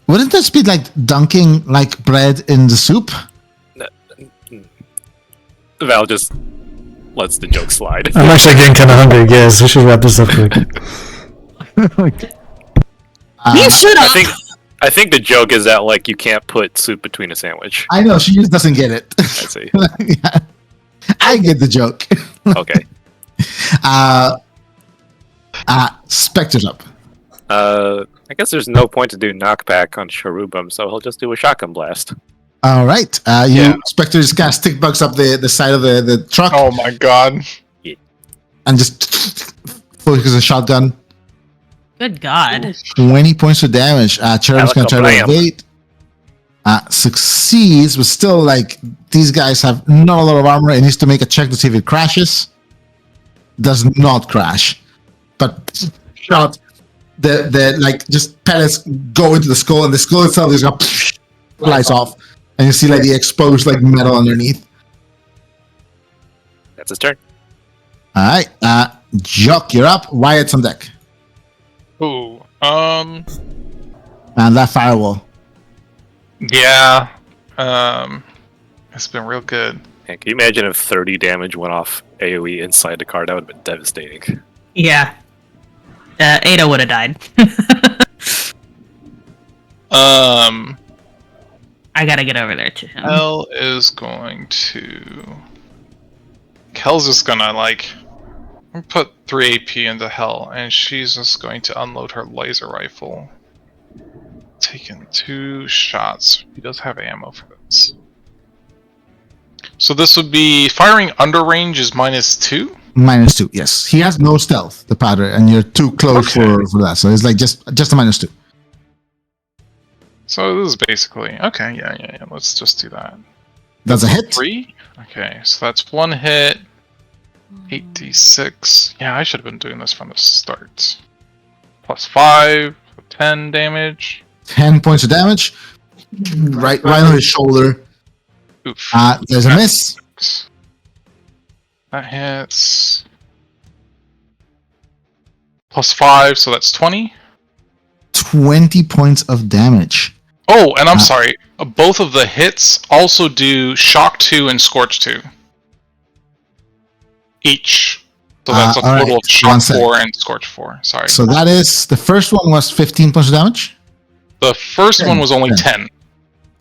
Speaker 1: wouldn't this be like dunking like bread in the soup?
Speaker 2: Val just lets the joke slide.
Speaker 5: I'm actually getting kind of hungry, guys. We should wrap this up quick.
Speaker 4: You should have.
Speaker 2: I think the joke is that like you can't put soup between a sandwich.
Speaker 1: I know, she just doesn't get it.
Speaker 2: I see.
Speaker 1: Yeah. I get the joke.
Speaker 2: Okay.
Speaker 1: Spectre's up.
Speaker 2: I guess there's no point to do knockback on Cherubim, so he'll just do a shotgun blast.
Speaker 1: All right. Spectre just kind of stick bugs up the side of the truck
Speaker 3: Oh my god.
Speaker 1: and just focus a shotgun.
Speaker 4: Good God.
Speaker 1: 20 points of damage. Cherub's going to try to
Speaker 2: Alakablam.
Speaker 1: evade. Succeeds, but still, like, these guys have not a lot of armor. It needs to make a check to see if it crashes. Does not crash. But shot, the like, just pellets go into the skull, and the skull itself is going to flies off. And you see, like, the exposed, like, metal underneath.
Speaker 2: That's his turn.
Speaker 1: All right. Jock, you're up. Wyatt's on deck.
Speaker 3: Ooh.
Speaker 1: And that firewall.
Speaker 3: Yeah. It's been real good.
Speaker 2: Man, can you imagine if 30 damage went off AoE inside the car? That would have been devastating.
Speaker 4: Yeah. Ada would have died. I gotta get over there to him.
Speaker 3: Kel is going to. Kel's just gonna like put 3 AP into Hell, and she's just going to unload her laser rifle. Taking 2 shots. He does have ammo for this. So this would be firing under range is -2.
Speaker 1: -2, yes. He has no stealth, the Padre, and you're too close
Speaker 3: Okay.
Speaker 1: for that. So it's like just a -2.
Speaker 3: So this is basically okay. Yeah. Let's just do that.
Speaker 1: That's a hit.
Speaker 3: 3. Okay, so that's 1 hit. 8d6. Yeah, I should have been doing this from the start. +5, 10 damage.
Speaker 1: 10 points of damage. Right on his shoulder.
Speaker 3: Oof.
Speaker 1: There's a miss.
Speaker 3: That hits. plus 5, so that's 20.
Speaker 1: 20 points of damage.
Speaker 3: Oh, and I'm sorry. Both of the hits also do Shock 2 and Scorch 2. Each. So that's a
Speaker 1: all
Speaker 3: total
Speaker 1: right.
Speaker 3: of Shock
Speaker 1: One sec.
Speaker 3: 4 and Scorch 4. Sorry.
Speaker 1: So that is, the first one was 15 points of damage?
Speaker 3: The first
Speaker 1: 10,
Speaker 3: one was only
Speaker 1: 10.
Speaker 3: 10.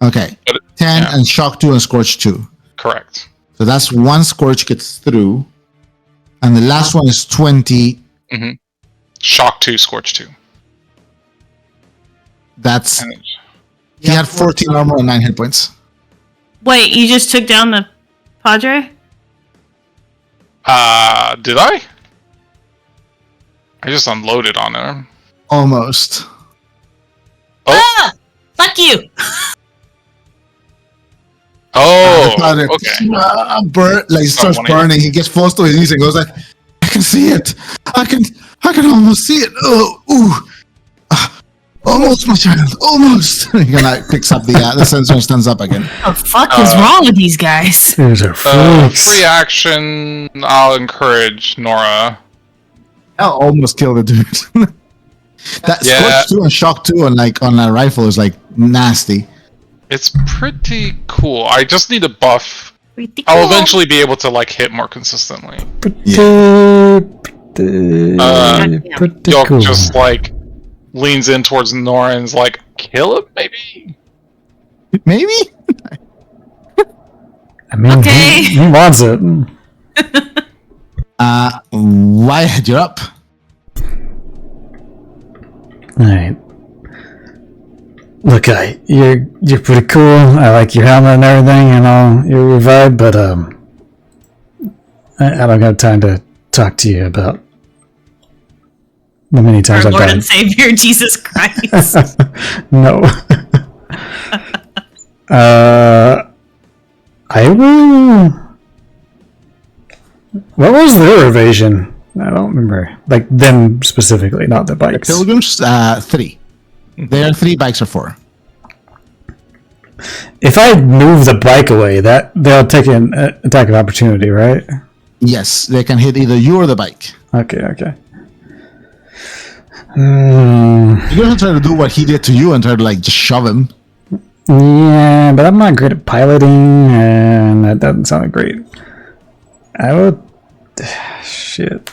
Speaker 1: Okay.
Speaker 3: But
Speaker 1: 10
Speaker 3: yeah.
Speaker 1: and Shock 2 and Scorch 2.
Speaker 3: Correct.
Speaker 1: So that's one Scorch gets through. And the last one is 20.
Speaker 3: Shock 2, Scorch 2.
Speaker 1: That's...
Speaker 3: And
Speaker 1: He had 14 armor and 9 hit points.
Speaker 4: Wait, you just took down the Padre?
Speaker 3: did I? I just unloaded on him.
Speaker 1: Almost.
Speaker 3: Oh.
Speaker 4: Ah! Fuck you!
Speaker 3: Oh,
Speaker 1: Father,
Speaker 3: okay.
Speaker 1: Like he starts burning. He gets falls to his knees and goes like, "I can see it. I can almost see it. Oh, ooh, almost, my child, almost." He like picks up the sensor and stands up again.
Speaker 4: What the fuck is wrong with these guys?
Speaker 5: These are freaks.
Speaker 3: Free action. I'll encourage Nora.
Speaker 1: I'll almost kill the dude. That
Speaker 3: Yeah.
Speaker 1: Scorch 2 and Shock 2 on a rifle is like nasty.
Speaker 3: It's pretty cool. I just need a buff.
Speaker 4: Pretty
Speaker 3: I'll
Speaker 4: cool.
Speaker 3: eventually be able to like hit more consistently.
Speaker 5: Pretty
Speaker 3: Yolk
Speaker 5: cool.
Speaker 3: just like leans in towards Nora and's like, kill him, maybe?
Speaker 1: Maybe.
Speaker 5: I mean,
Speaker 4: Okay.
Speaker 5: he wants it.
Speaker 1: Wyatt, you're up.
Speaker 5: Alright. Look, you're pretty cool. I like your helmet and everything and all your vibe, but I don't got time to talk to you about the many times
Speaker 4: Our
Speaker 5: I've
Speaker 4: Lord
Speaker 5: died.
Speaker 4: and Savior Jesus Christ.
Speaker 5: No. I will. What was their evasion? I don't remember. Like them specifically, not the bikes.
Speaker 1: Pilgrims, 3. There are 3, bikes are 4.
Speaker 5: If I move the bike away, that they'll take an attack of opportunity, right?
Speaker 1: Yes, they can hit either you or the bike.
Speaker 5: Okay.
Speaker 1: You don't try to do what he did to you and try to like just shove him.
Speaker 5: Yeah, but I'm not great at piloting, and that doesn't sound great. I would. Shit.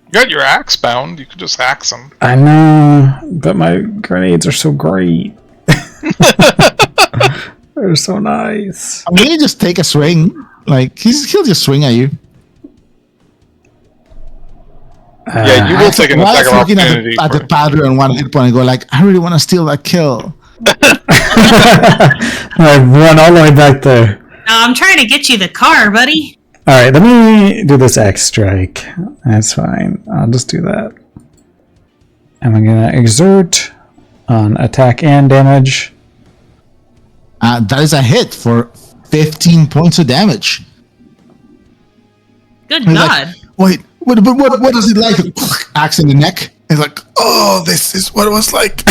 Speaker 3: You got your axe bound. You could just axe him.
Speaker 5: I know, but my grenades are so great. They're so nice.
Speaker 1: I mean, you just take a swing. Like he'll just swing at you.
Speaker 3: Yeah, you will take an attack of
Speaker 1: looking
Speaker 3: opportunity.
Speaker 1: at the padre on one hit point and go like, I really want to steal that kill.
Speaker 5: I run all the way back there.
Speaker 4: No, I'm trying to get you the car, buddy.
Speaker 5: Alright, let me do this X strike. That's fine. I'll just do that. And I'm gonna exert on attack and damage.
Speaker 1: That is a hit for 15 points of damage.
Speaker 4: Good
Speaker 1: He's
Speaker 4: God.
Speaker 1: like, Wait, what does it like? Axe in the neck. He's like, oh, this is what it was like.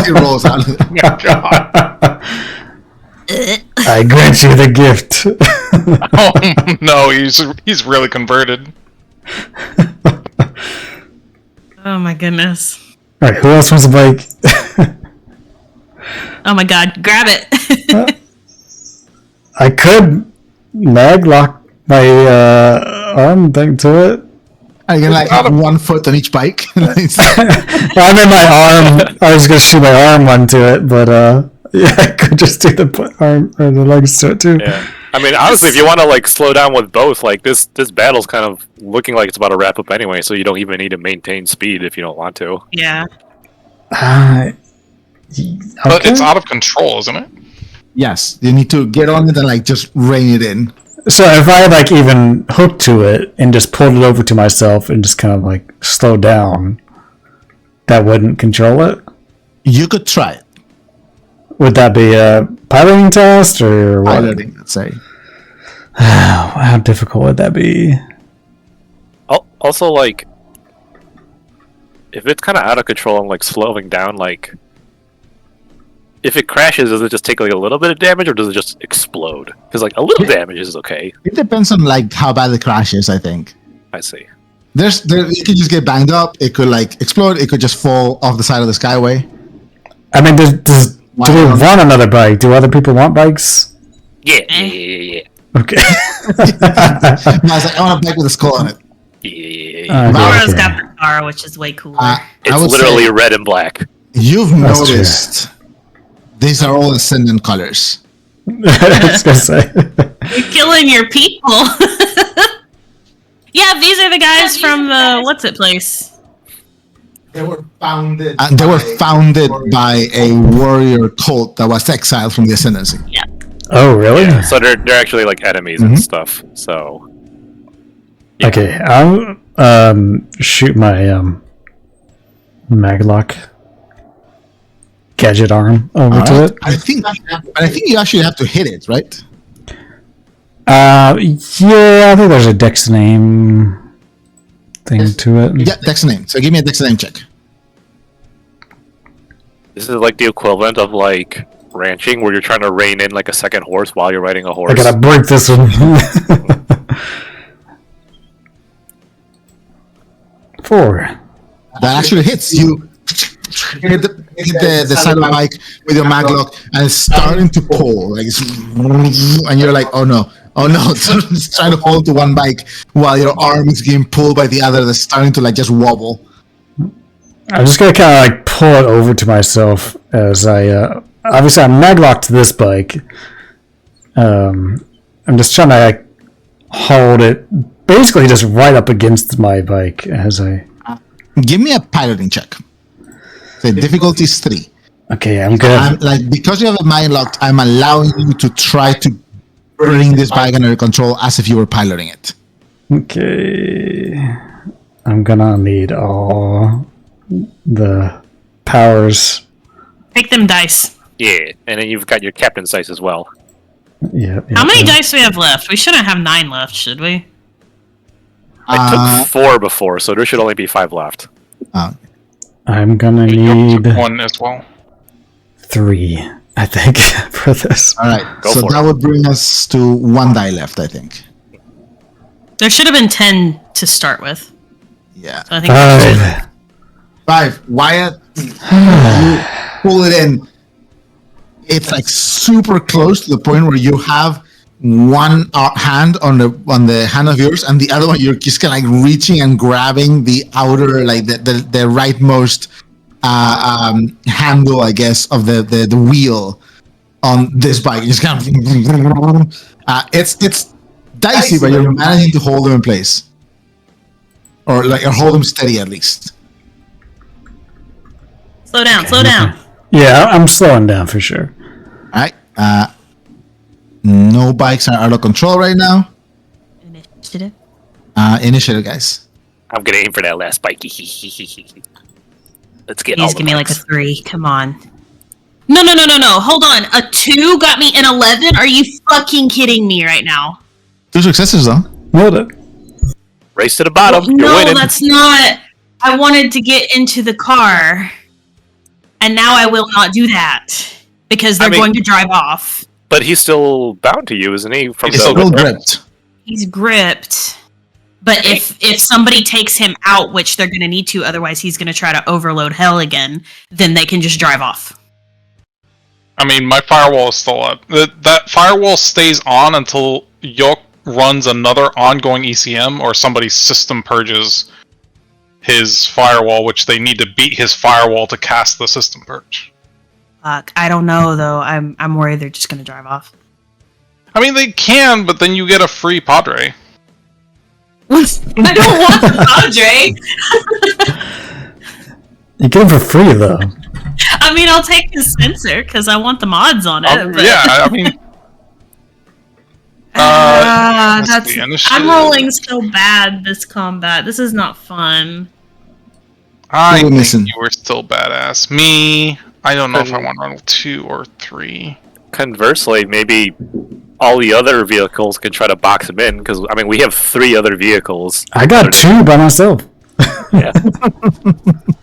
Speaker 1: He rolls out of it.
Speaker 3: Oh, God.
Speaker 5: I grant you the gift.
Speaker 3: Oh, no, he's really converted.
Speaker 4: Oh my goodness.
Speaker 5: Alright, who else wants a bike?
Speaker 4: Oh my God. Grab it.
Speaker 5: I could mag lock my arm thing to it.
Speaker 1: I can like have 1 foot on each bike.
Speaker 5: Well, I meant my arm. I was gonna shoot my arm onto it, but yeah, I could just do the arm or the legs to it too.
Speaker 2: Yeah. I mean, honestly, if you want to like slow down with both, like this battle's kind of looking like it's about to wrap up anyway, so you don't even need to maintain speed if you don't want to.
Speaker 4: Yeah.
Speaker 3: But
Speaker 5: Okay.
Speaker 3: it's out of control, isn't it?
Speaker 1: Yes, you need to get on it and like just rein it in.
Speaker 5: So if I like even hooked to it and just pulled it over to myself and just kind of like slow down, that wouldn't control it?
Speaker 1: You could try it.
Speaker 5: Would that be a piloting test or what?
Speaker 1: Piloting, let's say.
Speaker 5: How difficult would that be?
Speaker 2: Also, like, if it's kind of out of control and like slowing down, like, if it crashes, does it just take like a little bit of damage, or does it just explode? Because like a little damage is okay.
Speaker 1: It depends on like how bad the crash is, I think.
Speaker 2: I see.
Speaker 1: It could just get banged up. It could like explode. It could just fall off the side of the skyway.
Speaker 5: I mean, do we want another bike? Do other people want bikes?
Speaker 2: Yeah.
Speaker 5: Okay.
Speaker 1: I was like, I want a bike with a skull on it.
Speaker 2: Yeah.
Speaker 4: Laura's got the car, which is way cooler.
Speaker 2: It's literally red and black.
Speaker 1: You've
Speaker 5: That's
Speaker 1: noticed these are all ascendant colors.
Speaker 5: I was gonna say.
Speaker 4: You're killing your people. Yeah, these are the guys from the what's it place.
Speaker 1: They were founded by a warrior cult that was exiled from the ascendancy.
Speaker 4: Yeah.
Speaker 5: Oh, really?
Speaker 2: Yeah, so they're actually like enemies and stuff. So. Yeah.
Speaker 5: Okay, I'll shoot my maglock gadget arm over to it.
Speaker 1: I think you actually have to hit it, right?
Speaker 5: Yeah, I think there's a dex name thing to it.
Speaker 1: Yeah, dex name. So give me a dex name check.
Speaker 2: This is like the equivalent of like ranching, where you're trying to rein in like a second horse while you're riding a horse.
Speaker 5: I gotta break this one. 4.
Speaker 1: That actually hits you. Hit the side of the bike with your maglock, and it's starting to pull. Like, and you're like, oh no. So it's trying to hold to one bike while your arm is getting pulled by the other that's starting to like just wobble.
Speaker 5: I'm just gonna kind of like pull it over to myself as I obviously I'm maglocked to this bike. I'm just trying to like hold it basically just right up against my bike as I
Speaker 1: give me a piloting check. The difficulty is 3.
Speaker 5: Okay, I'm good.
Speaker 1: Because you have a mind locked, I'm allowing you to try to bring this bike under control as if you were piloting it.
Speaker 5: Okay, I'm gonna need all the powers.
Speaker 4: Take them dice.
Speaker 2: Yeah, and then you've got your captain's dice as well.
Speaker 5: Yeah.
Speaker 4: How many dice do we have left? We shouldn't have 9 left, should we?
Speaker 2: I took 4 before, so there should only be 5 left.
Speaker 5: I'm gonna
Speaker 3: You
Speaker 5: need
Speaker 3: took 1 as well.
Speaker 5: 3, I think, for this.
Speaker 1: All right,
Speaker 2: Go
Speaker 1: so
Speaker 2: for
Speaker 1: that
Speaker 2: it.
Speaker 1: would bring us to 1 die left, I think.
Speaker 4: There should have been 10 to start with.
Speaker 1: Yeah.
Speaker 4: So I think that's good.
Speaker 1: 5. Wyatt, you pull it in. It's like super close to the point where you have one hand on the hand of yours, and the other one you're just kind of like reaching and grabbing the outer, like the rightmost handle, I guess, of the wheel on this bike. You just kind of it's dicey, but you're managing to hold them in place, or hold them steady at least.
Speaker 4: Slow down.
Speaker 5: Yeah, I'm slowing down for sure.
Speaker 1: All right. No bikes are out of control right now.
Speaker 4: Initiative.
Speaker 1: Initiative, guys.
Speaker 2: I'm gonna aim for that last bike. Let's get all
Speaker 4: Please
Speaker 2: the
Speaker 4: give me like a
Speaker 2: bikes.
Speaker 4: 3. Come on. No. Hold on. A 2 got me an 11? Are you fucking kidding me right now?
Speaker 1: 2 successes, though.
Speaker 5: Nailed it.
Speaker 2: Race to the bottom. You're
Speaker 4: No,
Speaker 2: winning.
Speaker 4: that's not. I wanted to get into the car. And now I will not do that. Because they're going to drive off.
Speaker 2: But he's still bound to you, isn't he? From
Speaker 1: He's still gripped.
Speaker 4: He's gripped. But if somebody takes him out, which they're going to need to, otherwise he's going to try to overload hell again, then they can just drive off.
Speaker 3: I mean, my firewall is still up. That firewall stays on until York runs another ongoing ECM or somebody's system purges his firewall, which they need to beat his firewall to cast the system purge.
Speaker 4: Fuck, I don't know though. I'm worried they're just going to drive off.
Speaker 3: I mean, they can, but then you get a free Padre.
Speaker 4: I don't want the Padre.
Speaker 5: You get them for free though.
Speaker 4: I mean, I'll take the Spencer because I want the mods on it. But...
Speaker 3: Yeah, I mean...
Speaker 4: that's.
Speaker 3: the initiative.
Speaker 4: I'm rolling so bad this combat. This is not fun.
Speaker 3: I
Speaker 1: Who are we
Speaker 3: think
Speaker 1: missing?
Speaker 3: you were still badass. Me, I don't know if I want to roll 2 or 3.
Speaker 2: Conversely, maybe all the other vehicles can try to box him in, because, I mean, we have 3 other vehicles.
Speaker 5: I got 2 by myself.
Speaker 2: Yeah.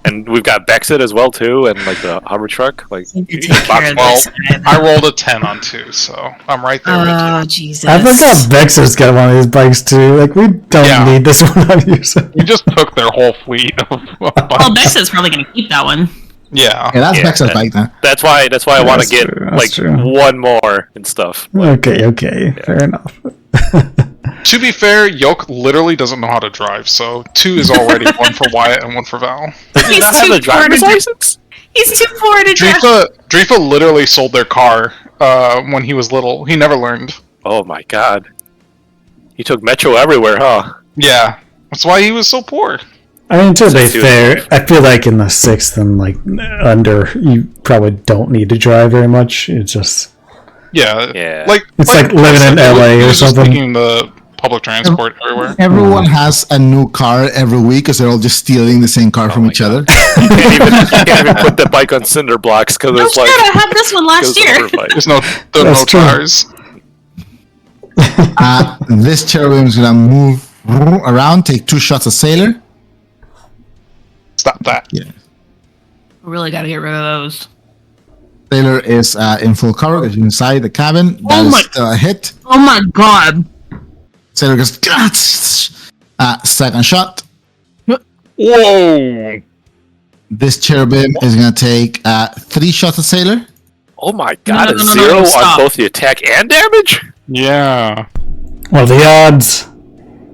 Speaker 2: And we've got Bexit as well too, and like the hover truck. Like
Speaker 4: You take care of
Speaker 3: Well,
Speaker 4: this guy.
Speaker 3: I rolled a 10 on 2, so I'm right there with you.
Speaker 4: Oh, Jesus.
Speaker 5: I forgot Bexer's got one of these bikes too. Like, we don't
Speaker 3: Yeah.
Speaker 5: need this one on you. So.
Speaker 3: You just took their whole fleet of
Speaker 4: Well,
Speaker 3: bikes.
Speaker 4: Bexa's probably going to keep that one.
Speaker 3: Yeah.
Speaker 1: Yeah, that's
Speaker 2: Yeah,
Speaker 1: Bex's
Speaker 2: that-
Speaker 1: bike now.
Speaker 2: that's why I want to
Speaker 5: That's
Speaker 2: get
Speaker 5: true, that's
Speaker 2: like
Speaker 5: true.
Speaker 2: one more and stuff.
Speaker 5: Okay, fair enough.
Speaker 3: To be fair, Yoke literally doesn't know how to drive, so 2 is already one for Wyatt and one for Val.
Speaker 4: He's
Speaker 2: Not have
Speaker 4: too
Speaker 2: a driver's
Speaker 4: poor to
Speaker 2: license?
Speaker 4: He's too poor to drive.
Speaker 3: Drifa literally sold their car when he was little. He never learned.
Speaker 2: Oh my god. He took Metro everywhere, huh?
Speaker 3: Yeah. That's why he was so poor.
Speaker 5: I mean, to be
Speaker 2: So
Speaker 5: fair, I feel like in the 6th and like under, you probably don't need to drive very much. It's just
Speaker 3: Yeah.
Speaker 2: Yeah.
Speaker 5: It's like living in LA
Speaker 3: he
Speaker 5: or
Speaker 3: was just
Speaker 5: something.
Speaker 3: taking the public transport everywhere.
Speaker 1: Everyone has a new car every week because they're all just stealing the same car from
Speaker 2: my
Speaker 1: each other.
Speaker 2: You can't even put the bike on cinder blocks because
Speaker 4: Oh
Speaker 2: it's
Speaker 4: shit,
Speaker 2: like
Speaker 4: I had this one last year.
Speaker 3: There's no
Speaker 5: That's true.
Speaker 3: tires.
Speaker 1: This cherubim is gonna move around, take 2 shots at Sailor.
Speaker 3: Stop that.
Speaker 1: Yeah,
Speaker 4: Really got to get rid of those.
Speaker 1: Sailor is in full cover because inside the cabin. That
Speaker 4: Oh
Speaker 1: is
Speaker 4: my-
Speaker 1: still a hit.
Speaker 4: Oh my god.
Speaker 1: Sailor goes. Second shot.
Speaker 3: Whoa!
Speaker 1: This cherubim is gonna take 3 shots at Sailor.
Speaker 2: Oh my god,
Speaker 4: No,
Speaker 2: a
Speaker 4: no, no, no,
Speaker 2: zero
Speaker 4: no,
Speaker 2: on
Speaker 4: stop.
Speaker 2: both the attack and damage?
Speaker 3: Yeah.
Speaker 5: Well, the odds.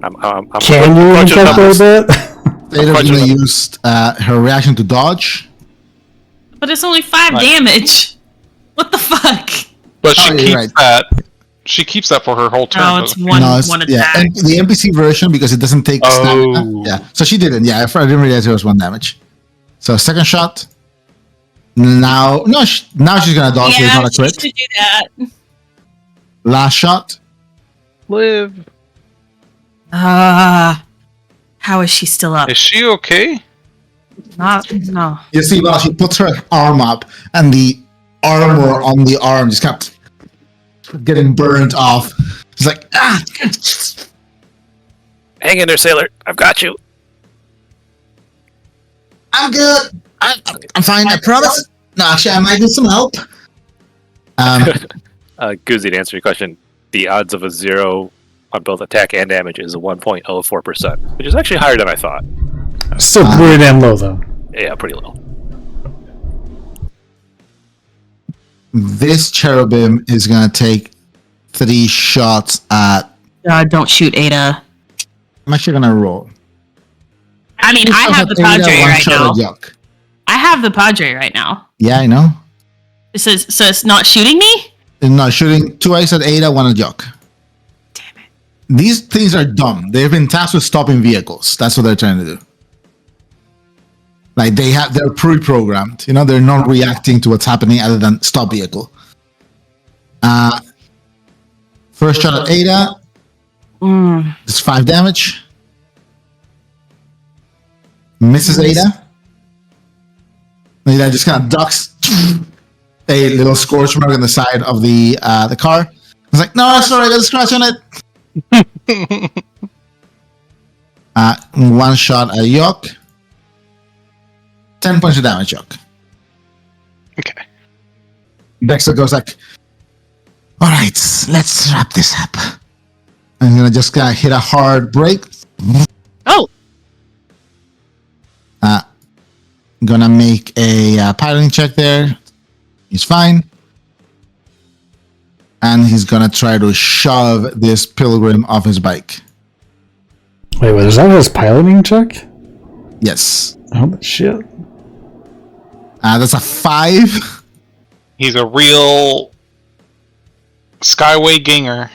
Speaker 2: I'm
Speaker 5: Can you even
Speaker 2: crunching numbers.
Speaker 5: calculate that?
Speaker 1: Sailor's
Speaker 2: crunching
Speaker 1: gonna
Speaker 2: them.
Speaker 1: use her reaction to dodge.
Speaker 4: But it's only 5
Speaker 2: Right.
Speaker 4: damage. What the fuck?
Speaker 3: But she
Speaker 1: Oh, you're
Speaker 3: keeps
Speaker 1: right.
Speaker 3: that. She keeps that for her whole turn.
Speaker 4: No, it's
Speaker 3: doesn't
Speaker 4: one
Speaker 1: No, it's-
Speaker 4: one
Speaker 1: yeah,
Speaker 4: attack.
Speaker 1: and the NPC version because it doesn't take stamina.
Speaker 3: Oh.
Speaker 1: Yeah, so she didn't. Yeah, I didn't realize it was 1 damage. So second shot. Now, no, now she's gonna dodge. so it's
Speaker 4: Yeah,
Speaker 1: not a
Speaker 4: she
Speaker 1: crit.
Speaker 4: should do that.
Speaker 1: Last shot.
Speaker 3: Live.
Speaker 4: How is she still up?
Speaker 3: Is she okay?
Speaker 4: No.
Speaker 1: You see, well, she puts her arm up, and the armor on the arm just kept getting burnt off. It's like, ah!
Speaker 2: Hang in there, sailor. I've got you.
Speaker 1: I'm good. I'm fine. I promise. No, actually, I might need some help.
Speaker 2: Goozy, to answer your question, the odds of a 0 on both attack and damage is 1.04%, which is actually higher than I thought.
Speaker 5: Still pretty damn low, though.
Speaker 2: Yeah, pretty low.
Speaker 1: This cherubim is gonna take 3 shots at.
Speaker 4: Don't shoot Ada.
Speaker 1: I'm actually gonna roll.
Speaker 4: I mean, I have the Padre
Speaker 1: One
Speaker 4: right
Speaker 1: shot
Speaker 4: now.
Speaker 1: at Yuck.
Speaker 4: I have the Padre right now.
Speaker 1: Yeah, I know.
Speaker 4: It says, so it's not shooting me?
Speaker 1: No, shooting 2 eyes at Ada, 1 at Yuck.
Speaker 4: Damn it.
Speaker 1: These things are dumb. They've been tasked with stopping vehicles. That's what they're trying to do. Like they're pre-programmed. You know, they're not reacting to what's happening other than stop vehicle. First shot at Ada. It's 5 damage. Misses Ada. Ada just kind of ducks a little scorch mark on the side of the car. It's like, no, sorry, I got a scratch on it. 1 shot at Yok. 10 points of damage, Yok.
Speaker 3: Okay.
Speaker 1: Dexter goes like, all right, let's wrap this up. I'm gonna just hit a hard break.
Speaker 4: Oh,
Speaker 1: Gonna make a piloting check there. He's fine. And he's gonna try to shove this pilgrim off his bike.
Speaker 5: Wait, is that his piloting check?
Speaker 1: Yes.
Speaker 5: Holy shit.
Speaker 1: That's a 5.
Speaker 3: He's a real Skyway ginger.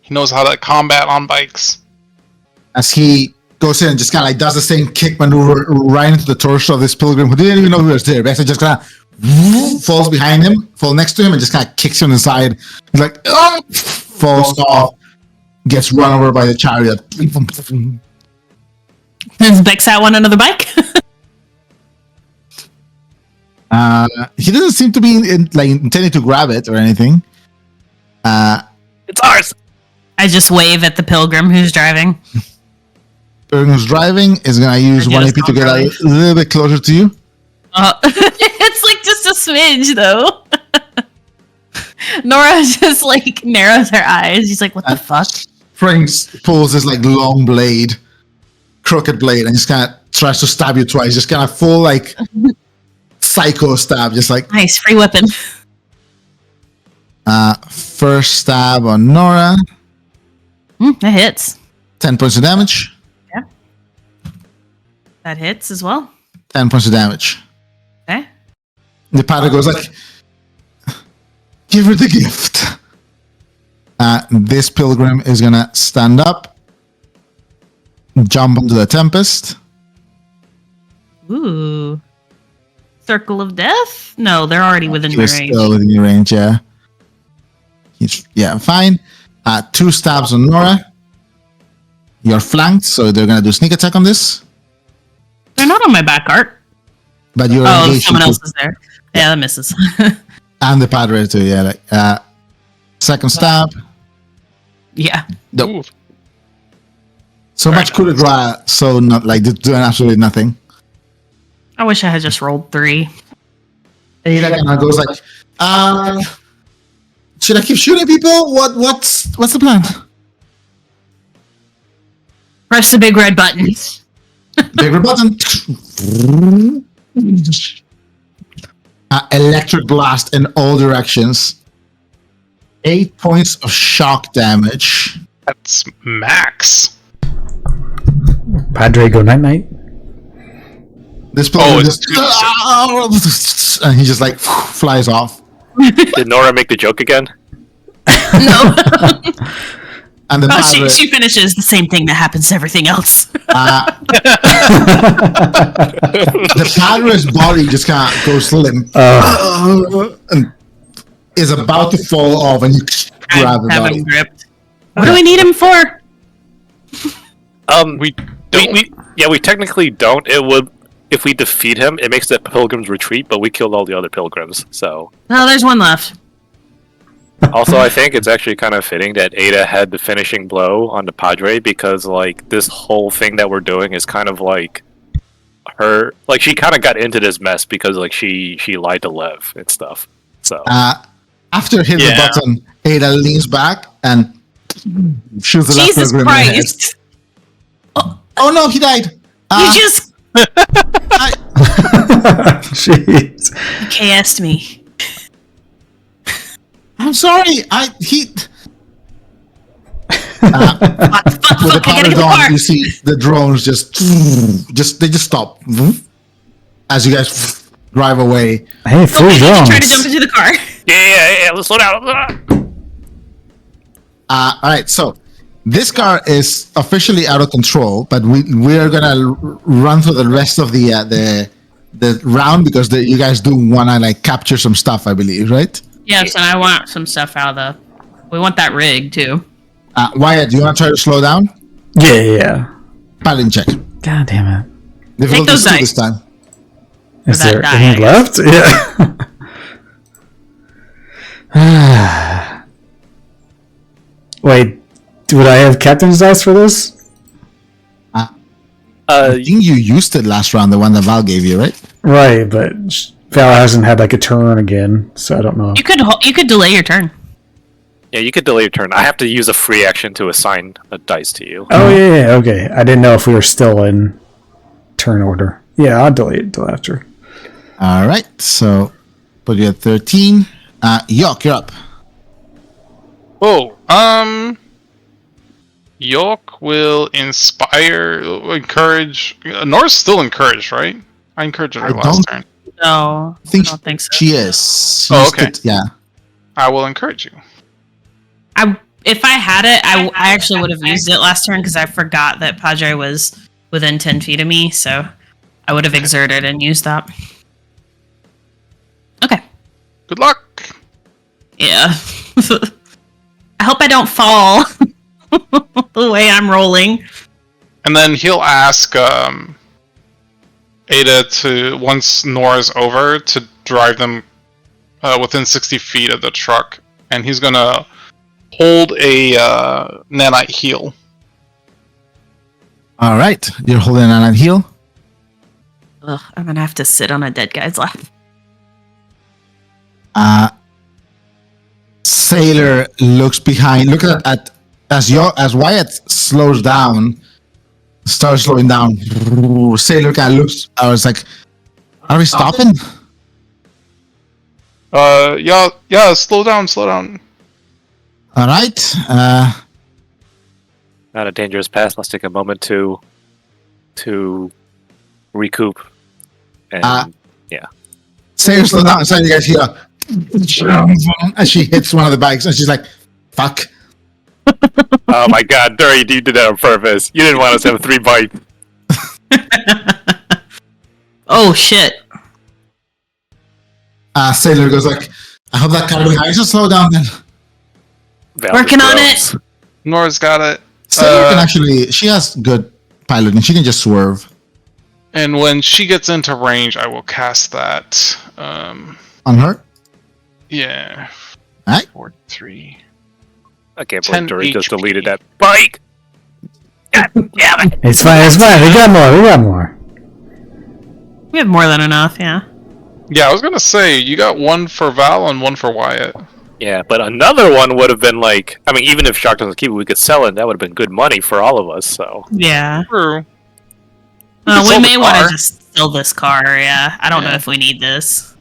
Speaker 3: He knows how to combat on bikes.
Speaker 1: As he goes in and just kind of does the same kick maneuver right into the torso of this pilgrim who didn't even know he was there. Basically just kind of falls behind him, falls next to him, and just kind of kicks him inside. He's like, oh! Falls off, gets run over by the chariot.
Speaker 4: does Bex at one another bike?
Speaker 1: He doesn't seem to be intending to grab it or anything.
Speaker 2: It's ours.
Speaker 4: I just wave at the pilgrim who's driving.
Speaker 1: Person who's driving is gonna use
Speaker 4: I
Speaker 1: 1
Speaker 4: just
Speaker 1: AP to get
Speaker 4: don't
Speaker 1: a little bit closer to you.
Speaker 4: It's like just a smidge, though. Nora just like narrows her eyes. She's like, "What the fuck?"
Speaker 1: Frank pulls this like long blade, crooked blade, and just kind of tries to stab you twice. Just kind of full like psycho stab, just like
Speaker 4: Nice free weapon.
Speaker 1: first stab on Nora,
Speaker 4: That hits.
Speaker 1: 10 points of damage.
Speaker 4: That hits as well.
Speaker 1: 10 points of damage.
Speaker 4: Okay.
Speaker 1: The padre goes like, "Give her the gift." This pilgrim is gonna stand up, jump into the tempest.
Speaker 4: Ooh. Circle of Death? No, they're already within my
Speaker 1: He's
Speaker 4: range.
Speaker 1: still within your range, yeah. Fine. 2 stabs on Nora. You're flanked, so they're gonna do sneak attack on this.
Speaker 4: They're not on my back art.
Speaker 1: But you're
Speaker 4: Oh,
Speaker 1: engaged
Speaker 4: someone
Speaker 1: with-
Speaker 4: else is there. Yeah, that misses.
Speaker 1: and the padre too, yeah. Like, second stab.
Speaker 4: Yeah.
Speaker 1: Nope.
Speaker 3: Ooh.
Speaker 1: So
Speaker 3: Very
Speaker 1: much coup de grace, so not like doing absolutely nothing.
Speaker 4: I wish I had just rolled 3.
Speaker 1: Ada kind of goes like, should I keep shooting people? What's the plan?
Speaker 4: Press the big red button.
Speaker 1: Bigger button. Electric blast in all directions. 8 points of shock damage.
Speaker 3: That's max.
Speaker 5: Padre, go night night.
Speaker 1: This pilgrim
Speaker 3: it's
Speaker 1: just and he just like flies off.
Speaker 2: Did Nora make the joke again?
Speaker 4: No.
Speaker 1: And the padre,
Speaker 4: she finishes the same thing that happens to everything else.
Speaker 1: the padre's body just kind of goes limp and is about to fall off, and you grab the
Speaker 4: Have
Speaker 1: body.
Speaker 4: him gripped. What do we need him for?
Speaker 3: We don't.
Speaker 2: We technically don't. It would, if we defeat him, it makes the pilgrims retreat, but we killed all the other pilgrims, so.
Speaker 4: No, there's one left.
Speaker 2: Also, I think it's actually kind of fitting that Ada had the finishing blow on the Padre, because, like, this whole thing that we're doing is kind of like her, like, she kind of got into this mess because, like, she lied to Lev and stuff, so.
Speaker 1: After hitting the
Speaker 3: Yeah.
Speaker 1: button, Ada leans back and shoots the last
Speaker 4: Jesus
Speaker 1: pilgrim in the head.
Speaker 4: Christ!
Speaker 1: Oh no, he died.
Speaker 4: You just
Speaker 5: Jeez.
Speaker 4: KS'd me.
Speaker 1: I'm sorry.
Speaker 4: Fuck,
Speaker 1: With the
Speaker 4: I gotta
Speaker 1: power
Speaker 4: get the car.
Speaker 1: down, you see the drones just stop as you guys drive away.
Speaker 5: Hey, full
Speaker 4: Okay,
Speaker 5: drones.
Speaker 4: try to jump into the car.
Speaker 2: Yeah, let's slow down.
Speaker 1: All right, so this car is officially out of control, but we are gonna run through the rest of the round because you guys do wanna like capture some stuff, I believe, right?
Speaker 4: Yes, and I want some stuff out of the. We want that rig too.
Speaker 1: Wyatt, do you wanna try to slow down?
Speaker 5: Yeah.
Speaker 1: Paladin check.
Speaker 5: God damn it.
Speaker 1: Difficulty
Speaker 4: those
Speaker 1: 2
Speaker 4: dice.
Speaker 1: this time.
Speaker 5: Is
Speaker 4: that
Speaker 5: there
Speaker 4: die,
Speaker 5: any
Speaker 4: I
Speaker 5: left? Yeah. Wait, would I have captain's dice for this?
Speaker 1: I think you used it last round, the one that Val gave you, right?
Speaker 5: Right, but Val hasn't had like a turn again, so I don't know.
Speaker 4: You could delay your turn.
Speaker 2: Yeah, you could delay your turn. I have to use a free action to assign a dice to you.
Speaker 5: Oh yeah, okay. I didn't know if we were still in turn order. Yeah, I'll delay it till after.
Speaker 1: All right, so put you at 13. York, you're up.
Speaker 3: York will encourage. Nora's still encouraged, right? I encouraged her
Speaker 1: I
Speaker 3: last
Speaker 1: don't-
Speaker 3: turn.
Speaker 4: No,
Speaker 1: I think
Speaker 4: don't think so.
Speaker 1: she is.
Speaker 3: Oh,
Speaker 1: Used
Speaker 3: okay.
Speaker 1: it- yeah.
Speaker 3: I will encourage you.
Speaker 4: If I had it, I actually would have used it last turn because I forgot that Padre was within 10 feet of me, so I would have exerted and used that. Okay.
Speaker 3: Good luck.
Speaker 4: Yeah. I hope I don't fall the way I'm rolling.
Speaker 3: And then he'll ask Ada to, once Nora's over, to drive them within 60 feet of the truck. And he's gonna hold a nanite heal.
Speaker 1: All right, you're holding on and heal.
Speaker 4: Ugh, I'm gonna have to sit on a dead guy's lap.
Speaker 1: Sailor looks behind. Look at as Wyatt slows down, starts slowing down. Sailor kind of looks. I was like, "Are we stopping?"
Speaker 3: Yeah. Slow down.
Speaker 1: All right.
Speaker 2: Not a dangerous pass. Let's take a moment to recoup. And
Speaker 1: Sailor slow down. So you guys hear, and she hits one of the bikes, and she's like, "Fuck."
Speaker 2: oh my god, Dury, you did that on purpose. You didn't want us to have 3 bites.
Speaker 4: Oh shit!
Speaker 1: Sailor goes like, "I hope that car behind us will slow down." Then
Speaker 4: Working on it.
Speaker 3: Nora's got it.
Speaker 1: Sailor can actually. She has good piloting. She can just swerve
Speaker 3: And when she gets into range, I will cast that.
Speaker 1: on her.
Speaker 3: Yeah.
Speaker 1: Alright.
Speaker 3: 43.
Speaker 2: I can't
Speaker 3: 10
Speaker 2: believe Dury just
Speaker 3: HP.
Speaker 2: deleted that bike. God damn it.
Speaker 5: It's fine. We got more.
Speaker 4: We have more than enough. Yeah.
Speaker 3: Yeah, I was gonna say you got one for Val and one for Wyatt.
Speaker 2: Yeah, but another one would have been like, I mean, even if Shark doesn't keep it, we could sell it. That would have been good money for all of us. So
Speaker 4: Yeah.
Speaker 3: True.
Speaker 4: We
Speaker 3: sell
Speaker 4: may
Speaker 3: the
Speaker 4: want
Speaker 3: car.
Speaker 4: to just sell this car. Yeah. I don't know
Speaker 3: Yeah.
Speaker 4: if we need this.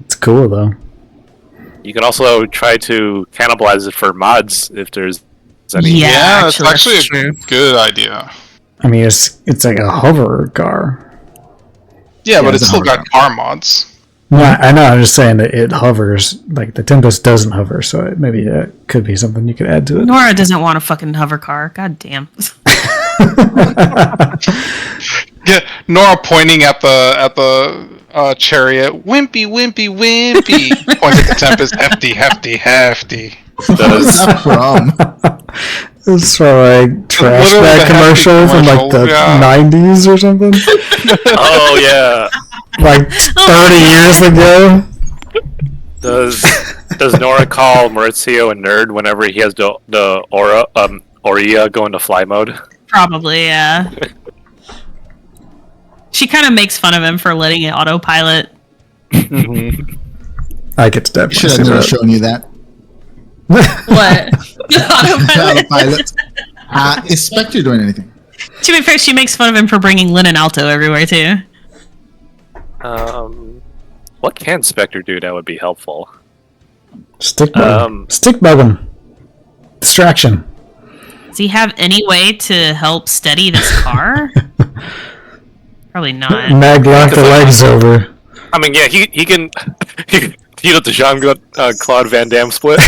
Speaker 5: It's cool though.
Speaker 2: you can also try to cannibalize it for mods if there's any.
Speaker 4: Yeah.
Speaker 3: It's
Speaker 4: that's
Speaker 3: actually
Speaker 4: true.
Speaker 3: a good idea.
Speaker 5: I mean, it's like a hover car.
Speaker 3: Yeah, but
Speaker 1: it's
Speaker 3: it's
Speaker 1: a
Speaker 3: still got car mods.
Speaker 5: No, I know. I'm just saying that it hovers. Like the Tempest doesn't hover, so maybe it could be something you could add to it.
Speaker 4: Nora doesn't want a fucking hover car. God damn.
Speaker 3: Yeah, Nora pointing at the chariot. Wimpy. Points at the Tempest. Hefty.
Speaker 1: What's that from?
Speaker 5: It's from like trash
Speaker 3: Literally
Speaker 5: bag
Speaker 3: the hefty
Speaker 5: commercial from like the
Speaker 3: commercial,
Speaker 5: 90s or something.
Speaker 2: Oh yeah.
Speaker 5: Like 30 years ago.
Speaker 2: Does Nora call Maurizio a nerd whenever he has the Aurea go into fly mode?
Speaker 4: Probably, yeah. She kind of makes fun of him for letting it autopilot.
Speaker 5: I get to definitely
Speaker 1: Should
Speaker 5: see
Speaker 1: have never
Speaker 5: that.
Speaker 1: shown you that.
Speaker 4: What? Autopilot.
Speaker 1: Pilot. Is Spectre doing anything?
Speaker 4: To be fair, she makes fun of him for bringing Lin and Alto everywhere too.
Speaker 2: What can Spectre do that would be helpful?
Speaker 5: Stick bug him. Distraction.
Speaker 4: Does he have any way to help steady this car? Probably not.
Speaker 5: Mag lock the legs over.
Speaker 2: I mean, yeah, he can. You know the Jean-Claude Van Damme split.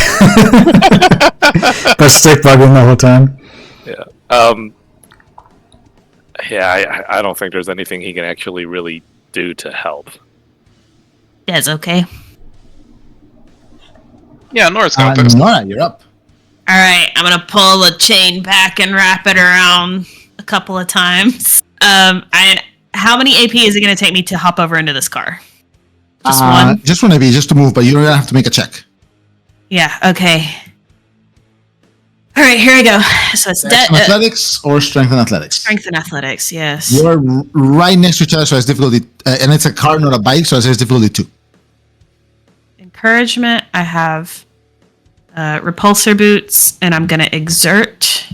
Speaker 5: But stick bug him the whole time.
Speaker 2: Yeah. Yeah, I don't think there's anything he can actually really do to help.
Speaker 4: That's okay.
Speaker 3: Yeah, Nora's got this.
Speaker 1: Nora, you're up.
Speaker 4: All right, I'm gonna pull the chain back and wrap it around a couple of times. How many AP is it gonna take me to hop over into this car? Just one.
Speaker 1: Just one maybe, just to move, but you don't have to make a check.
Speaker 4: Yeah. Okay. All right, here we go. So it's
Speaker 1: Athletics or strength and athletics.
Speaker 4: strength and athletics. Yes.
Speaker 1: You're right next to each other, so it's difficulty, and it's a car, not a bike, so it says difficulty 2.
Speaker 4: Encouragement. I have repulsor boots, and I'm gonna exert.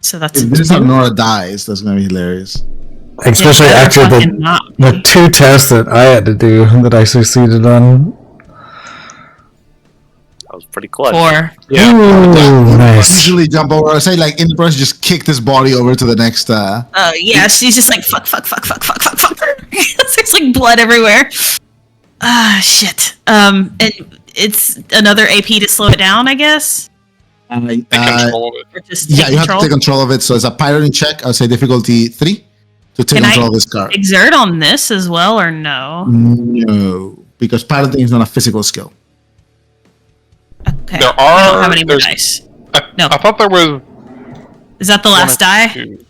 Speaker 4: So that's
Speaker 1: If this is how Nora dies, that's gonna be hilarious.
Speaker 5: Especially after the 2 tests that I had to do that I succeeded on.
Speaker 2: That was pretty clutch.
Speaker 4: 4.
Speaker 3: Yeah.
Speaker 5: Ooh, nice.
Speaker 1: Usually jump over. I say like in the process, just kick this body over to the next.
Speaker 4: Oh yeah, she's just like fuck. There's like blood everywhere. Ah shit. And it's another AP to slow it down, I guess.
Speaker 3: Take control of it.
Speaker 4: Or just
Speaker 1: Yeah,
Speaker 4: take
Speaker 1: you have to
Speaker 4: control?
Speaker 1: take control of it. So it's a piloting check. I'll say difficulty 3 to take
Speaker 4: Can I
Speaker 1: control of this car.
Speaker 4: Exert on this as well, or no?
Speaker 1: No, because piloting is not a physical skill.
Speaker 4: Okay.
Speaker 3: There
Speaker 4: I don't
Speaker 3: are-
Speaker 4: have any more
Speaker 3: there's-
Speaker 4: dice. No.
Speaker 3: I thought there was
Speaker 4: Is that the last die,
Speaker 3: two.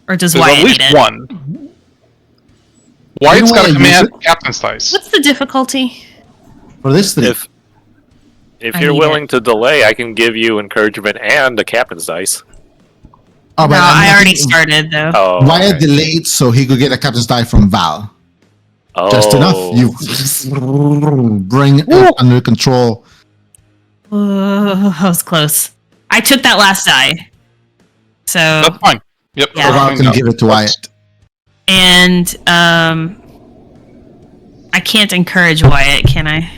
Speaker 4: or does
Speaker 3: There's
Speaker 4: Wyatt
Speaker 3: at least
Speaker 4: need it?
Speaker 3: one. Wyatt's
Speaker 1: know
Speaker 3: got
Speaker 1: what
Speaker 3: a
Speaker 1: I
Speaker 3: command
Speaker 1: use
Speaker 3: captain's dice.
Speaker 4: What's the difficulty?
Speaker 1: For this 3,
Speaker 2: If
Speaker 4: I
Speaker 2: you're
Speaker 4: need
Speaker 2: willing to delay, I can give you encouragement and a captain's dice.
Speaker 1: Oh,
Speaker 4: No,
Speaker 1: I
Speaker 4: I already
Speaker 1: think
Speaker 4: started though.
Speaker 2: Oh,
Speaker 1: Wyatt
Speaker 2: okay.
Speaker 1: delayed so he could get a captain's die from Val.
Speaker 2: Oh.
Speaker 1: Just enough. You bring it under control.
Speaker 4: That was close. I took that last die. So
Speaker 3: That's fine. Yep.
Speaker 4: Yeah.
Speaker 1: So Val
Speaker 3: cleaned
Speaker 1: can
Speaker 3: up.
Speaker 1: give it to
Speaker 3: That's-
Speaker 1: Wyatt.
Speaker 4: and I can't encourage Wyatt, can I?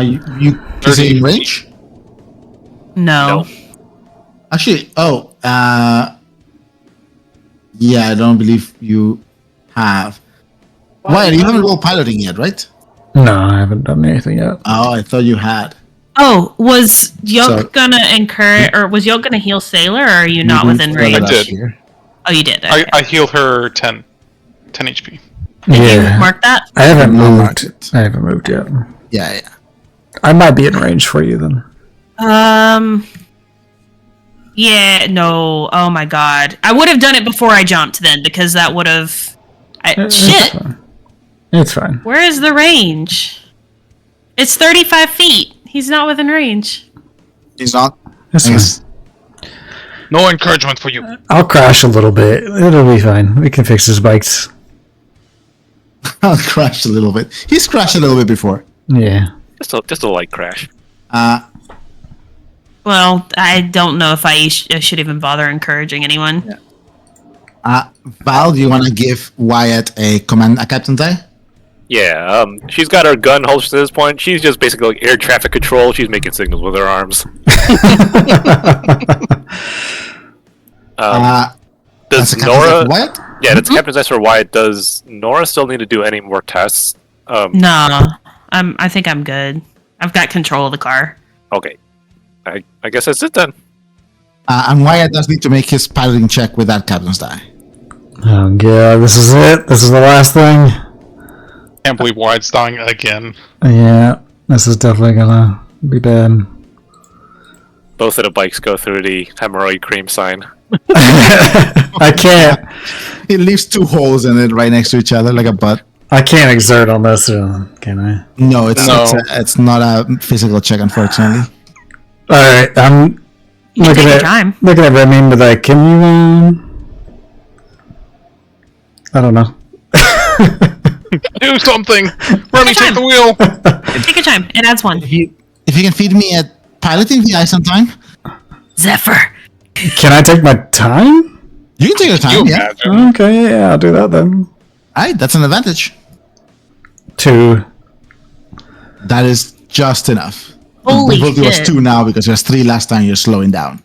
Speaker 1: You is it in range?
Speaker 4: No.
Speaker 2: No.
Speaker 1: Actually, yeah, I don't believe you have. Wyatt, you haven't rolled piloting yet, right?
Speaker 5: No, I haven't done anything yet.
Speaker 1: Oh, I thought you had.
Speaker 4: Oh, was Yoke
Speaker 1: So-
Speaker 4: gonna encourage, or was Yoke gonna heal Sailor, or are you not
Speaker 1: You
Speaker 4: within
Speaker 1: did
Speaker 4: range?
Speaker 1: further
Speaker 3: I did.
Speaker 1: here.
Speaker 4: Oh, you did. Okay.
Speaker 3: I healed her 10 HP.
Speaker 4: Did
Speaker 5: Yeah.
Speaker 4: you mark that?
Speaker 5: I haven't
Speaker 1: No, mark
Speaker 5: moved.
Speaker 1: it.
Speaker 5: I haven't moved yet.
Speaker 1: Yeah.
Speaker 5: I might be in range for you then.
Speaker 4: Yeah, no. Oh my god. I would have done it before I jumped then, because that would have.
Speaker 5: It's
Speaker 4: Shit!
Speaker 5: fine. It's fine.
Speaker 4: Where is the range? It's 35 feet. He's not within range.
Speaker 1: He's not.
Speaker 5: It's
Speaker 1: I
Speaker 5: fine.
Speaker 1: guess-
Speaker 3: No encouragement for you.
Speaker 5: I'll crash a little bit. It'll be fine. We can fix his bikes.
Speaker 1: I'll crash a little bit. He's crashed a little bit before.
Speaker 5: Yeah.
Speaker 2: Just a light crash.
Speaker 4: Well, I don't know if I should even bother encouraging anyone.
Speaker 1: Val, do you want to give Wyatt a captain's die?
Speaker 2: Yeah, she's got her gun holstered at this point. She's just basically like air traffic control. She's making signals with her arms.
Speaker 1: That's
Speaker 2: Does
Speaker 1: a captain's die
Speaker 2: Nora?
Speaker 1: for Wyatt?
Speaker 2: Yeah, that's Captain's Dice for Wyatt. Does Nora still need to do any more tests?
Speaker 4: No, I think I'm good. I've got control of the car.
Speaker 2: Okay. I guess that's it then.
Speaker 1: And Wyatt does need to make his piloting check with that captain's die.
Speaker 5: Oh god, this is it. This is the last thing.
Speaker 3: Can't believe Wyatt's dying again.
Speaker 5: Yeah, this is definitely gonna be bad.
Speaker 2: Both of the bikes go through the hemorrhoid cream sign.
Speaker 5: I can't.
Speaker 1: It leaves two holes in it right next to each other like a butt.
Speaker 5: I can't exert on this, can I?
Speaker 1: No, it's
Speaker 3: No.
Speaker 1: it's not a physical check, unfortunately.
Speaker 5: All right, I'm looking
Speaker 4: take your
Speaker 5: at
Speaker 4: time.
Speaker 5: looking at Remy, but like, can you? I don't know.
Speaker 3: Do something! Remy, take
Speaker 4: time.
Speaker 3: the wheel!
Speaker 4: Take your time. It adds one.
Speaker 1: If you can feed me at piloting the ice on time,
Speaker 4: Zephyr.
Speaker 5: Can I take my time?
Speaker 1: you can take your time.
Speaker 3: You
Speaker 1: Yeah,
Speaker 3: imagine.
Speaker 5: Okay, yeah, I'll do that then.
Speaker 1: alright, that's an advantage.
Speaker 5: 2.
Speaker 1: That is just enough.
Speaker 4: Holy
Speaker 1: Difficulty was
Speaker 4: shit.
Speaker 1: 2 now because there's 3 last time. You're slowing down.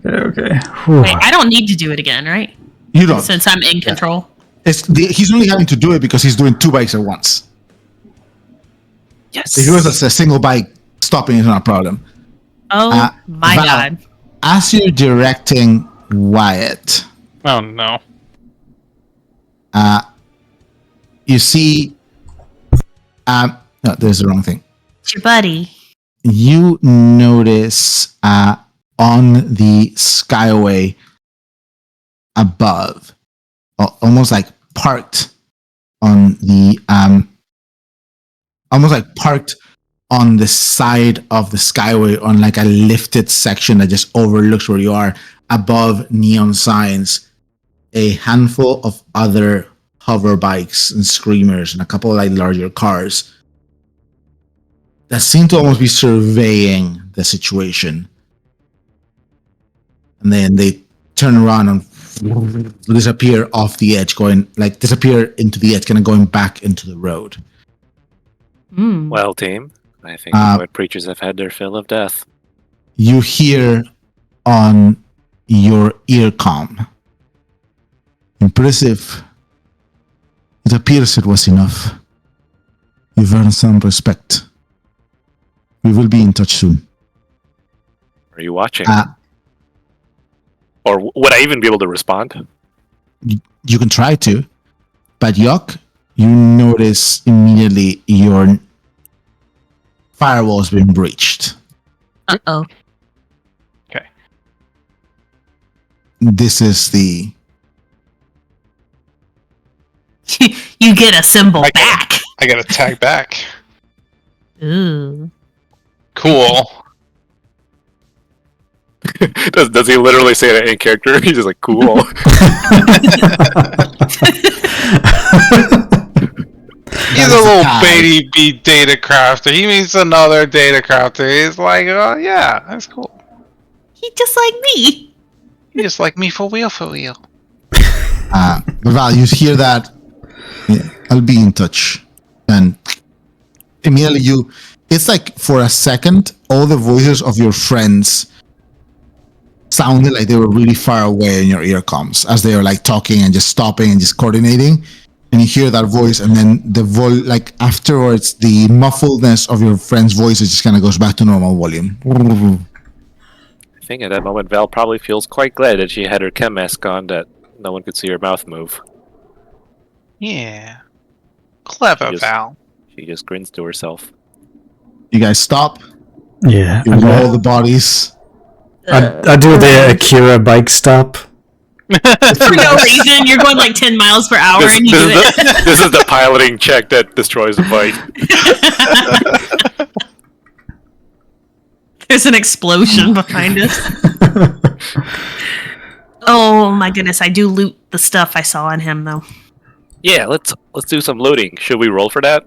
Speaker 5: Okay. Whew.
Speaker 4: Wait, I don't need to do it again, right?
Speaker 1: You don't.
Speaker 4: Since I'm in control.
Speaker 1: He's only having to do it because he's doing 2 bikes at once.
Speaker 2: Yes.
Speaker 1: If it was a single bike, stopping is not a problem.
Speaker 4: Oh my
Speaker 1: Val,
Speaker 4: god.
Speaker 1: As you're directing Wyatt,
Speaker 3: Oh no.
Speaker 1: you see. No, there's the wrong thing.
Speaker 4: It's your buddy.
Speaker 1: You notice on the skyway above, almost like parked on the side of the skyway on like a lifted section that just overlooks where you are, above neon signs, a handful of other hover bikes and screamers and a couple of like larger cars that seem to almost be surveying the situation. And then they turn around and disappear off the edge, disappear into the edge, kind of going back into the road.
Speaker 2: Well, team, I think
Speaker 1: Uh,
Speaker 2: the Wood Preachers have had their fill of death.
Speaker 1: You hear on your earcom, impressive. It appears it was enough. You've earned some respect. We will be in touch soon.
Speaker 2: Are you watching?
Speaker 1: Uh,
Speaker 2: Or would I even be able to respond?
Speaker 1: You can try to, but Yok, you notice immediately your firewall's been breached.
Speaker 4: Uh-oh.
Speaker 3: Okay.
Speaker 1: This is the
Speaker 4: You get a symbol
Speaker 3: I get it.
Speaker 4: back.
Speaker 3: I gotta tag back.
Speaker 4: Ooh.
Speaker 3: Cool.
Speaker 2: Does he literally say that in character? He's just like, cool.
Speaker 3: He's a little baby beat data crafter. He meets another data crafter. He's like, oh yeah, that's cool.
Speaker 4: He just like me.
Speaker 3: He's just like me for real, for real.
Speaker 1: Val, you hear that? Yeah, I'll be in touch. And immediately it's like for a second, all the voices of your friends sounded like they were really far away in your earcoms as they were like talking and just stopping and just coordinating. And you hear that voice, and then the like afterwards, the muffledness of your friend's voice just kind of goes back to normal volume.
Speaker 2: I think at that moment, Val probably feels quite glad that she had her chem mask on, that no one could see her mouth move.
Speaker 3: Yeah. Clever, Val.
Speaker 2: She just grins to herself.
Speaker 1: You guys stop.
Speaker 5: Yeah.
Speaker 1: You roll the bodies.
Speaker 5: I do the Akira bike stop.
Speaker 4: For no reason, you're going like 10 miles per hour and you do it.
Speaker 2: This is the piloting check that destroys the bike.
Speaker 4: There's an explosion behind us. Oh my goodness, I do loot the stuff I saw on him though.
Speaker 2: Yeah, let's do some looting. Should we roll for that?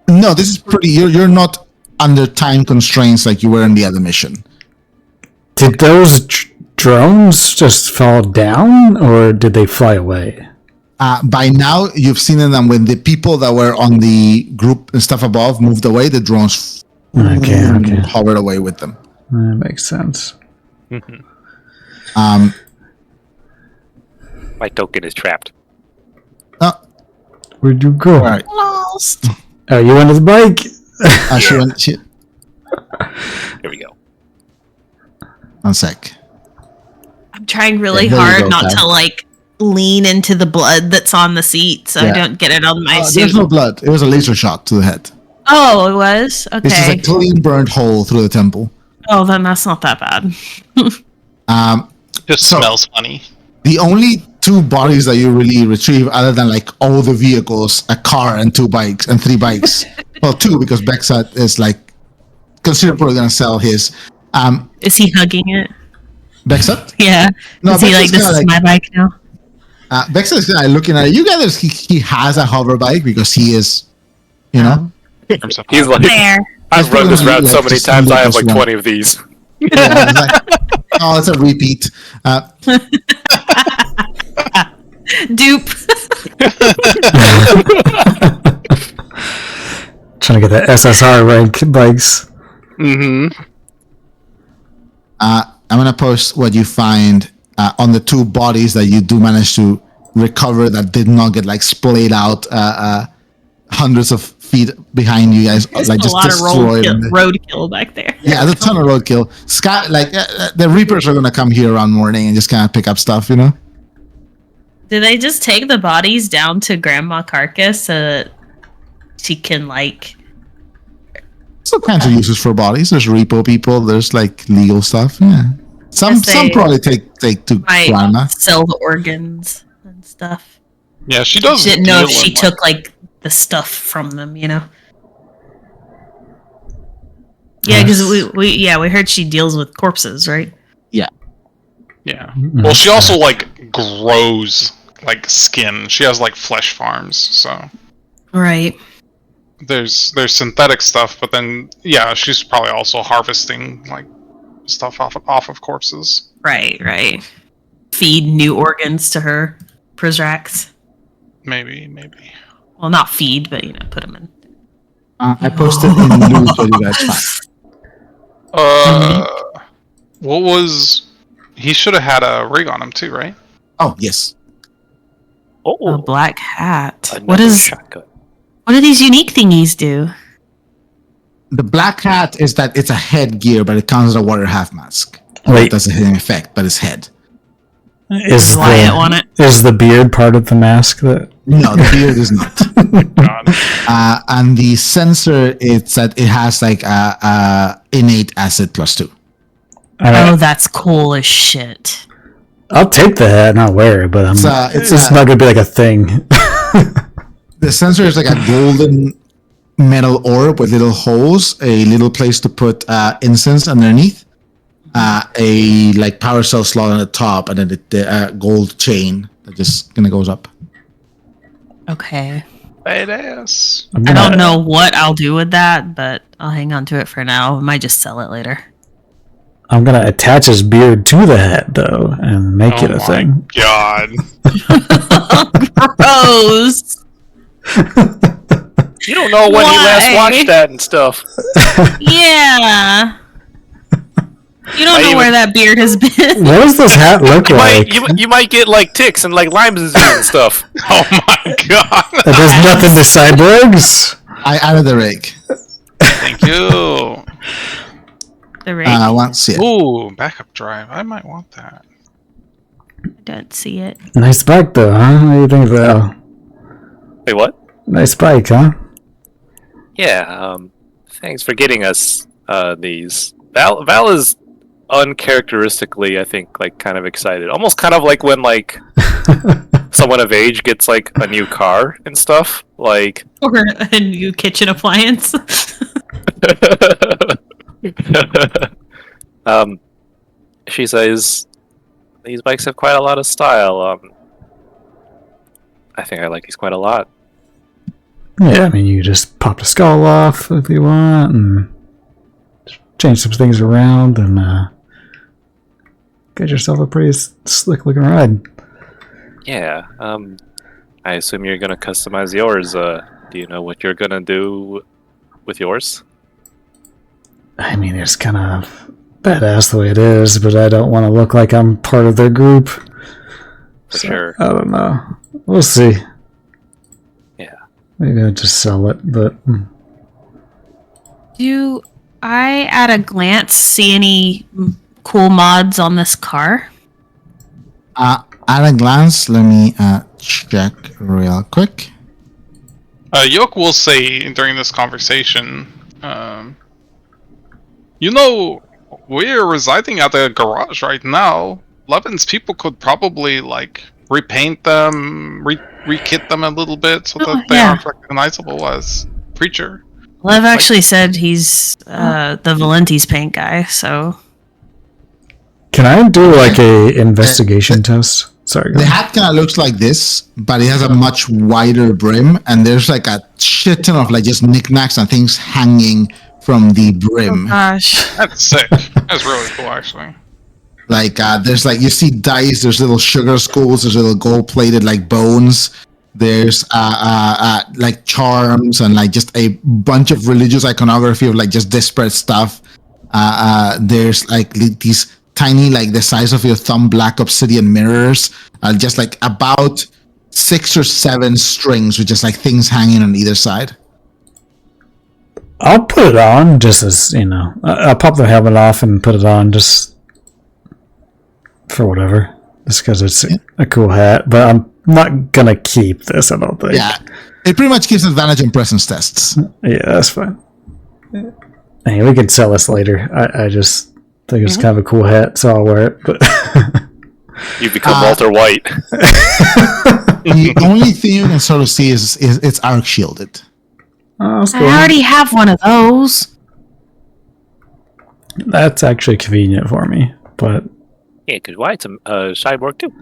Speaker 1: No, this is pretty. You're not under time constraints like you were in the other mission.
Speaker 5: Did those drones just fall down, or did they fly away?
Speaker 1: By now, you've seen them when the people that were on the group and stuff above moved away. The drones hovered away with them.
Speaker 5: That makes sense.
Speaker 2: My token is trapped.
Speaker 5: Where'd you go?
Speaker 1: All right.
Speaker 4: Lost.
Speaker 5: Are you on the bike?
Speaker 2: Here we go.
Speaker 1: 1 sec.
Speaker 4: I'm trying really
Speaker 1: Yeah, there you
Speaker 4: hard
Speaker 1: go,
Speaker 4: not
Speaker 1: Kat.
Speaker 4: to like lean into the blood that's on the seat so I don't get it on my suit.
Speaker 1: There's no blood. It was a laser shot to the head.
Speaker 4: Oh, it was? Okay.
Speaker 1: It's just a clean burnt hole through the temple.
Speaker 4: Oh, then that's not that bad.
Speaker 3: Just smells funny.
Speaker 1: The only 2 bodies that you really retrieve, other than like all the vehicles, a car and 2 bikes and 3 bikes. Well, 2 because Bexat is like considered probably gonna sell his.
Speaker 4: Is he hugging it?
Speaker 1: Bexat?
Speaker 4: Yeah.
Speaker 1: No,
Speaker 4: Is he
Speaker 1: Bexat's
Speaker 4: like, this
Speaker 1: kinda
Speaker 4: is my bike now?
Speaker 1: Bexat is kind of looking at it. You guys, he has a hover bike because he is, you know.
Speaker 2: He's like,
Speaker 4: There.
Speaker 2: I've run this route so
Speaker 1: Like,
Speaker 2: many
Speaker 1: just
Speaker 2: times,
Speaker 1: look
Speaker 2: I have
Speaker 1: this
Speaker 2: like
Speaker 1: one.
Speaker 2: 20 of these.
Speaker 1: Yeah, it's like, oh, it's a repeat.
Speaker 4: Dupe.
Speaker 5: Trying to get the SSR rank bikes.
Speaker 1: I'm gonna post what you find on the 2 bodies that you do manage to recover that did not get like splayed out hundreds of feet behind you guys.
Speaker 4: There's
Speaker 1: like
Speaker 4: a
Speaker 1: just
Speaker 4: lot of
Speaker 1: destroyed.
Speaker 4: roadkill back there.
Speaker 1: Yeah, there's a ton of roadkill. Sky, the Reapers are gonna come here around morning and just kind of pick up stuff, you know.
Speaker 4: Did they just take the bodies down to Grandma Carcass so that she can like...
Speaker 1: There's all kinds of uses for bodies. There's repo people. There's like legal stuff. Yeah, some probably take to grandma.
Speaker 4: Sell the organs and stuff.
Speaker 3: Yeah, she does.
Speaker 4: She didn't know if
Speaker 3: deal
Speaker 4: she
Speaker 3: in,
Speaker 4: took like the stuff from them, you know. Yeah, because we heard she deals with corpses, right?
Speaker 3: Yeah. Well, she also like grows like skin. She has like flesh farms, so
Speaker 4: Right.
Speaker 3: there's synthetic stuff, but then yeah, she's probably also harvesting like stuff off of corpses.
Speaker 4: Right. Feed new organs to her Prizrax.
Speaker 3: Maybe.
Speaker 4: Well, not feed, but put them in.
Speaker 1: I posted in loot what you guys find.
Speaker 3: What was? He should have had a rig on him too, right?
Speaker 1: Oh yes.
Speaker 2: Oh,
Speaker 4: A black hat.
Speaker 2: another shotgun.
Speaker 4: What do these unique thingies do?
Speaker 1: The black hat is that it's a headgear, but it comes with a water half mask.
Speaker 5: Wait.
Speaker 1: It doesn't hit an effect, but it's head.
Speaker 5: Is
Speaker 4: Wyatt want it?
Speaker 5: is the beard part of the mask? That
Speaker 1: No, the beard is not.
Speaker 3: God.
Speaker 1: And the sensor, it's that it has like a innate acid +2.
Speaker 4: Oh, that's cool as shit.
Speaker 5: I'll take the hat, not wear it, but it's not gonna be like a thing.
Speaker 1: The sensor is like a golden metal orb with little holes, a little place to put incense underneath, a like power cell slot on the top, and then the gold chain that just kind of goes up.
Speaker 4: Okay.
Speaker 3: Badass.
Speaker 4: I don't know what I'll do with that, but I'll hang on to it for now. I might just sell it later.
Speaker 5: I'm gonna attach his beard to the hat though, and make it a thing.
Speaker 3: God.
Speaker 4: Gross.
Speaker 2: You don't know when he last
Speaker 4: Why?
Speaker 2: watched that and stuff.
Speaker 4: Yeah. You don't know where that beard has been.
Speaker 5: What does this hat look like?
Speaker 2: You might get like ticks and like Lyme disease and stuff.
Speaker 3: Oh my god.
Speaker 5: It does nothing to cyborgs.
Speaker 1: I added the rig.
Speaker 3: Thank you.
Speaker 4: The rig.
Speaker 1: I want to see it.
Speaker 3: Ooh, backup drive. I might want that.
Speaker 4: I don't see it.
Speaker 5: Nice bike though, huh? What do you think, Val?
Speaker 2: Wait, what?
Speaker 5: Nice bike, huh?
Speaker 2: Yeah. Thanks for getting us these. Val is uncharacteristically, I think, like kind of excited. Almost kind of like when like someone of age gets like a new car and stuff. Like
Speaker 4: Or a new kitchen appliance.
Speaker 2: She says these bikes have quite a lot of style. I think I like these quite a lot.
Speaker 5: Yeah, I mean, you just pop the skull off if you want, and change some things around, and get yourself a pretty slick looking ride.
Speaker 2: Yeah. I assume you're gonna customize yours. Do you know what you're gonna do with yours?
Speaker 5: I mean, it's kind of badass the way it is, but I don't want to look like I'm part of their group.
Speaker 2: For sure.
Speaker 5: I don't know. We'll see.
Speaker 2: Yeah.
Speaker 5: Maybe I'll just sell it, but
Speaker 4: Do I, at a glance, see any cool mods on this car?
Speaker 1: At a glance, let me check real quick.
Speaker 3: Yoke will say during this conversation, you know, we're residing at a garage right now. Levan's people could probably, like, repaint them, re-kit them a little bit so that they aren't recognizable as Preacher.
Speaker 4: Lev actually said he's the Valenti's paint guy, so...
Speaker 5: can I do like a investigation test? Sorry. Go
Speaker 1: The
Speaker 5: ahead.
Speaker 1: hat kind of looks like this, but it has a much wider brim, and there's like a shit ton of like just knickknacks and things hanging from the brim.
Speaker 4: Gosh.
Speaker 3: That's sick. That's really cool, actually.
Speaker 1: Like there's like you see dice, there's little sugar skulls, there's little gold-plated like bones. There's like charms and like just a bunch of religious iconography of like just disparate stuff. There's like these tiny, like the size of your thumb, black obsidian mirrors, just like about 6 or 7 strings with just like things hanging on either side.
Speaker 5: I'll put it on just as, you know, I'll pop the helmet off and put it on just for whatever. Just because it's a cool hat. But I'm not going to keep this, I don't think.
Speaker 1: Yeah, it pretty much gives advantage on presence tests.
Speaker 5: Yeah, that's fine. Hey, we can sell this later. I just think it's kind of a cool hat, so I'll wear it. But
Speaker 2: You've become Walter White.
Speaker 1: The only thing you can sort of see is it's arc shielded.
Speaker 5: oh, that's
Speaker 4: I
Speaker 5: cool.
Speaker 4: already have one of those.
Speaker 5: That's actually convenient for me. But
Speaker 2: Yeah, because White's a cyborg too.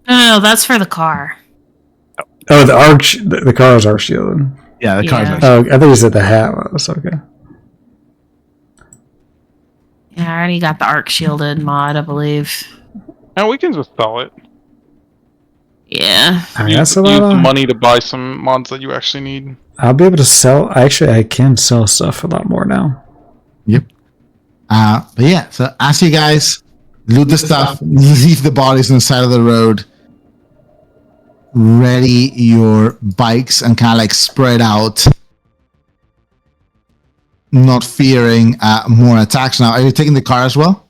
Speaker 4: No, that's for the car.
Speaker 5: oh, the car is arc shielded.
Speaker 1: Yeah, the car's
Speaker 4: Yeah.
Speaker 1: arc
Speaker 5: Oh, I think you said the hat was okay.
Speaker 4: Yeah, I already got the arc shielded mod, I believe.
Speaker 3: And we can just sell it.
Speaker 4: Yeah.
Speaker 5: I mean, that's a
Speaker 3: Use
Speaker 5: lot
Speaker 3: the
Speaker 5: of...
Speaker 3: money to buy some mods that you actually need.
Speaker 5: I'll be able to sell... Actually, I can sell stuff a lot more now.
Speaker 1: Yep. But yeah, so as you guys loot the stuff, leave the bodies on the side of the road, ready your bikes and kind of like spread out, not fearing more attacks. Now, are you taking the car as well?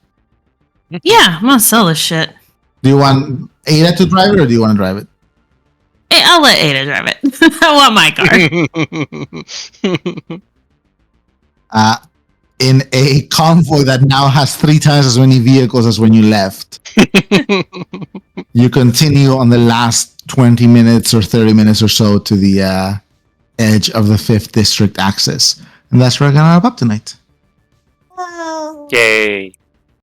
Speaker 4: Yeah, I'm gonna sell this shit.
Speaker 1: Do you want Ada to drive it or do you want to drive it?
Speaker 4: Hey, I'll let Ada drive it. I want my car.
Speaker 1: In a convoy that now has 3 times as many vehicles as when you left, you continue on the last 20 minutes or 30 minutes or so to the edge of the 5th District axis. And that's where we're going to wrap up tonight.
Speaker 2: Yay!